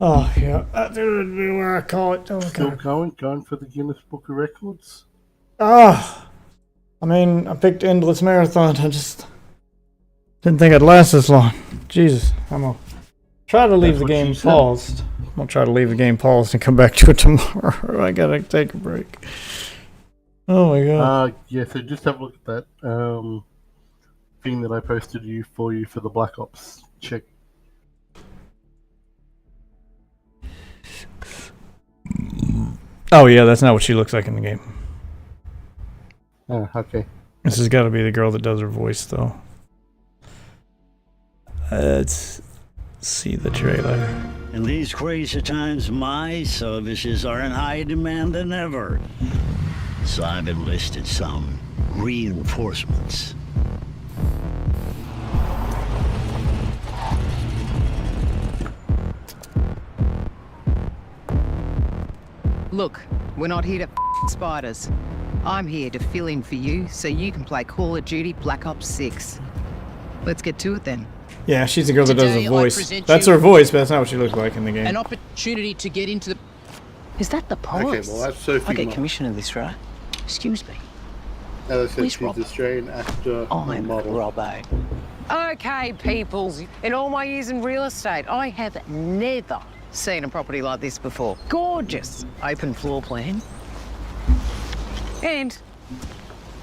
Oh, yeah. That would be where I call it. Oh, Still God. going for the Guinness Book of Records. Ah! I mean, I picked Endless Marathon. I just didn't think I'd last this long. Jesus. I'm going to try to leave the game paused. I'm going to try to leave the game paused and come back to it tomorrow. I got to take a break. Oh, my God. Yeah, so just have a look at that thing that I posted for you for the Black Ops. Check. Oh, yeah, that's not what she looks like in the game. Oh, okay. This has got to be the girl that does her voice, though. Let's see the trailer. In these crazy times, my services are in higher demand than ever. So I've enlisted some reinforcements. Look, we're not here to spiders. I'm here to fill in for you so you can play Call of Duty Black Ops 6. Let's get to it then. Yeah, she's the girl that does Today, the I voice. present That's you her voice, but that's not what she looks like in the game. An opportunity to get into the... Is that the police? Okay, well, that's Sophie I get Mark. commission of this, right? Excuse me. As I said, Where's she's Rob? Australian actor and model. Robbo. Okay, peoples. In all my years in real estate, I have never seen a property like this before. Gorgeous. Open floor plan. And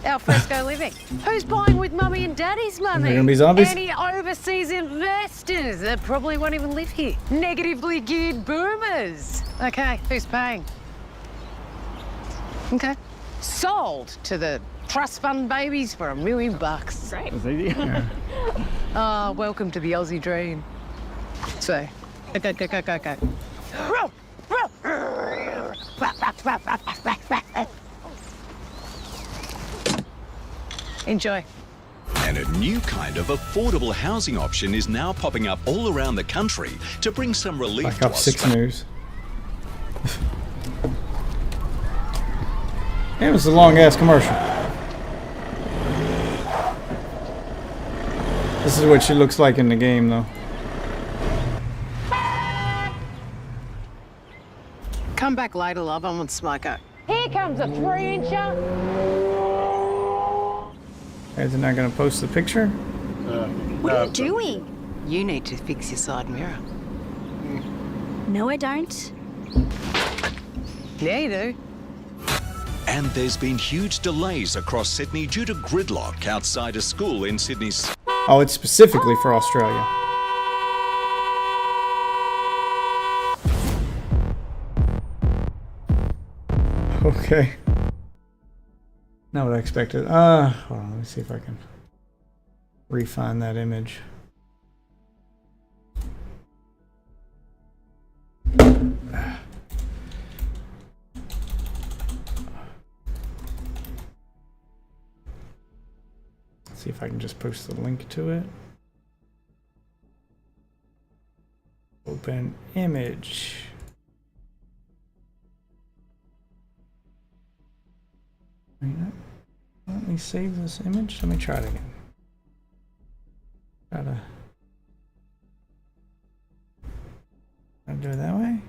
our fresco living. Who's buying with mummy and daddy's money? There gonna be zombies? Any overseas investors that probably won't even live here. Negatively geared boomers. Okay, who's paying? Okay. Sold to the trust fund babies for $1 million. Great. Ah, welcome to the Aussie dream. So, go. Enjoy. And a new kind of affordable housing option is now popping up all around the country to bring some relief Black to Ops 6 Australia. news. It was a long ass commercial. This is what she looks like in the game, though. Come back later, love. I want Smoko. Here comes a 3-incher. Guys are not gonna post the picture? What are you doing? You need to fix your side mirror. No, I don't. Yeah, you do. And there's been huge delays across Sydney due to gridlock outside a school in Sydney's. Oh, it's specifically for Australia. Okay. Not what I expected. Hold on, let me see if I can refine that image. See if I can just post the link to it. Open image. Let me save this image. Let me try it again. Try to do it that way.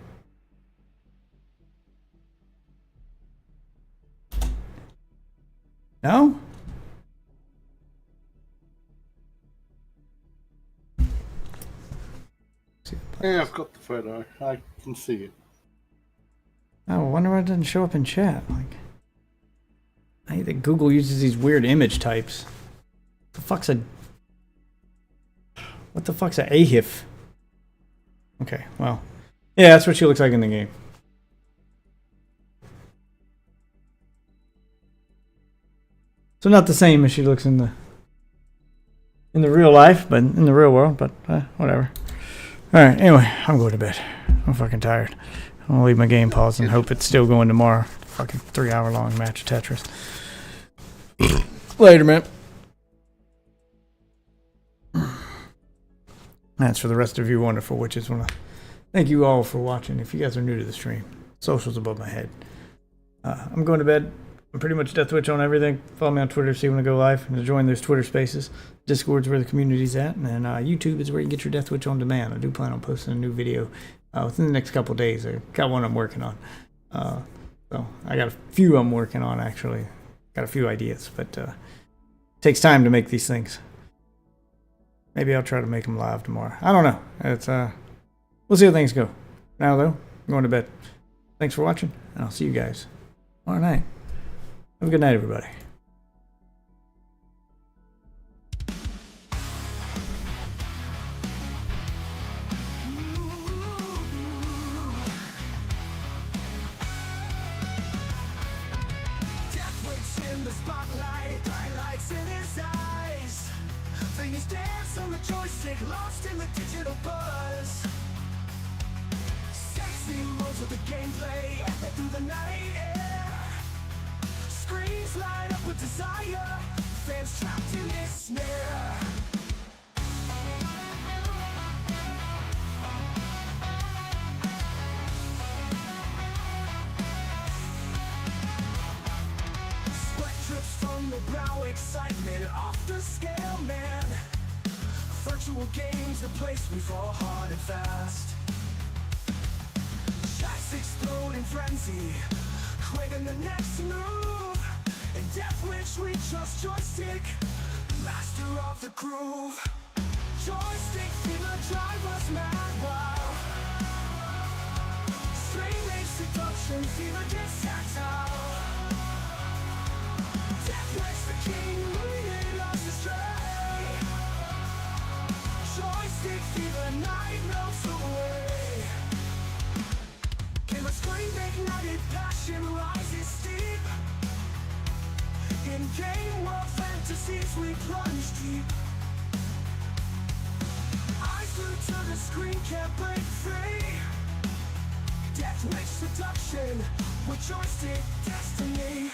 No? Yeah, I've got the photo. I can see it. Oh, I wonder why it doesn't show up in chat. Like, I hate that Google uses these weird image types. What the fuck's a AHIF? Okay, well, yeah, that's what she looks like in the game. So not the same as she looks in the real life, but in the real world. But whatever. All right. Anyway, I'm going to bed. I'm fucking tired. I'm gonna leave my game paused and hope it's still going tomorrow. Fucking 3-hour-long match of Tetris. Later, man. That's for the rest of you wonderful witches. Want to thank you all for watching. If you guys are new to the stream, socials above my head. I'm going to bed. I'm pretty much Death Witch on everything. Follow me on Twitter, see when I go live, and join those Twitter Spaces. Discord's where the community's at, and then YouTube is where you get your Death Witch on demand. I do plan on posting a new video within the next couple days. I got one I'm working on. So I got a few I'm working on, actually. Got a few ideas, but it takes time to make these things. Maybe I'll try to make them live tomorrow. I don't know. It's we'll see how things go. Now, though, I'm going to bed. Thanks for watching, and I'll see you guys tomorrow night. Have a good night, everybody. Death waits in the spotlight, highlights in his eyes. Fingers dance on the joystick, lost in the digital buzz. Sexy modes of the gameplay, through the night air. Screens light up with desire, fans trapped in this snare. Sweat drips from the brow, excitement off the scale, man. Virtual games, the place we fall hard and fast. Shots explode in frenzy, craving the next move. In Death Wish we trust joystick, master of the groove. Joystick fever drive us mad wild. Strain rage seduction, fever gets tactile. Death Wish the king, leading us astray. Joystick fever, night melts away. Killer scream, ignited passion rises steep. In game world fantasies we plunge deep. Eyes glued to the screen, can't break free. Death Wish seduction, with joystick destiny.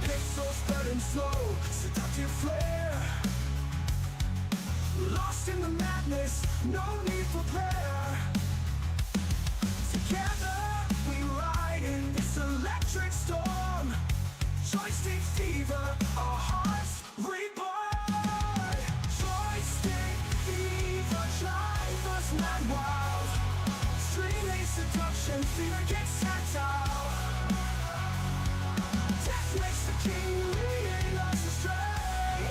Pixels burning slow, seductive flare. Lost in the madness, no need for prayer. Together we ride in this electric storm. Joystick fever, our hearts reborn. Joystick fever, drive us mad wild. Streaming seduction, fever gets tactile. Death makes the king, leading us astray.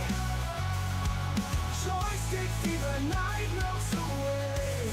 Joystick fever, night melts away.